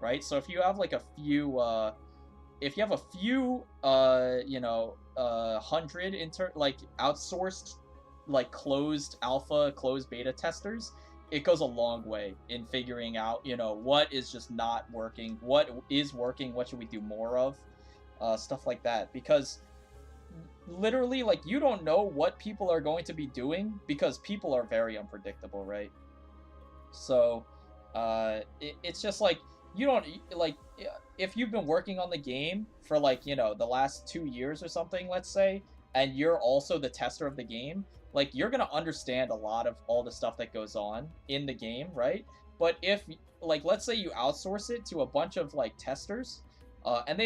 Speaker 1: right? So if you have, like, a few, you know, 100 like, outsourced, like, closed alpha, closed beta testers, it goes a long way in figuring out, you know, what is just not working, what is working, what should we do more of, stuff like that. Because literally, like, you don't know what people are going to be doing, because people are very unpredictable, right? So, it's just, like, you don't, like, if you've been working on the game for, like, you know, the last 2 years or something, let's say, and you're also the tester of the game, like, you're gonna understand a lot of all the stuff that goes on in the game, right? But if, like, let's say you outsource it to a bunch of, like, testers, and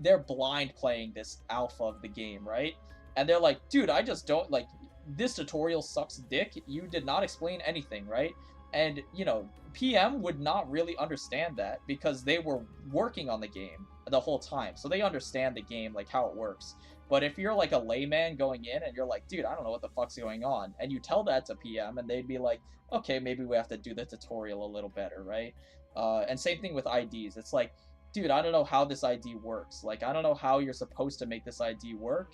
Speaker 1: they're blind playing this alpha of the game, right? And they're like, dude, I just don't, like, this tutorial sucks dick, you did not explain anything, right? And, you know, PM would not really understand that because they were working on the game the whole time. So they understand the game, like how it works. But if you're like a layman going in and you're like, dude, I don't know what the fuck's going on, and you tell that to PM and they'd be like, okay, maybe we have to do the tutorial a little better, right? And same thing with IDs. It's like, dude, I don't know how this ID works. Like, I don't know how you're supposed to make this ID work,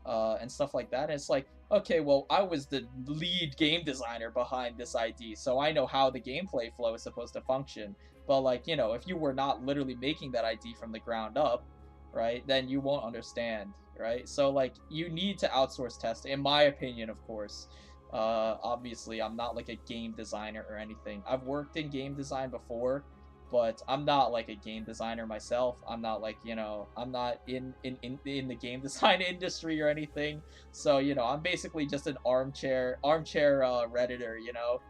Speaker 1: and stuff like that. And it's like, okay, well, I was the lead game designer behind this ID, so I know how the gameplay flow is supposed to function. But, like, you know, if you were not literally making that ID from the ground up, right, then you won't understand, right? So, like, you need to outsource testing, in my opinion, of course. Obviously, I'm not like a game designer or anything. I've worked in game design before, but I'm not like a game designer myself. I'm not like, you know, I'm not in the game design industry or anything. So, you know, I'm basically just an armchair redditor, you know,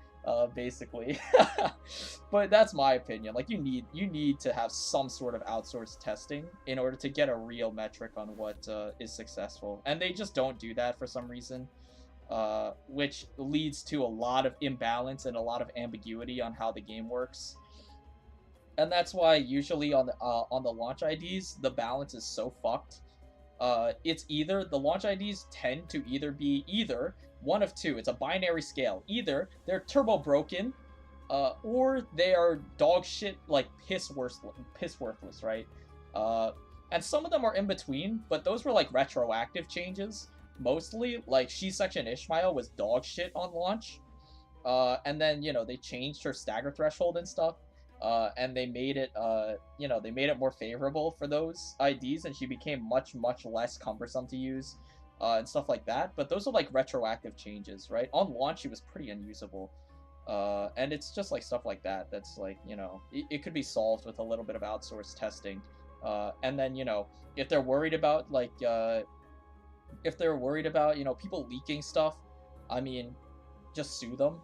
Speaker 1: basically. But that's my opinion. Like, you need to have some sort of outsourced testing in order to get a real metric on what is successful, and they just don't do that for some reason. Which leads to a lot of imbalance and a lot of ambiguity on how the game works. And that's why usually on the launch IDs, the balance is so fucked. It's either the launch IDs tend to either be either one of two. It's a binary scale. Either they're turbo broken, or they are dog shit, like piss worthless, right? And some of them are in between, but those were like retroactive changes mostly. Like She-Section Ishmael was dog shit on launch, and then, you know, they changed her stagger threshold and stuff. And they made it, you know, they made it more favorable for those IDs, and she became much less cumbersome to use, and stuff like that. But those are like retroactive changes, right? On launch, she was pretty unusable, and it's just like stuff like that. That's like, you know, it could be solved with a little bit of outsourced testing, and then, you know, if they're worried about like, you know, people leaking stuff, I mean, just sue them.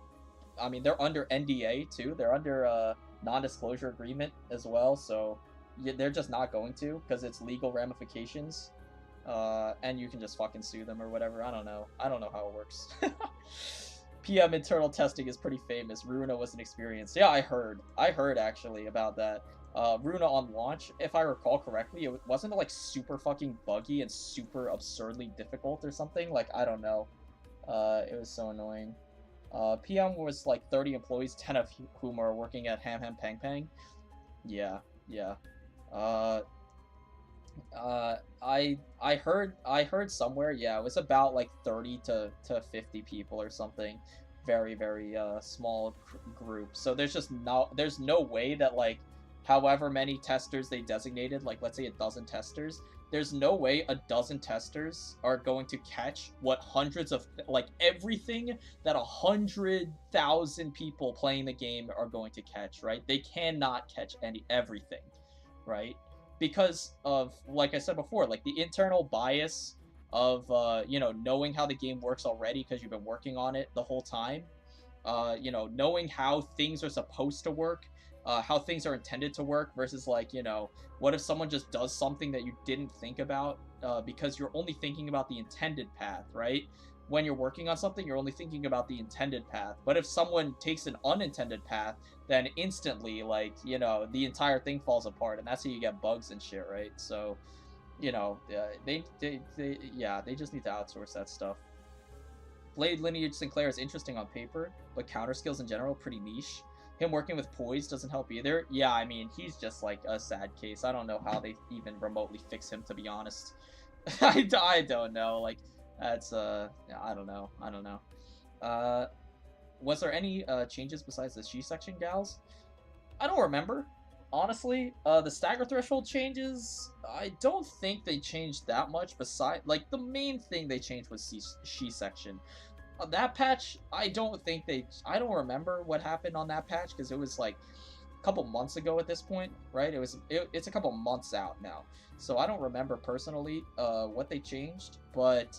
Speaker 1: I mean, they're under NDA too. They're under non-disclosure agreement as well, so they're just not going to, because it's legal ramifications, and you can just fucking sue them or whatever. I don't know how it works. PM internal testing is pretty famous. Runa was an experience. Yeah, I heard actually about that. Runa on launch, if I recall correctly, it wasn't like super fucking buggy and super absurdly difficult or something. Like, I don't know. It was so annoying. PM was like 30 employees, 10 of whom are working at Ham Ham Pang Pang. Yeah. I heard somewhere, yeah, it was about like 30 to 50 people or something. Very small group. So there's no way that, like, however many testers they designated, like let's say a dozen testers, there's no way a dozen testers are going to catch what hundreds of, like, everything that 100,000 people playing the game are going to catch, right? They cannot catch everything, right? Because of, like I said before, like the internal bias of, you know, knowing how the game works already because you've been working on it the whole time, you know, knowing how things are supposed to work, how things are intended to work, versus, like, you know, what if someone just does something that you didn't think about, because you're only thinking about the intended path, right? When you're working on something, you're only thinking about the intended path. But if someone takes an unintended path, then instantly, like, you know, the entire thing falls apart, and that's how you get bugs and shit, right? So, you know, they just need to outsource that stuff. Blade Lineage Sinclair is interesting on paper, but counter skills in general pretty niche. Him working with Poise doesn't help either. Yeah, I mean, he's just like a sad case. I don't know how they even remotely fix him, to be honest. I don't know. Like, that's, I don't know. Was there any changes besides the She-Section gals? I don't remember, honestly. The stagger threshold changes, I don't think they changed that much. Besides, like, the main thing they changed was She-Section. That patch, I don't remember what happened on that patch, because it was like a couple months ago at this point, right? It's a couple months out now, so I don't remember personally what they changed. But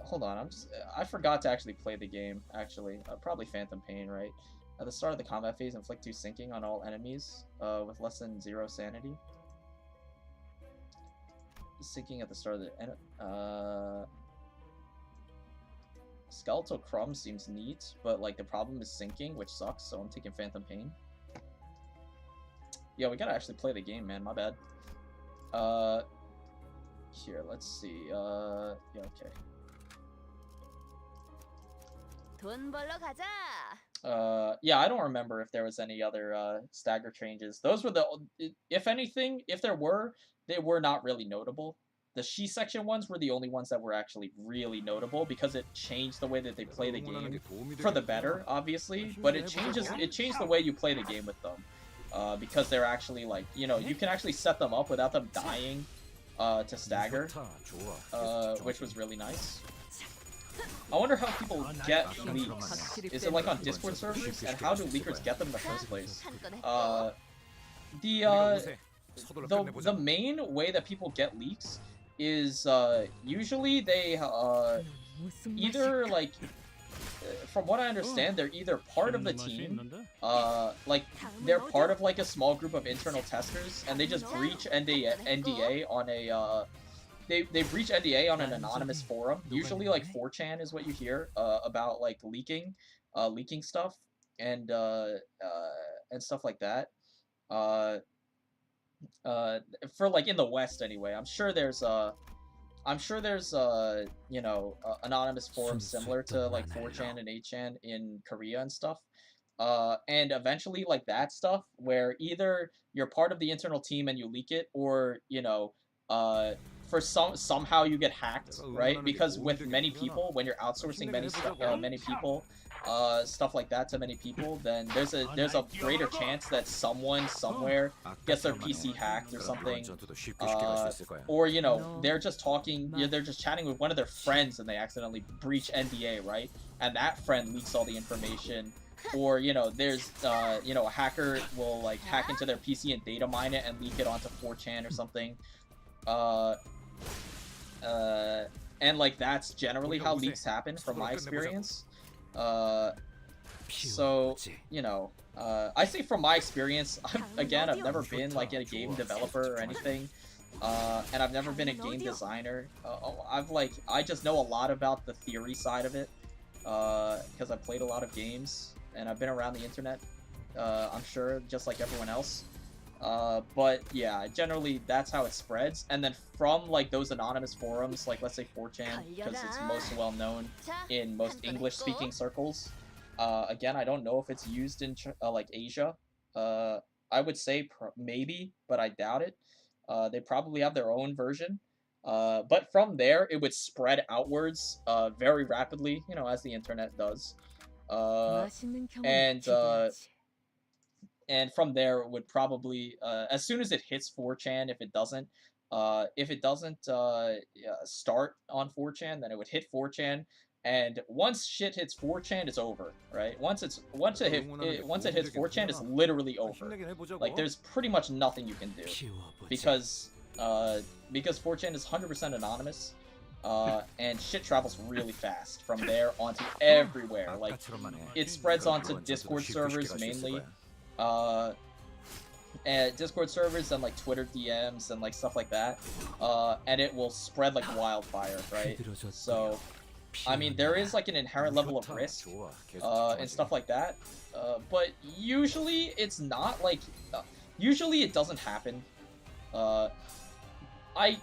Speaker 1: hold on, I forgot to actually play the game. Actually, probably Phantom Pain, right? At the start of the combat phase, inflict 2 sinking on all enemies with less than 0 sanity. Sinking at the start of the Skeletal Crumb seems neat, but like the problem is syncing, which sucks, so I'm taking Phantom Pain. Yeah, we gotta actually play the game, man, my bad. Here, let's see, yeah, okay.
Speaker 3: 돈 벌러 가자.
Speaker 1: Yeah, I don't remember if there was any other stagger changes. Those were the, if anything, if there were, they were not really notable. The She section ones were the only ones that were actually really notable because it changed the way that they play the game for the better, obviously. But it changed the way you play the game with them, because they're actually like, you know, you can actually set them up without them dying to stagger, which was really nice. I wonder how people get leaks. Is it like on Discord servers? And how do leakers get them in the first place? The main way that people get leaks is usually they either like, from what I understand, they're either part of the team, like they're part of like a small group of internal testers, and they just breach NDA on a they breach NDA on an anonymous forum. Usually like 4chan is what you hear about like leaking stuff and stuff like that. For like in the West anyway. I'm sure there's you know, anonymous forums similar to like 4chan and 8chan in Korea and stuff. And eventually like that stuff where either you're part of the internal team and you leak it, or you know, for somehow you get hacked, right? Because with many people, when you're outsourcing many people, stuff like that to many people, then there's a greater chance that someone somewhere gets their PC hacked or something, or you know, they're just talking, they're just chatting with one of their friends and they accidentally breach NDA, right? And that friend leaks all the information. Or, you know, there's, you know, a hacker will like hack into their PC and data mine it and leak it onto 4chan or something. And like that's generally how leaks happen from my experience. So, you know, I say from my experience, I've never been like a game developer or anything, and I've never been a game designer. I just know a lot about the theory side of it, because I've played a lot of games, and I've been around the internet, I'm sure, just like everyone else. But yeah, generally that's how it spreads. And then from like those anonymous forums, like let's say 4chan, because it's most well known in most English speaking circles. Again, I don't know if it's used in like Asia. I would say maybe, but I doubt it. They probably have their own version. But from there, it would spread outwards very rapidly, you know, as the internet does. And from there it would probably, as soon as it hits 4chan, if it doesn't start on 4chan, then it would hit 4chan, and once shit hits 4chan, it's over, right? Once it hits 4chan, it's literally over. Like there's pretty much nothing you can do, because 4chan is 100% anonymous. And shit travels really fast from there onto everywhere. Like it spreads onto Discord servers mainly. And Discord servers and like Twitter DMs and like stuff like that, and it will spread like wildfire, right? So, I mean, there is like an inherent level of risk, and stuff like that, but usually it's not like, usually it doesn't happen. I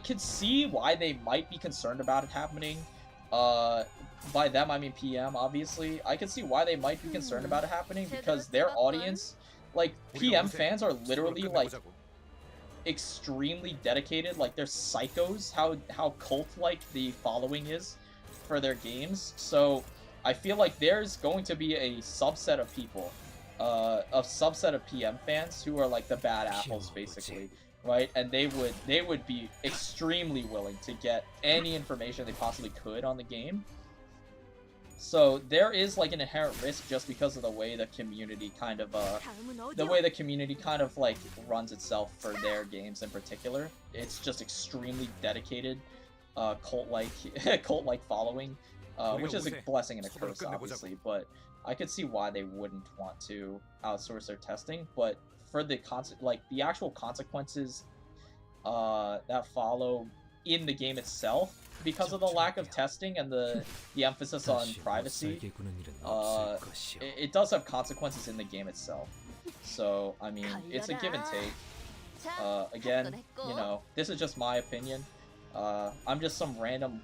Speaker 1: could see why they might be concerned about it happening. By them, I mean PM, obviously. I can see why they might be concerned about it happening, because their audience, like, PM fans are literally, like, extremely dedicated. Like, they're psychos, how cult-like the following is for their games. So, I feel like there's going to be a subset of people, a subset of PM fans who are, like, the bad apples, basically. Right, and they would be extremely willing to get any information they possibly could on the game. So there is like an inherent risk just because of the way the community kind of like runs itself for their games in particular. It's just extremely dedicated, cult-like following, which is a blessing and a curse, obviously. But I could see why they wouldn't want to outsource their testing, but for the actual consequences that follow in the game itself because of the lack of testing and the emphasis on privacy. It does have consequences in the game itself. So I mean, it's a give and take. Again, you know, this is just my opinion. I'm just some random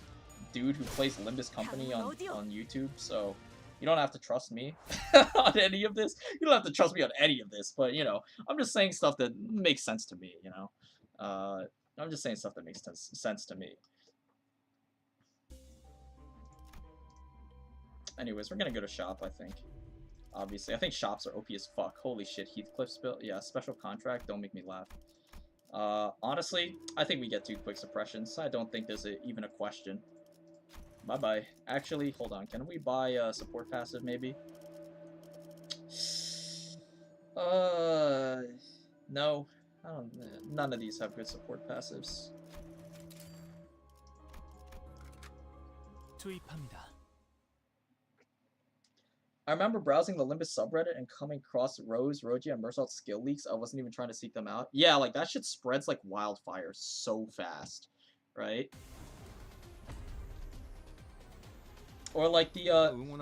Speaker 1: dude who plays Limbus Company on YouTube, so you don't have to trust me on any of this. You don't have to trust me on any of this, but you know, I'm just saying stuff that makes sense to me, you know. I'm just saying stuff that makes sense to me. Anyways, we're gonna go to shop, I think. Obviously, I think shops are OP as fuck. Holy shit, Heathcliff spill. Yeah, special contract. Don't make me laugh. Honestly, I think we get 2 quick suppressions. I don't think there's even a question. Bye-bye. Actually, hold on. Can we buy a support passive, maybe? No. I don't. None of these have good support passives.
Speaker 5: 투입합니다.
Speaker 1: I remember browsing the Limbus subreddit and coming across Rose, Rogia, and Mersault's skill leaks. I wasn't even trying to seek them out. Yeah, like, that shit spreads like wildfire so fast, right? Or like the,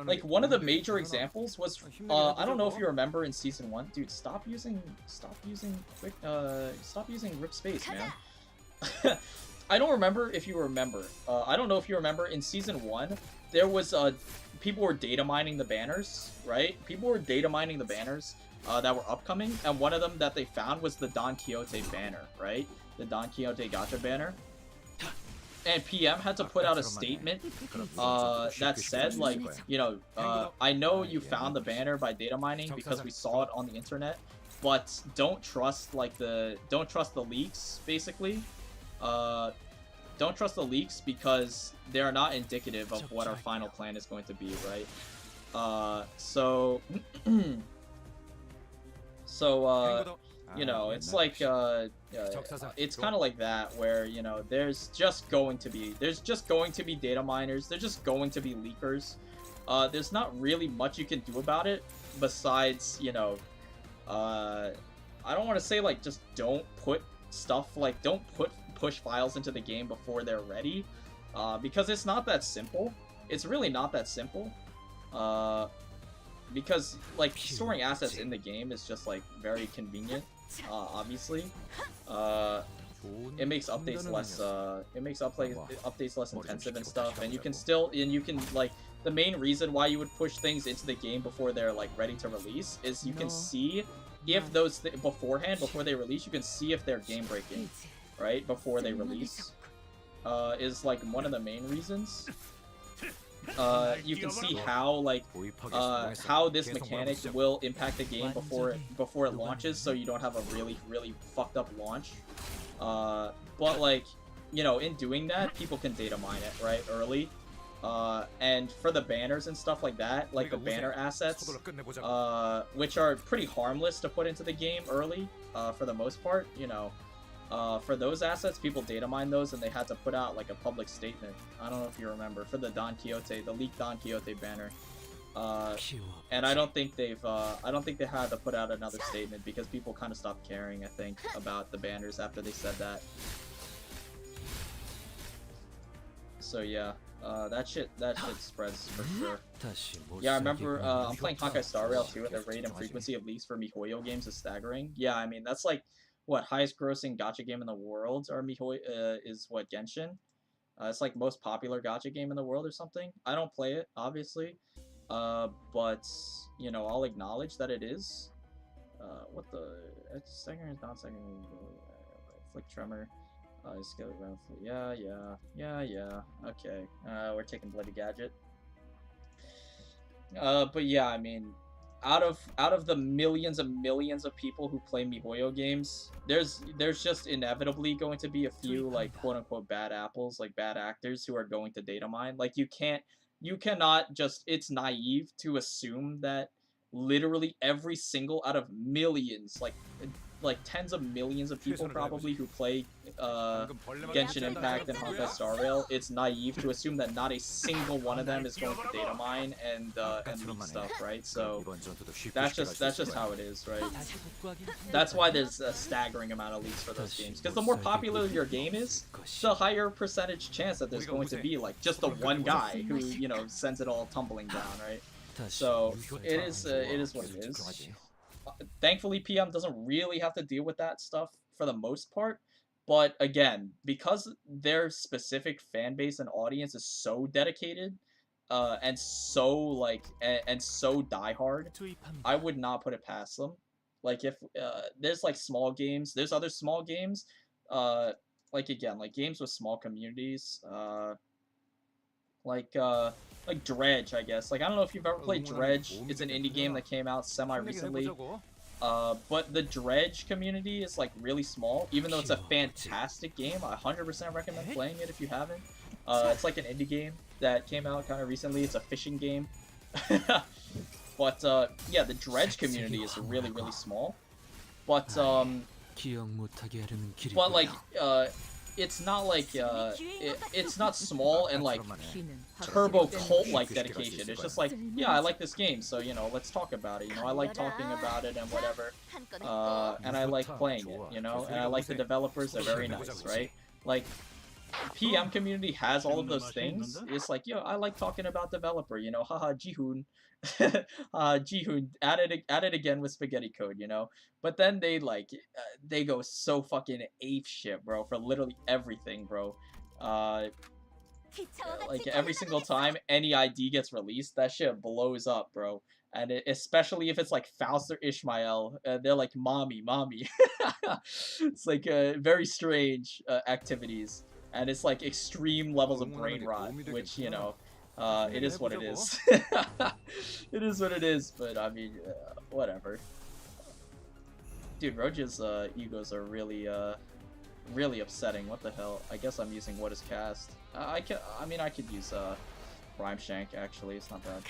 Speaker 1: like, one of the major examples was, I don't know if you remember in Season 1. Dude, stop using rip space, man. I don't remember if you remember. I don't know if you remember in Season 1, there was, people were data mining the banners, right? People were data mining the banners that were upcoming, and one of them that they found was the Don Quixote banner, right? The Don Quixote gacha banner. And PM had to put out a statement that said, like, you know, I know you found the banner by data mining because we saw it on the internet, but don't trust, like, don't trust the leaks, basically. Don't trust the leaks because they're not indicative of what our final plan is going to be, right? You know, it's like, it's kind of like that, where, you know, there's just going to be data miners, there's just going to be leakers. There's not really much you can do about it, besides, you know, I don't want to say, like, just don't put stuff, like, don't push files into the game before they're ready, because it's not that simple. It's really not that simple, because, like, storing assets in the game is just, like, very convenient, obviously. It makes updates less, updates less intensive and stuff, and you can like, the main reason why you would push things into the game before they're, like, ready to release is you can see if those beforehand, before they release, you can see if they're game breaking, right, before they release, is, like, one of the main reasons. You can see how, like, how this mechanic will impact the game before it launches, so you don't have a really fucked up launch. But, like, you know, in doing that, people can data mine it, right, early. And for the banners and stuff like that, like the banner assets, which are pretty harmless to put into the game early, for the most part, you know, for those assets, people data mine those, and they had to put out, like, a public statement. I don't know if you remember, for the Don Quixote, the leaked Don Quixote banner. And I don't think they had to put out another statement because people kind of stopped caring, I think, about the banners after they said that. So yeah, that shit spreads for sure. Yeah, I remember, I'm playing Honkai Star Rail 2, and the rate and frequency of leaks for MiHoYo games is staggering. Yeah, I mean, that's like, what, highest grossing gacha game in the world, or is what, Genshin? It's like most popular gacha game in the world or something. I don't play it, obviously, but, you know, I'll acknowledge that it is. What the, it's staggering is not staggering, Flick Tremor, yeah, okay, we're taking Bloody Gadget. But yeah, I mean, out of the millions and millions of people who play MiHoYo games, there's just inevitably going to be a few, like, quote-unquote bad apples, like bad actors, who are going to data mine. Like, you cannot just, it's naive to assume that literally every single, out of millions, like like tens of millions of people probably who play
Speaker 4: 방금 벌레만
Speaker 1: Genshin Impact and Honkai Star Rail, it's naive to assume that not a single one of them is going to data mine and leak stuff, right? So
Speaker 4: 이번 전투도 쉽게
Speaker 1: that's
Speaker 4: 쉽게
Speaker 1: just
Speaker 4: 갈수 있을 거야.
Speaker 1: how it is, right?
Speaker 5: 다시 복구하긴
Speaker 1: That's why there's a staggering amount of leaks for those games. Because the more popular your game is, the higher percentage chance that there's going to be like just the one guy who, you know, sends it all tumbling down, right? So it is what it is. Thankfully, PM doesn't really have to deal with that stuff for the most part. But again, because their specific fan base and audience is so dedicated, and so like and so diehard,
Speaker 5: 투입합니다.
Speaker 1: I would not put it past them. Like if there's like small games, there's other small games, like again, like games with small communities, like Dredge, I guess. Like I don't know if you've ever played Dredge. It's an indie game that came out semi recently. But the Dredge community is like really small, even though it's a fantastic game. I 100% recommend playing it if you haven't. It's like an indie game that came out kind of recently. It's a fishing game. But yeah, the Dredge community is really small. But
Speaker 7: 기억 못하게 하려는 길이
Speaker 1: like it's not like it's not small and like turbo cult like dedication. It's just like, yeah, I like this game, so you know, let's talk about it. You know, I like talking about it and whatever, and I like playing it. You know, and I like the developers. They're very nice, right? Like PM community has all of those things. It's like, yo, I like talking about developer. You know, haha, Jihoon. Jihoon at it again with spaghetti code, you know. But then they like they go so fucking ape shit, bro, for literally everything, bro. Like every single time any ID gets released, that shit blows up, bro. And especially if it's like Faust or Ishmael, they're like mommy. It's like very strange activities, and it's like extreme levels of brain rot, which, you know, it is what it is. It is what it is, but I mean, whatever. Dude, Roja's egos are really really upsetting. What the hell? I guess I'm using what is cast. I mean, I could use Rhyme Shank actually. It's not bad.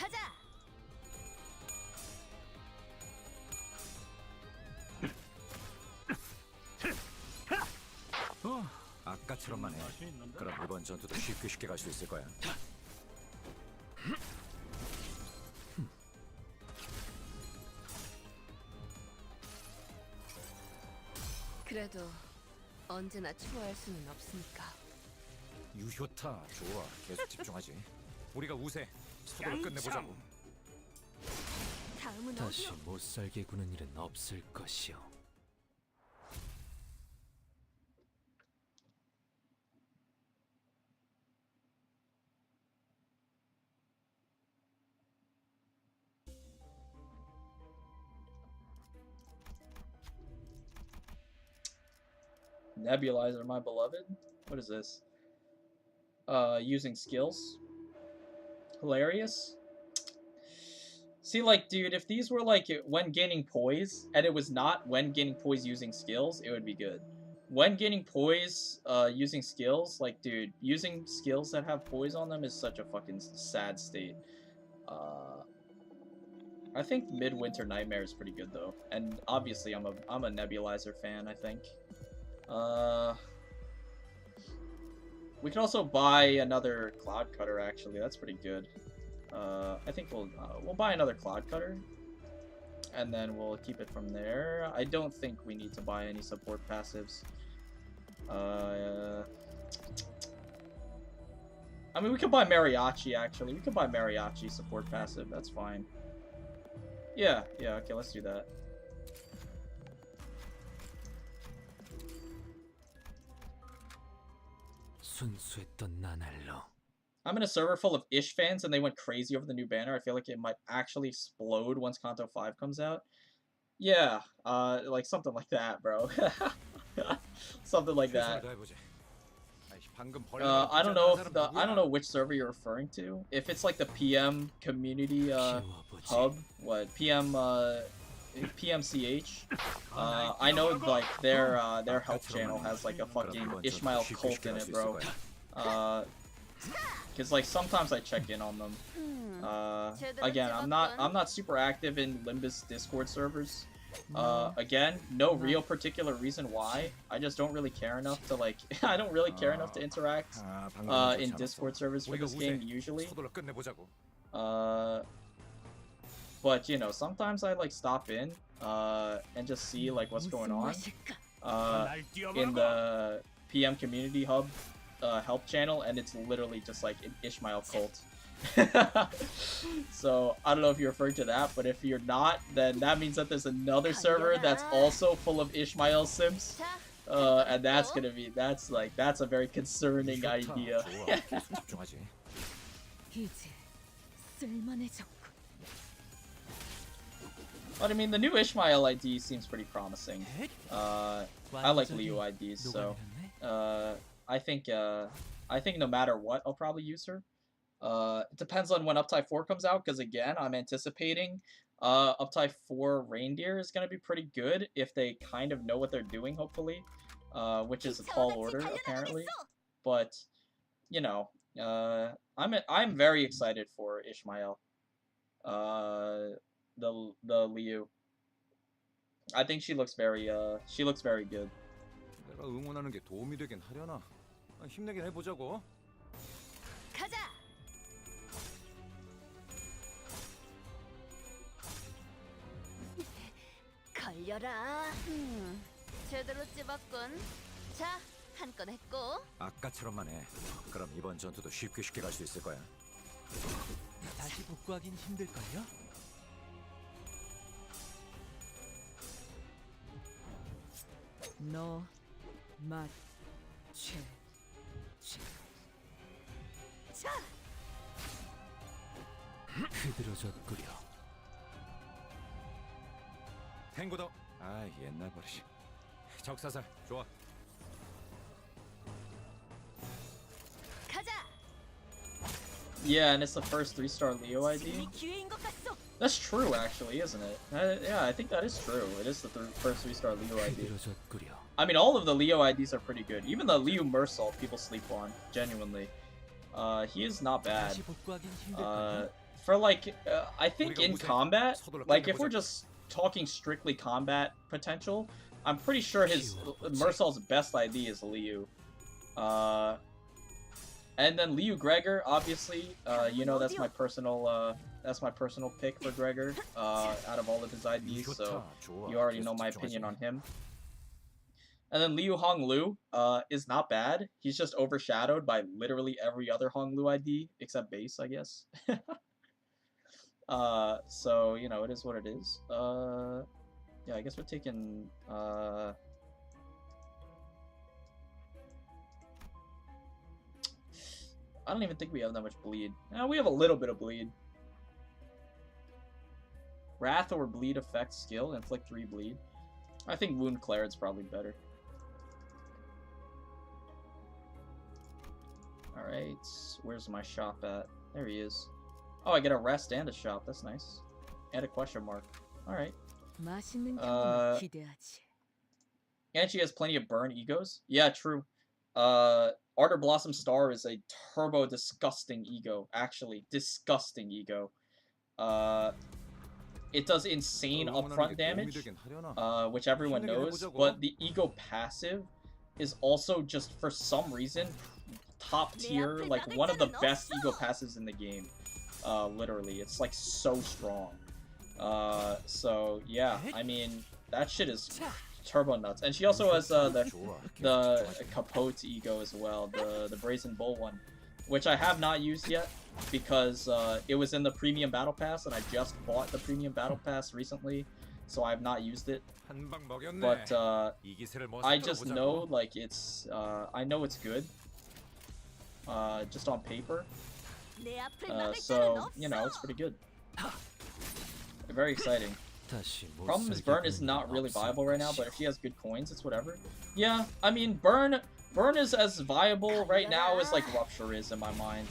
Speaker 4: 아까처럼만 해.
Speaker 2: 맛이 있는데?
Speaker 4: 그럼 이번 전투도 쉽게 갈 수 있을 거야.
Speaker 3: 그래도 언제나 추월할 수는 없으니까.
Speaker 4: 유효타 좋아. 계속 집중하지. 우리가 우세. 서둘러 끝내보자고.
Speaker 3: 다음은
Speaker 7: 다시
Speaker 3: 어디로?
Speaker 7: 못살게 구는 일은 없을 것이요.
Speaker 1: Nebulizer, my beloved. What is this? Using skills. Hilarious. See, like, dude, if these were like when gaining poise, and it was not when gaining poise using skills, it would be good. When gaining poise, using skills, like, dude, using skills that have poise on them is such a fucking sad state. I think Midwinter Nightmare is pretty good though, and obviously I'm a Nebulizer fan. I think. We can also buy another Cloud Cutter. Actually, that's pretty good. I think we'll buy another Cloud Cutter, and then we'll keep it from there. I don't think we need to buy any support passives. I mean, we could buy Mariachi. Actually, we could buy Mariachi support passive. That's fine. Yeah. Okay, let's do that.
Speaker 7: 순수했던 나날로.
Speaker 1: I'm in a server full of Ish fans and they went crazy over the new banner. I feel like it might actually explode once Kanto 5 comes out. Yeah, like something like that, bro. Something like that. I don't know which server you're referring to. If it's like the PM community hub, what PMCH. I know like their help channel has like a fucking Ishmael cult in it, bro. Cause like sometimes I check in on them. Again, I'm not super active in LIMBUS Discord servers. Again, no real particular reason why. I just don't really care enough to like. I don't really care enough to interact
Speaker 4: 아, 방금은
Speaker 1: in
Speaker 4: 좋지 않았어.
Speaker 1: Discord servers for
Speaker 4: 우리가
Speaker 1: this game
Speaker 4: 우세.
Speaker 1: usually.
Speaker 4: 서둘러 끝내보자고.
Speaker 1: But you know, sometimes I like stop in and just see like what's going on in the PM community hub help channel, and it's literally just like an Ishmael cult. So I don't know if you're referring to that, but if you're not, then that means that there's another server that's also full of Ishmael simps, and that's a very concerning idea.
Speaker 4: 좋아. 계속 집중하지.
Speaker 3: 이제 쓸만해졌군.
Speaker 1: But I mean, the new Ishmael ID seems pretty promising. I like Leo IDs, so I think no matter what, I'll probably use her. It depends on when Uptie 4 comes out, because again, I'm anticipating Uptie 4 Reindeer is going to be pretty good if they kind of know what they're doing, hopefully, which is a tall order, apparently. But, you know, I'm very excited for Ishmael, the Liu. I think she looks very good.
Speaker 4: 내가 응원하는 게 도움이 되긴 하려나. 힘내긴 해보자고.
Speaker 3: 가자. 걸려라. 제대로 찝었군. 자, 한 건 했고.
Speaker 4: 아까처럼만 해. 그럼 이번 전투도 쉽게 갈 수 있을 거야.
Speaker 5: 다시 복구하긴 힘들걸요?
Speaker 3: 너, 맛, 자.
Speaker 7: 흐드러졌구려.
Speaker 4: 탱고더. 아, 옛날 버릇이. 적사살. 좋아.
Speaker 3: 가자.
Speaker 1: Yeah, and it's the first 3-star Leo ID.
Speaker 3: 지금이 기회인 것 같소.
Speaker 1: That's true, actually, isn't it? Yeah, I think that is true. It is the first 3-star Leo ID.
Speaker 7: 흐드러졌구려.
Speaker 1: I mean, all of the Leo IDs are pretty good. Even the Leo Mersault, people sleep on, genuinely. He is not bad.
Speaker 5: 다시 복구하긴 힘들걸요?
Speaker 1: For like, I think in combat, like if we're just talking strictly combat potential, I'm pretty sure his Mersault's best ID is Liu. And then Liu Gregor, obviously, you know that's my personal pick for Gregor out of all of his IDs, so you already know my opinion on him. And then Liu Honglu is not bad. He's just overshadowed by literally every other Honglu ID except base, I guess. So, you know, it is what it is. Yeah, I guess we're taking I don't even think we have that much bleed. We have a little bit of bleed. Wrath or bleed effect skill, inflict 3 bleed. I think Wound Clared's probably better. Alright, where's my shop at? There he is. Oh, I get a rest and a shop, that's nice. And a question mark. Alright.
Speaker 3: 맛있는 경험을 기대하지.
Speaker 1: And she has plenty of burn egos. Yeah, true. Ardor Blossom Star is a turbo disgusting ego. Actually, disgusting ego. It does insane upfront damage, which everyone knows, but the ego passive is also just, for some reason, top tier, like one of the best ego passives in the game. Literally, it's like so strong. So yeah, I mean, that shit is turbo nuts. And she also has the Capote ego as well, the Brazen Bull one, which I have not used yet because it was in the Premium Battle Pass, and I just bought the Premium Battle Pass recently, so I have not used it. But I just know, like, it's I know it's good, just on paper. So you know, it's pretty good. Very exciting. Problem is Burn is not really viable right now, but if she has good coins, it's whatever. Yeah, I mean, Burn is as viable right now as like Rupture is in my mind.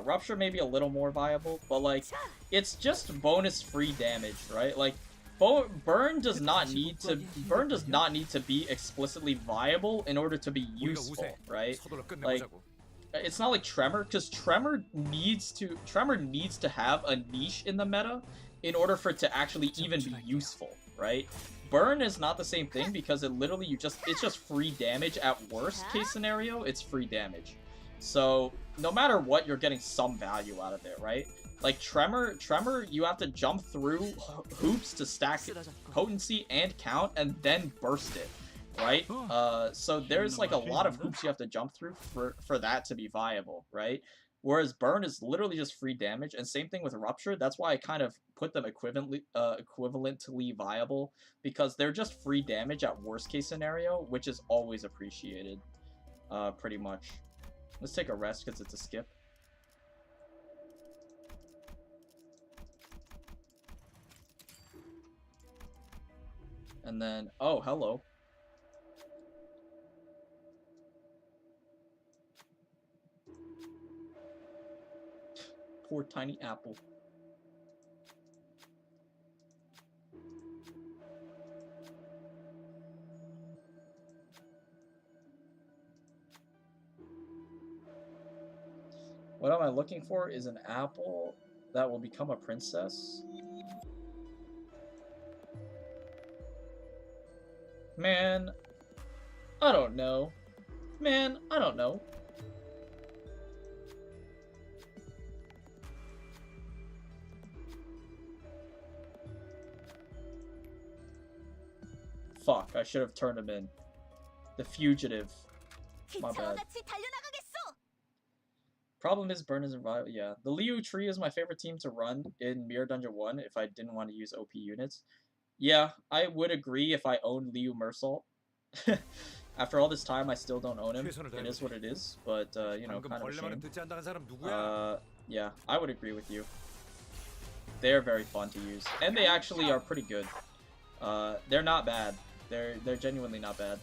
Speaker 1: Rupture may be a little more viable, but like, it's just bonus free damage, right? Like, Burn does not need to be explicitly viable in order to be useful, right? Like, it's not like Tremor, because Tremor needs to have a niche in the meta in order for it to actually even be useful, right? Burn is not the same thing because it literally it's just free damage. At worst case scenario, it's free damage. So no matter what, you're getting some value out of it, right? Like Tremor, you have to jump through hoops to stack potency and count and then burst it, right? So there's like a lot of hoops you have to jump through for that to be viable, right? Whereas Burn is literally just free damage, and same thing with Rupture. That's why I kind of put them equivalently viable, because they're just free damage at worst case scenario, which is always appreciated, pretty much. Let's take a rest because it's a skip. And then, oh, hello. Poor tiny apple. What am I looking for is an apple that will become a princess. Man, I don't know. Man, I don't know. Fuck, I should have turned him in. The fugitive. My bad. Problem is, Burn isn't viable. Yeah, the Liu tree is my favorite team to run in Mirror Dungeon 1 if I didn't want to use OP units. Yeah, I would agree if I owned Liu Mersault. After all this time, I still don't own him. It is what it is, but, you know, kind of a shame. Yeah, I would agree with you. They're very fun to use. And they actually are pretty good. They're not bad. They're genuinely not bad.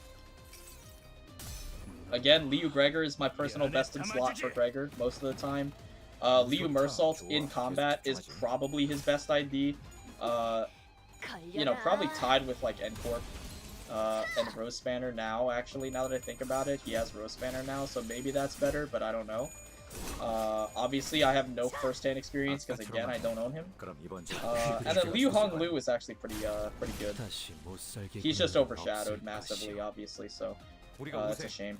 Speaker 1: Again, Liu Gregor is my personal best in slot for Gregor most of the time. Liu Mersault in combat is probably his best ID. You know, probably tied with like Ncorp and Rose Spanner now, actually, now that I think about it. He has Rose Spanner now, so maybe that's better, but I don't know. Obviously, I have no first-hand experience because, again, I don't own him. And then Liu Hong Lu is actually pretty good. He's just overshadowed massively, obviously, so that's a shame.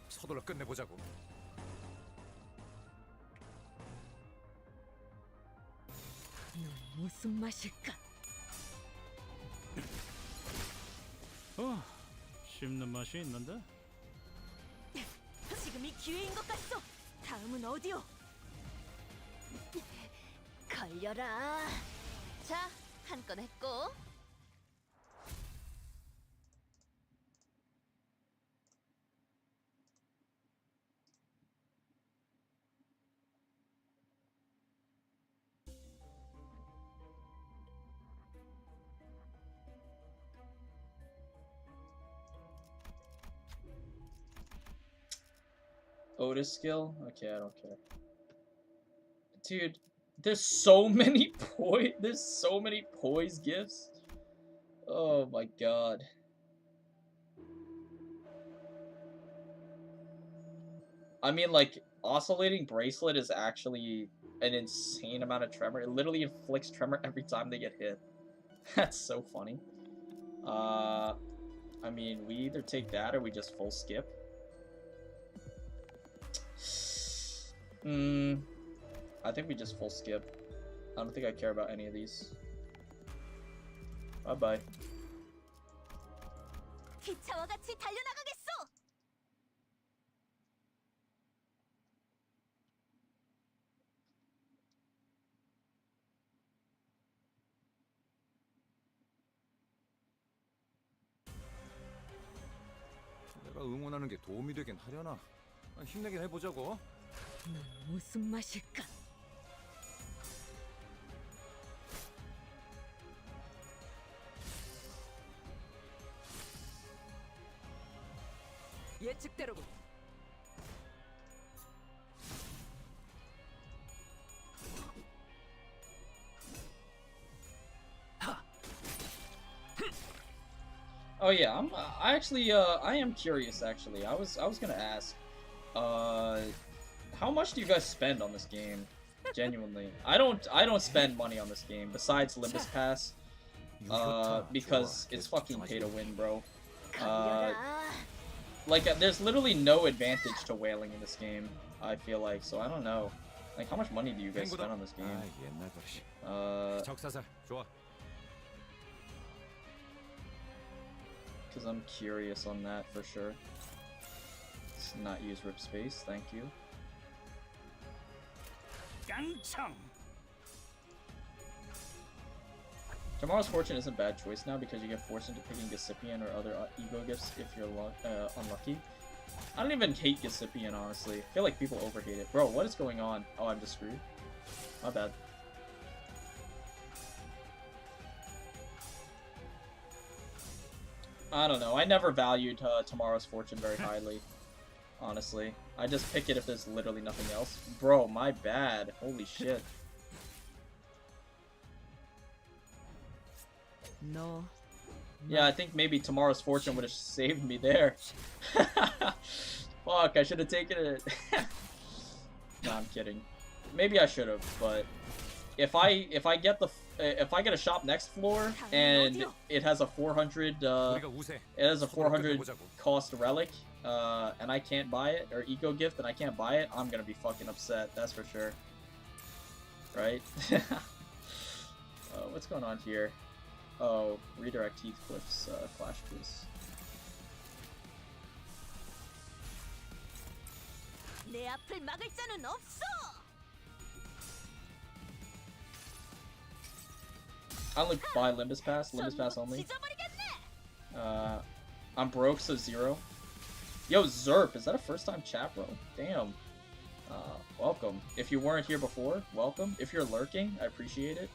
Speaker 2: 씹는 맛이 있는데?
Speaker 3: 지금이 기회인 것 같소. 다음은 어디요? 걸려라. 자, 한 건 했고.
Speaker 1: Otis skill? Okay, I don't care. Dude, there's so many poise gifts. Oh my god. I mean, like, oscillating bracelet is actually an insane amount of tremor. It literally inflicts tremor every time they get hit. That's so funny. I mean, we either take that or we just full skip. I think we just full skip. I don't think I care about any of these. Bye-bye.
Speaker 3: 기차와 같이 달려나가겠소.
Speaker 4: 내가 응원하는 게 도움이 되긴 하려나? 힘내긴 해보자고.
Speaker 3: 넌 무슨 맛일까? 예측대로군.
Speaker 1: Oh yeah, I actually I am curious actually. I was gonna ask, how much do you guys spend on this game? Genuinely, I don't spend money on this game besides Limbus Pass. because it's fucking pay to win, bro.
Speaker 3: 강렬아.
Speaker 1: Like, there's literally no advantage to whaling in this game, I feel like, so I don't know. Like, how much money do you guys spend on this
Speaker 4: 아,
Speaker 1: game?
Speaker 4: 옛날 버릇이.
Speaker 1: Because
Speaker 4: 적사살 좋아.
Speaker 1: I'm curious on that for sure. Let's not use rip space, thank you.
Speaker 2: 깡총.
Speaker 1: Tomorrow's Fortune isn't a bad choice now because you get forced into picking Gissipian or other ego gifts if you're unlucky. I don't even hate Gissipian, honestly. I feel like people overhate it. Bro, what is going on? Oh, I'm just screwed. My bad. I don't know. I never valued Tomorrow's Fortune very highly, honestly. I just pick it if there's literally nothing else. Bro, my bad. Holy shit.
Speaker 3: 너
Speaker 1: Yeah, I think maybe Tomorrow's Fortune would have saved me there. Fuck, I should have taken it. No, I'm kidding. Maybe I should have, but if I get a shop next floor and it has a 400 cost relic and I can't buy it, or eco gift and I can't buy it, I'm gonna be fucking upset. That's for sure. Right? What's going on here? Oh, redirect Heathcliff's flash piece.
Speaker 3: 내 앞을 막을 자는 없어.
Speaker 1: I only buy Limbus Pass only. I'm broke, so 0. Yo, Zerp, is that a first time chat, bro? Damn. Welcome. If you weren't here before, welcome. If you're lurking, I appreciate it.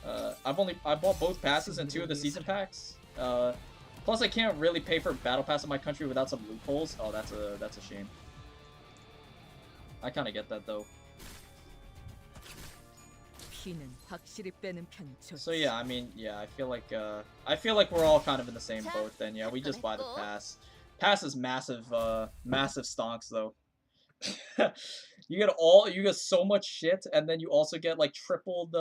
Speaker 1: I bought both passes and 2 of the season packs. Plus I can't really pay for battle pass in my country without some loopholes. Oh, that's a shame. I kind of get that though.
Speaker 3: 피는 확실히 빼는 편이 좋지.
Speaker 1: So yeah, I mean, yeah, I feel like we're all kind of in the same boat then. Yeah, we just buy the pass. Pass is massive massive stonks though. you get so much shit, and then you also get like tripled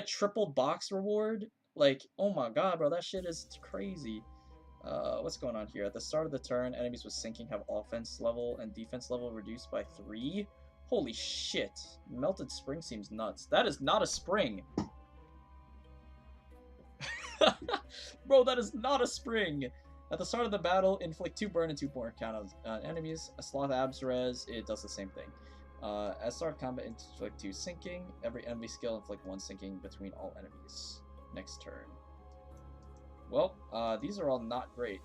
Speaker 1: tripled box reward. Like, oh my god, bro, that shit is crazy. What's going on here? At the start of the turn, enemies with sinking have offense level and defense level reduced by 3. Holy shit. Melted spring seems nuts. That is not a spring. Bro, that is not a spring. At the start of the battle, inflict 2 burn and 2 burn count on enemies. A sloth abs res, it does the same thing. At start of combat, inflict 2 sinking. Every enemy skill inflict 1 sinking between all enemies. Next turn. Well, these are all not great.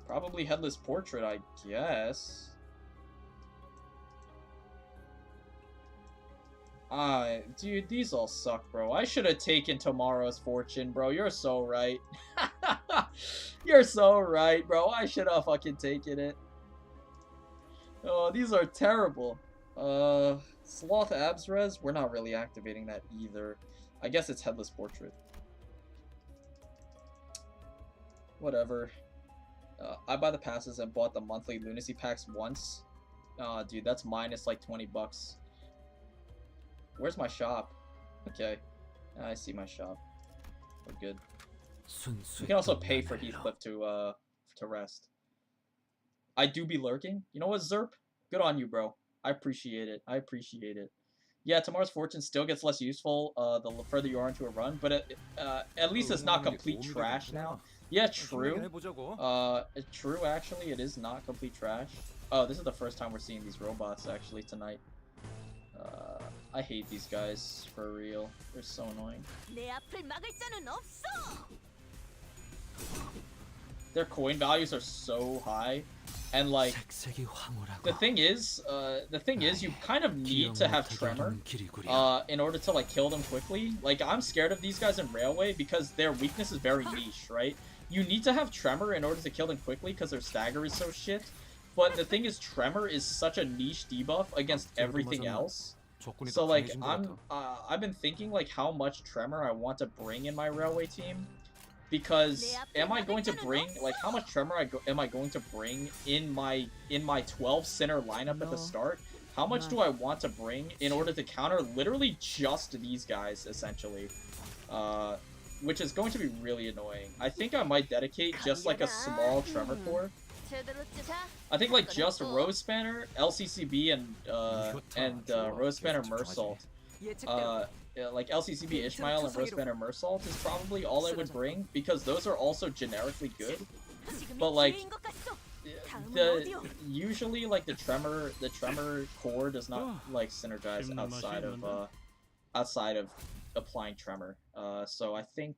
Speaker 1: Probably Headless Portrait, I guess. Dude, these all suck, bro. I should have taken Tomorrow's Fortune, bro. You're so right. You're so right, bro. I should have fucking taken it. Oh, these are terrible. Sloth Abs Res? We're not really activating that either. I guess it's Headless Portrait. Whatever. I buy the passes and bought the monthly Lunacy packs once. Dude, that's minus like 20 bucks. Where's my shop? Okay. I see my shop. We're good. You can also pay for Heathcliff to rest. I do be lurking. You know what, Zerp? Good on you, bro. I appreciate it. I appreciate it. Yeah, Tomorrow's Fortune still gets less useful the further you are into a run, but at least it's not complete trash now. Yeah, true. True, actually, it is not complete trash. Oh, this is the first time we're seeing these robots, actually, tonight. I hate these guys, for real. They're so annoying.
Speaker 3: 내 앞을 막을 자는 없어.
Speaker 1: Their coin values are so high, and like the thing is you kind of need to have Tremor in order to like kill them quickly. Like, I'm scared of these guys in Railway because their weakness is very niche, right? You need to have Tremor in order to kill them quickly because their stagger is so shit. But the thing is, Tremor is such a niche debuff against everything else. So like I've been thinking like how much Tremor I want to bring in my Railway team. Because am I going to bring, like, how much Tremor am I going to bring in my 12 center lineup at the start? How much do I want to bring in order to counter literally just these guys, essentially? Which is going to be really annoying. I think I might dedicate just like a small Tremor Core. I think like just Rose Spanner, LCCB, and Rose Spanner Mersault. Yeah, like LCCB Ishmael and Rose Spanner Mersault is probably all I would bring, because those are also generically good. But like usually like the Tremor core does not like synergize outside of applying Tremor. So I think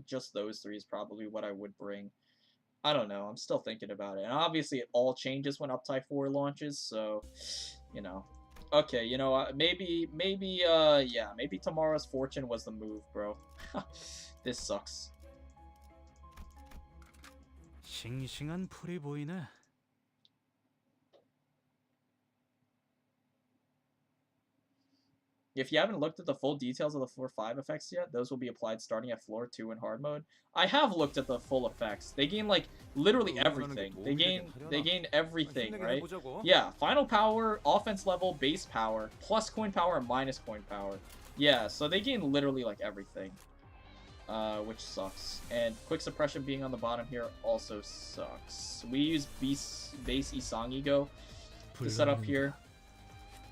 Speaker 1: just those three is probably what I would bring. I don't know. I'm still thinking about it. And obviously it all changes when Uptie 4 launches, so you know. Okay, you know, maybe tomorrow's fortune was the move, bro. This sucks.
Speaker 2: 싱싱한 풀이 보이네.
Speaker 1: If you haven't looked at the full details of the floor 5 effects yet, those will be applied starting at floor 2 in hard mode. I have looked at the full effects. They gain like literally everything. They gain everything, right? Yeah, final power, offense level, base power, plus coin power, and minus coin power. Yeah, so they gain literally like everything. Which sucks. And quick suppression being on the bottom here also sucks. We use base Isang Ego to set up here.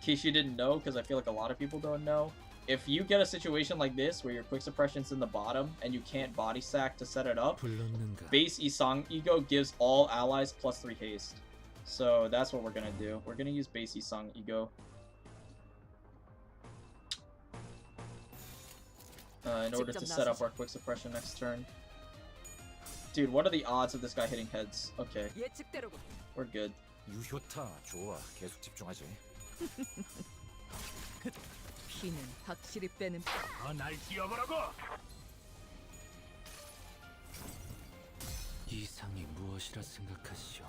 Speaker 1: In case you didn't know, because I feel like a lot of people don't know, if you get a situation like this where your quick suppression's in the bottom and you can't body sack to set it up, base Isang Ego gives all allies plus 3 haste. So that's what we're gonna do. We're gonna use base Isang Ego. In order to set up our quick suppression next turn. Dude, what are the odds of this guy hitting heads? Okay. We're good.
Speaker 4: 유효타 좋아. 계속 집중하지.
Speaker 3: 피는 확실히 빼는.
Speaker 5: 날 뛰어보라고.
Speaker 7: 이상이 무엇이라 생각하시오?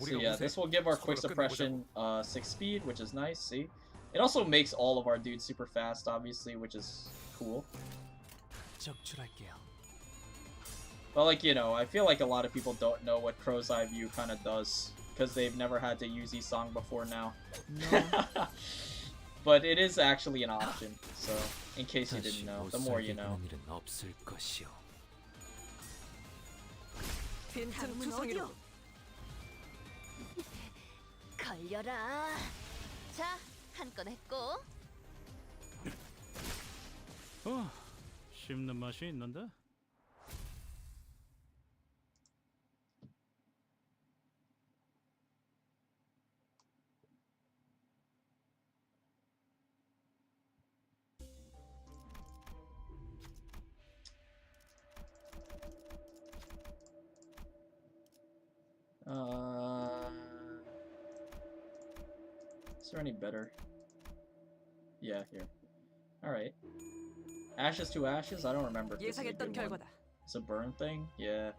Speaker 1: So yeah, this will give our quick suppression 6 speed, which is nice, see? It also makes all of our dudes super fast, obviously, which is cool.
Speaker 5: 적출할게요.
Speaker 1: But like, you know, I feel like a lot of people don't know what Crow's Eye View kind of does, because they've never had to use Isang before now.
Speaker 3: No.
Speaker 1: But it is actually an option, so in case you didn't know, the more you know.
Speaker 3: 걸려라. 자, 한 건 했고.
Speaker 2: 씹는 맛이 있는데?
Speaker 1: Is there any better? Yeah, here. Alright. Ashes to Ashes? I don't remember if this is a good one. It's a burn thing? Yeah.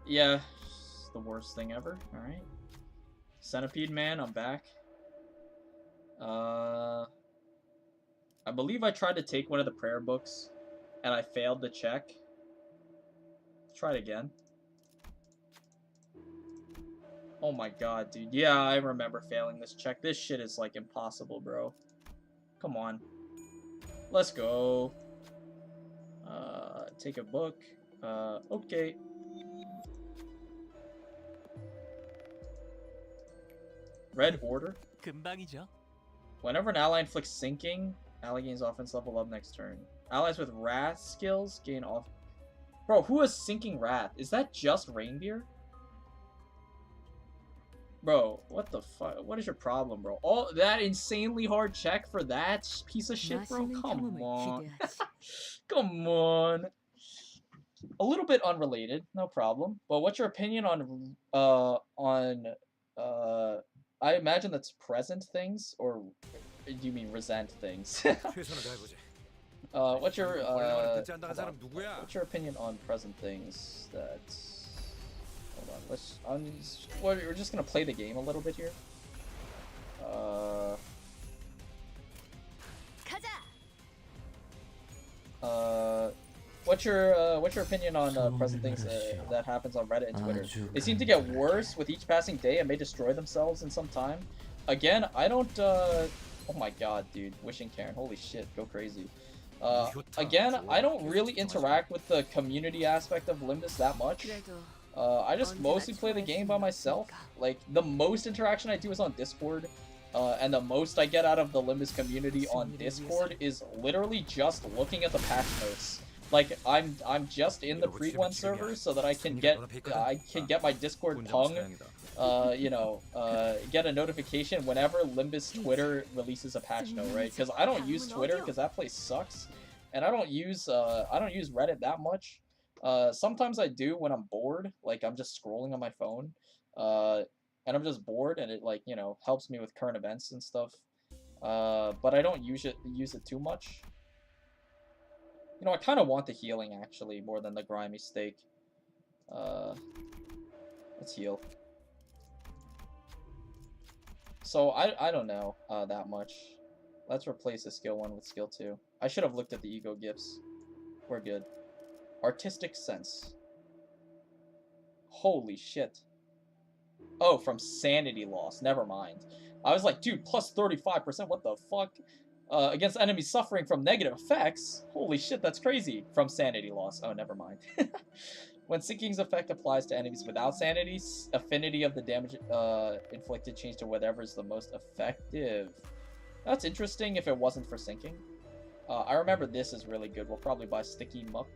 Speaker 1: Yeah. It's the worst thing ever. Alright. Centipede Man, I'm back. I believe I tried to take one of the prayer books and I failed to check. Let's try it again. Oh my god, dude. Yeah, I remember failing this check. This shit is, like, impossible, bro. Come on. Let's go. Take a book. Okay. Red Order.
Speaker 5: 금방이죠.
Speaker 1: Whenever an ally inflicts sinking, ally gains offense level up next turn. Allies with Wrath skills gain off... Bro, who has Sinking Wrath? Is that just Reindeer? Bro, what the fuck? What is your problem, bro? All that insanely hard check for that piece of shit, bro? Come on. Come on. A little bit unrelated, no problem. But what's your opinion on I imagine that's present things, or do you mean resent things? What's your opinion on present things that... Hold on, we're just gonna play the game a little bit here.
Speaker 8: what's your opinion on present things that happens on Reddit and Twitter? They seem to get worse with each passing day and may destroy themselves in some time. Again, I don't. Oh my god, dude! Wishing Karen, holy shit, go crazy. Again, I don't really interact with the community aspect of Limbus that much. I just mostly play the game by myself. Like, the most interaction I do is on Discord, and the most I get out of the Limbus community on Discord is literally just looking at the patch notes. Like, I'm just in the pre-1 server so that I can get my Discord pung, get a notification whenever Limbus Twitter releases a patch note, right? Because I don't use Twitter because that place sucks, and I don't use Reddit that much. Sometimes I do when I'm bored, like I'm just scrolling on my phone, and I'm just bored, and it helps me with current events and stuff. But I don't use it too much. I kind of want the healing actually more than the grimy steak. Let's heal. So I don't know that much. Let's replace the skill 1 with skill 2. I should have looked at the ego gifts. We're good. Artistic sense. Holy shit. Oh, from sanity loss. Never mind. I was like, dude, plus 35%. What the fuck? Against enemies suffering from negative effects? Holy shit, that's crazy. From sanity loss. Oh, never mind. When Sinking's effect applies to enemies without sanity, affinity of the damage inflicted change to whatever is the most effective. That's interesting if it wasn't for Sinking. I remember this is really good. We'll probably buy Sticky Muck.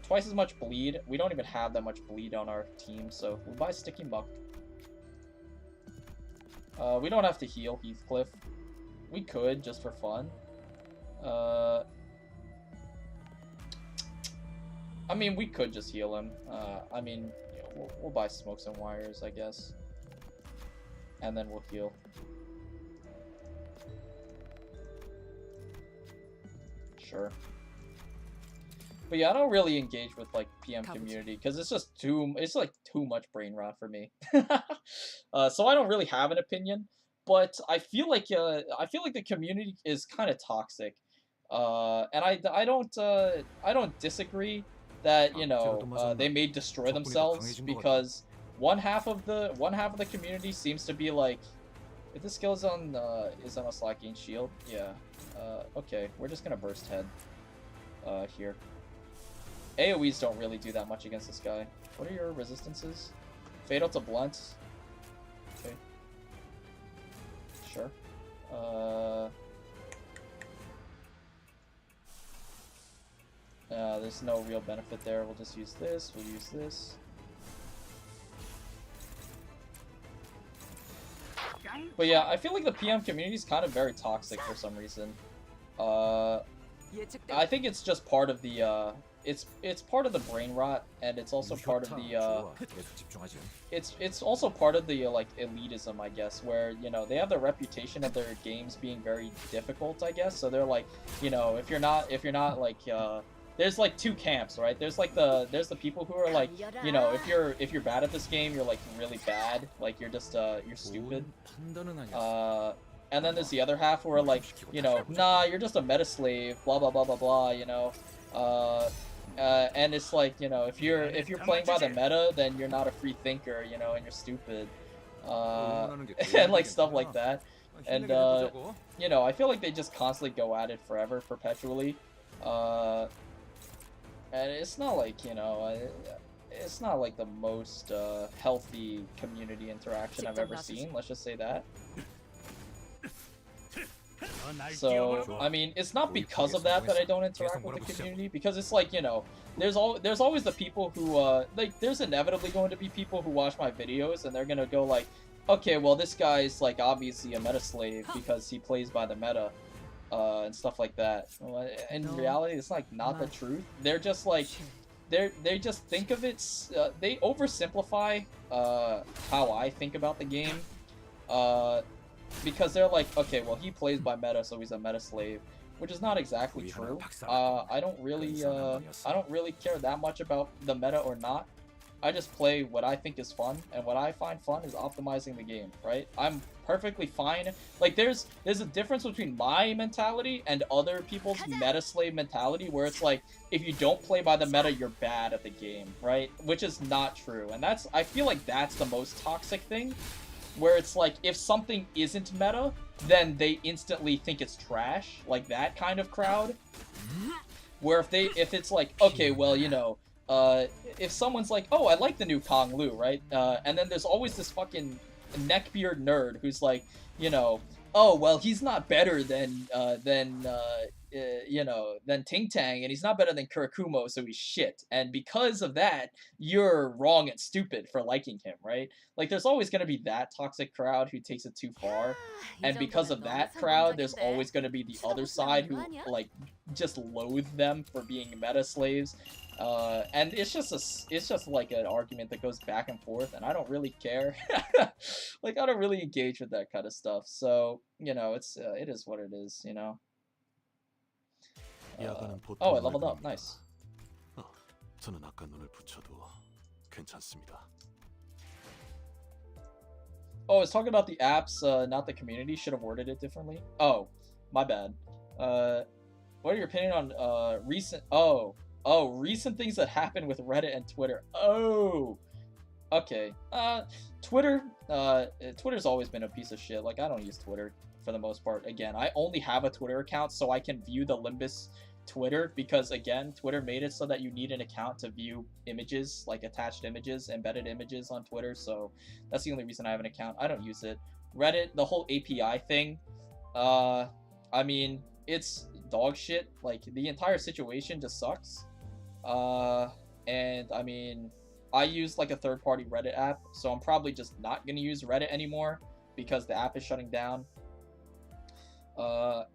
Speaker 8: Twice as much bleed. We don't even have that much bleed on our team, so we'll buy Sticky Muck. We don't have to heal Heathcliff. We could, just for fun. I mean, we could just heal him. I mean, we'll buy Smokes and Wires, I guess. And then we'll heal. Sure. But yeah, I don't really engage with like PM community because it's just too much brain rot for me. So I don't really have an opinion, but I feel like the community is kind of toxic, and I don't disagree that they may destroy themselves because one half of the community seems to be like, if the skill is on a slacking shield, yeah, okay, we're just gonna burst head here. AoEs don't really do that much against this guy. What are your resistances? Fatal to blunt. Okay. Sure. There's no real benefit there. We'll just use this. We'll use this. But yeah, I feel like the PM community is kind of very toxic for some reason. I think it's just part of the it's part of the brain rot, and it's also part of the it's also part of the like elitism, I guess, where they have the reputation of their games being very difficult, I guess. So they're like, if you're not like there's like two camps, right? There's the people who are like, if you're bad at this game, you're like really bad, like you're just you're stupid. And then there's the other half who are like, nah, you're just a meta slave, blah blah blah blah blah, and it's like, if you're playing by the meta, then you're not a free thinker, and you're stupid, and like stuff like that. And I feel like they just constantly go at it forever, perpetually, and it's not like it's not like the most healthy community interaction I've ever seen. Let's just say that. So, I mean, it's not because of that I don't interact with the community, because it's like, there's always the people who, like, there's inevitably going to be people who watch my videos, and they're gonna go like, okay, well, this guy's, like, obviously a meta slave because he plays by the meta, and stuff like that. In reality, it's, like, not the truth. They're just, like, they just think of it, they oversimplify, how I think about the game, because they're like, okay, well, he plays by meta, so he's a meta slave, which is not exactly true. I don't really care that much about the meta or not. I just play what I think is fun, and what I find fun is optimizing the game, right? I'm perfectly fine. Like there's a difference between my mentality and other people's meta slave mentality, where it's like if you don't play by the meta, you're bad at the game, right? Which is not true, and I feel like that's the most toxic thing, where it's like if something isn't meta, then they instantly think it's trash, like that kind of crowd. Where if it's like, okay, well, you know, if someone's like, oh, I like the new Kong Lu, right? And then there's always this fucking neckbeard nerd who's like, you know, oh, well, he's not better than Ting Tang, and he's not better than Kurakumo, so he's shit. And because of that, you're wrong and stupid for liking him, right? Like, there's always going to be that toxic crowd who takes it too far. And because of that crowd, there's always going to be the other side who, like, just loathe them for being meta slaves. And it's just like an argument that goes back and forth, and I don't really care. Like, I don't really engage with that kind of stuff. So, you know, it is what it is, you know. Oh, I leveled up. Nice.
Speaker 6: 저는 아까 눈을 붙여도 괜찮습니다.
Speaker 8: Oh, I was talking about the apps, not the community. Should have worded it differently. Oh, my bad. What are your opinion on recent? Oh, recent things that happened with Reddit and Twitter. Oh, okay. Twitter's always been a piece of shit. Like, I don't use Twitter for the most part. Again, I only have a Twitter account so I can view the LIMBUS Twitter, because again, Twitter made it so that you need an account to view images, like attached images, embedded images on Twitter. So that's the only reason I have an account. I don't use it. Reddit, the whole API thing, I mean, it's dog shit. Like, the entire situation just sucks. And I mean, I use like a third-party Reddit app, so I'm probably just not gonna use Reddit anymore because the app is shutting down.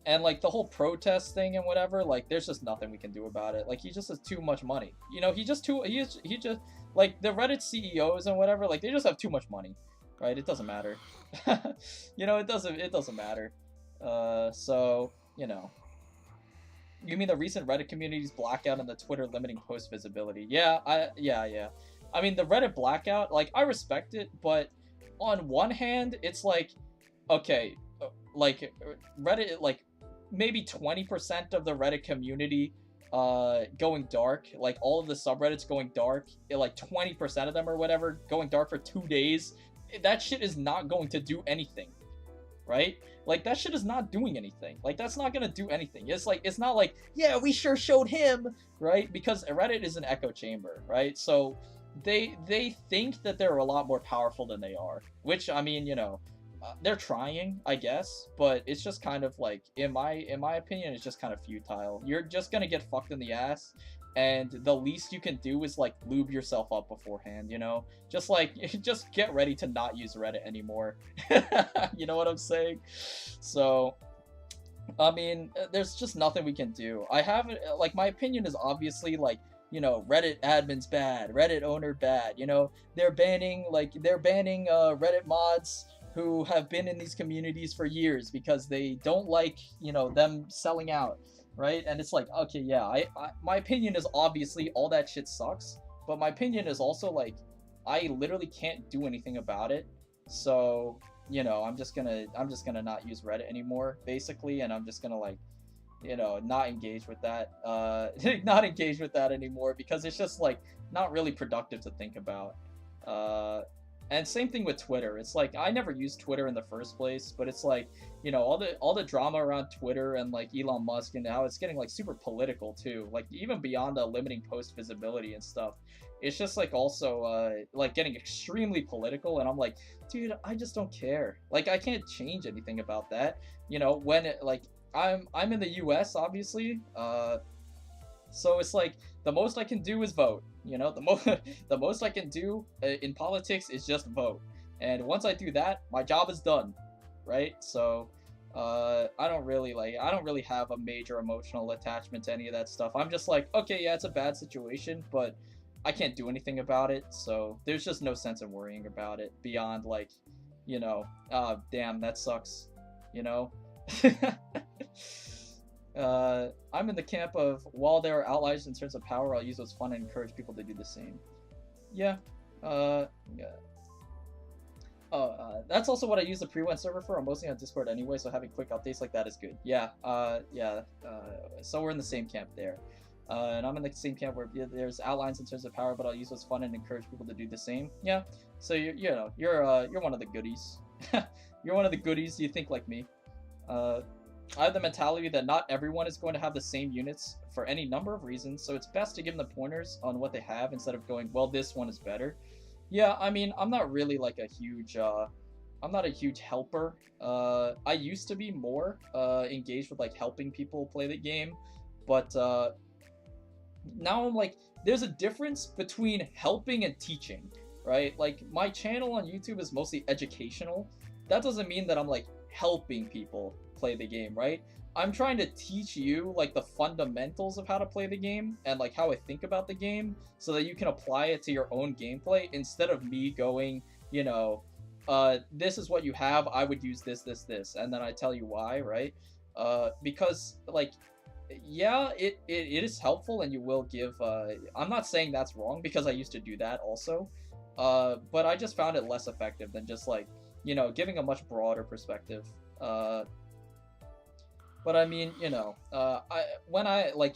Speaker 8: And like the whole protest thing and whatever, like there's just nothing we can do about it. Like, he just has too much money. You know, he just like the Reddit CEOs and whatever, like they just have too much money, right? It doesn't matter. You know, it doesn't matter. So, you know. You mean the recent Reddit community's blackout and the Twitter limiting post visibility? Yeah. I mean, the Reddit blackout, like, I respect it, but on one hand, it's like, okay, like, Reddit, like, maybe 20% of the Reddit community going dark, like, all of the subreddits going dark, like, 20% of them or whatever going dark for 2 days, that shit is not going to do anything, right? Like, that shit is not doing anything. Like, that's not gonna do anything. It's like, it's not like, yeah, we sure showed him, right? Because Reddit is an echo chamber, right? So they think that they're a lot more powerful than they are, which, I mean, you know, they're trying, I guess, but it's just kind of like, in my opinion, it's just kind of futile. You're just gonna get fucked in the ass, and the least you can do is like lube yourself up beforehand, you know? Just like, just get ready to not use Reddit anymore. You know what I'm saying? So, I mean, there's just nothing we can do. I haven't, like, my opinion is obviously like, you know, Reddit admin's bad, Reddit owner bad, you know? They're banning Reddit mods who have been in these communities for years because they don't like, you know, them selling out, right? And it's like, okay, yeah, my opinion is obviously all that shit sucks, but my opinion is also like, I literally can't do anything about it. So, you know, I'm just gonna not use Reddit anymore, basically, and I'm just gonna, like, you know, not engage with that, not engage with that anymore, because it's just like not really productive to think about. And same thing with Twitter. It's like, I never used Twitter in the first place, but it's like, you know, all the drama around Twitter and like Elon Musk and how it's getting like super political too. Like, even beyond the limiting post visibility and stuff, it's just like also like getting extremely political. And I'm like, dude, I just don't care. Like, I can't change anything about that. You know, when it, like, I'm in the US, obviously, so it's like, the most I can do is vote. You know, the most I can do in politics is just vote. And once I do that, my job is done, right? So I don't really have a major emotional attachment to any of that stuff. I'm just like, okay, yeah, it's a bad situation, but I can't do anything about it. So there's just no sense in worrying about it beyond, like, you know, damn, that sucks, you know? I'm in the camp of, while there are outliers in terms of power, I'll use what's fun and encourage people to do the same. Yeah. Yeah. That's also what I use the pre-win server for. I'm mostly on Discord anyway, so having quick updates like that is good. Yeah, so we're in the same camp there. And I'm in the same camp where there's outlines in terms of power, but I'll use what's fun and encourage people to do the same. Yeah, so you're one of the goodies. You're one of the goodies. You think like me. I have the mentality that not everyone is going to have the same units for any number of reasons, so it's best to give them the pointers on what they have instead of going, well, this one is better. Yeah, I mean, I'm not really like a huge, I'm not a huge helper. I used to be more engaged with like helping people play the game, but now I'm like, there's a difference between helping and teaching, right? Like, my channel on YouTube is mostly educational. That doesn't mean that I'm like helping people play the game, right? I'm trying to teach you like the fundamentals of how to play the game and like how I think about the game so that you can apply it to your own gameplay instead of me going, you know, this is what you have, I would use this, and then I tell you why, right? Because like, yeah, it is helpful and you will give, I'm not saying that's wrong because I used to do that also, but I just found it less effective than just like, you know, giving a much broader perspective. But I mean, you know, when I make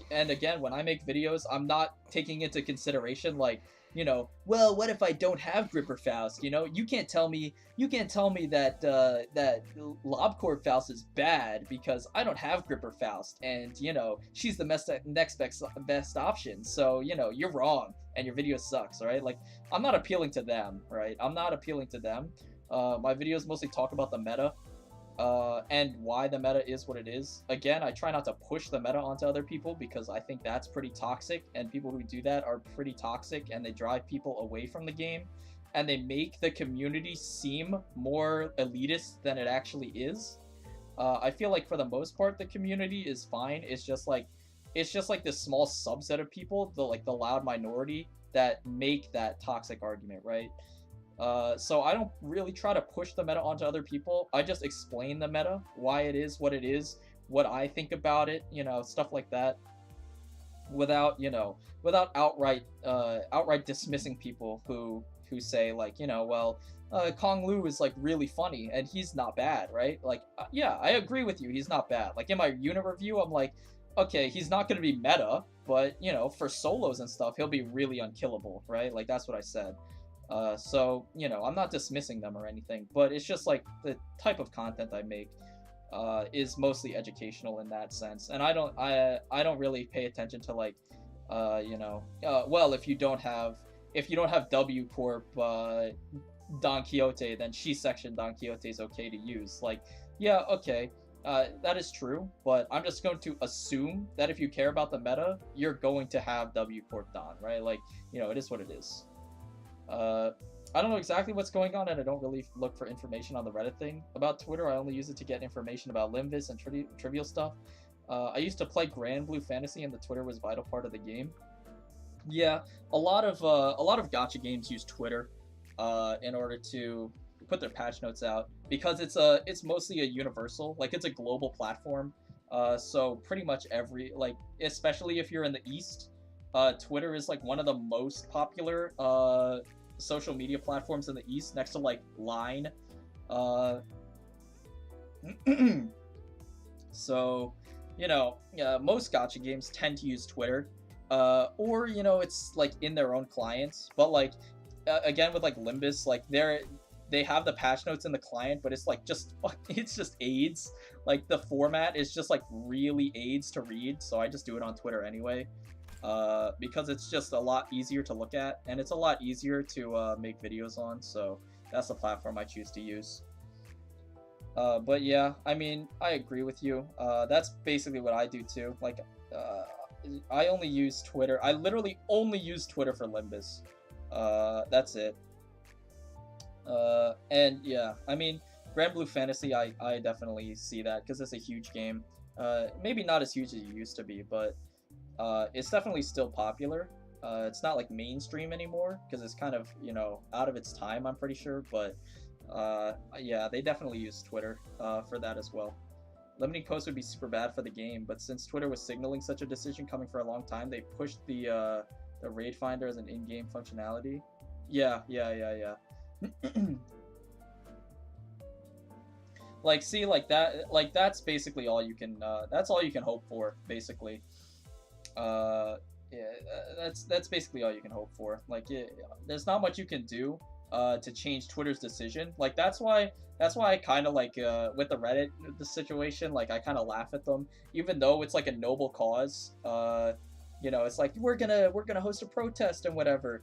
Speaker 8: videos, I'm not taking into consideration like, you know, well, what if I don't have Gripper Faust? You know, you can't tell me that that LobCorp Faust is bad because I don't have Gripper Faust, and you know, she's the next best option. So you know, you're wrong, and your video sucks, right? Like, I'm not appealing to them, right? I'm not appealing to them. My videos mostly talk about the meta. And why the meta is what it is. Again, I try not to push the meta onto other people because I think that's pretty toxic, and people who do that are pretty toxic, and they drive people away from the game, and they make the community seem more elitist than it actually is. I feel like for the most part, the community is fine. It's just like this small subset of people, the loud minority, that make that toxic argument, right? So I don't really try to push the meta onto other people. I just explain the meta, why it is, what I think about it, you know, stuff like that, without outright dismissing people who say like, you know, well, Kong Lu is like really funny and he's not bad, right? Like, yeah, I agree with you, he's not bad. Like in my unit review, I'm like, okay, he's not going to be meta, but you know, for solos and stuff, he'll be really unkillable, right? Like that's what I said. So, you know, I'm not dismissing them or anything, but it's just like the type of content I make is mostly educational in that sense, and I don't really pay attention to like, you know, well, if you don't have W Corp Don Quixote, then She Section Don Quixote is okay to use. Like, yeah, okay, that is true, but I'm just going to assume that if you care about the meta, you're going to have W Corp Don, right? Like, you know, it is what it is. I don't know exactly what's going on, and I don't really look for information on the Reddit thing. About Twitter, I only use it to get information about LIMBUS and trivial stuff. I used to play Grand Blue Fantasy, and the Twitter was a vital part of the game. Yeah, a lot of gacha games use Twitter in order to put their patch notes out, because it's mostly a universal, like it's a global platform. So pretty much especially if you're in the East, Twitter is like one of the most popular social media platforms in the East, next to like Line. So, you know, most gacha games tend to use Twitter, or you know, it's like in their own clients. But like, again, with like LIMBUS, like they have the patch notes in the client, but it's like it's just AIDS. Like the format is just like really AIDS to read, so I just do it on Twitter anyway. Because it's just a lot easier to look at, and it's a lot easier to make videos on, so that's the platform I choose to use. But yeah, I mean, I agree with you. That's basically what I do too. Like, I only use Twitter. I literally only use Twitter for LIMBUS. That's it. And yeah, I mean, Grand Blue Fantasy, I definitely see that, because it's a huge game. Maybe not as huge as it used to be, but it's definitely still popular. It's not like mainstream anymore because it's kind of, you know, out of its time, I'm pretty sure, but yeah, they definitely use Twitter for that as well. Limiting posts would be super bad for the game, but since Twitter was signaling such a decision coming for a long time, they pushed the raid finder as an in-game functionality. Yeah. Like, see, like that, like that's basically all you can. That's all you can hope for, basically. Yeah, that's basically all you can hope for. Like, there's not much you can do to change Twitter's decision. Like, that's why I kind of like with the Reddit the situation. Like, I kind of laugh at them, even though it's like a noble cause. You know, it's like we're gonna host a protest and whatever.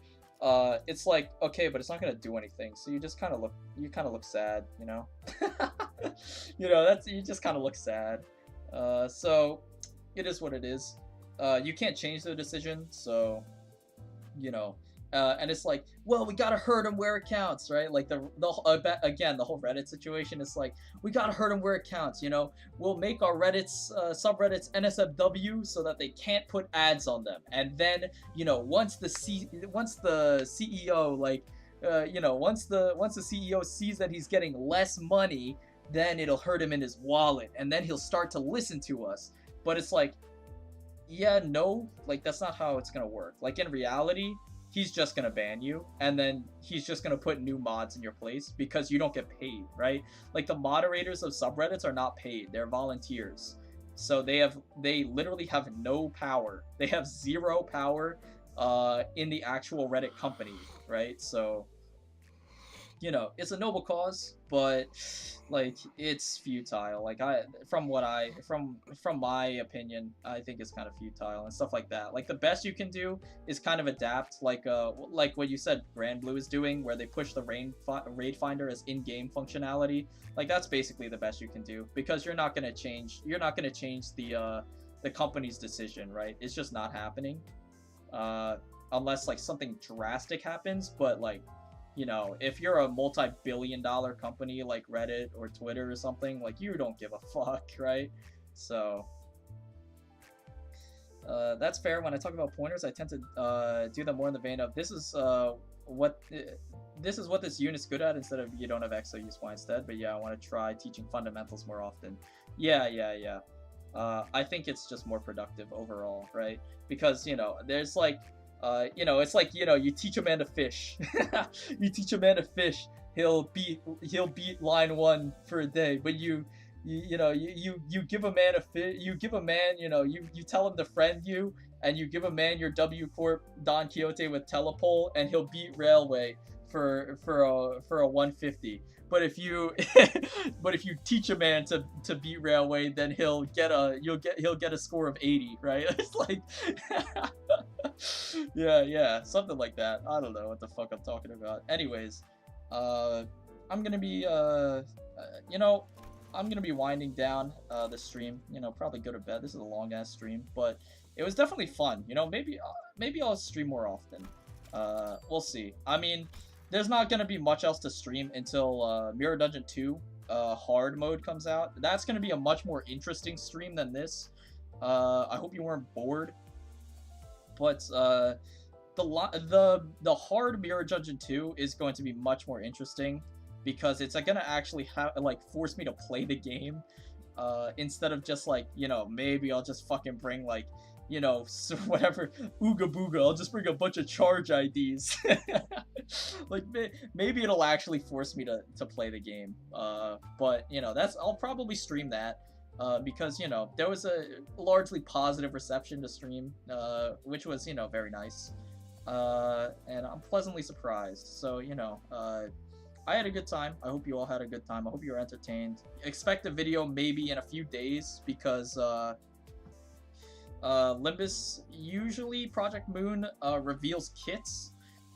Speaker 8: It's like, okay, but it's not gonna do anything. So you just kind of look sad, you know. You know, you just kind of look sad. So it is what it is. You can't change the decision, so you know. And it's like, well, we gotta hurt them where it counts, right? Like again, the whole Reddit situation is like, we gotta hurt them where it counts, you know. We'll make our Reddit's subreddits NSFW so that they can't put ads on them, and then, you know, once the CEO, like, you know, once the CEO sees that he's getting less money, then it'll hurt him in his wallet, and then he'll start to listen to us. But it's like, yeah, no, like that's not how it's gonna work. Like, in reality, he's just gonna ban you, and then he's just gonna put new mods in your place because you don't get paid, right? Like, the moderators of subreddits are not paid, they're volunteers. So they literally have no power. They have zero power in the actual Reddit company, right? So, you know, it's a noble cause, but like, it's futile. Like, from my opinion, I think it's kind of futile and stuff like that. Like, the best you can do is kind of adapt, like what you said Grand Blue is doing, where they push the raid finder as in-game functionality. Like, that's basically the best you can do, because you're not gonna change the company's decision, right? It's just not happening, unless like something drastic happens. But like, you know, if you're a multi-billion-dollar company like Reddit or Twitter or something, like, you don't give a fuck, right? So that's fair. When I talk about pointers, I tend to do them more in the vein of, this is what this unit's good at, instead of you don't have X, so use Y instead. But yeah, I want to try teaching fundamentals more often. Yeah. I think it's just more productive overall, right? Because, you know, there's like, you know, it's like, you know, you teach a man to fish. You teach a man to fish, he'll beat line 1 for a day. But you give a man a fish, you give a man, you know, you tell him to friend you, and you give a man your W Corp Don Quixote with telepole, and he'll beat Railway for a 150. But if you teach a man to beat Railway, then he'll get a score of 80, right? It's like yeah, something like that. I don't know what the fuck I'm talking about. Anyways, I'm gonna be you know, I'm gonna be winding down the stream. You know, probably go to bed. This is a long ass stream, but it was definitely fun. You know, maybe I'll stream more often. We'll see. I mean, there's not gonna be much else to stream until Mirror Dungeon 2 hard mode comes out. That's gonna be a much more interesting stream than this. I hope you weren't bored. But the hard Mirror Dungeon 2 is going to be much more interesting, because it's gonna actually force me to play the game, instead of just like, you know, maybe I'll just fucking bring like, you know, whatever, ooga booga, I'll just bring a bunch of charge IDs. Like, maybe it'll actually force me to play the game. But, you know, I'll probably stream that. Because, you know, there was a largely positive reception to stream, which was, you know, very nice. And I'm pleasantly surprised. So, you know, I had a good time. I hope you all had a good time. I hope you were entertained. Expect a video maybe in a few days, because Limbus, usually Project Moon reveals kits.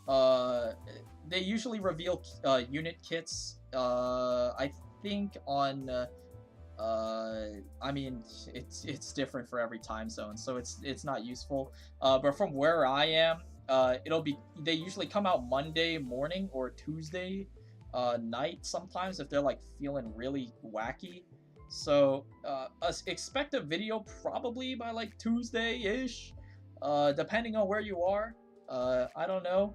Speaker 8: They usually reveal unit kits, I think on... I mean, it's different for every time zone, so it's not useful. But from where I am, they usually come out Monday morning or Tuesday night sometimes, if they're like feeling really wacky. So expect a video probably by like Tuesday-ish, depending on where you are. I don't know,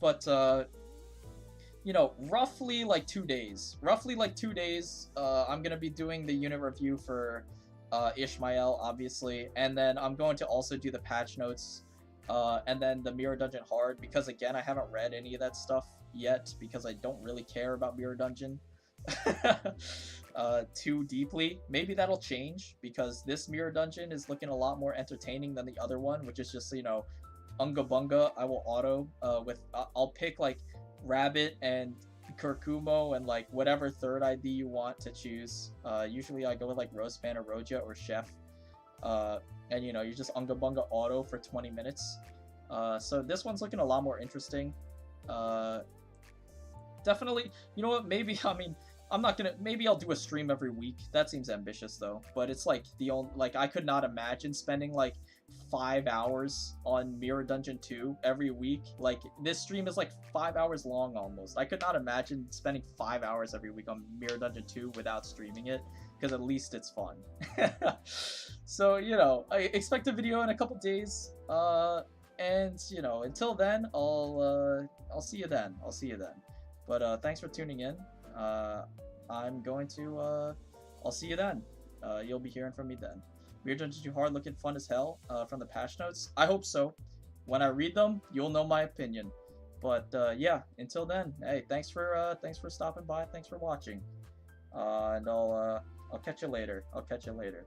Speaker 8: but you know, roughly like 2 days. I'm gonna be doing the unit review for Ishmael, obviously, and then I'm going to also do the patch notes, and then the Mirror Dungeon hard, because again, I haven't read any of that stuff yet, because I don't really care about Mirror Dungeon. too deeply. Maybe that'll change because this mirror dungeon is looking a lot more entertaining than the other one, which is just, you know, Unga Bunga. I will auto I'll pick like Rabbit and Kurkumo and like whatever third ID you want to choose. Usually I go with like Rosepan or Roja or Chef. And you know, you just Unga Bunga auto for 20 minutes. So this one's looking a lot more interesting. Definitely, you know what, maybe, I mean, I'm not gonna, maybe I'll do a stream every week. That seems ambitious though, but it's like the only, like, I could not imagine spending like 5 hours on Mirror Dungeon 2 every week. Like, this stream is like 5 hours long almost. I could not imagine spending 5 hours every week on Mirror Dungeon 2 without streaming it, because at least it's fun. So, you know, I expect a video in a couple days, and, you know, until then, I'll see you then. I'll see you then. But thanks for tuning in. I'm going to, I'll see you then. You'll be hearing from me then. Mirror Dungeon 2 hard looking fun as hell from the patch notes. I hope so. When I read them, you'll know my opinion. But yeah, until then, hey, thanks for stopping by. Thanks for watching. And I'll catch you later. I'll catch you later.